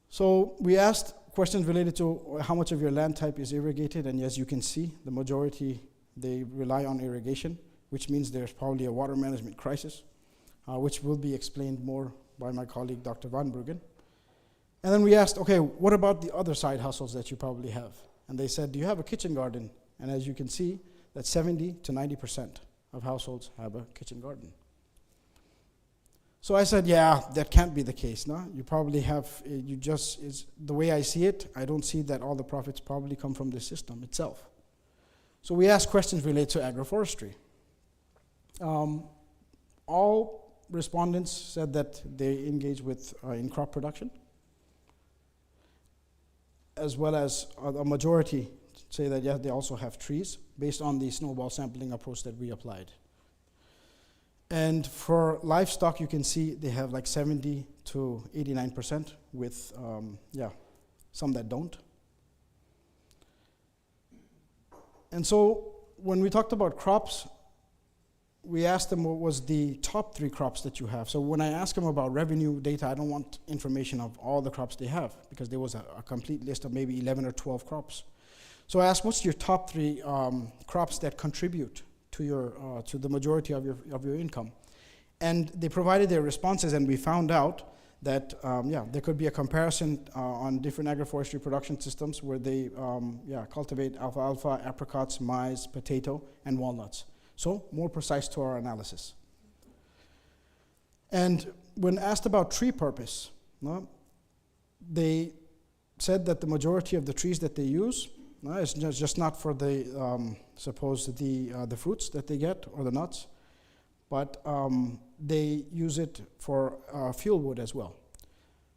So we asked questions related to how much of your land type is irrigated, and as you can see, the majority, they rely on irrigation, which means there's probably a water management crisis, which will be explained more by my colleague, Dr. Van Bruggen. And then we asked, okay, what about the other side hustles that you probably have? And they said, do you have a kitchen garden? And as you can see, that 70 to 90% of households have a kitchen garden. So I said, yeah, that can't be the case, no? You probably have, the way I see it, I don't see that all the profits probably come from the system itself. So we asked questions related to agroforestry. All respondents said that they engage with in crop production, as well as a majority say that, yeah, they also have trees based on the snowball sampling approach that we applied. And for livestock, you can see they have like 70 to 89% with, some that don't. And so when we talked about crops, we asked them what was the top 3 crops that you have. So when I ask them about revenue data, I don't want information of all the crops they have, because there was a complete list of maybe 11 or 12 crops. So I asked, what's your top 3 crops that contribute to the majority of your income? And they provided their responses, and we found out that there could be a comparison on different agroforestry production systems where they cultivate alfalfa, apricots, maize, potato, and walnuts. So more precise to our analysis. And when asked about tree purpose, they said that the majority of the trees that they use is just not for the the fruits that they get or the nuts, but they use it for fuel wood as well.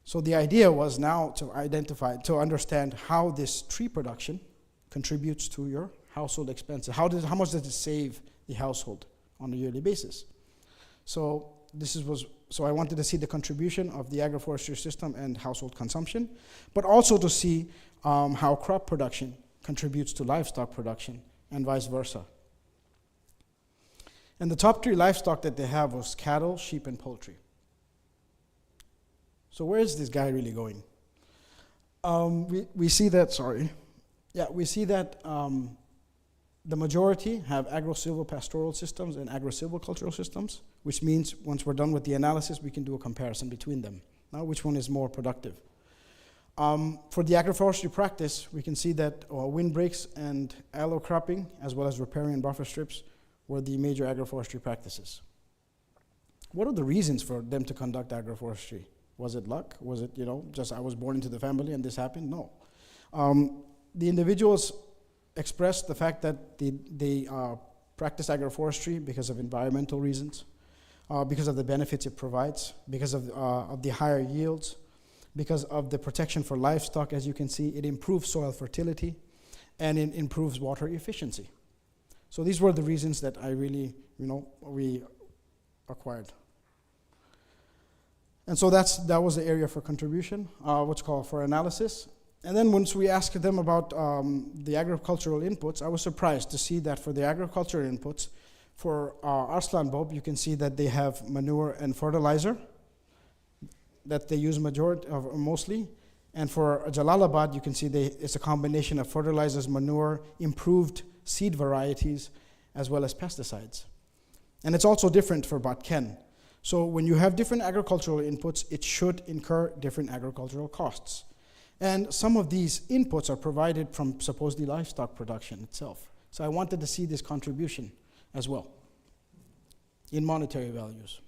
So the idea was now to understand how this tree production contributes to your household expenses. How much does it save the household on a yearly basis? So so I wanted to see the contribution of the agroforestry system and household consumption, but also to see how crop production contributes to livestock production and vice versa. And the top 3 livestock that they have was cattle, sheep, and poultry. So where is this guy really going? We see that, we see that the majority have agro-silvopastoral systems and agro-silvocultural systems, which means once we're done with the analysis, we can do a comparison between them. Now, which one is more productive? For the agroforestry practice, we can see that windbreaks and aloe cropping, as well as riparian buffer strips, were the major agroforestry practices. What are the reasons for them to conduct agroforestry? Was it luck? Was it, just I was born into the family and this happened? No. The individuals expressed the fact that they practice agroforestry because of environmental reasons, because of the benefits it provides, because of the higher yields, because of the protection for livestock. As you can see, it improves soil fertility and it improves water efficiency. So these were the reasons that I really, we acquired. And so that was the area for contribution, what's called for analysis. And then once we asked them about the agricultural inputs, I was surprised to see that for the agricultural inputs, for Arslan Bob, you can see that they have manure and fertilizer that they use mostly. And for Jalalabad, you can see it's a combination of fertilizers, manure, improved seed varieties, as well as pesticides. And it's also different for Batken. So when you have different agricultural inputs, it should incur different agricultural costs. And some of these inputs are provided from supposedly livestock production itself. So I wanted to see this contribution as well in monetary values.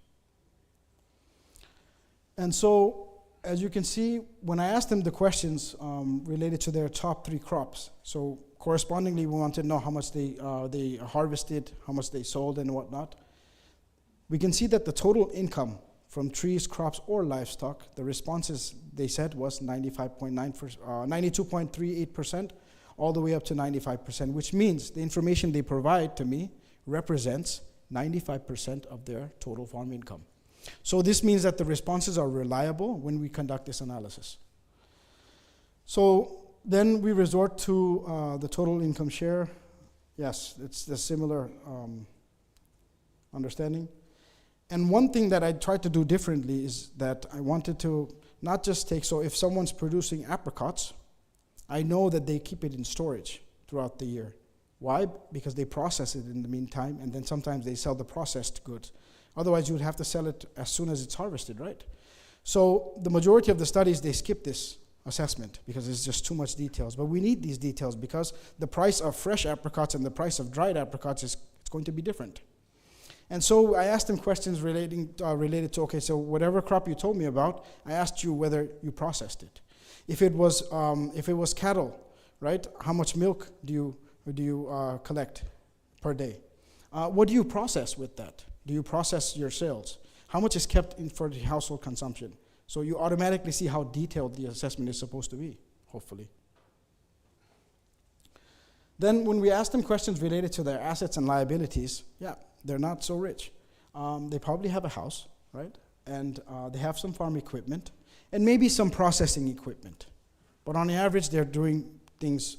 And so, as you can see, when I asked them the questions related to their top 3 crops, so correspondingly we wanted to know how much they harvested, how much they sold and whatnot. We can see that the total income from trees, crops, or livestock, the responses they said was 92.38%, all the way up to 95%, which means the information they provide to me represents 95% of their total farm income. So this means that the responses are reliable when we conduct this analysis. So then we resort to the total income share. Yes, it's the similar understanding. And one thing that I tried to do differently is that I wanted to not just take, so if someone's producing apricots, I know that they keep it in storage throughout the year. Why? Because they process it in the meantime, and then sometimes they sell the processed goods. Otherwise, you would have to sell it as soon as it's harvested, right? So the majority of the studies, they skip this assessment because it's just too much details. But we need these details because the price of fresh apricots and the price of dried apricots it's going to be different. And so I asked them questions related to, okay, so whatever crop you told me about, I asked you whether you processed it. If it was cattle, right? How much milk do you collect per day? What do you process with that? Do you process your sales? How much is kept in for the household consumption? So you automatically see how detailed the assessment is supposed to be, hopefully. Then when we ask them questions related to their assets and liabilities, they're not so rich. They probably have a house, right? And they have some farm equipment and maybe some processing equipment. But on the average, they're doing things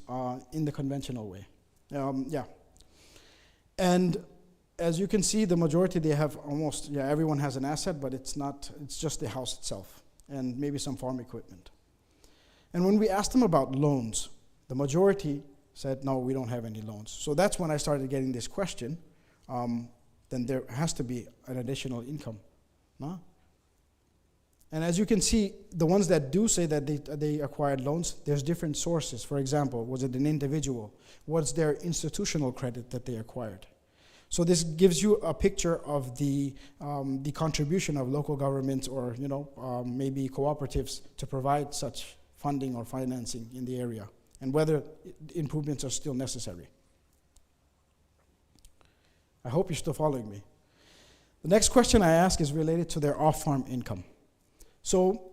in the conventional way. And as you can see, the majority, they have almost, everyone has an asset, but it's just the house itself and maybe some farm equipment. And when we asked them about loans, the majority said, no, we don't have any loans. So that's when I started getting this question, then there has to be an additional income. No? And as you can see, the ones that do say that they acquired loans, there's different sources. For example, was it an individual? What's their institutional credit that they acquired? So this gives you a picture of the contribution of local governments or maybe cooperatives to provide such funding or financing in the area, and whether improvements are still necessary. I hope you're still following me. The next question I ask is related to their off-farm income. So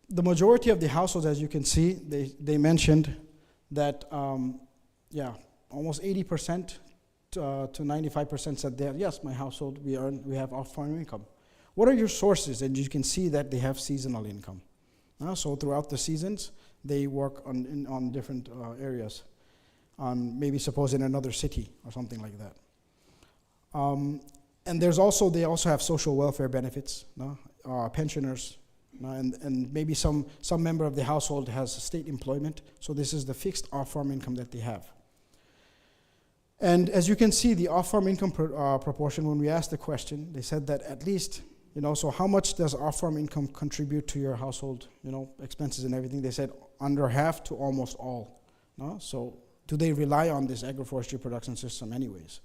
the majority of the households, as you can see, they mentioned that, almost 80% to 95% said that, yes, my household, we have off-farm income. What are your sources? And you can see that they have seasonal income. So throughout the seasons, they work on different areas, maybe suppose in another city or something like that. And they also have social welfare benefits, pensioners, and maybe some member of the household has state employment. So this is the fixed off-farm income that they have. And as you can see, the off-farm income proportion, when we asked the question, they said that at least, so how much does off-farm income contribute to your household, expenses and everything? They said under half to almost all. So do they rely on this agroforestry production system anyways?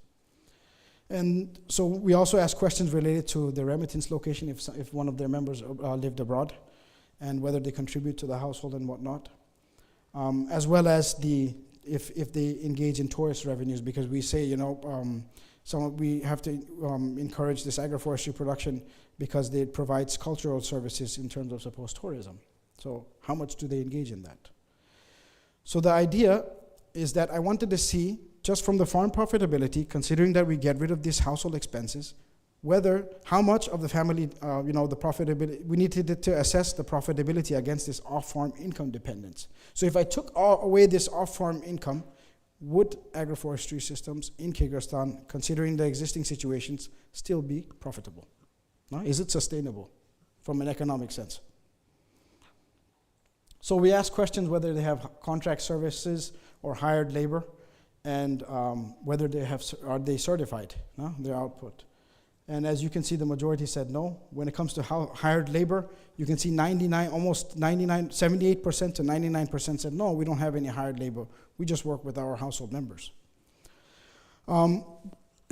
And so we also asked questions related to the remittance location, if one of their members lived abroad, and whether they contribute to the household and whatnot, as well as if they engage in tourist revenues, because we say, we have to encourage this agroforestry production because it provides cultural services in terms of supposed tourism. So how much do they engage in that? So the idea is that I wanted to see, just from the farm profitability, considering that we get rid of these household expenses, how much of the family, the profitability, we needed to assess the profitability against this off-farm income dependence. So if I took away this off-farm income, would agroforestry systems in Kyrgyzstan, considering the existing situations, still be profitable? Is it sustainable from an economic sense? So we asked questions whether they have contract services or hired labor, and whether are they certified, their output. And as you can see, the majority said no. When it comes to hired labor, you can see 78% to 99% said no, we don't have any hired labor. We just work with our household members. Do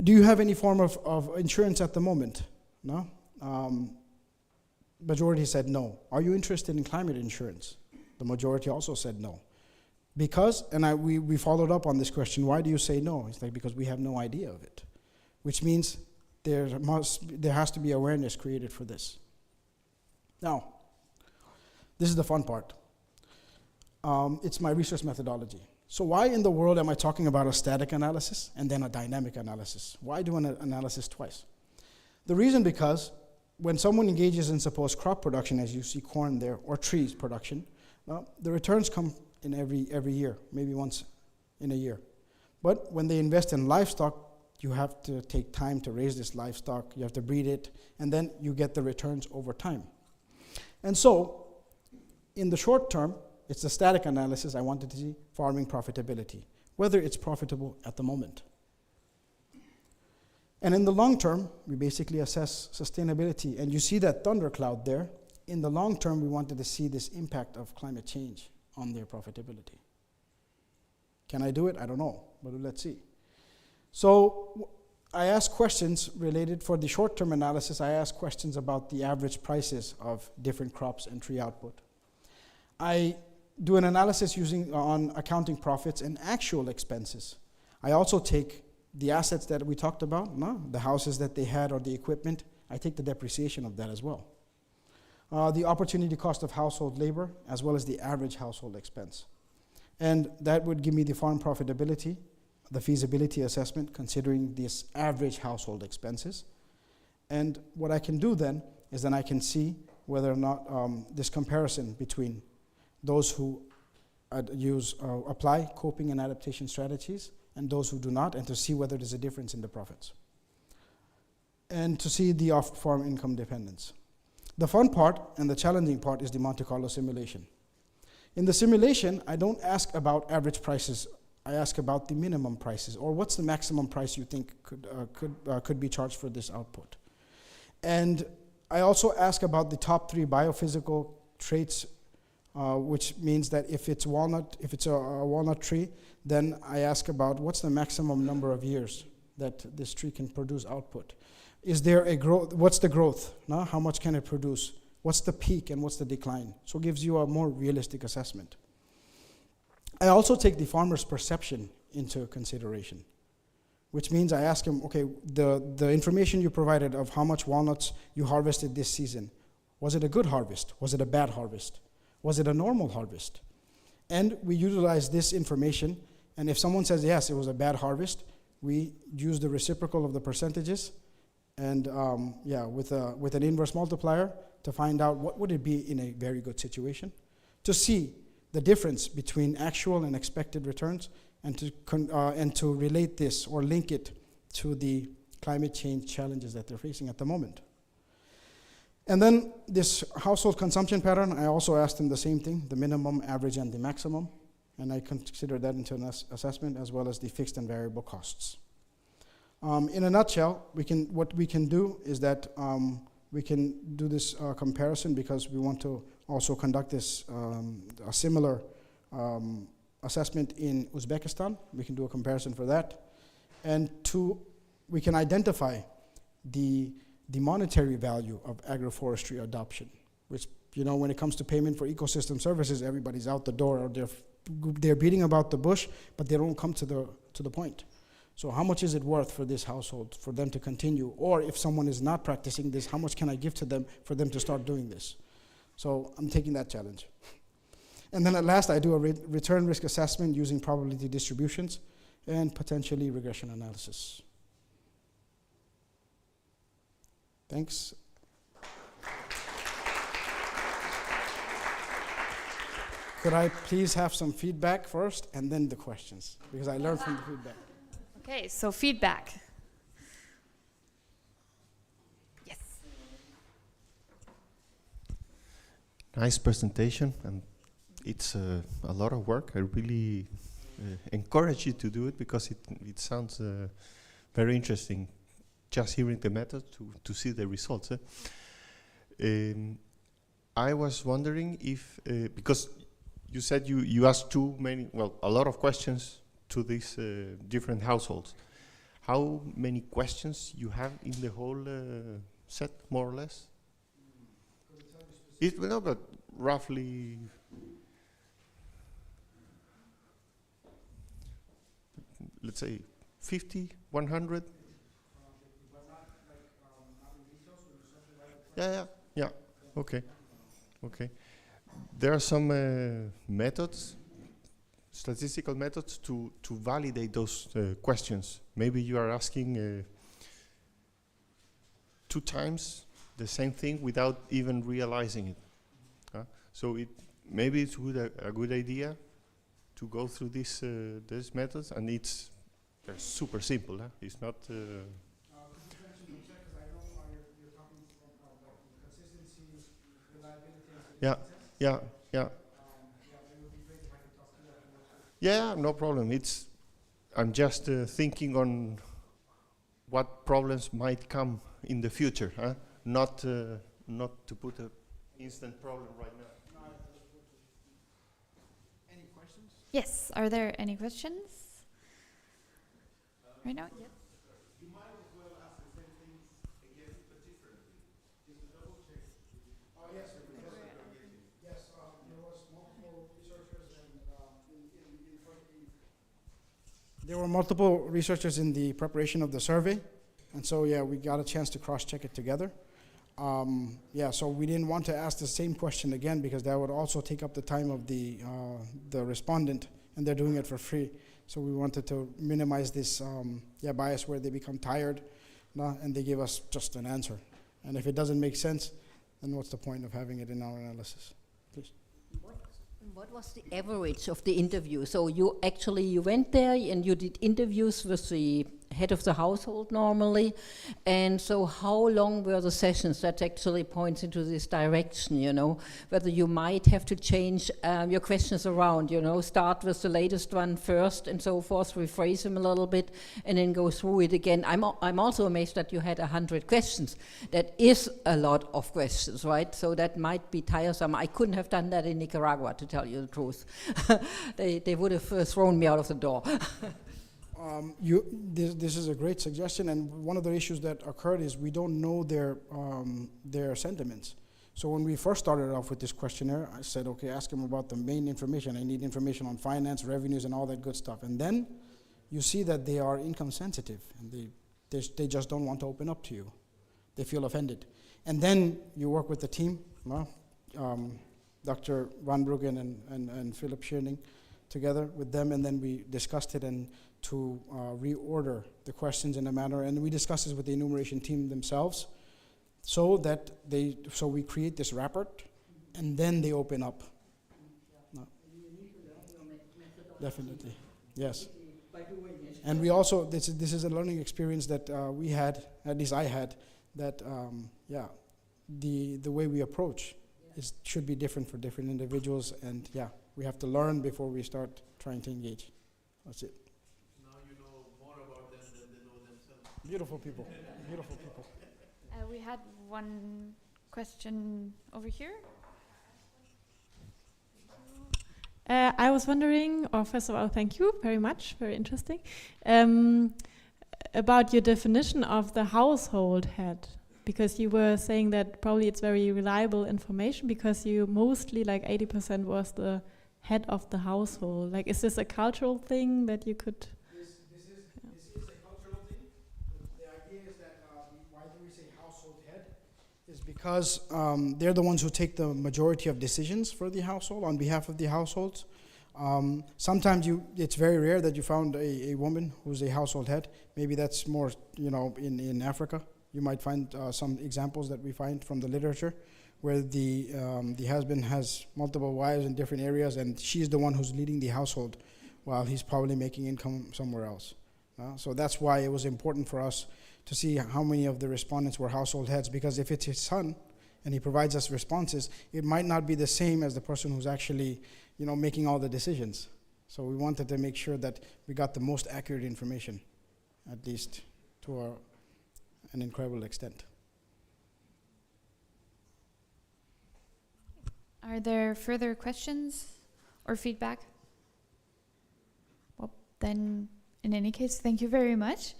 you have any form of insurance at the moment? No. Majority said no. Are you interested in climate insurance? The majority also said no. Because, and we followed up on this question, why do you say no? It's like, because we have no idea of it, which means there has to be awareness created for this. Now, this is the fun part. It's my research methodology. So why in the world am I talking about a static analysis and then a dynamic analysis? Why do an analysis twice? The reason because when someone engages in suppose crop production, as you see corn there, or trees production, the returns come in every year, maybe once in a year. But when they invest in livestock, you have to take time to raise this livestock, you have to breed it, and then you get the returns over time. And so, in the short term, it's the static analysis. I wanted to see farming profitability, whether it's profitable at the moment. And in the long term, we basically assess sustainability, and you see that thundercloud there. In the long term, we wanted to see this impact of climate change on their profitability. Can I do it? I don't know, but let's see. So I asked questions related, for the short-term analysis, I asked questions about the average prices of different crops and tree output. I do an analysis on accounting profits and actual expenses. I also take the assets that we talked about, the houses that they had or the equipment, I take the depreciation of that as well. The opportunity cost of household labor, as well as the average household expense. And that would give me the farm profitability, the feasibility assessment, considering this average household expenses. And what I can do then is then I can see whether or not this comparison between those who apply coping and adaptation strategies and those who do not, and to see whether there's a difference in the profits. And to see the off-farm income dependence. The fun part and the challenging part is the Monte Carlo simulation. In the simulation, I don't ask about average prices. I ask about the minimum prices, or what's the maximum price you think could be charged for this output. And I also ask about the top 3 biophysical traits, which means that if it's a walnut tree, then I ask about what's the maximum number of years that this tree can produce output. Is there a growth? What's the growth? No? How much can it produce? What's the peak and what's the decline? So it gives you a more realistic assessment. I also take the farmer's perception into consideration, which means I ask him, okay, the information you provided of how much walnuts you harvested this season, was it a good harvest? Was it a bad harvest? Was it a normal harvest? And we utilize this information, and if someone says, yes, it was a bad harvest, we use the reciprocal of the percentages, and with an inverse multiplier to find out what would it be in a very good situation, to see the difference between actual and expected returns, and to relate this or link it to the climate change challenges that they're facing at the moment. And then this household consumption pattern, I also asked them the same thing, the minimum, average, and the maximum, and I consider that into an assessment, as well as the fixed and variable costs. In a nutshell, what we can do is that we can do this comparison, because we want to also conduct this a similar assessment in Uzbekistan. We can do a comparison for that. And we can identify the monetary value of agroforestry adoption, which, when it comes to payment for ecosystem services, everybody's out the door, or they're beating about the bush, but they don't come to the point. So how much is it worth for this household for them to continue? Or if someone is not practicing this, how much can I give to them for them to start doing this? So I'm taking that challenge. And then at last, I do a return risk assessment using probability distributions and potentially regression analysis. Thanks. Could I please have some feedback first and then the questions? Because I learned from the feedback. Okay, so feedback. Yes. Nice presentation, and it's a lot of work. I really encourage you to do it, because it sounds very interesting, just hearing the method to see the results. I was wondering if, because you said you asked a lot of questions to these different households. How many questions you have in the whole set, more or less? No, but roughly, let's say 50, 100? Yeah. Okay. There are some methods, statistical methods to validate those questions. Maybe you are asking 2 times the same thing without even realizing it. So maybe it's a good idea to go through these methods, and they're super simple. It's not. Yeah, no problem. I'm just thinking on what problems might come in the future, not to put an instant problem right now. Any questions? Yes, are there any questions? Right now? Yes. You might as well ask the same things again, but differently. Just to double check. Oh, yes. Yes, there was multiple researchers there were multiple researchers in the preparation of the survey, and so we got a chance to cross-check it together. So we didn't want to ask the same question again, because that would also take up the time of the respondent, and they're doing it for free. So we wanted to minimize this bias where they become tired, and they give us just an answer. And if it doesn't make sense, then what's the point of having it in our analysis? Please. What was the average of the interview? So you went there and you did interviews with the head of the household normally. And so how long were the sessions? That actually points into this direction, you know, whether you might have to change your questions around, you know, start with the latest one first and so forth, rephrase them a little bit, and then go through it again. I'm also amazed that you had 100 questions. That is a lot of questions, right? So that might be tiresome. I couldn't have done that in Nicaragua, to tell you the truth. They would have thrown me out of the door. This is a great suggestion, and one of the issues that occurred is we don't know their sentiments. So when we first started off with this questionnaire, I said, okay, ask them about the main information. I need information on finance, revenues, and all that good stuff. And then you see that they are income sensitive, and they just don't want to open up to you. They feel offended. And then you work with the team, Dr. Van Bruggen and Philip Schierning, together with them, and then we discussed it and to reorder the questions in a manner, and we discussed this with the enumeration team themselves, so we create this rapport, and then they open up. No. Definitely, yes. And we also, this is a learning experience that we had, at least I had, that the way we approach should be different for different individuals, and we have to learn before we start trying to engage. That's it. Now you know more about them than they know themselves. Beautiful people, beautiful people. We had one question over here. I was wondering, or first of all, thank you very much, very interesting, about your definition of the household head. Because you were saying that probably it's very reliable information because you mostly, like 80% was the head of the household. Like, is this a cultural thing that you could? This is a cultural thing. The idea is that why do we say household head? Is because they're the ones who take the majority of decisions for the household on behalf of the households. Sometimes it's very rare that you found a woman who's a household head. Maybe that's more, in Africa. You might find some examples that we find from the literature where the husband has multiple wives in different areas, and she's the one who's leading the household while he's probably making income somewhere else. So that's why it was important for us to see how many of the respondents were household heads, because if it's his son and he provides us responses, it might not be the same as the person who's actually making all the decisions. So we wanted to make sure that we got the most accurate information, at least to an incredible extent. Are there further questions or feedback? Well, then, in any case, thank you very much.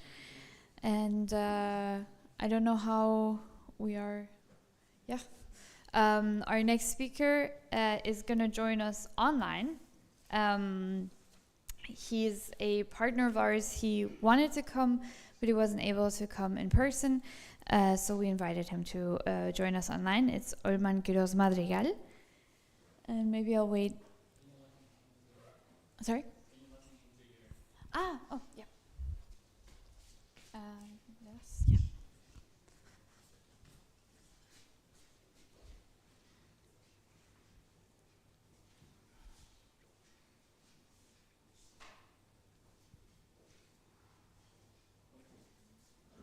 And I don't know how we are. Yeah. Our next speaker is going to join us online. He's a partner of ours. He wanted to come, but he wasn't able to come in person. So we invited him to join us online. It's Olman Quiros Madrigal. And maybe I'll wait. Sorry? Oh, yeah. Yes, yeah.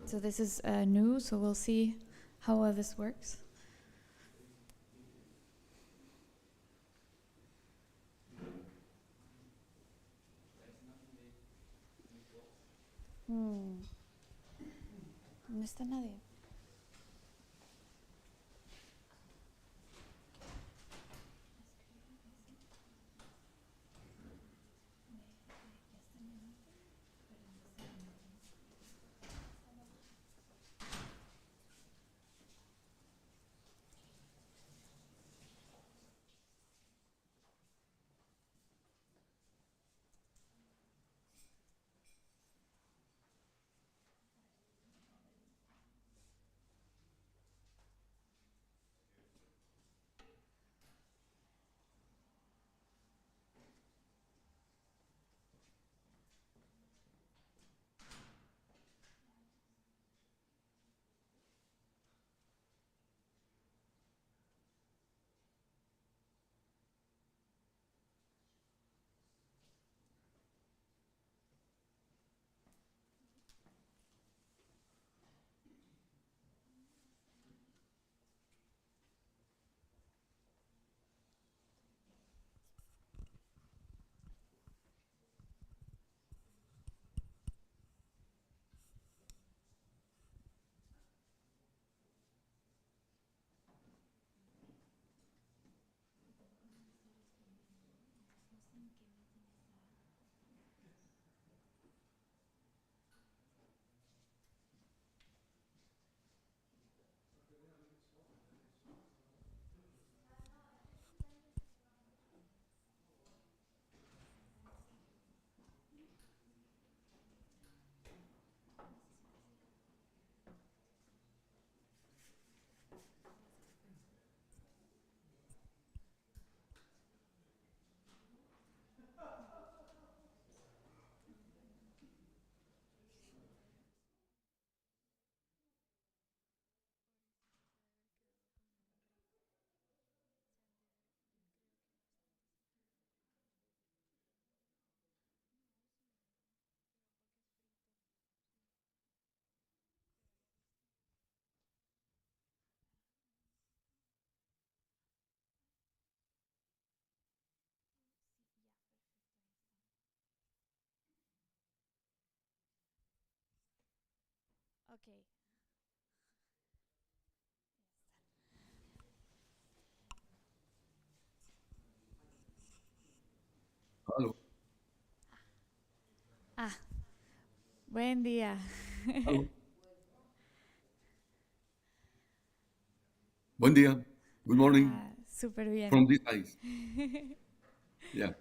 So this is new, so we'll see how well this works. No está nadie. Okay. Hallo. Ah, buen día. Hallo. Buen día. Good morning. Súper bien. From this side. Yeah.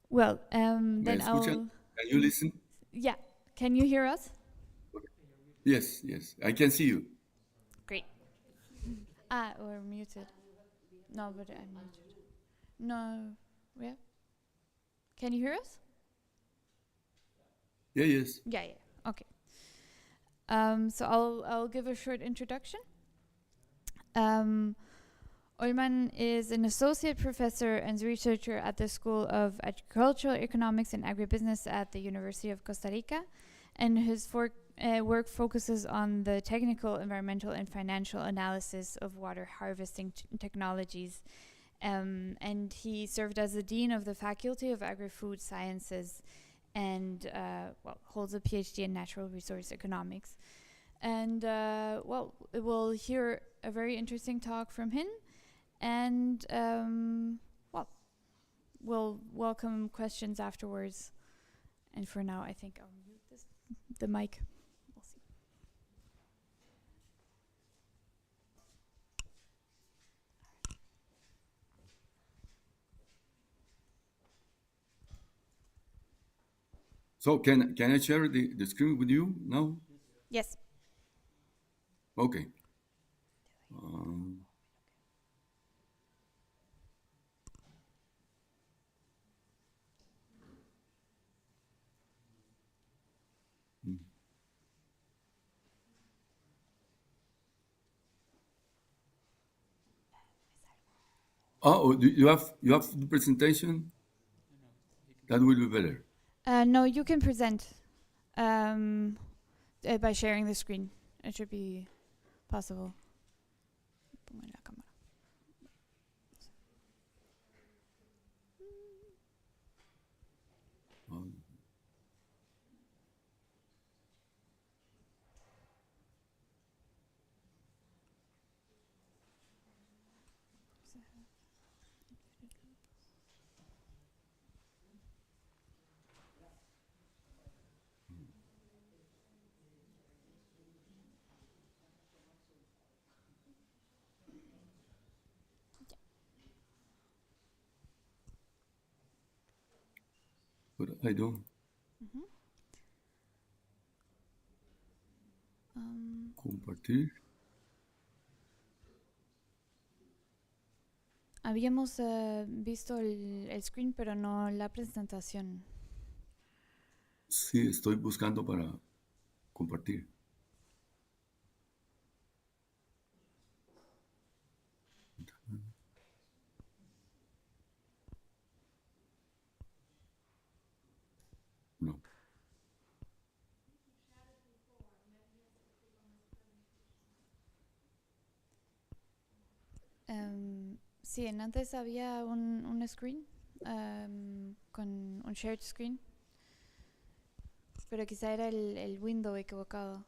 Well, ¿Me then escuchan? I'll. Can you listen? Yeah. Can you hear us? Yes, yes. I can see you. Great. We're muted. No, but I'm muted. No. Yeah. Can you hear us? Yeah, yes. Yeah, yeah. Okay. So I'll give a short introduction. Olman is an associate professor and researcher at the School of Agricultural Economics and Agribusiness at the University of Costa Rica, and his work focuses on the technical, environmental, and financial analysis of water harvesting technologies. And he served as the dean of the Faculty of Agri-Food Sciences, and holds a PhD in natural resource economics. And we'll hear a very interesting talk from him. And we'll welcome questions afterwards. And for now, I think I'll mute the mic. We'll see. So can I share the screen with you now? Yes. Okay. Oh, you have the presentation? That will be better. No, you can present by sharing the screen. It should be possible. But I don't. Compartir. Habíamos visto el screen, pero no la presentación. Sí, estoy buscando para compartir. No. Sí, en antes había un screen con un shared screen, pero quizá era el window equivocado.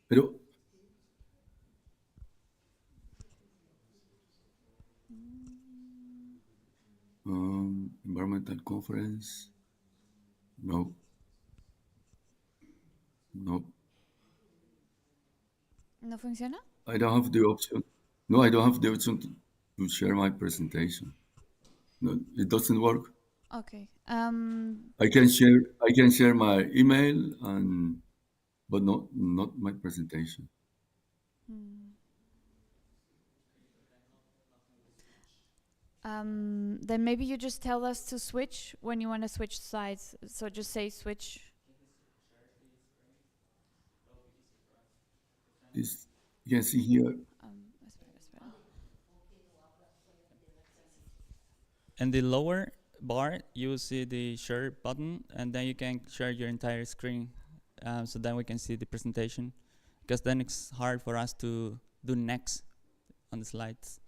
Pero environmental conference. No. No. ¿No funciona? I don't have the option. No, I don't have the option to share my presentation. No, it doesn't work. Okay. I can share my email but not my presentation. Then maybe you just tell us to switch when you want to switch slides. So just say switch. You can see here. And the lower bar, you see the share button, and then you can share your entire screen, so then we can see the presentation. Because then it's hard for us to do next on the slides.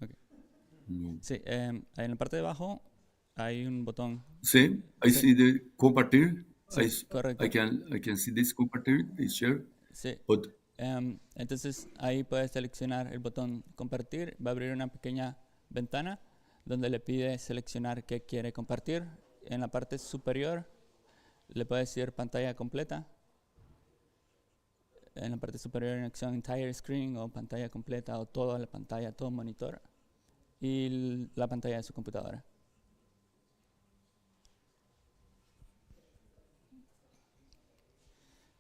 Okay. Sí, en la parte de abajo hay un botón. Sí, I see the compartir. Sí, correcto. I can see this compartir, this share. Sí. But Entonces ahí puedes seleccionar el botón compartir, va a abrir una pequeña ventana donde le pide seleccionar qué quiere compartir. En la parte superior le puede decir pantalla completa. En la parte superior en acción entire screen o pantalla completa o toda la pantalla, todo monitor. Y la pantalla de su computadora.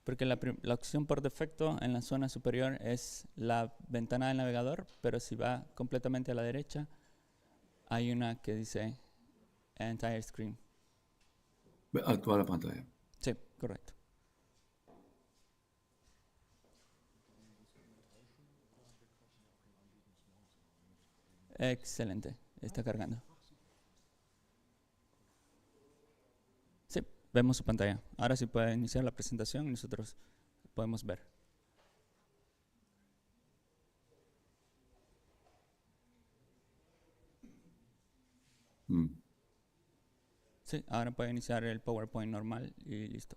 Porque la opción por defecto en la zona superior es la ventana del navegador, pero si va completamente a la derecha, hay una que dice entire screen. A toda la pantalla. Sí, correcto. Excelente, está cargando. Sí, vemos su pantalla. Ahora sí puede iniciar la presentación y nosotros podemos ver. Sí, ahora puede iniciar el PowerPoint normal y listo.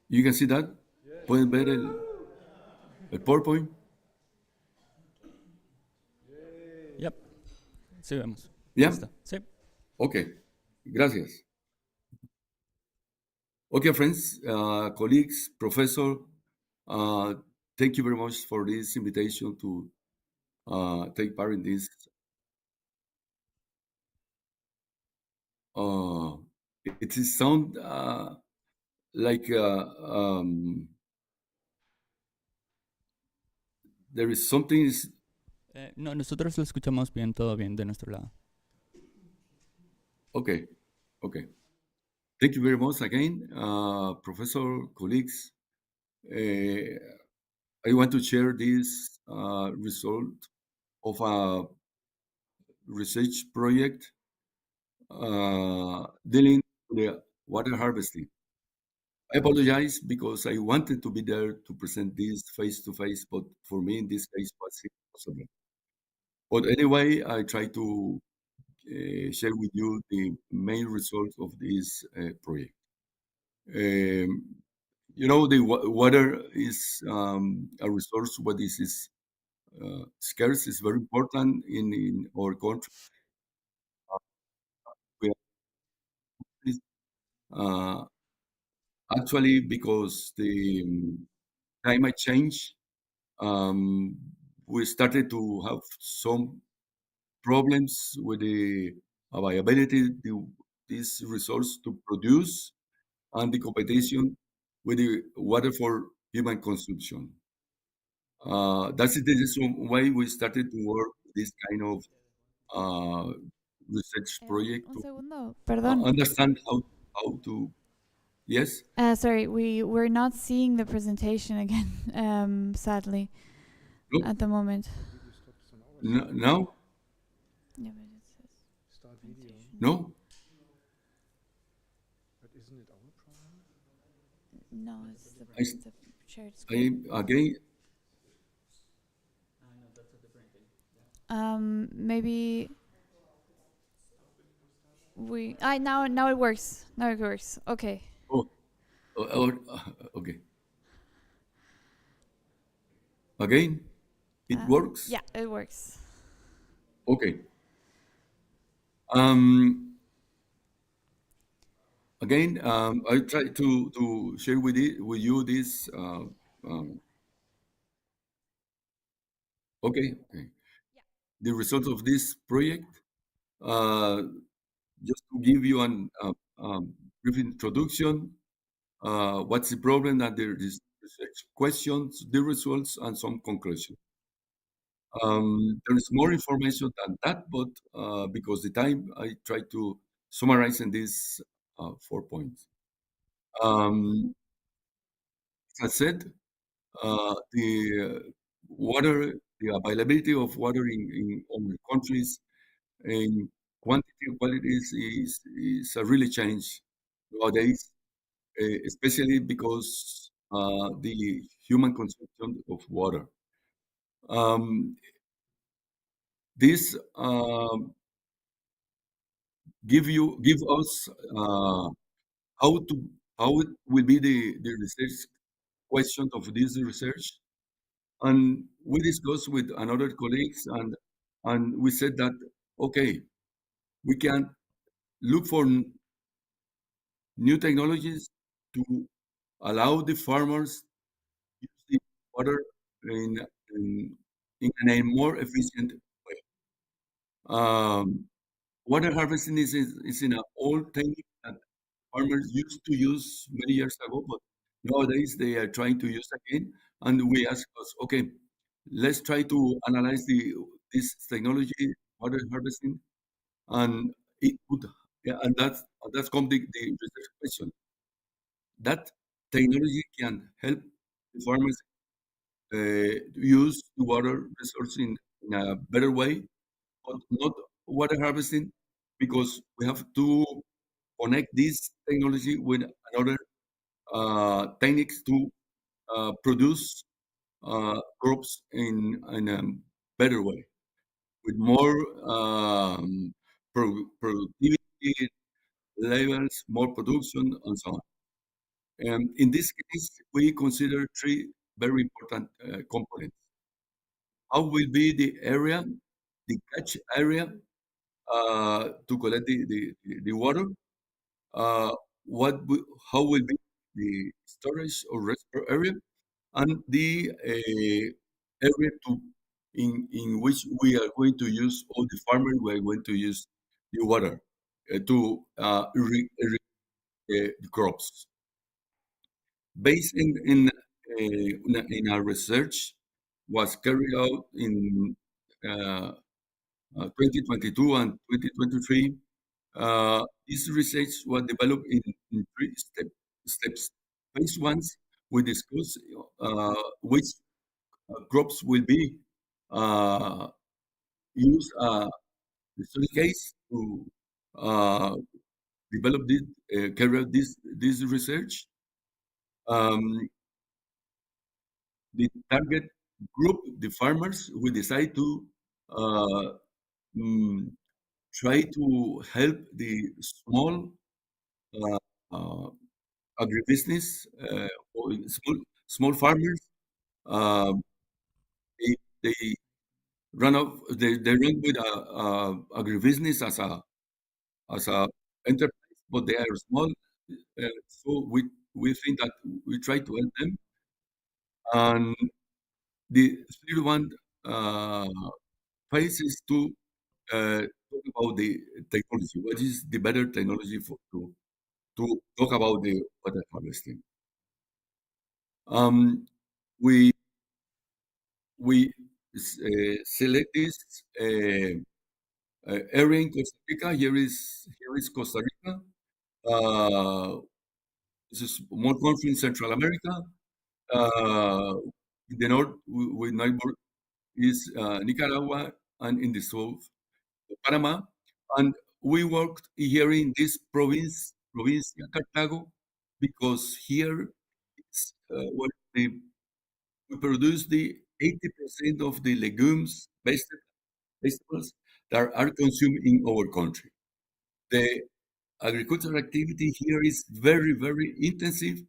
You can see that. Pueden ver el PowerPoint. Yep. Sí, vemos. ¿Ya? Listo. Sí. Okay. Gracias. Okay, friends, colleagues, professor, thank you very much for this invitation to take part in this. It is sound like there is something. No, nosotros lo escuchamos bien, todo bien de nuestro lado. Okay, okay. Thank you very much again, professor, colleagues. I want to share this result of a research project dealing with the water harvesting. I apologize because I wanted to be there to present this face-to-face, but for me in this case was impossible. But anyway, I try to share with you the main results of this project. You know, the water is a resource what is scarce, is very important in our country. Actually, because the climate change, we started to have some problems with the availability of this resource to produce and the competition with the water for human consumption. That's the reason why we started to work this kind of research project to understand how to. Yes? Sorry, we're not seeing the presentation again, sadly, at the moment. No? Yeah, but it says Start video. No? But isn't it our problem? No, it's the shared screen. Again? Maybe now it works. Now it works. Okay. Okay. Again? It works? Yeah, it works. Okay. Again, I try to share with you this. Okay. The results of this project. Just to give you a brief introduction. What's the problem, and there is questions, the results, and some conclusion. There is more information than that, but because the time, I try to summarizing these 4 points. As I said, the water, the availability of water in our countries in quantity and qualities is a really change nowadays, especially because the human consumption of water. This give us how it will be the research question of this research, and we discussed with another colleagues, and we said that okay, we can look for new technologies to allow the farmers to use the water in a more efficient way. Water harvesting is in an old technique that farmers used to use many years ago, but nowadays they are trying to use again. And we ask us, okay, let's try to analyze this technology, water harvesting, and it would, yeah, and that's come the research question. That technology can help the farmers use the water resource in a better way, but not water harvesting, because we have to connect this technology with another techniques to produce crops in a better way, with more productivity levels, more production, and so on. In this case, we consider three very important components. How will be the area, the catch area to collect the water? Uh, how will be the storage or reservoir area, and the area in which we are going to use, all the farmers we are going to use the water to irrigate the crops. Based in our research was carried out in 2022 and 2023. This research was developed in three steps. Phase one, we discuss which crops will be used the study case to develop this, carry out this research. The target group, the farmers, will decide to try to help the small agribusiness or small farmers. They run with agribusiness as a enterprise, but they are small. So we think that we try to help them. And the third one phase is to talk about the technology. What is the better technology to talk about the water harvesting? We select this area in Costa Rica. Here is Costa Rica. This is a small country in Central America. In the north, with neighbor is Nicaragua, and in the south, Panama. And we worked here in this province, Provincia Cartago, because here it's where we produce the 80% of the legumes, vegetables that are consumed in our country. The agricultural activity here is very, very intensive.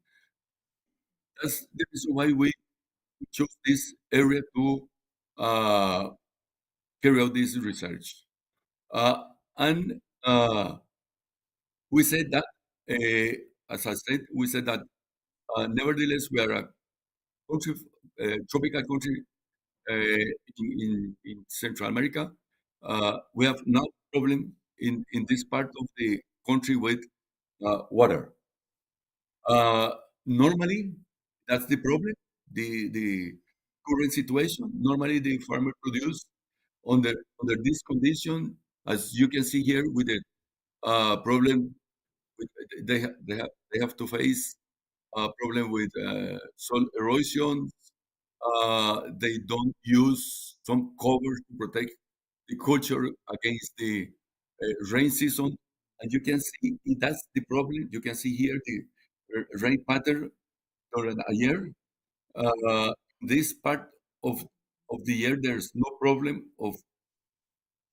That's the reason why we chose this area to carry out this research. And we said that, as I said, we said that nevertheless we are a country, tropical country in Central America. We have no problem in this part of the country with water. Normally, that's the problem. The current situation. Normally, the farmer produce under this condition, as you can see here, with the problem. They have to face a problem with soil erosion. They don't use some covers to protect the culture against the rain season. And you can see that's the problem. You can see here the rain pattern during a year. This part of the year, there's no problem of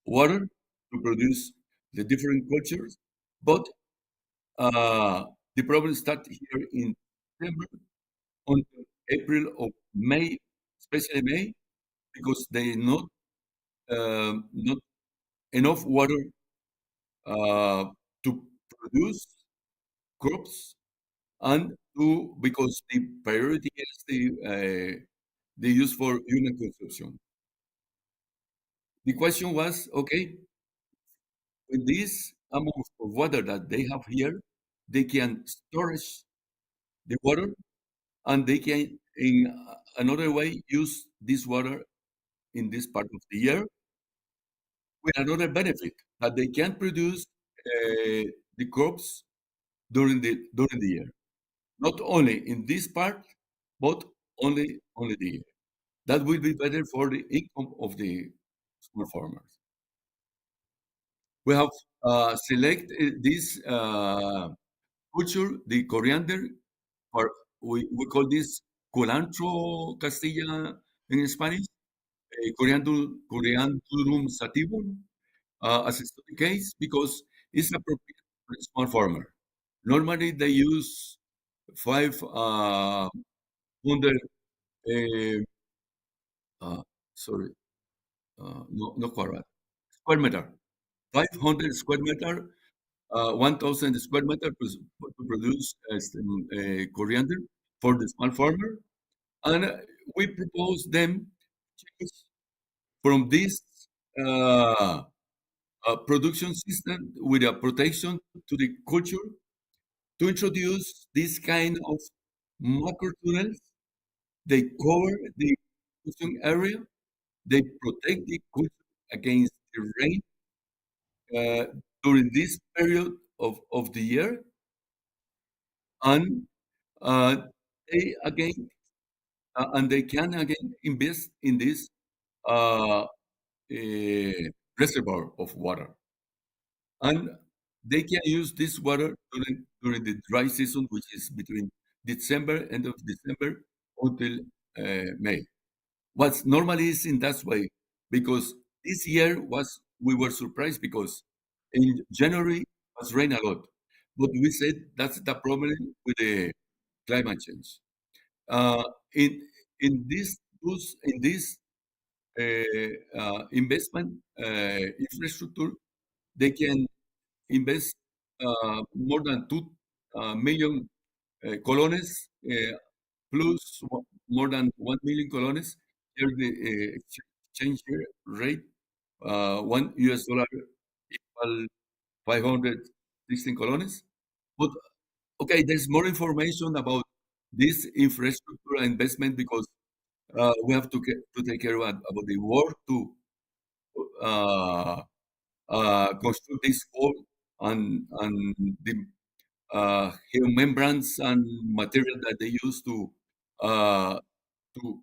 water to produce the different cultures, but the problem starts here in September until April or May, especially May, because there is not enough water to produce crops, and because the priority is the use for human consumption. The question was, okay, with this amount of water that they have here, they can storage the water, and they can, in another way, use this water in this part of the year with another benefit that they can produce the crops during the year, not only in this part, but only the year. That will be better for the income of the small farmers. We have selected this culture, the coriander, or we call this culantro Castilla in Spanish, Coriandrum sativum, as a study case, because it's appropriate for a small farmer. Normally, they use 500 sorry, no quadrat, square meter, 500 square meter, 1,000 square meter to produce coriander for the small farmer. And we propose them change from this production system with a protection to the culture to introduce this kind of macro tunnels. They cover the production area. They protect the culture against the rain during this period of the year, and they again and they can again invest in this reservoir of water, and they can use this water during the dry season, which is between December, end of December, until May. What's normally is in that way, because this year we were surprised because in January was rain a lot, but we said that's the problem with the climate change. In this investment infrastructure, they can invest more than 2 million colones plus more than 1 million colones. Here the exchange rate, $1 equal 516 colones. But okay, there's more information about this infrastructure investment because we have to take care about the work to construct this wall and the membranes and material that they use to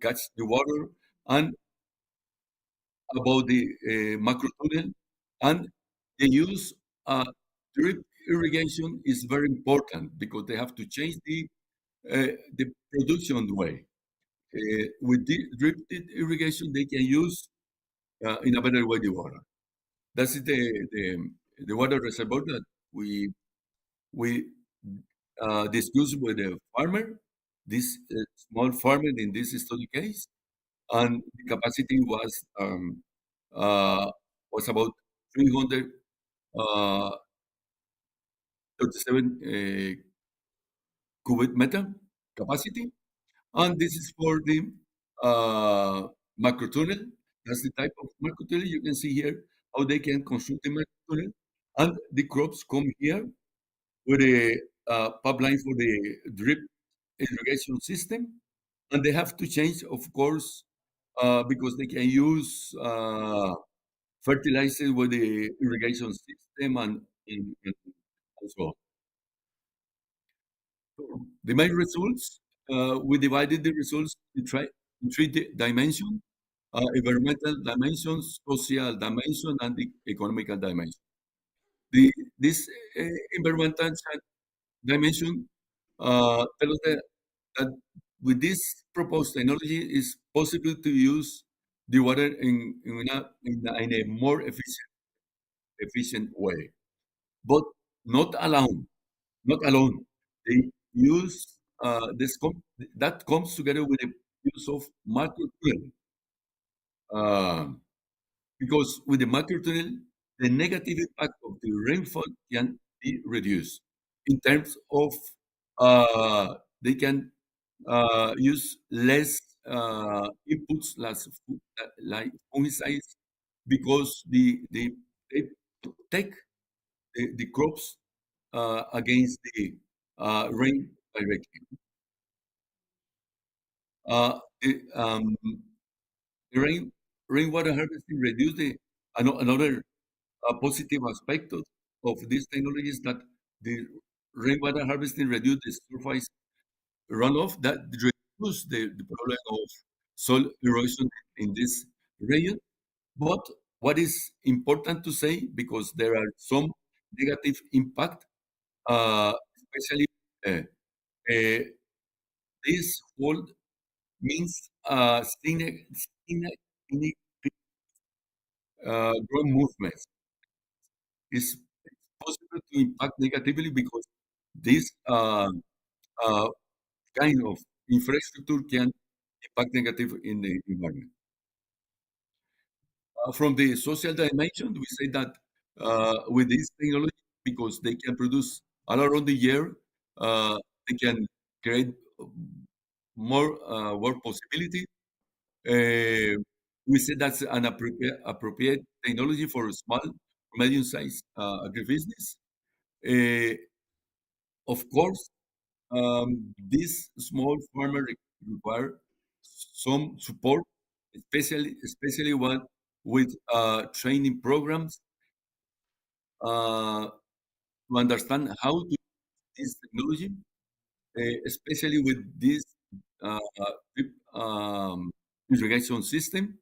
catch the water, and about the macro tunnel, and the use drip irrigation is very important because they have to change the production way. With the drip irrigation, they can use in a better way the water. That's the water reservoir that we discussed with the farmer, this small farmer in this study case, and the capacity was about 337 cubic meter capacity, and this is for the macro tunnel. That's the type of macro tunnel. You can see here how they can construct the macro tunnel, and the crops come here with a pipeline for the drip irrigation system, and they have to change, of course, because they can use fertilizer with the irrigation system and and so on. So the main results, we divided the results in three dimensions: environmental dimension, social dimension, and the economical dimension. This environmental dimension tell us that with this proposed technology, it's possible to use the water in a more efficient way, but not alone. Not alone. They use that comes together with the use of microtunnel. Because with the microtunnel, the negative impact of the rainfall can be reduced in terms of they can use less inputs like fungicides because they protect the crops against the rain directly. The, rainwater harvesting reduce another positive aspect of this technology is that the rainwater harvesting reduce the surface runoff that reduce the problem of soil erosion in this region. But what is important to say, because there are some negative impact, especially uh, uh, this whole means growth movements is possible to impact negatively because this uh, kind of infrastructure can impact negative in the environment. From the social dimension, we say that with this technology, because they can produce all around the year, they can create more work possibility. We say that's an appropriate technology for small, medium-sized agribusiness. Of course, these small farmers require some support, especially one with training programs to understand how to use this technology, especially with this drip irrigation system,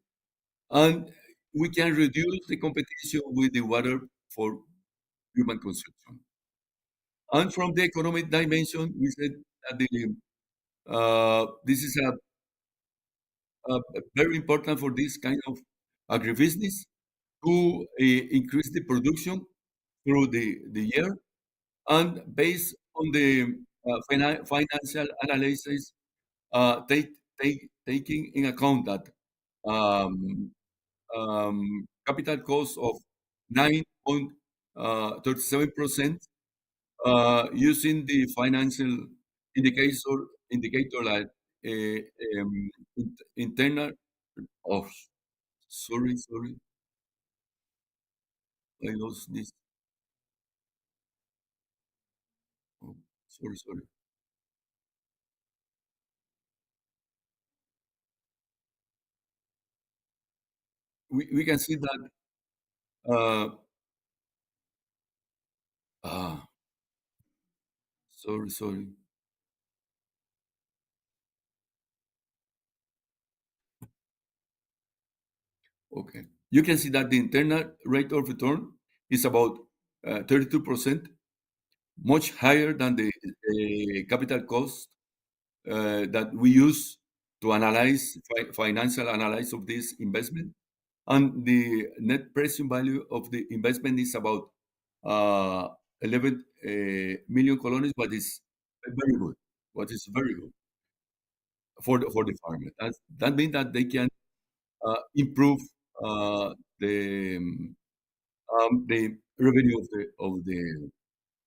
and we can reduce the competition with the water for human consumption. And from the economic dimension, we said that this is very important for this kind of agribusiness to increase the production through the year. And based on the financial analysis, taking in account that um, capital cost of 9.37%, using the financial indicator like internal. Oh, sorry, I lost this. Oh, sorry. We can see that. Ah, sorry. Okay. You can see that the internal rate of return is about 32%, much higher than the capital cost that we use to analyze financial analysis of this investment. And the net present value of the investment is about 11 million colones, but it's very good. What is very good for the farmer. That means that they can improve the the revenue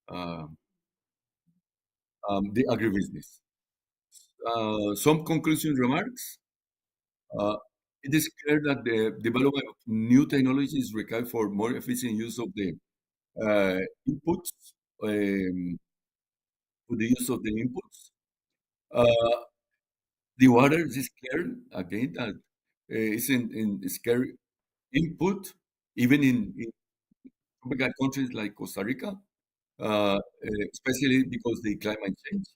uh, the agribusiness. Some conclusion remarks. It is clear that the development of new technologies require for more efficient use of the inputs, for the use of the inputs. The water is clear again that is in scarce input, even in tropical countries like Costa Rica, especially because the climate change.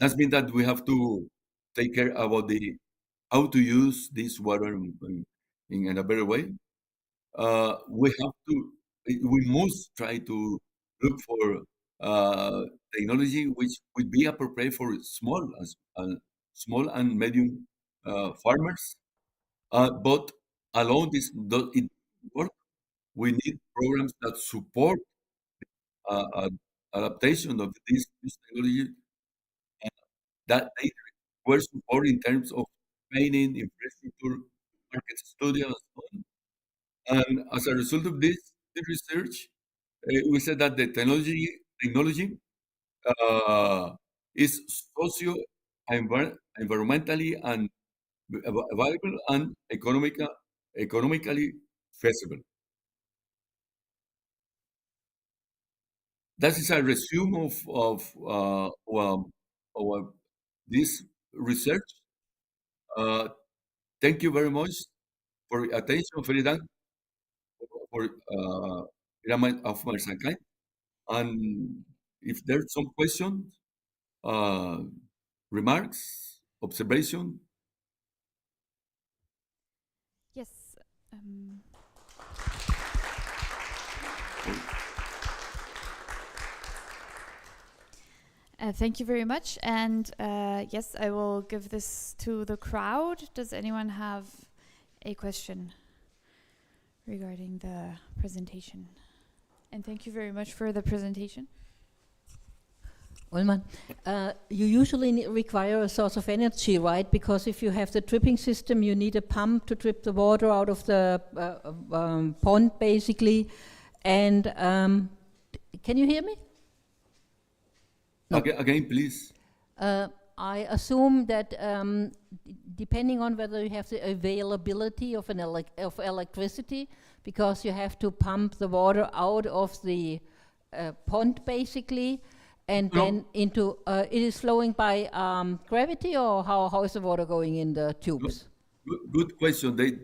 That's mean that we have to take care about the how to use this water in a better way. We have to, we must try to look for technology which would be appropriate for small and medium farmers. But alone this does it work. We need programs that support adaptation of this technology, that they were support in terms of training, infrastructure, market study, and so on. And as a result of this research, we said that the technology is environmentally and viable and economically feasible. That is a resume of this research. Thank you very much for your attention. Vielen Dank for Ihrer Aufmerksamkeit. And if there's some questions, remarks, observation. Yes. Thank you very much. And yes, I will give this to the crowd. Does anyone have a question regarding the presentation? And thank you very much for the presentation. Olman, you usually require a source of energy, right? Because if you have the dripping system, you need a pump to drip the water out of the pond, basically. And can you hear me? No. Again, please. I assume that depending on whether you have the availability of of electricity, because you have to pump the water out of the pond, basically, and then into it is flowing by gravity, or how is the water going in the tubes? Good question. They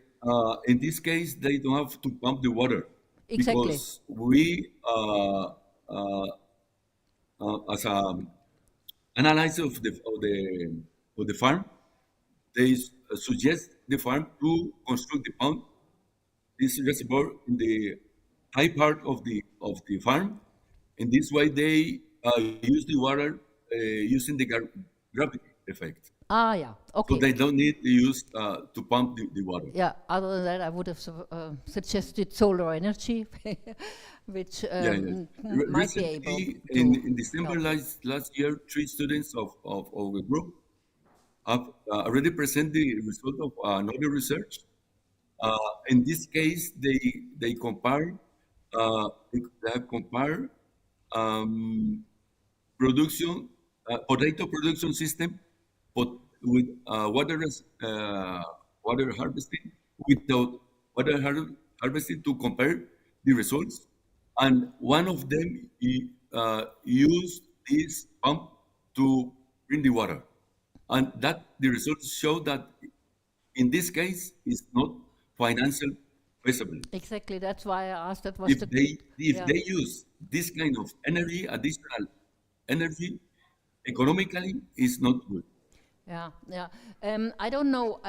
in this case they don't have to pump the water, exactly, because we as a analyzer of the farm, they suggest the farm to construct the pond, this reservoir, in the high part of the farm. In this way, they use the water using the gravity effect. Ah, yeah. Okay. So they don't need to use to pump the water. Yeah. Other than that, I would have suggested solar energy, which might be able. In December last year, 3 students of our group have already presented the result of another research. In this case, they compare production potato production system, but with water harvesting, without water harvesting, to compare the results. And one of them used this pump to bring the water, and that the results show that in this case it's not financial feasible. Exactly, that's why I asked. That was if they use this kind of energy, additional energy, economically is not good. Yeah. I don't know.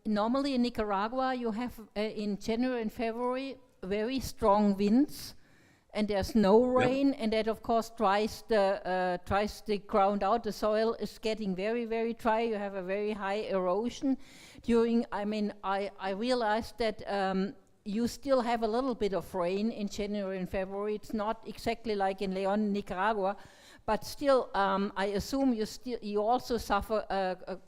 Normally in Nicaragua, you have in January and February very strong winds, and there's no rain, and that of course dries the ground out. The soil is getting very, very dry. You have a very high erosion. I realized that you still have a little bit of rain in January and February. It's not exactly like in Leon, Nicaragua, but still, I assume you also suffer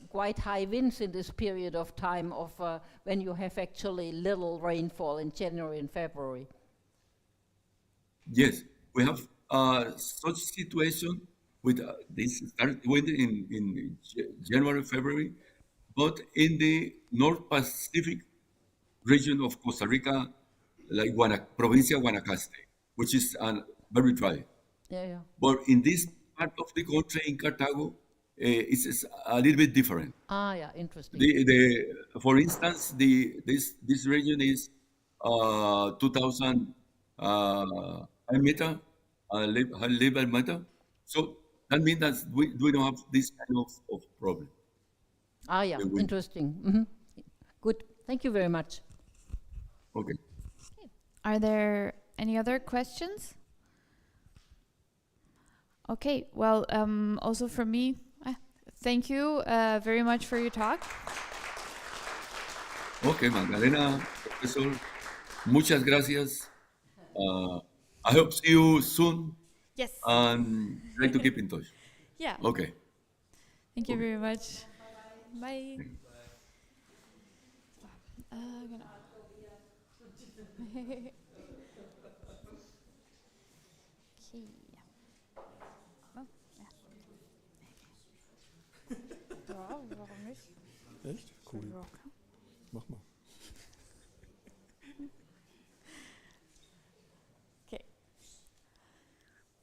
quite high winds in this period of time of when you have actually little rainfall in January and February. Yes, we have such situation with this started with in January, February, but in the North Pacific region of Costa Rica, like Provincia Guanacaste, which is very dry. Yeah. But in this part of the country, in Cartago, it's a little bit different. Ah, yeah, interesting. For instance, this region is 2,000 high meter, high level meter. So that means that we don't have this kind of problem. Ah, yeah, interesting. Good. Thank you very much. Okay. Are there any other questions? Okay, well, also from me, thank you very much for your talk. Okay, Magdalena, Professor, muchas gracias. I hope see you soon. Yes. And try to keep in touch. Yeah. Okay. Thank you very much. Bye. Genau. Okay. Oh, ja. Ja, warum nicht? Echt? Cool. Mach mal. Okay.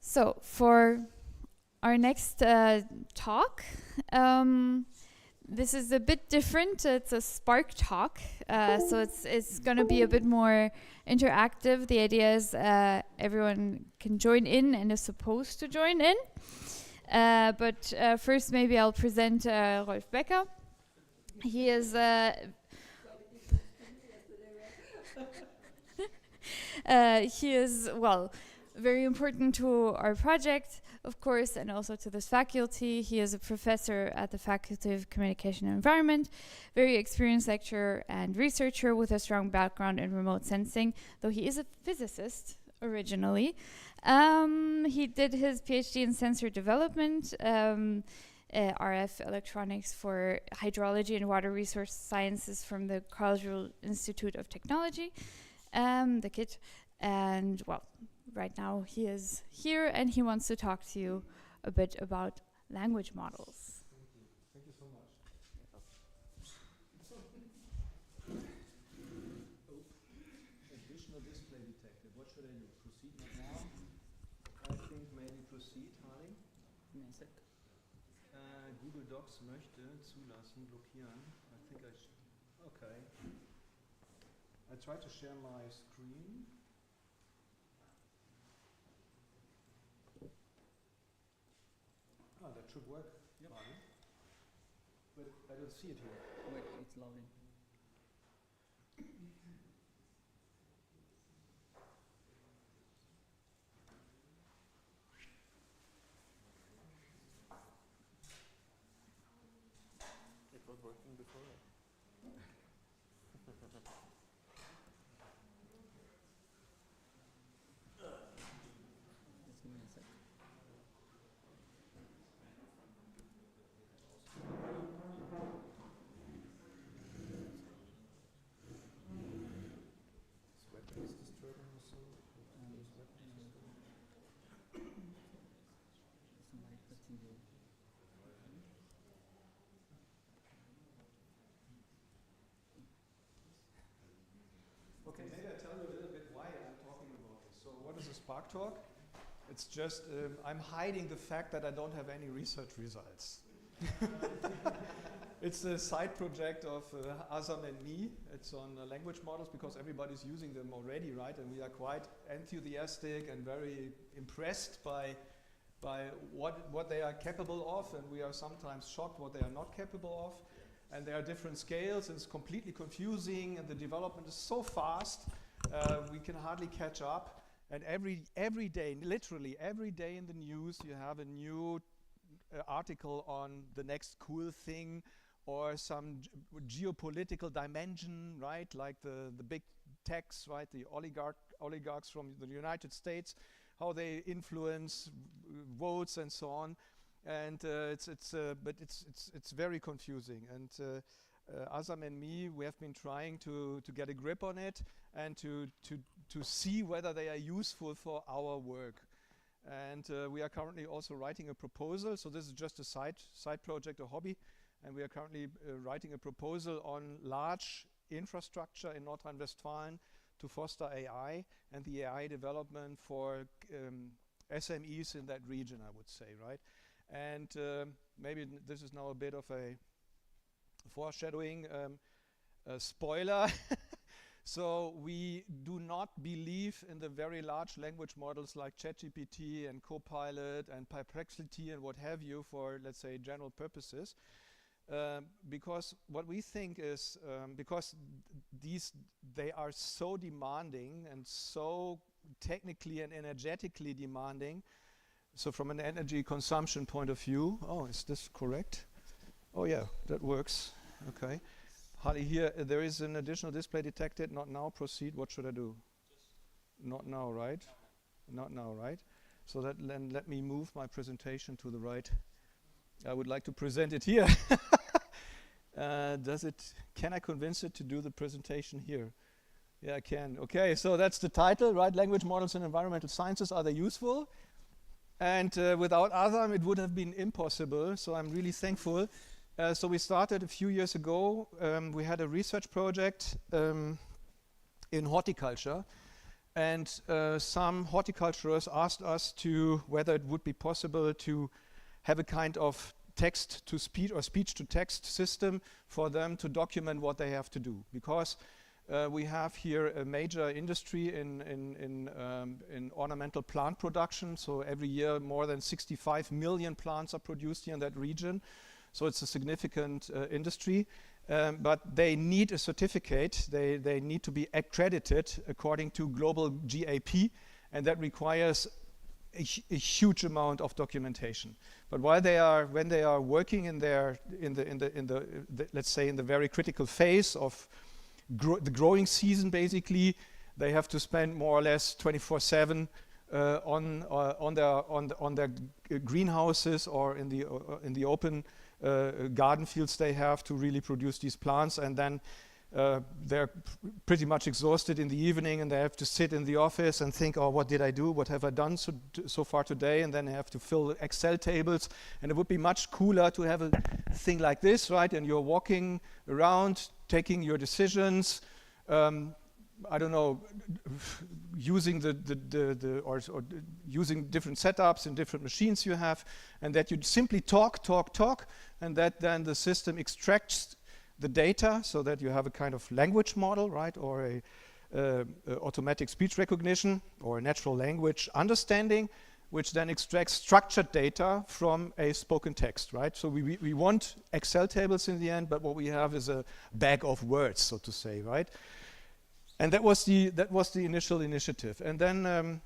So for our next talk, this is a bit different. It's a Spark talk, so it's going to be a bit more interactive. The idea is everyone can join in and is supposed to join in. But first, maybe I'll present Rolf Becker. He is well, very important to our project, of course, and also to this faculty. He is a professor at the Faculty of Communication and Environment, very experienced lecturer and researcher with a strong background in remote sensing, though he is a physicist originally. He did his PhD in sensor development, RF electronics for hydrology and water resource sciences from the Karlsruhe Institute of Technology, the KIT, and well, right now he is here and he wants to talk to you a bit about language models. Thank you so much. Additional display detected. What should I do? Proceed not now? I think maybe proceed, Harley. Google Docs möchte zulassen, blockieren. I think I should. Okay. I try to share my screen. Ah, that should work. Yep. But I don't see it here. Wait, it's loading. It was working before. Okay, maybe I tell you a little bit why I'm talking about this. So what is a Spark Talk? It's just, I'm hiding the fact that I don't have any research results. It's a side project of Azam and me. It's on language models because everybody's using them already, right? And we are quite enthusiastic and very impressed by what they are capable of, and we are sometimes shocked what they are not capable of. And there are different scales, and it's completely confusing, and the development is so fast, we can hardly catch up. And every day, literally every day in the news, you have a new article on the next cool thing, or some geopolitical dimension, right? Like the big techs, right? The oligarchs from the United States, how they influence votes and so on. And but it's very confusing. And Azam and me, we have been trying to get a grip on it and to see whether they are useful for our work. And we are currently also writing a proposal. So this is just a side project, a hobby. And we are currently writing a proposal on large infrastructure in North Rhine-Westphalia to foster AI and the AI development for SMEs in that region, I would say, right? And maybe this is now a bit of a foreshadowing, a spoiler. So we do not believe in the very large language models like ChatGPT and Copilot and Perplexity and what have you for, let's say, general purposes. Because what we think is, because they are so demanding and so technically and energetically demanding. So from an energy consumption point of view, oh, is this correct? Oh yeah, that works. Okay. Here, there is an additional display detected. Not now. Proceed. What should I do? Not now, right? Not now, right? So then let me move my presentation to the right. I would like to present it here. Can I convince it to do the presentation here? Yeah, I can. Okay, so that's the title, right? Language models in environmental sciences, are they useful? And without Azam, it would have been impossible. So I'm really thankful. So we started a few years ago. We had a research project in horticulture. And some horticulturists asked us whether it would be possible to have a kind of text to speech or speech to text system for them to document what they have to do. Because we have here a major industry in ornamental plant production. So every year more than 65 million plants are produced here in that region. So it's a significant industry. But they need a certificate. They need to be accredited according to global GAP, and that requires a huge amount of documentation. But when they are working in the let's say in the very critical phase of the growing season, basically, they have to spend more or less 24/7 on their greenhouses or in the open garden fields they have to really produce these plants, and then they're pretty much exhausted in the evening, and they have to sit in the office and think, oh, what did I do? What have I done so far today? And then they have to fill Excel tables. And it would be much cooler to have a thing like this, right? And you're walking around, taking your decisions, I don't know, using or using different setups and different machines you have, and that you simply talk, and that then the system extracts the data so that you have a kind of language model, right, or a automatic speech recognition or a natural language understanding, which then extracts structured data from a spoken text, right? So we want Excel tables in the end, but what we have is a bag of words, so to say, right? And that was the initial initiative. And then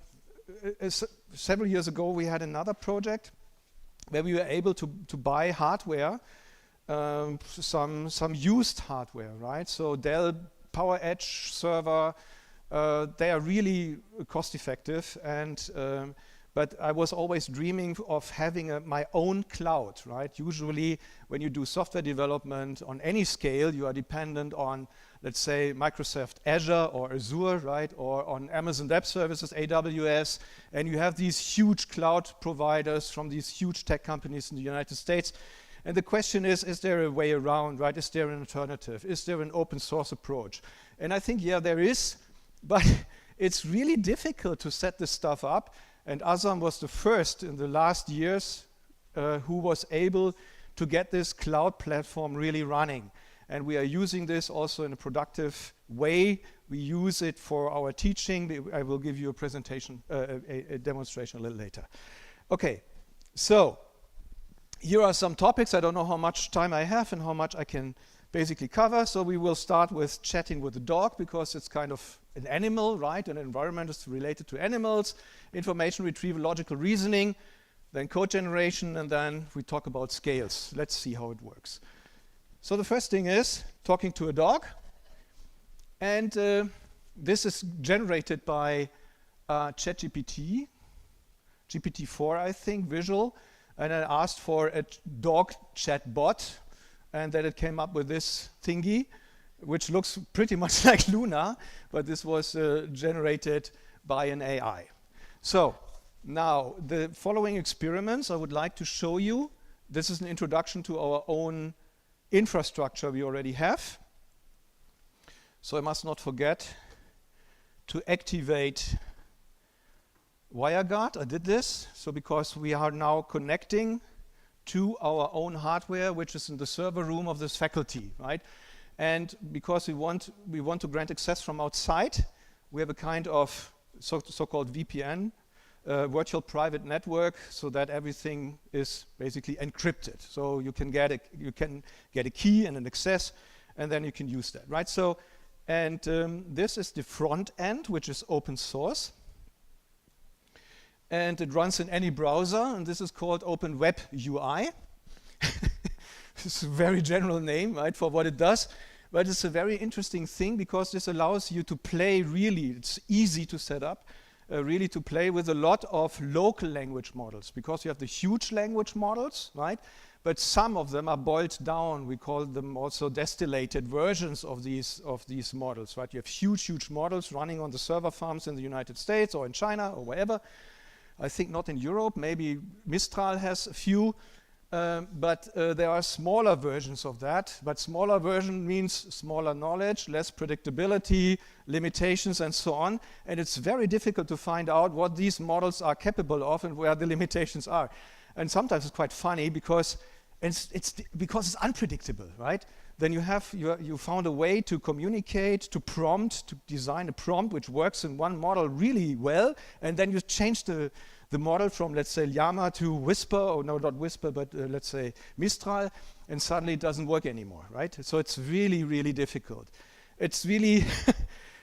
several years ago, we had another project where we were able to buy hardware, some used hardware, right? So Dell PowerEdge server, they are really cost effective, and but I was always dreaming of having my own cloud, right? Usually when you do software development on any scale, you are dependent on, let's say, Microsoft Azure or Azure, right? Or on Amazon Web Services, AWS, and you have these huge cloud providers from these huge tech companies in the United States. And the question is there a way around, right? Is there an alternative? Is there an open source approach? And I think, yeah, there is, but it's really difficult to set this stuff up. And Azam was the first in the last years who was able to get this cloud platform really running. And we are using this also in a productive way. We use it for our teaching. I will give you a presentation, a demonstration a little later. Okay, so here are some topics. I don't know how much time I have and how much I can basically cover. So we will start with chatting with the dog, because it's kind of an animal, right? An environment is related to animals, information retrieval, logical reasoning, then code generation, and then we talk about scales. Let's see how it works. So the first thing is talking to a dog. And this is generated by ChatGPT, GPT-4, I think, visual. And I asked for a dog chat bot, and then it came up with this thingy, which looks pretty much like Luna, but this was generated by an AI. So now the following experiments I would like to show you. This is an introduction to our own infrastructure we already have. So I must not forget to activate WireGuard. I did this, so because we are now connecting to our own hardware, which is in the server room of this faculty, right? And because we want to grant access from outside, we have a kind of so-called VPN, virtual private network, so that everything is basically encrypted. So you can get a key and an access, and then you can use that, right? So, and this is the front end, which is open source. And it runs in any browser, and this is called Open Web UI. It's a very general name, right, for what it does. But it's a very interesting thing because this allows you to play really, it's easy to set up, really to play with a lot of local language models, because you have the huge language models, right? But some of them are boiled down. We call them also distillated versions of these models, right? You have huge models running on the server farms in the United States or in China or wherever. I think not in Europe. Maybe Mistral has a few. But there are smaller versions of that. But smaller version means smaller knowledge, less predictability, limitations, and so on. And it's very difficult to find out what these models are capable of and where the limitations are. And sometimes it's quite funny because it's unpredictable, right? Then you found a way to communicate, to prompt, to design a prompt which works in one model really well, and then you change the model from, let's say, Llama to Whisper, or no, not Whisper, but let's say Mistral, and suddenly it doesn't work anymore, right? So it's really difficult. It's really,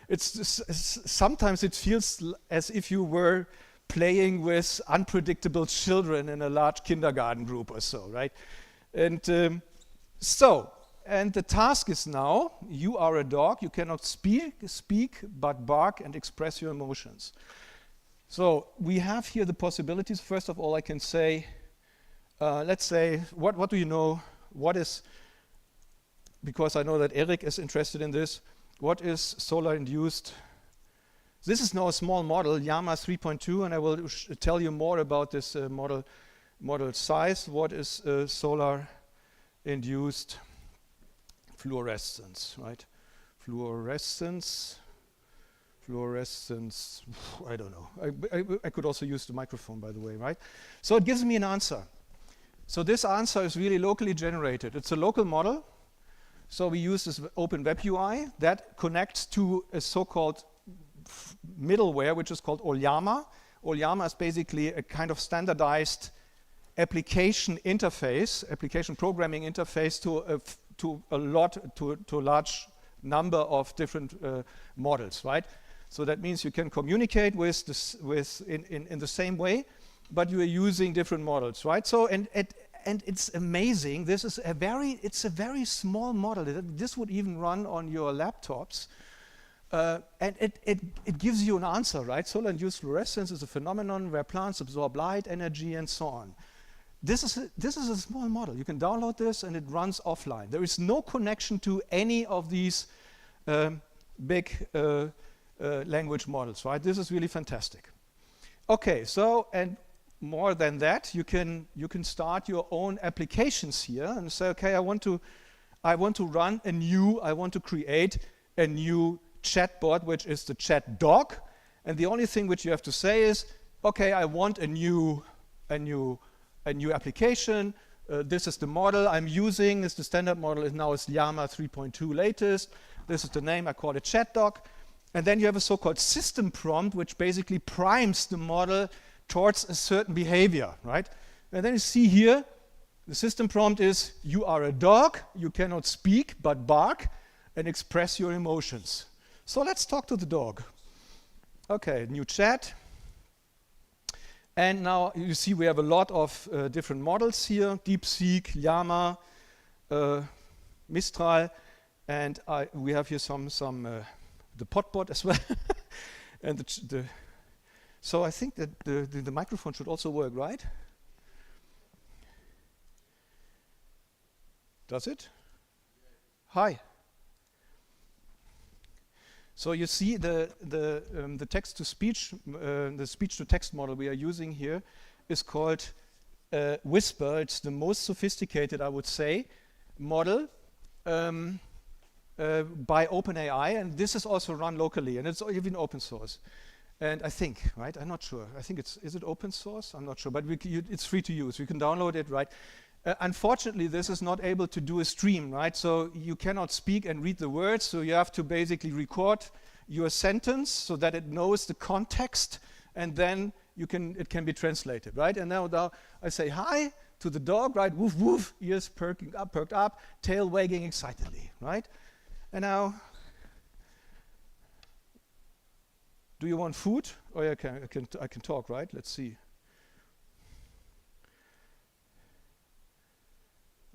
sometimes it feels as if you were playing with unpredictable children in a large kindergarten group or so, right? And and the task is now, you are a dog, you cannot speak, but bark and express your emotions. So we have here the possibilities. First of all, I can say, let's say, what do you know? What is, because I know that Eric is interested in this, what is solar-induced? This is now a small model, Llama 3.2, and I will tell you more about this model size. What is solar-induced fluorescence, right? Fluorescence, I don't know. I could also use the microphone, by the way, right? So it gives me an answer. So this answer is really locally generated. It's a local model. So we use this Open Web UI that connects to a so-called middleware, which is called Ollama. Ollama is basically a kind of standardized application interface, application programming interface to a large number of different models, right? So that means you can communicate with this in the same way, but you are using different models, right? So and it's amazing. This is it's a very small model. This would even run on your laptops, and it gives you an answer, right? Solar-induced fluorescence is a phenomenon where plants absorb light, energy, and so on. This is a small model. You can download this, and it runs offline. There is no connection to any of these big language models, right? This is really fantastic. Okay, so, and more than that, you can start your own applications here and say, okay, I want to create a new chatbot, which is the chat dog, and the only thing which you have to say is, okay, I want a new application. This is the model I'm using. The standard model is Llama 3.2 latest. This is the name. I call it chat dog. And then you have a so-called system prompt, which basically primes the model towards a certain behavior, right? And then you see here, the system prompt is, you are a dog, you cannot speak, but bark and express your emotions. So let's talk to the dog. Okay, new chat. And now you see we have a lot of different models here, DeepSeek, Llama, Mistral, and we have here some the Potbot as well. And so I think that the microphone should also work, right? Does it? Hi. So you see the text-to-speech, the speech-to-text model we are using here is called Whisper. It's the most sophisticated, I would say, model by OpenAI, and this is also run locally, and it's even open source. And I think, right? I'm not sure. I think is it open source? I'm not sure, but it's free to use. We can download it, right? Unfortunately, this is not able to do a stream, right? So you cannot speak and read the words, so you have to basically record your sentence so that it knows the context, and then it can be translated, right? And now I say hi to the dog, right? Woof woof, ears perked up, tail wagging excitedly, right? And now, do you want food? Oh yeah, I can talk, right? Let's see.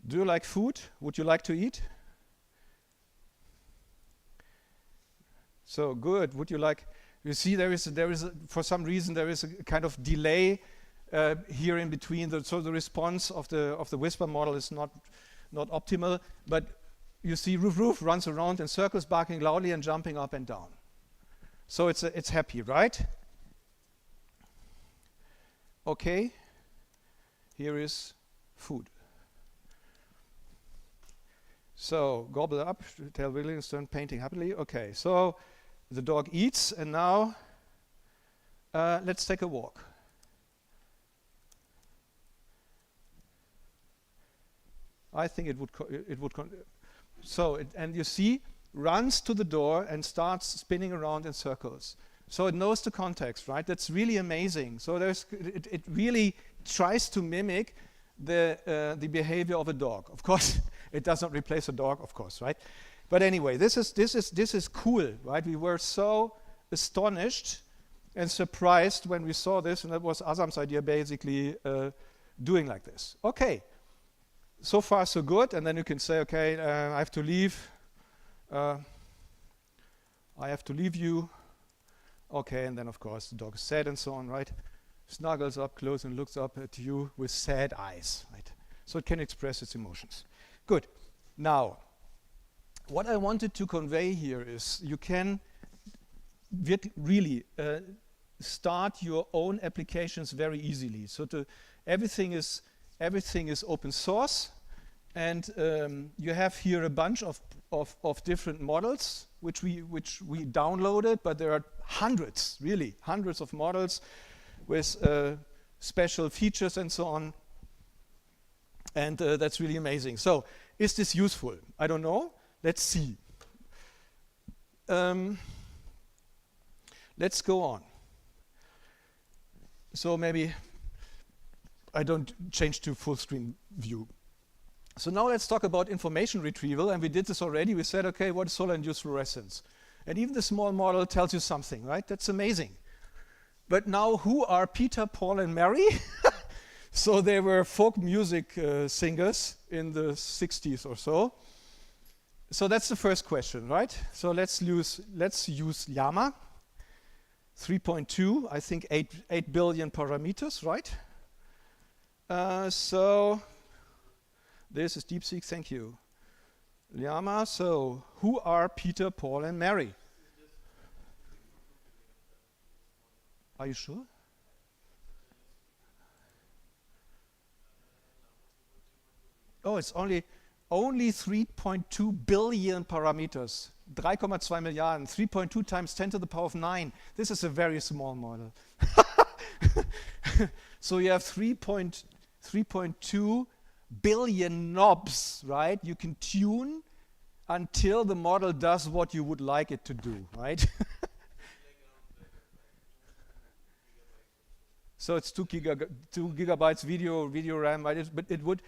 Do you like food? Would you like to eat? So good. Would you like? You see, there is for some reason there is a kind of delay here in between. So the response of the whisper model is not optimal. But you see, roof roof runs around in circles, barking loudly and jumping up and down. So it's happy, right? Okay. Here is food. So gobble up, tail wiggling, stern painting happily. Okay, so the dog eats, and now let's take a walk. I think it would. And you see, runs to the door and starts spinning around in circles. So it knows the context, right? That's really amazing. So it really tries to mimic the behavior of a dog. Of course, it does not replace a dog, of course, right? But anyway, this is cool, right? We were so astonished and surprised when we saw this, and that was Azam's idea, basically doing like this. Okay, so far so good, and then you can say, okay, I have to leave. I have to leave you. Okay, and then of course the dog is sad and so on, right? Snuggles up close and looks up at you with sad eyes, right? So it can express its emotions. Good. Now, what I wanted to convey here is you can really start your own applications very easily. So everything is open source, and you have here a bunch of different models which we downloaded, but there are hundreds of models with special features and so on. And that's really amazing. So is this useful? I don't know. Let's see. Let's go on. So maybe I don't change to full screen view. So now let's talk about information retrieval. And we did this already. We said, okay, what is solar-induced fluorescence? And even the small model tells you something, right? That's amazing. But now, who are Peter, Paul, and Mary? So they were folk music singers in the 60s or so. So that's the first question, right? So let's use Llama. 3.2, I think 8 billion parameters, right? So this is DeepSeek, thank you. Llama, so who are Peter, Paul, and Mary? Are you sure? Oh, it's only 3.2 billion parameters. 3,2 Milliarden, 3.2 times 10 to the power of 9. This is a very small model. So you have 3.2 billion knobs, right? You can tune until the model does what you would like it to do, right? So it's 2 gigabytes video RAM, right? But it would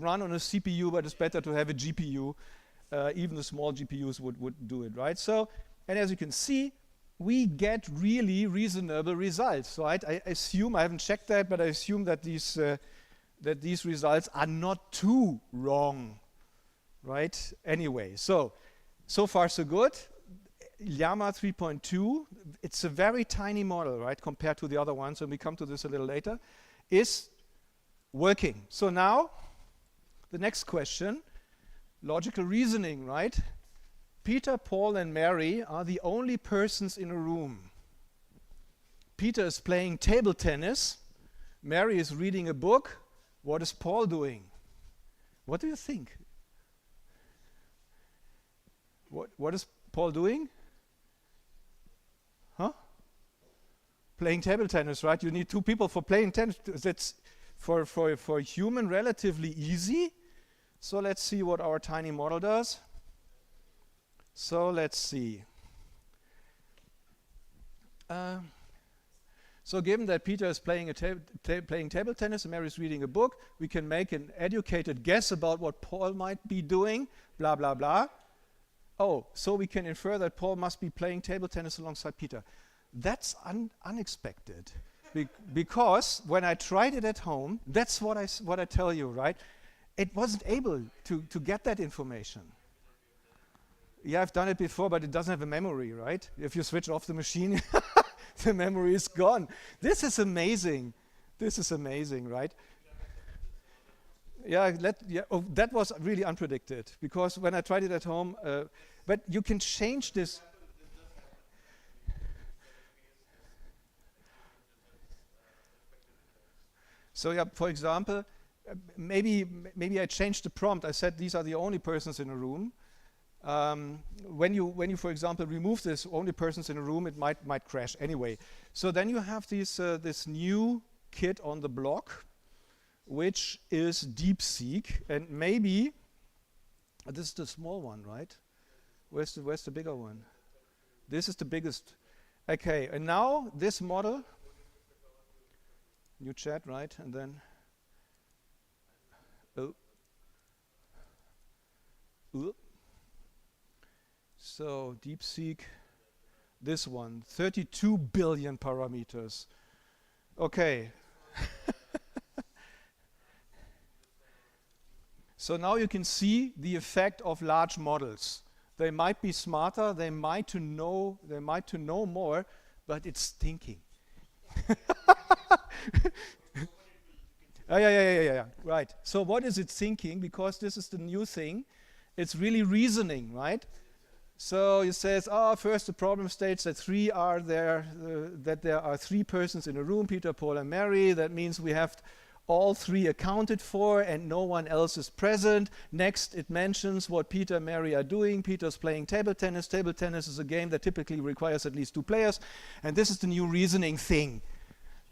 run on a CPU, but it's better to have a GPU. Even the small GPUs would do it, right? So, and as you can see, we get really reasonable results, right? I assume, I haven't checked that, but I assume that these results are not too wrong, right? Anyway, so far so good. Llama 3.2, it's a very tiny model, right, compared to the other ones, and we come to this a little later, is working. So now, the next question, logical reasoning, right? Peter, Paul, and Mary are the only persons in a room. Peter is playing table tennis. Mary is reading a book. What is Paul doing? What do you think? What is Paul doing? Huh? Playing table tennis, right? You need 2 people for playing tennis. That's for human, relatively easy. So let's see what our tiny model does. So let's see. So given that Peter is playing playing table tennis and Mary is reading a book, we can make an educated guess about what Paul might be doing, blah, blah, blah. Oh, so we can infer that Paul must be playing table tennis alongside Peter. That's unexpected. Because when I tried it at home, that's what I tell you, right? It wasn't able to get that information. Yeah, I've done it before, but it doesn't have a memory, right? If you switch off the machine, the memory is gone. This is amazing. This is amazing, right? Yeah, that was really unpredicted, because when I tried it at home, but you can change this. So yeah, for example, maybe I changed the prompt. I said these are the only persons in a room. When you for example remove this only persons in a room, it might crash anyway. So then you have this new kid on the block, which is DeepSeek, and maybe this is the small one, right? Where's the bigger one? This is the biggest. Okay, and now this model, new chat, right? And then so DeepSeek, this one, 32 billion parameters. Okay. So now you can see the effect of large models. They might be smarter, they might know more, but it's thinking. Yeah, right. So what is it thinking? Because this is the new thing. It's really reasoning, right? So it says, first the problem states that that there are three persons in a room, Peter, Paul, and Mary. That means we have all three accounted for and no one else is present. Next, it mentions what Peter and Mary are doing. Peter's playing table tennis. Table tennis is a game that typically requires at least 2 players. And this is the new reasoning thing.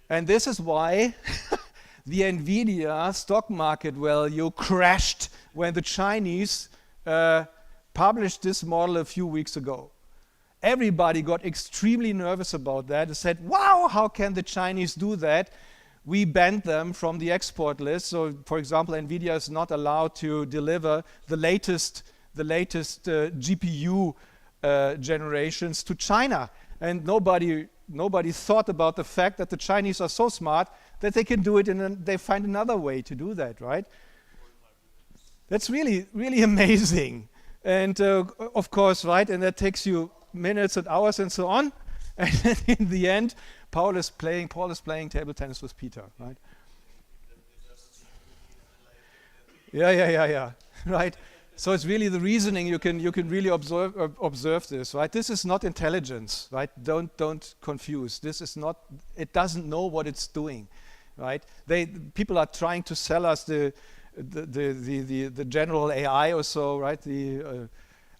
And this is why the NVIDIA stock market value crashed when the Chinese published this model a few weeks ago. Everybody got extremely nervous about that and said, wow, how can the Chinese do that? We banned them from the export list. So, for example, NVIDIA is not allowed to deliver the latest GPU generations to China. And nobody thought about the fact that the Chinese are so smart that they can do it and they find another way to do that, right? That's really, really amazing. And of course, right, and that takes you minutes and hours and so on. And then in the end, Paul is playing table tennis with Peter, right? Yeah, right. So it's really the reasoning. You can really observe this, right? This is not intelligence, right? Don't confuse. This is not. It doesn't know what it's doing, right? People are trying to sell us the general AI or so, right? The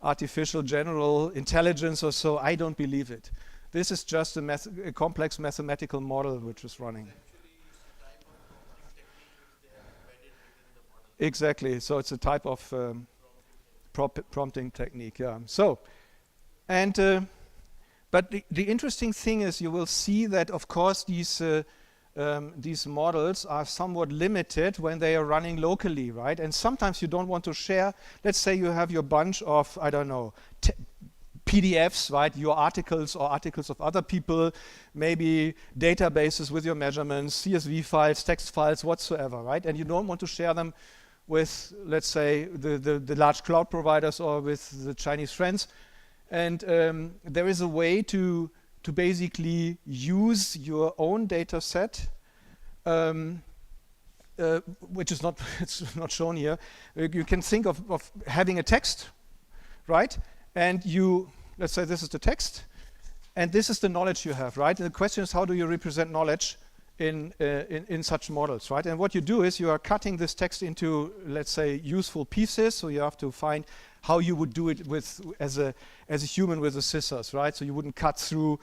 artificial general intelligence or so. I don't believe it. This is just a complex mathematical model which is running. Exactly. So it's a type of prompting technique. Yeah. So, and but the interesting thing is you will see that of course these models are somewhat limited when they are running locally, right? And sometimes you don't want to share. Let's say you have your bunch of, I don't know, PDFs, right? Your articles or articles of other people, maybe databases with your measurements, CSV files, text files, whatsoever, right? And you don't want to share them with, let's say, the large cloud providers or with the Chinese friends. And there is a way to basically use your own data set, which is it's not shown here. You can think of having a text, right? And let's say this is the text, and this is the knowledge you have, right? And the question is, how do you represent knowledge in such models, right? And what you do is you are cutting this text into, let's say, useful pieces. So you have to find how you would do it as a human with the scissors, right? So you wouldn't cut through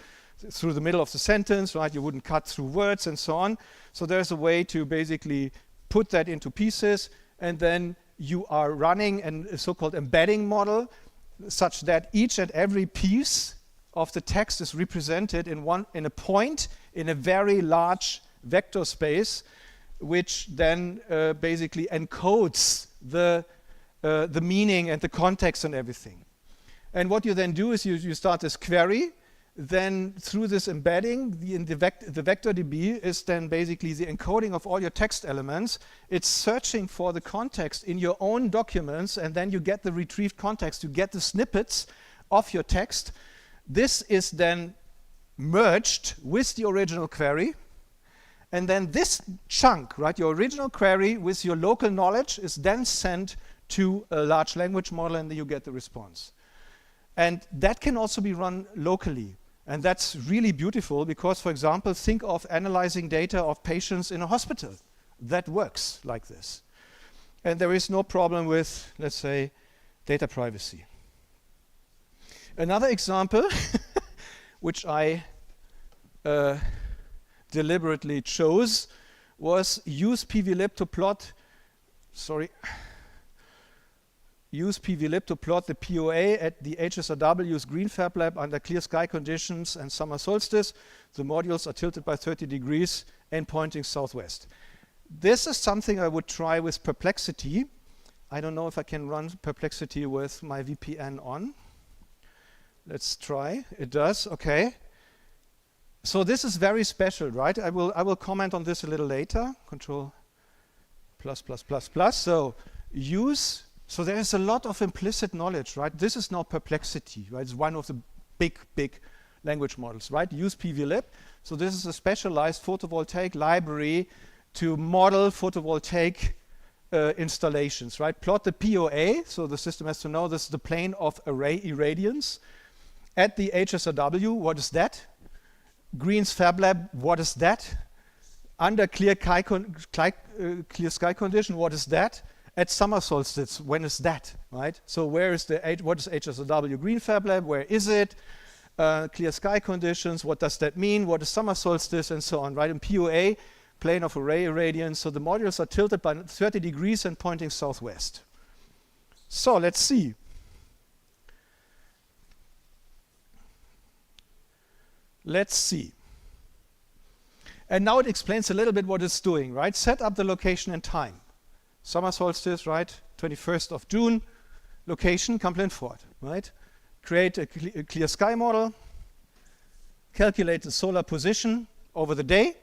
through the middle of the sentence, right? You wouldn't cut through words and so on. So there's a way to basically put that into pieces, and then you are running a so-called embedding model such that each and every piece of the text is represented in a point in a very large vector space, which then basically encodes the meaning and the context and everything. And what you then do is you start this query. Then through this embedding, the vector DB is then basically the encoding of all your text elements. It's searching for the context in your own documents, and then you get the retrieved context. You get the snippets of your text. This is then merged with the original query. And then this chunk, right, your original query with your local knowledge is then sent to a large language model, and then you get the response. And that can also be run locally. And that's really beautiful because, for example, think of analyzing data of patients in a hospital. That works like this. And there is no problem with, let's say, data privacy. Another example, which I deliberately chose, was use PVLib to plot, use PVLib to plot the POA at the HSRW's Green Fab Lab under clear sky conditions and summer solstice. The modules are tilted by 30 degrees and pointing southwest. This is something I would try with Perplexity. I don't know if I can run Perplexity with my VPN on. Let's try. It does, okay. So this is very special, right? I will comment on this a little later. Control ++++. So use. So there is a lot of implicit knowledge, right? This is now Perplexity, right? It's one of the big language models, right? Use PVLib. So this is a specialized photovoltaic library to model photovoltaic installations, right? Plot the POA, so the system has to know this is the plane of array irradiance. At the HSRW, what is that? Green's Fab Lab, what is that? Under clear sky condition, what is that? At summer solstice, when is that, right? So where is what is HSRW Green Fab Lab? Where is it? Clear sky conditions, what does that mean? What is summer solstice, and so on, right? In POA, plane of array irradiance, so the modules are tilted by 30 degrees and pointing southwest. So let's see. Let's see. And now it explains a little bit what it's doing, right? Set up the location and time. Summer solstice, right? 21st of June, location, Camp Lindford, right? Create a clear sky model, calculate the solar position over the day,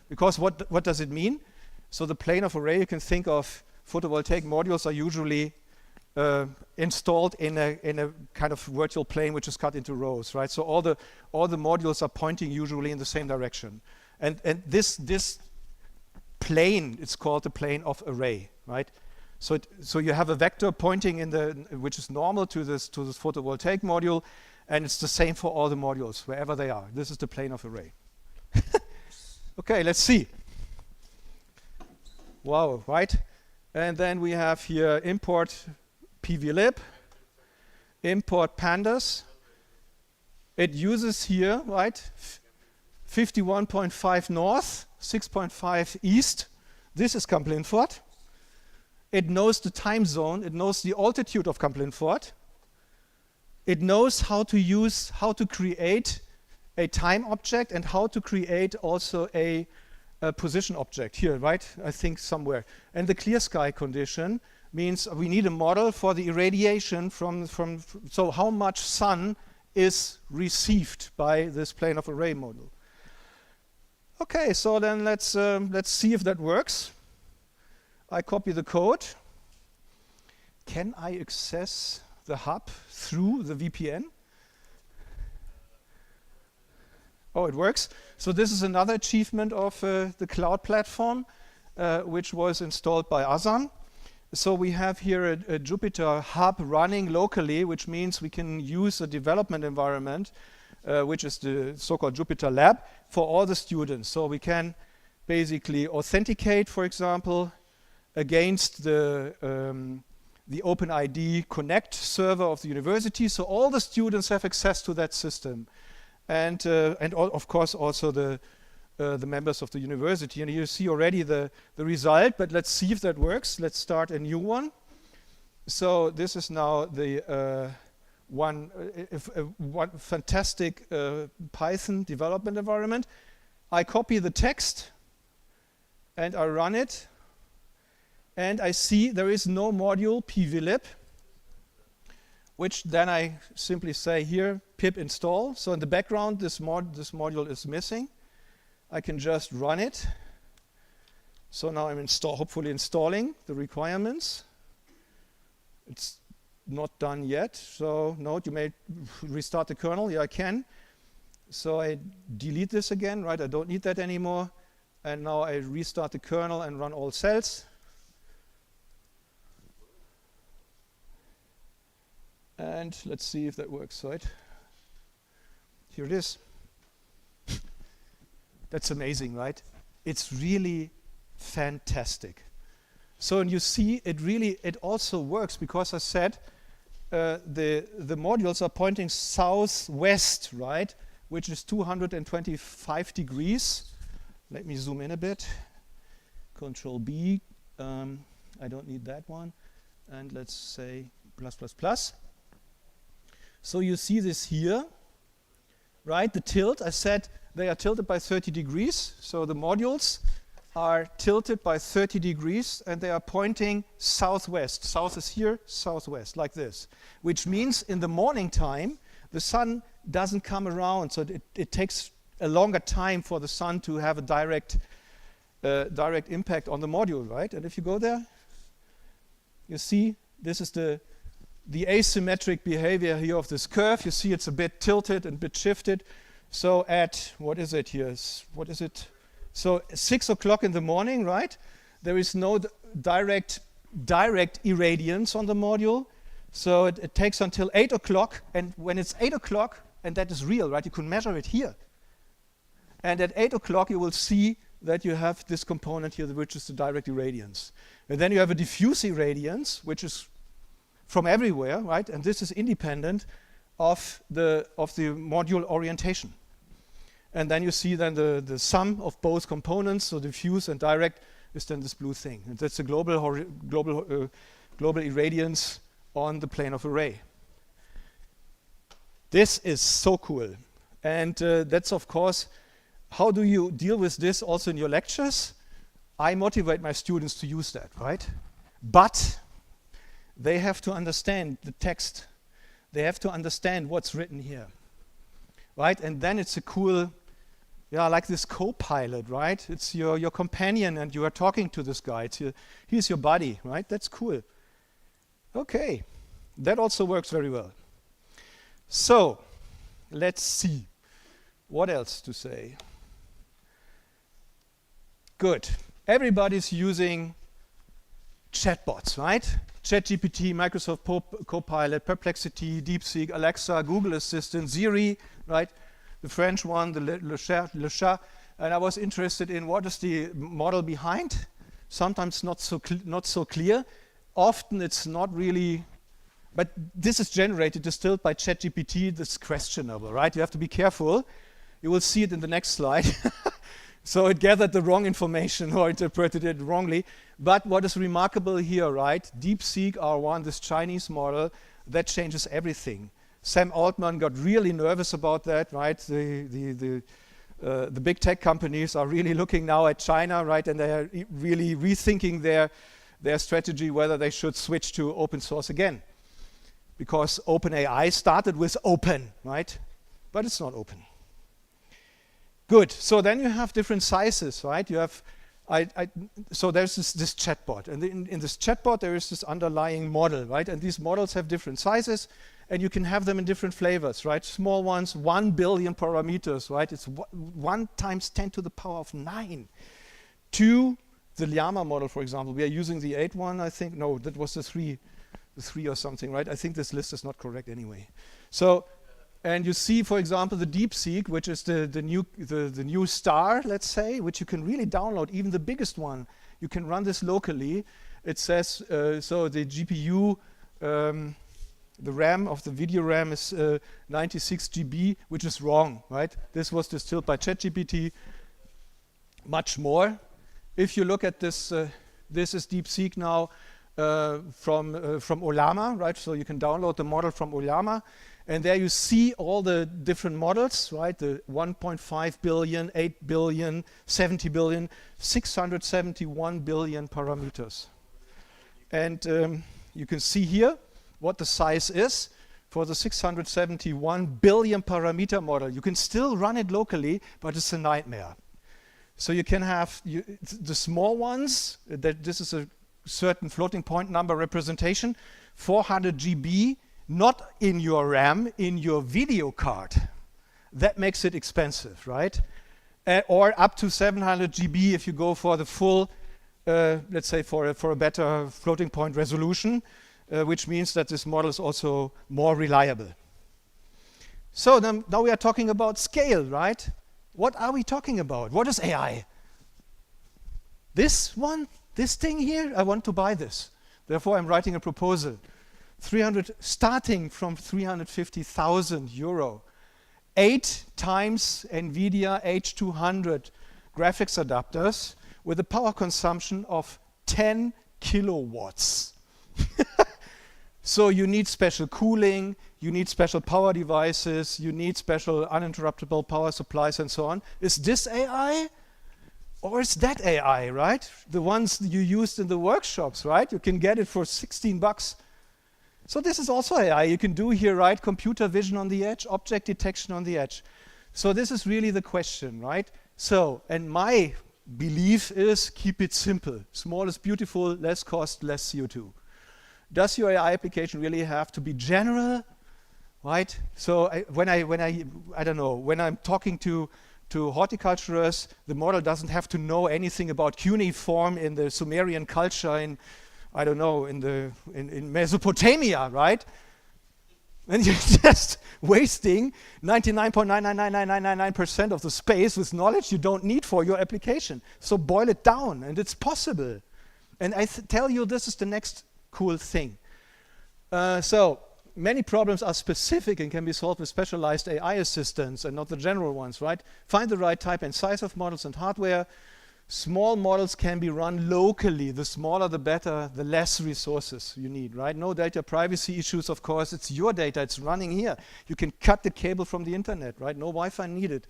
because what does it mean? So the plane of array, you can think of photovoltaic modules are usually installed in a kind of virtual plane which is cut into rows, right? So all the modules are pointing usually in the same direction. And this plane, it's called the plane of array, right? So you have a vector pointing which is normal to this photovoltaic module, and it's the same for all the modules wherever they are. This is the plane of array. Okay, let's see. Wow, right? And then we have here import PVLib, import pandas. It uses here, right, 51.5 north, 6.5 east. This is Camp Lindford. It knows the time zone. It knows the altitude of Camp Lindford. It knows how to create a time object and how to create also a position object here, right? I think somewhere. And the clear sky condition means we need a model for the irradiation so how much sun is received by this plane of array model. Okay, so then let's see if that works. I copy the code. Can I access the hub through the VPN? Oh, it works. So this is another achievement of the cloud platform, which was installed by Azan. So we have here a Jupyter hub running locally, which means we can use a development environment, which is the so-called Jupyter Lab, for all the students. So we can basically authenticate, for example, against the OpenID Connect server of the university. So all the students have access to that system. and of course also the members of the university. And you see already the result, but let's see if that works. Let's start a new one. So this is now the one fantastic Python development environment. I copy the text and I run it, and I see there is no module pvlib, which then I simply say here pip install. So in the background this module is missing. I can just run it. So now I'm hopefully installing the requirements. It's not done yet, so note you may restart the kernel. Yeah, I can. So I delete this again, right? I don't need that anymore. And now I restart the kernel and run all cells. And let's see if that works, right? Here it is. That's amazing, right? It's really fantastic. So and you see, it also works because I said the modules are pointing southwest, right? Which is 225 degrees. Let me zoom in a bit. Control B. I don't need that one. And let's say plus, plus, plus. So you see this here, right? The tilt, I said they are tilted by 30 degrees. So the modules are tilted by 30 degrees and they are pointing southwest. South is here, southwest, like this. Which means in the morning time, the sun doesn't come around. So it takes a longer time for the sun to have a direct impact on the module, right? And if you go there, you see this is the asymmetric behavior here of this curve. You see it's a bit tilted and a bit shifted. So at, what is it here? What is it? So 6 o'clock in the morning, right? There is no direct irradiance on the module. So it takes until 8 o'clock. And when it's 8 o'clock, and that is real, right? You can measure it here. And at 8 o'clock, you will see that you have this component here, which is the direct irradiance. And then you have a diffuse irradiance, which is from everywhere, right? And this is independent of the module orientation. And then you see then the sum of both components, so diffuse and direct, is then this blue thing. And that's the global irradiance on the plane of array. This is so cool. And that's, of course, how do you deal with this also in your lectures? I motivate my students to use that, right? But they have to understand the text. They have to understand what's written here, right? And then it's a cool, yeah, like this co-pilot, right? It's your companion and you are talking to this guy. He's your buddy, right? That's cool. Okay, that also works very well. So, let's see. What else to say? Good. Everybody's using chatbots, right? ChatGPT, Microsoft Copilot, Perplexity, DeepSeek, Alexa, Google Assistant, Siri, right? The French one, the Le Chat. And I was interested in what is the model behind. Sometimes not so clear. Often it's not really, but this is generated, distilled by ChatGPT. This is questionable, right? You have to be careful. You will see it in the next slide. So it gathered the wrong information or interpreted it wrongly. But what is remarkable here, right? DeepSeek R1, this Chinese model, that changes everything. Sam Altman got really nervous about that, right? The big tech companies are really looking now at China, right? And they are really rethinking their strategy, whether they should switch to open source again. Because OpenAI started with open, right? But it's not open. Good. So then you have different sizes, right? You have, so there's this chatbot, and in this chatbot there is this underlying model, right? And these models have different sizes, and you can have them in different flavors, right? Small ones, 1 billion parameters, right? It's 1 times 10 to the power of 9. To the Llama model, for example, we are using the 8 one, I think. No, that was the 3 or something, right? I think this list is not correct anyway. So. And you see, for example, the DeepSeek, which is the new star, let's say, which you can really download, even the biggest one. You can run this locally. It says, so the GPU The RAM of the video RAM is 96 GB, which is wrong, right? This was distilled by ChatGPT. Much more. If you look at this, this is DeepSeek now from Olama, right? So you can download the model from Olama, and there you see all the different models, right? The 1.5 billion, 8 billion, 70 billion, 671 billion parameters. And you can see here what the size is for the 671 billion parameter model. You can still run it locally, but it's a nightmare. So you can have the small ones, that this is a certain floating point number representation, 400 GB, not in your RAM, in your video card. That makes it expensive, right? Or up to 700 GB if you go for the full, let's say for a better floating point resolution, which means that this model is also more reliable. So now we are talking about scale, right? What are we talking about? What is AI? This one, this thing here, I want to buy this. Therefore, I'm writing a proposal. Starting from 350,000 euro. 8 times NVIDIA H200 graphics adapters with a power consumption of 10 kilowatts. So you need special cooling, you need special power devices, you need special uninterruptible power supplies and so on. Is this AI? Or is that AI, right? The ones you used in the workshops, right? You can get it for 16 bucks. So this is also AI. You can do here, right? Computer vision on the edge, object detection on the edge. So this is really the question, right? So, and my belief is keep it simple. Small is beautiful, less cost, less CO2. Does your AI application really have to be general, right? So when I'm talking to horticulturists, the model doesn't have to know anything about cuneiform in the Sumerian culture in, I don't know, in Mesopotamia, right? And you're just wasting 99.9999999% of the space with knowledge you don't need for your application. So boil it down, and it's possible. And I tell you, this is the next cool thing. So many problems are specific and can be solved with specialized AI assistants and not the general ones, right? Find the right type and size of models and hardware. Small models can be run locally. The smaller the better, the less resources you need, right? No data privacy issues, of course. It's your data, it's running here. You can cut the cable from the internet, right? No Wi-Fi needed.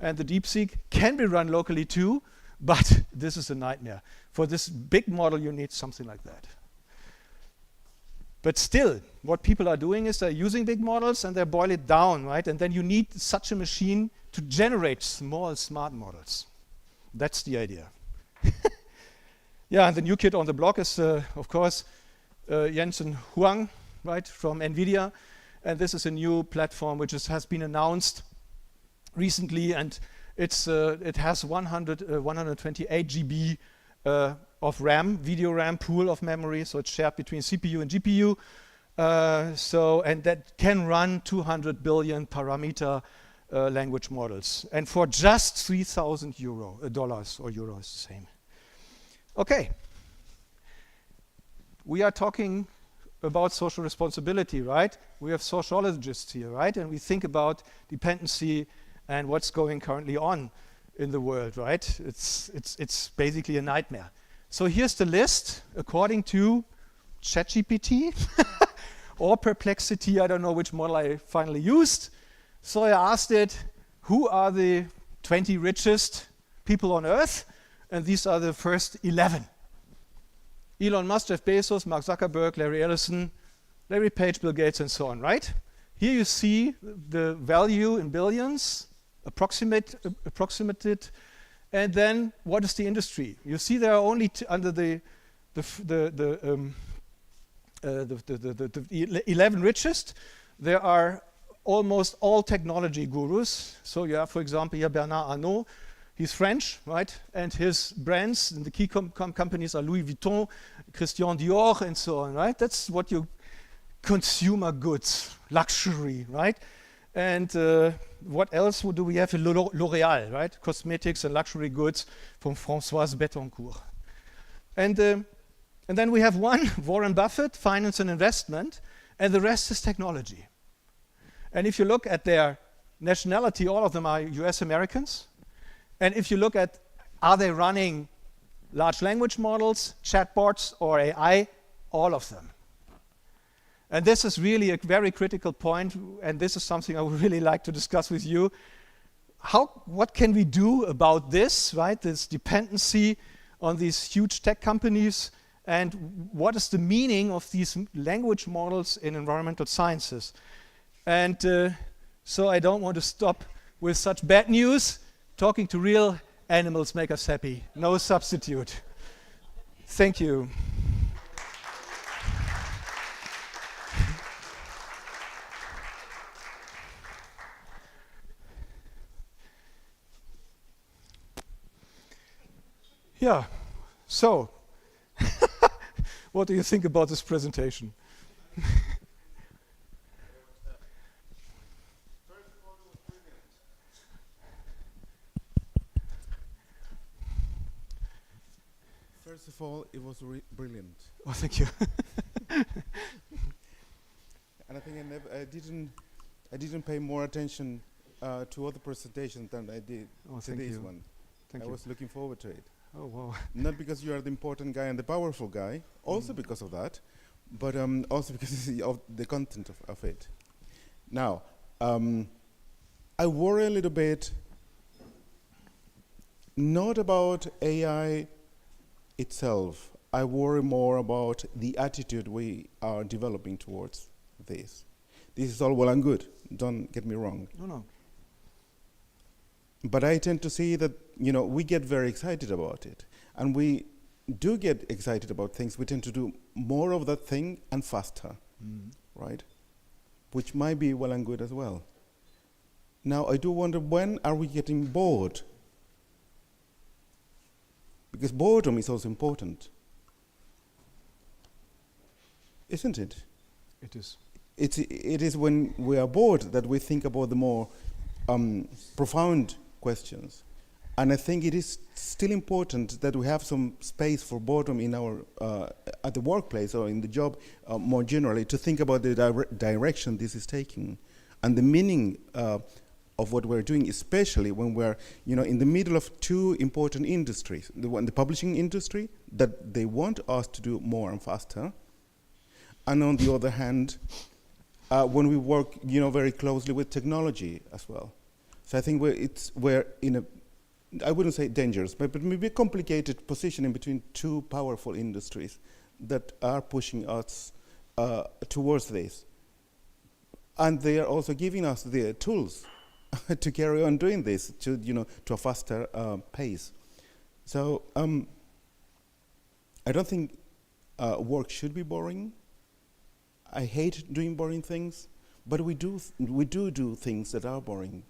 And the DeepSeek can be run locally too, but this is a nightmare. For this big model, you need something like that. But still, what people are doing is they're using big models and they boil it down, right? And then you need such a machine to generate small, smart models. That's the idea. Yeah, and the new kid on the block is, of course, Jensen Huang, right, from NVIDIA. And this is a new platform which has been announced recently, and it has 128 GB of RAM, video RAM pool of memory, so it's shared between CPU and GPU. And that can run 200 billion parameter language models, and for just $3,000 dollars or euros, same. Okay, we are talking about social responsibility, right? We have sociologists here, right? And we think about dependency and what's going currently on in the world, right? It's basically a nightmare. So here's the list according to ChatGPT or Perplexity. I don't know which model I finally used. So I asked it, who are the 20 richest people on Earth? And these are the first 11. Elon Musk, Jeff Bezos, Mark Zuckerberg, Larry Ellison, Larry Page, Bill Gates, and so on, right? Here you see the value in billions, approximated, and then what is the industry? You see there are only under the 11 richest, there are almost all technology gurus. So you have, for example, here Bernard Arnault. He's French, right? And his brands and the key companies are Louis Vuitton, Christian Dior, and so on, right? That's what you consumer goods, luxury, right? And what else do we have? L'Oréal, right? Cosmetics and luxury goods from Françoise Bettencourt. And then we have one, Warren Buffett, finance and investment. and the rest is technology. And if you look at their nationality, all of them are US Americans. And if you look at, are they running large language models, chatbots, or AI? All of them. And this is really a very critical point, and this is something I would really like to discuss with you. What can we do about this, right? This dependency on these huge tech companies, and what is the meaning of these language models in environmental sciences? And so I don't want to stop with such bad news. Talking to real animals make us happy. No substitute. Thank you. Yeah, so what do you think about this presentation? First of all, it was brilliant. Oh, thank you. And I think I didn't pay more attention to other presentations than I did to this one. I was looking forward to it. Oh, wow. Not because you are the important guy and the powerful guy, also because of that, but also because of the content of it. Now, I worry a little bit, not about AI itself. I worry more about the attitude we are developing towards this. This is all well and good, don't get me wrong. No. But I tend to see that, we get very excited about it. And we do get excited about things. We tend to do more of that thing and faster, right? Which might be well and good as well. Now, I do wonder, when are we getting bored? Because boredom is also important. Isn't it? It is. It is when we are bored that we think about the more profound questions. And I think it is still important that we have some space for boredom in our at the workplace or in the job more generally, to think about the direction this is taking and the meaning of what we're doing, especially when we're in the middle of two important industries. The publishing industry, that they want us to do more and faster, and on the other hand, when we work very closely with technology as well. So I think we're in a, I wouldn't say dangerous, but maybe a complicated position in between two powerful industries that are pushing us towards this. And they are also giving us the tools to carry on doing this to a faster pace. So I don't think work should be boring. I hate doing boring things, but we do things that are boring.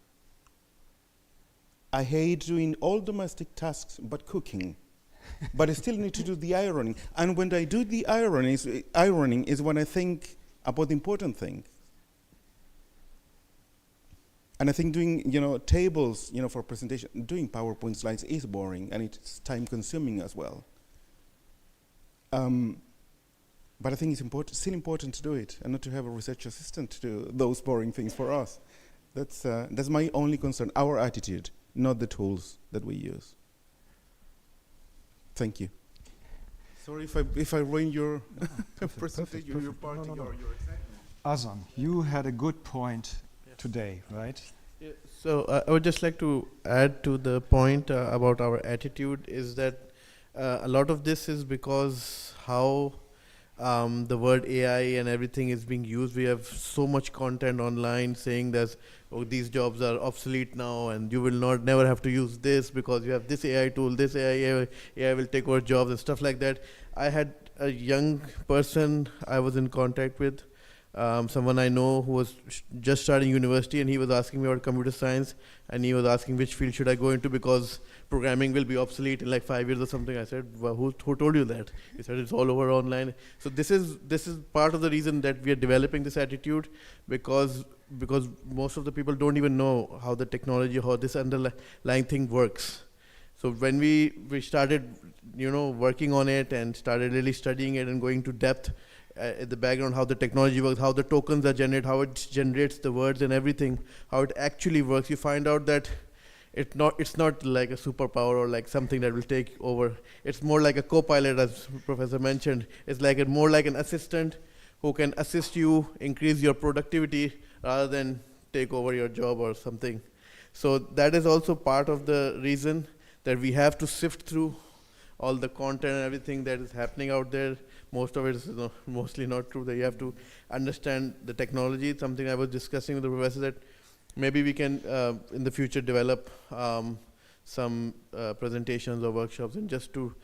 I hate doing all domestic tasks but cooking, but I still need to do the ironing. And when I do the ironing is when I think about the important thing. And I think doing tables for presentation, doing PowerPoint slides is boring, and it's time consuming as well. But I think it's still important to do it, and not to have a research assistant to do those boring things for us. That's my only concern, our attitude, not the tools that we use. Thank you. Sorry if I ruin your presentation, your party, your excitement. Azam, you had a good point today, right? Yeah, so I would just like to add to the point about our attitude, is that a lot of this is because how the word AI and everything is being used. We have so much content online saying that these jobs are obsolete now, and you will never have to use this because you have this AI tool, this AI will take over jobs and stuff like that. I had a young person I was in contact with, someone I know who was just starting university, and he was asking me about computer science, and he was asking which field should I go into because programming will be obsolete in like 5 years or something. I said, well, who told you that? He said, it's all over online. So this is part of the reason that we are developing this attitude, because most of the people don't even know how the technology, how this underlying thing works. So when we started working on it and started really studying it and going to depth, in the background, how the technology works, how the tokens are generated, how it generates the words and everything, how it actually works, you find out that it's not like a superpower or like something that will take over. It's more like a co-pilot, as Professor mentioned. It's like more like an assistant who can assist you increase your productivity rather than take over your job or something. So that is also part of the reason that we have to sift through all the content and everything that is happening out there. Most of it is mostly not true, that you have to understand the technology. It's something I was discussing with the professor, that maybe we can in the future develop some presentations or workshops, and just to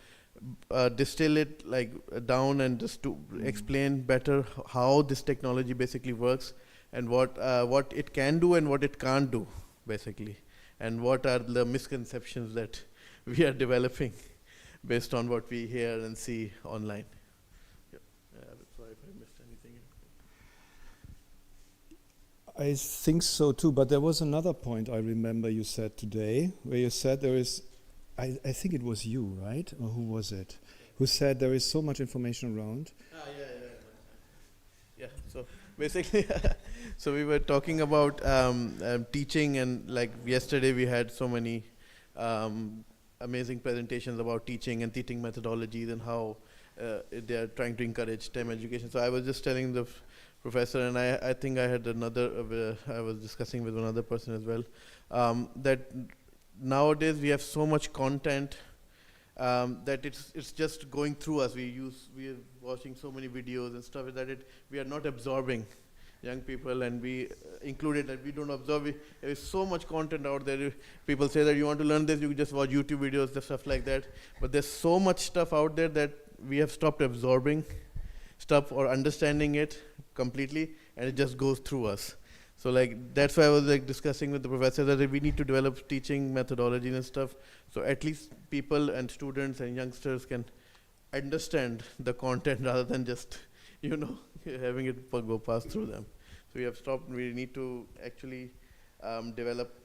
distill it like down and just to explain better how this technology basically works, and what it can do and what it can't do basically, and what are the misconceptions that we are developing based on what we hear and see online. Yep. Sorry if I missed anything. I think so too, but there was another point I remember you said today, where you said there is, I think it was you, right? Or who was it? Who said there is so much information around? Yeah, so basically, so we were talking about teaching, and like yesterday we had so many amazing presentations about teaching and teaching methodologies and how they are trying to encourage STEM education. So I was just telling the professor, and I think I had another, I was discussing with another person as well, that nowadays we have so much content that it's just going through us. We are watching so many videos and stuff that we are not absorbing. Young people, and we included, that we don't absorb. There is so much content out there. People say that you want to learn this, you just watch YouTube videos and stuff like that. But there's so much stuff out there that we have stopped absorbing stuff or understanding it completely, and it just goes through us. So like that's why I was like discussing with the professor that we need to develop teaching methodologies and stuff, so at least people and students and youngsters can understand the content rather than just having it go pass through them. So we have stopped. We need to actually develop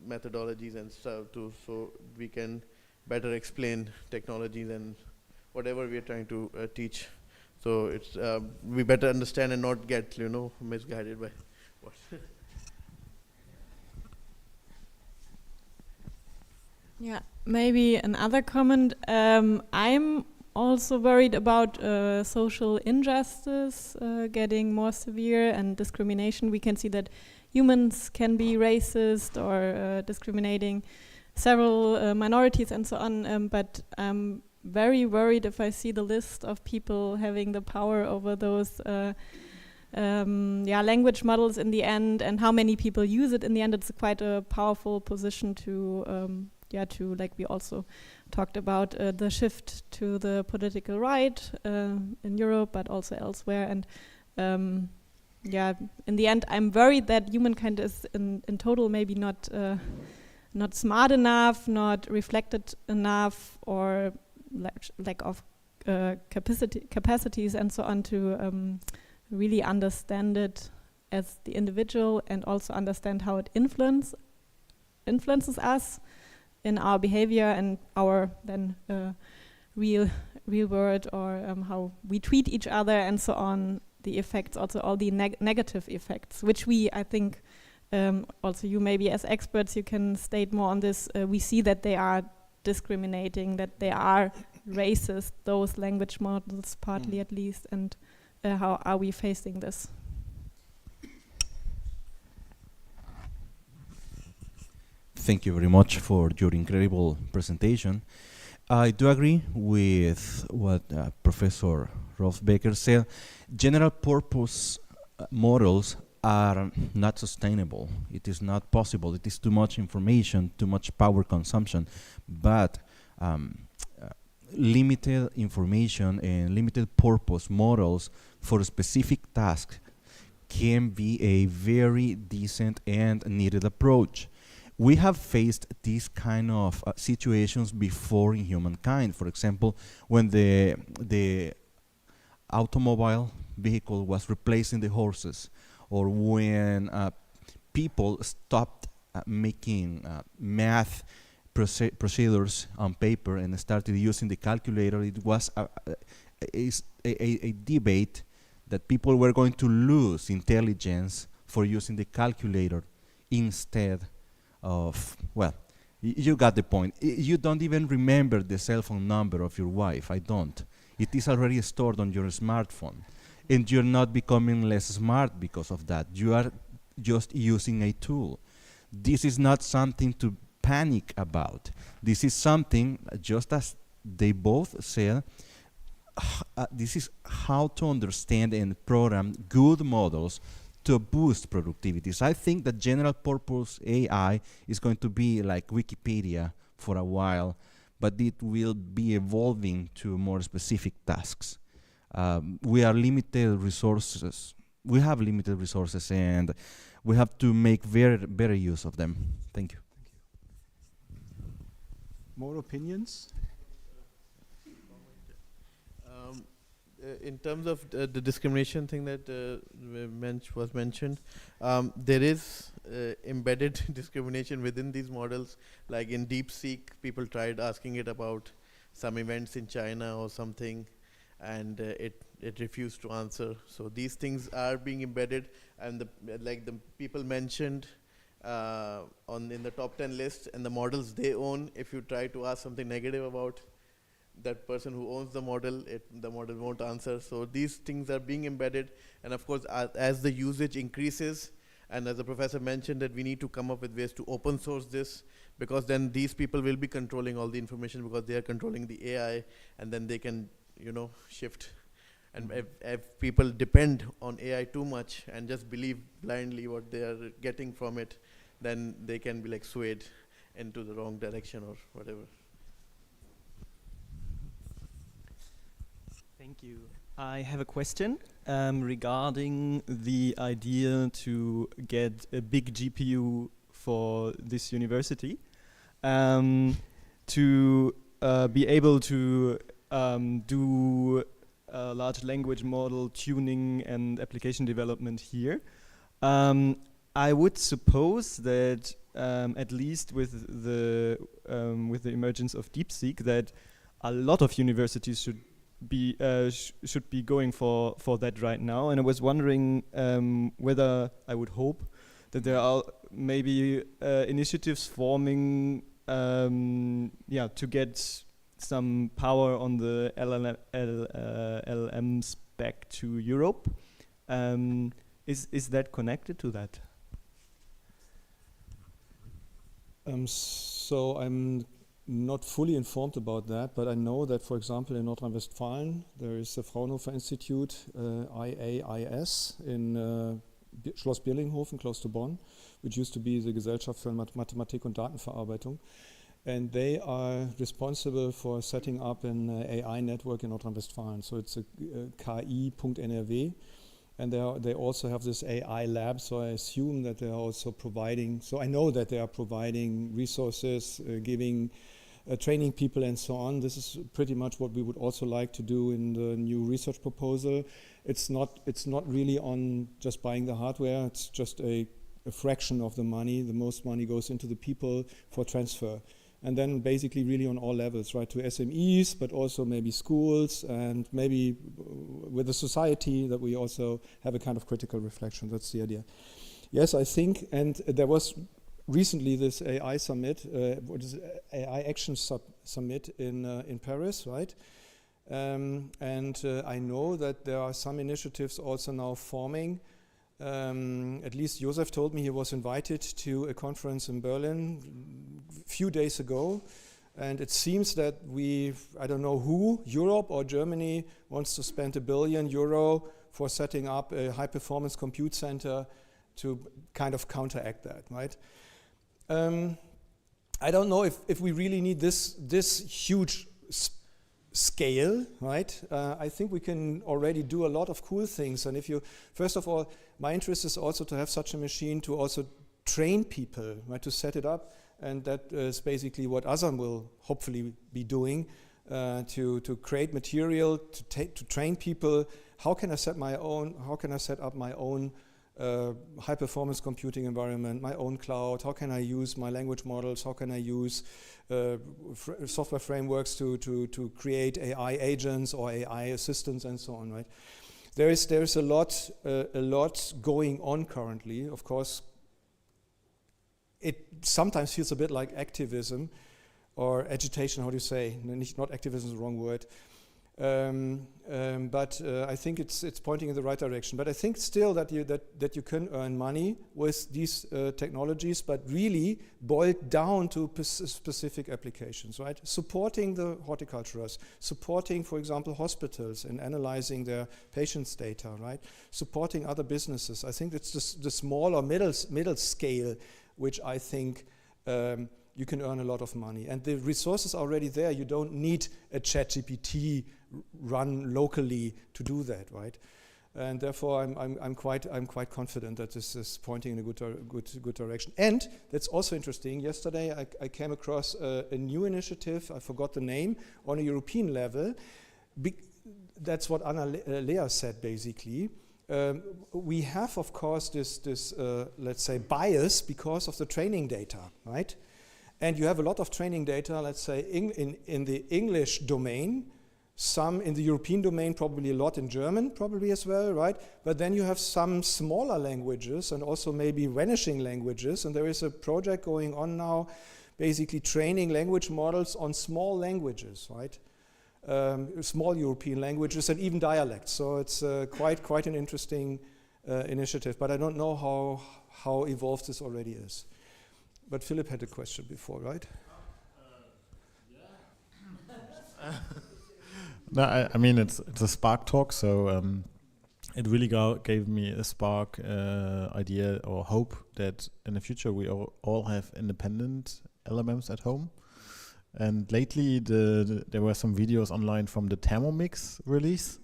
methodologies and stuff so we can better explain technologies and whatever we are trying to teach. So it's we better understand and not get misguided by what. Yeah, maybe another comment. I'm also worried about social injustice getting more severe, and discrimination. We can see that humans can be racist or discriminating several minorities and so on, but I'm very worried if I see the list of people having the power over those language models in the end, and how many people use it in the end. It's quite a powerful position to like we also talked about the shift to the political right in Europe, but also elsewhere. And in the end, I'm worried that humankind is in total maybe not smart enough, not reflected enough, or lack of capacities and so on to really understand it as the individual, and also understand how it influences us in our behavior and our then real world, or how we treat each other and so on. The effects, also all the negative effects, which I think, also you maybe as experts, you can state more on this. We see that they are discriminating, that they are racist, those language models, partly at least, and how are we facing this? Thank you very much for your incredible presentation. I do agree with what Professor Rolf Becker said. General purpose models are not sustainable. It is not possible. It is too much information, too much power consumption. But limited information and limited purpose models for a specific task can be a very decent and needed approach. We have faced these kind of situations before in humankind. For example, when the automobile vehicle was replacing the horses, or when people stopped making math procedures on paper and started using the calculator. It was a debate that people were going to lose intelligence for using the calculator instead of, well, you got the point. You don't even remember the cell phone number of your wife. I don't. It is already stored on your smartphone. And you're not becoming less smart because of that. You are just using a tool. This is not something to panic about. This is something, just as they both said, this is how to understand and program good models to boost productivity. So I think that general purpose AI is going to be like Wikipedia for a while, but it will be evolving to more specific tasks. We are limited resources. We have limited resources, and we have to make better use of them. Thank you. More opinions? In terms of the discrimination thing that was mentioned, there is embedded discrimination within these models. Like in DeepSeek, people tried asking it about some events in China or something, and it refused to answer. So these things are being embedded, and like the people mentioned in the top 10 list, and the models they own, if you try to ask something negative about that person who owns the model, the model won't answer. So these things are being embedded, and of course as the usage increases, and as the professor mentioned, that we need to come up with ways to open source this, because then these people will be controlling all the information, because they are controlling the AI, and then they can, you know, shift. And if people depend on AI too much and just believe blindly what they are getting from it, then they can be like swayed into the wrong direction or whatever. Thank you. I have a question regarding the idea to get a big GPU for this university, to be able to do large language model tuning and application development here. I would suppose that at least with the emergence of DeepSeek, that a lot of universities should be going for that right now. And I was wondering whether I would hope that there are maybe initiatives forming, to get some power on the LLMs back to Europe. Is that connected to that? So I'm not fully informed about that, but I know that, for example, in Nordrhein-Westfalen, there is a Fraunhofer Institute, IAIS, in Schloss Birlinghofen, close to Bonn, which used to be the Gesellschaft für Mathematik und Datenverarbeitung. And they are responsible for setting up an AI network in Nordrhein-Westfalen. So it's a ki.nrw. And they also have this AI lab, so I assume that they are also providing, so I know that they are providing resources, giving, training people and so on. This is pretty much what we would also like to do in the new research proposal. It's not really on just buying the hardware, it's just a fraction of the money. The most money goes into the people for transfer. And then basically really on all levels, right, to SMEs, but also maybe schools, and maybe with the society, that we also have a kind of critical reflection. That's the idea. Yes, I think, and there was recently this AI summit, what is it, AI Action Summit in Paris, right? And I know that there are some initiatives also now forming. At least Josef told me he was invited to a conference in Berlin a few days ago, and it seems that I don't know who, Europe or Germany, wants to spend €1 billion for setting up a high-performance compute center to kind of counteract that, right? I don't know if we really need this huge scale, right? I think we can already do a lot of cool things. And if you, first of all, my interest is also to have such a machine to also train people, right, to set it up. And that is basically what Azam will hopefully be doing, to create material, to train people. How can I set up my own high-performance computing environment, my own cloud? How can I use my language models? How can I use software frameworks to create AI agents or AI assistants and so on, right? there is a lot going on currently. Of course, it sometimes feels a bit like activism or agitation. How do you say? Not activism is the wrong word. But I think it's pointing in the right direction. But I think still that you can earn money with these technologies, but really boiled down to specific applications, right? Supporting the horticulturers, supporting, for example, hospitals in analyzing their patients' data, right? Supporting other businesses. I think it's the small or middle scale, which I think you can earn a lot of money. And the resources are already there. You don't need a ChatGPT run locally to do that, right? And therefore, I'm quite confident that this is pointing in a good direction. And that's also interesting. Yesterday, I came across a new initiative. I forgot the name, on a European level. That's what Anna-Lea said, basically. We have, of course, this let's say, bias because of the training data, right? And you have a lot of training data, let's say, in the English domain, some in the European domain, probably a lot in German, probably as well, right? But then you have some smaller languages and also maybe vanishing languages. And there is a project going on now, basically training language models on small languages, right? Small European languages and even dialects. So it's quite an interesting initiative. But I don't know how evolved this already is. But Philip had a question before, right? No, I mean it's a spark talk, so it really gave me a spark idea or hope that in the future we all have independent LMMs at home. And lately there were some videos online from the Thermomix release,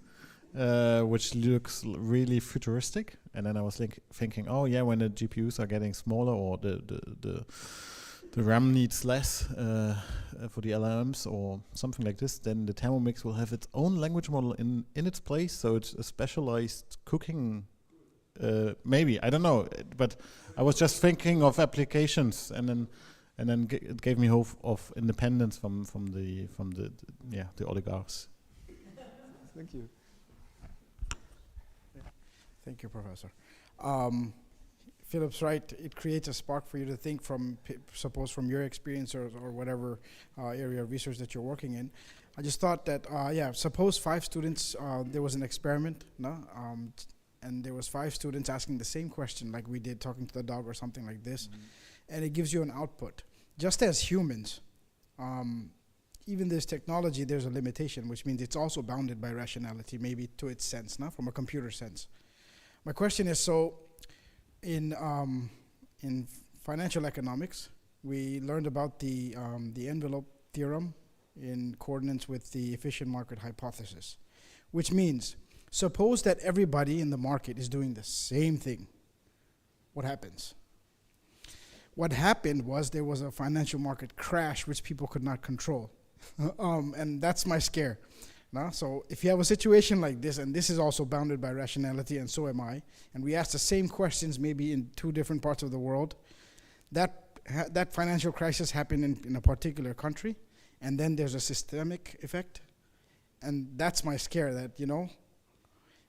which looks really futuristic. And then I was thinking, oh yeah, when the GPUs are getting smaller or the RAM needs less for the LLMs or something like this, then the Thermomix will have its own language model in its place. So it's a specialized cooking, maybe, I don't know. But I was just thinking of applications, and then it gave me hope of independence from the oligarchs. Thank you. Thank you, Professor. Philip's right. It creates a spark for you to think from, suppose from your experience or whatever area of research that you're working in. I just thought that, suppose 5 students, there was an experiment, no? And there was 5 students asking the same question, like we did, talking to the dog or something like this, and it gives you an output. Just as humans, even this technology, there's a limitation, which means it's also bounded by rationality, maybe to its sense, no? From a computer sense. My question is, so in financial economics, we learned about the envelope theorem in coordinates with the efficient market hypothesis, which means, suppose that everybody in the market is doing the same thing. What happens? What happened was there was a financial market crash which people could not control. And that's my scare. No? So if you have a situation like this, and this is also bounded by rationality, and so am I, and we ask the same questions maybe in 2 different parts of the world, that financial crisis happened in a particular country, and then there's a systemic effect, and that's my scare, that, you know,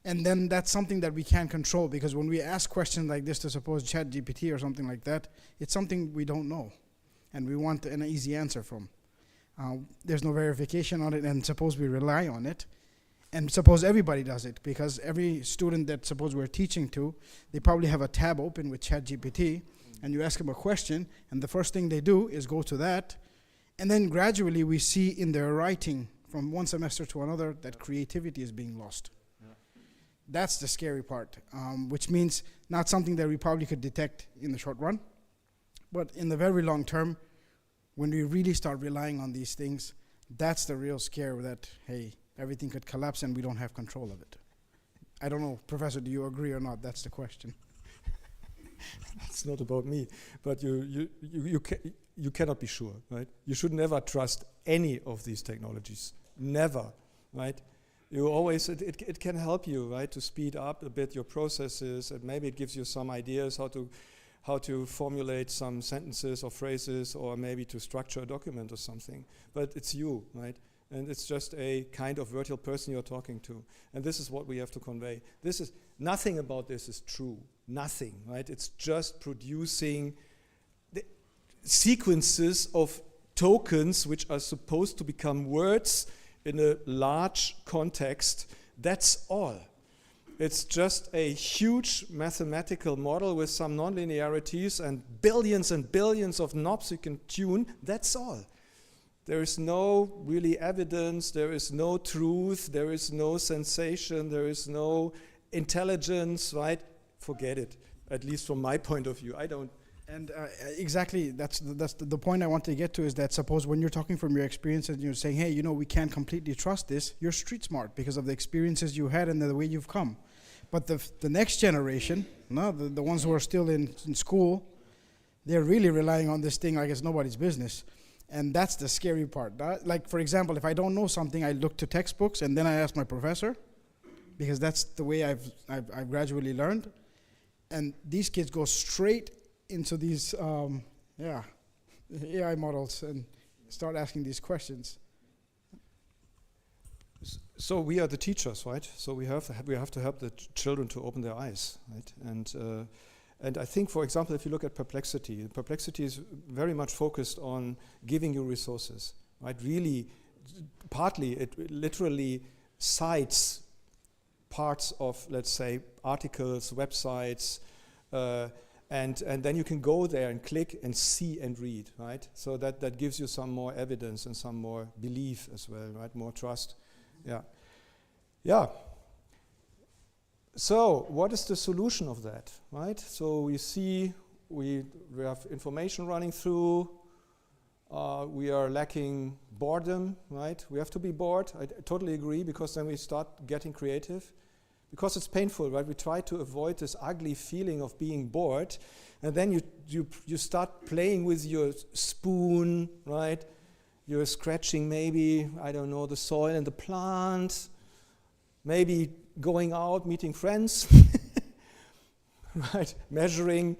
and then that's something that we can't control, because when we ask questions like this to suppose ChatGPT or something like that, it's something we don't know, and we want an easy answer from. There's no verification on it, and suppose we rely on it, and suppose everybody does it, because every student that suppose we're teaching to, they probably have a tab open with ChatGPT, and you ask them a question, and the first thing they do is go to that, and then gradually we see in their writing from one semester to another that creativity is being lost. That's the scary part, which means not something that we probably could detect in the short run, but in the very long term, when we really start relying on these things, that's the real scare, that, hey, everything could collapse and we don't have control of it. I don't know, Professor, do you agree or not? That's the question. It's not about me, but you cannot be sure, right? You should never trust any of these technologies, never, right? You always, it can help you, right, to speed up a bit your processes, and maybe it gives you some ideas how to formulate some sentences or phrases, or maybe to structure a document or something. But it's you, right? and it's just a kind of virtual person you're talking to. And this is what we have to convey. This is, nothing about this is true. Nothing, right? It's just producing the sequences of tokens which are supposed to become words in a large context. That's all. It's just a huge mathematical model with some nonlinearities and billions of knobs you can tune. That's all. There is no really evidence, there is no truth, there is no sensation, there is no intelligence, right? Forget it, at least from my point of view. I don't. And exactly, that's the point I want to get to, is that suppose when you're talking from your experiences and you're saying, hey, you know, we can't completely trust this, you're street smart because of the experiences you had and the way you've come. But the next generation, no, the ones who are still in school, they're really relying on this thing like it's nobody's business. And that's the scary part. Like, for example, if I don't know something, I look to textbooks and then I ask my professor, because that's the way I've gradually learned. And these kids go straight into these AI models and start asking these questions. So we are the teachers, right? So we have to help the children to open their eyes, right? And I think, for example, if you look at Perplexity is very much focused on giving you resources, right? Really, partly it literally cites parts of, let's say, articles, websites, and then you can go there and click and see and read, right? So that gives you some more evidence and some more belief as well, right? More trust. Yeah. So what is the solution of that, right? So we see we have information running through. We are lacking boredom, right? We have to be bored. I totally agree, because then we start getting creative. Because it's painful, right? We try to avoid this ugly feeling of being bored, and then you start playing with your spoon, right? You're scratching maybe, I don't know, the soil and the plant, maybe going out, meeting friends, right? Measuring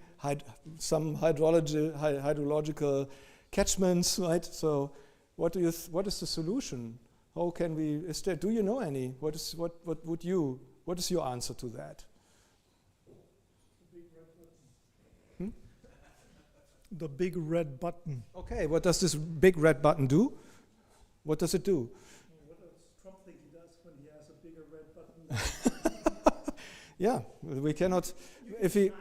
some hydrological catchments, right? So what is the solution? How can we, do you know any? What is your answer to that? The big red button. Okay, what does this big red button do? What does it do? What does Trump think he does when he has a bigger red button? Yeah, we cannot. If he,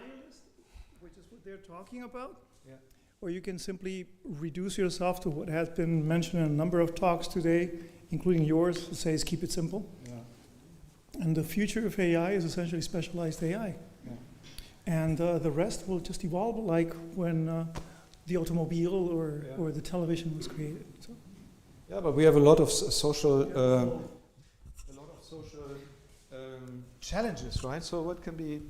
which is what they're talking about. Yeah. Or you can simply reduce yourself to what has been mentioned in a number of talks today, including yours, that says keep it simple. Yeah. And the future of AI is essentially specialized AI. Yeah. And the rest will just evolve like when the automobile or the television was created. So. Yeah, but we have a lot of social challenges, right? So what can be?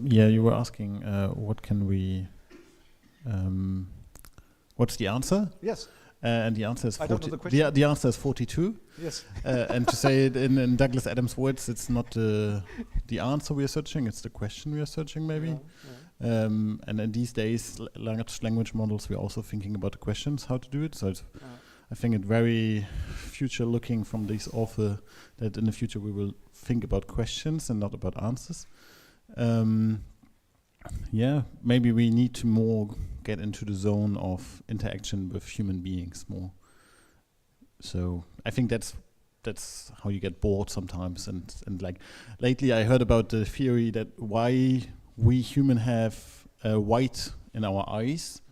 Yeah, you were asking what can we? What's the answer? Yes. And the answer is I don't know the question. The answer is 42. Yes. And to say it in Douglas Adams' words, it's not the answer we are searching; it's the question we are searching, maybe. Yeah, yeah. And in these days, large language models, we're also thinking about the questions, how to do it. So it's, I think it's very future-looking from this author that in the future we will think about questions and not about answers. Yeah, maybe we need to more get into the zone of interaction with human beings more. So I think that's how you get bored sometimes. And like lately I heard about the theory that why we human have white in our eyes,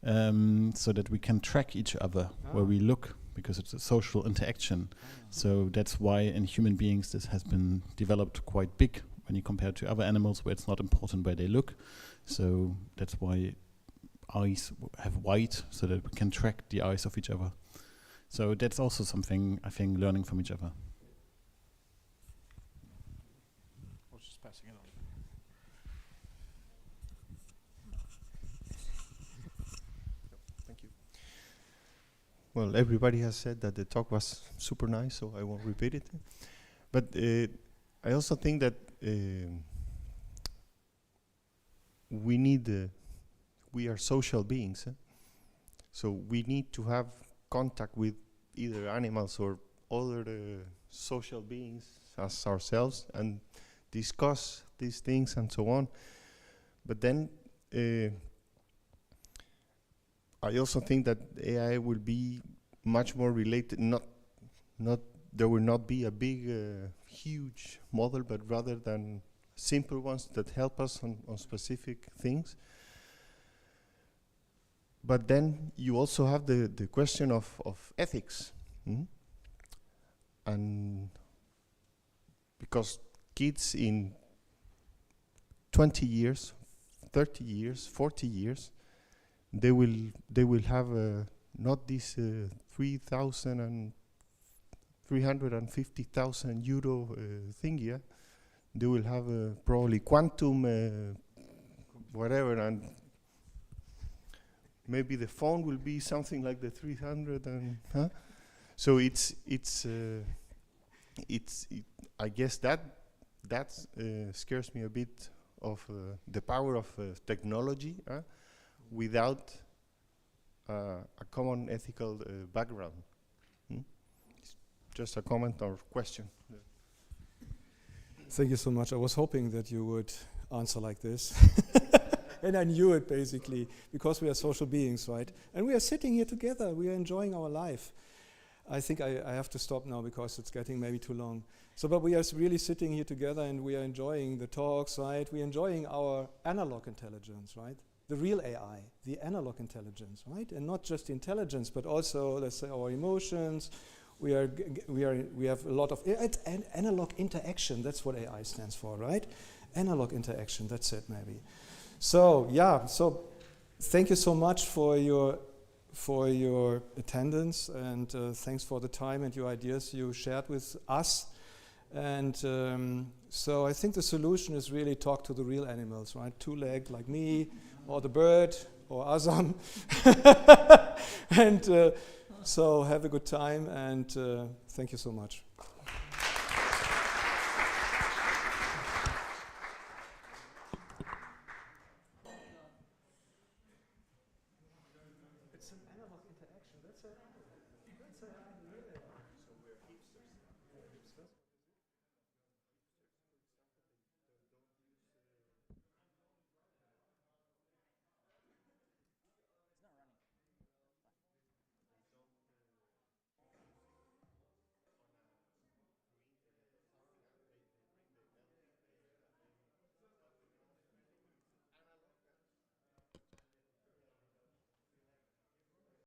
so that we can track each other where we look, because it's a social interaction. So that's why in human beings this has been developed quite big when you compare it to other animals where it's not important where they look. So that's why eyes have white, so that we can track the eyes of each other. So that's also something, I think, learning from each other. I was just passing it on. Thank you. Well, everybody has said that the talk was super nice, so I won't repeat it. But I also think that we are social beings, so we need to have contact with either animals or other social beings as ourselves and discuss these things and so on. But then I also think that AI will be much more related, there will not be a big, huge model, but rather than simple ones that help us on specific things. But then you also have the question of ethics. And because kids in 20 years, 30 years, 40 years, they will have not this 3,000 and 350,000 euro thing, yeah. They will have probably quantum whatever, and maybe the phone will be something like the 300 and so I guess that scares me a bit of the power of technology without a common ethical background. It's just a comment or question. Thank you so much. I was hoping that you would answer like this. And I knew it basically, because we are social beings, right? And we are sitting here together, we are enjoying our life. I think I have to stop now because it's getting maybe too long. So, but we are really sitting here together and we are enjoying the talks, right? We are enjoying our analog intelligence, right? The real AI, the analog intelligence, right? And not just intelligence, but also, let's say, our emotions. We have a lot of analog interaction. That's what AI stands for, right? Analog interaction. That's it, maybe. So yeah. So thank you so much for your attendance, and thanks for the time and your ideas you shared with us. And so I think the solution is really talk to the real animals, right? Two-legged like me, or the bird, or Azam. And so have a good time, and thank you so much. It's an analog interaction. That's it.